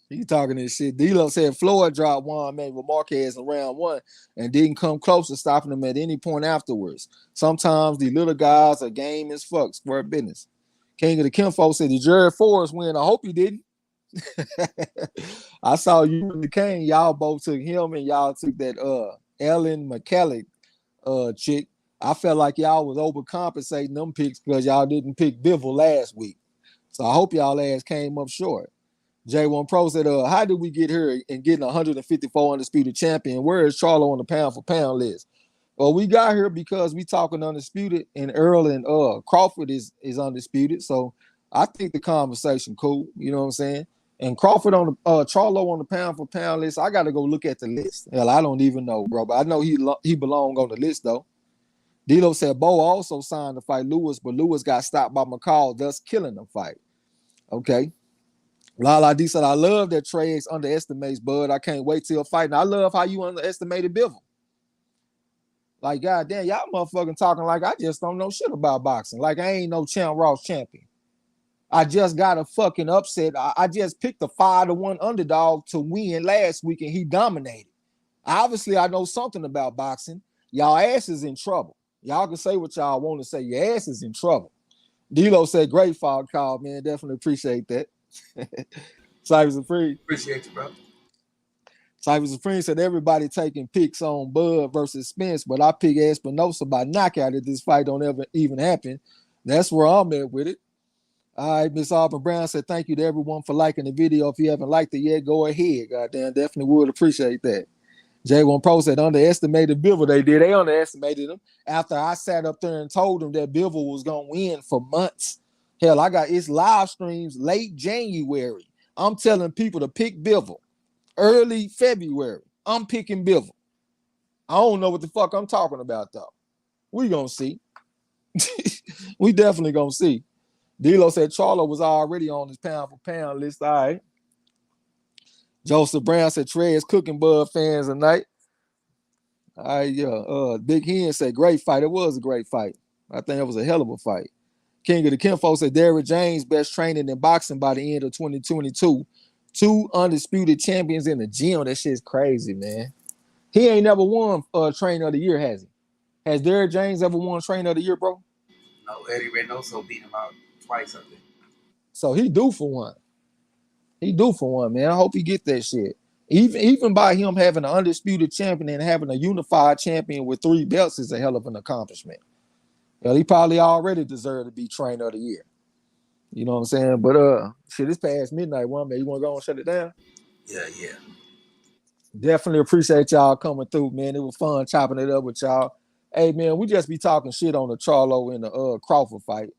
He talking this shit. D-Lo said Floyd dropped Juan May with Marquez in round one and didn't come close to stopping him at any point afterwards. Sometimes the little guys are game as fuck. Square business. King of the Kinfolk said, did Jared Forrest win? I hope he didn't. I saw you and the King. Y'all both took him and y'all took that Ellen McCallick chick. I felt like y'all was overcompensating them picks because y'all didn't pick Bivol last week. So I hope y'all ass came up short. J1 Pro said, how did we get here and getting 154 undisputed champion? Where is Charlo on the pound for pound list? Well, we got here because we talking undisputed, and Earl and Crawford is undisputed. So I think the conversation cool. You know what I'm saying? And Crawford on the Charlo on the pound for pound list. I got to go look at the list. Hell, I don't even know, bro. But I know he belong on the list though. D'Lo said Bo also signed to fight Lewis, but Lewis got stopped by McCall, thus killing the fight. Okay. Lala D said, I love that Trey X underestimates Bud. I can't wait till fighting. I love how you underestimated Bivol. Like, goddamn, y'all motherfucking talking like I just don't know shit about boxing. Like, I ain't no Champ Ross champion. I just got a fucking upset. I just picked a 5-1 underdog to win last week, and he dominated. Obviously, I know something about boxing. Y'all ass is in trouble. Y'all can say what y'all want to say. Your ass is in trouble. D-Lo said, great foul call, man. Definitely appreciate that. Cyber Supreme. Appreciate you, bro. Cyber Supreme said everybody taking picks on Bud versus Spence, but I pick Espinosa by knockout if this fight don't ever even happen. That's where I'm at with it. All right, Miss Auburn Brown said thank you to everyone for liking the video. If you haven't liked it yet, go ahead. Goddamn, definitely would appreciate that. J1 Pro said underestimated Bivol. They did. They underestimated him after I sat up there and told them that Bivol was going to win for months. Hell, I got its live streams late January. I'm telling people to pick Bivol. Early February, I'm picking Bivol. I don't know what the fuck I'm talking about, though. We going to see. We definitely going to see. D'Lo said Charlo was already on his pound for pound list. All right. Joseph Brown said Trey is cooking Bud fans tonight. All right, yeah. Big Hen said great fight. It was a great fight. I think it was a hell of a fight. King of the Kinfolk said Derrick James best training in boxing by the end of 2022. 2 undisputed champions in the gym. That shit's crazy, man. He ain't never won trainer of the year, has he? Has Derrick James ever won trainer of the year, bro? No, Eddie Reynoso beat him out twice, I think. So he due for one. He due for one, man. I hope he get that shit. Even by him having an undisputed champion and having a unified champion with 3 belts is a hell of an accomplishment. Well, he probably already deserved to be trainer of the year. You know what I'm saying? But shit, it's past midnight. One man, you want to go and shut it down? Yeah. Definitely appreciate y'all coming through, man. It was fun chopping it up with y'all. Hey, man, we just be talking shit on the Charlo and the Crawford fight.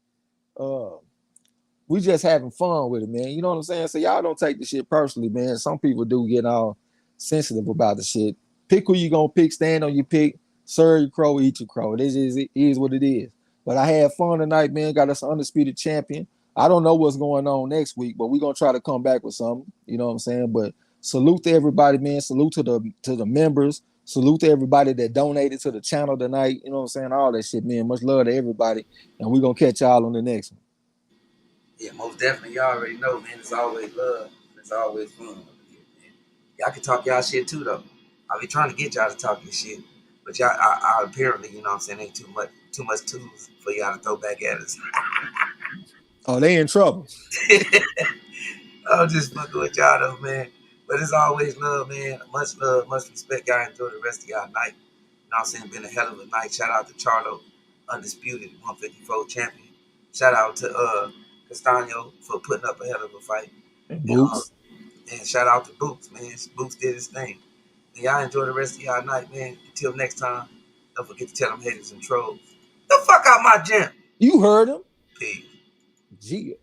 We just having fun with it, man. You know what I'm saying? So y'all don't take the shit personally, man. Some people do get all sensitive about the shit. Pick who you gonna pick, stand on your pick, serve your crow, eat your crow. It is what it is. But I had fun tonight, man. Got us an undisputed champion. I don't know what's going on next week, but we're gonna try to come back with something. You know what I'm saying? But salute to everybody, man. Salute to the members. Salute to everybody that donated to the channel tonight. You know what I'm saying? All that shit, man. Much love to everybody. And we're going to catch y'all on the next one. Yeah, most definitely. Y'all already know, man. It's always love. It's always fun. Y'all can talk y'all shit too, though. I be trying to get y'all to talk your shit, but y'all, I apparently, you know what I'm saying, ain't too much tools for y'all to throw back at us. Oh, they in trouble. I'm just fucking with y'all though, man. But it's always love, much respect. Y'all enjoy the rest of y'all night. You know what I'm saying? Been a hell of a night. Shout out to Charlo, undisputed 154 champion. Shout out to Castano for putting up a hell of a fight. And And, Boots. and shout out to Boots, man. Boots did his thing. And y'all enjoy the rest of y'all night, man. Until next time, don't forget to tell them haters and trolls. The fuck out my gym. You heard him. Peace. Gia.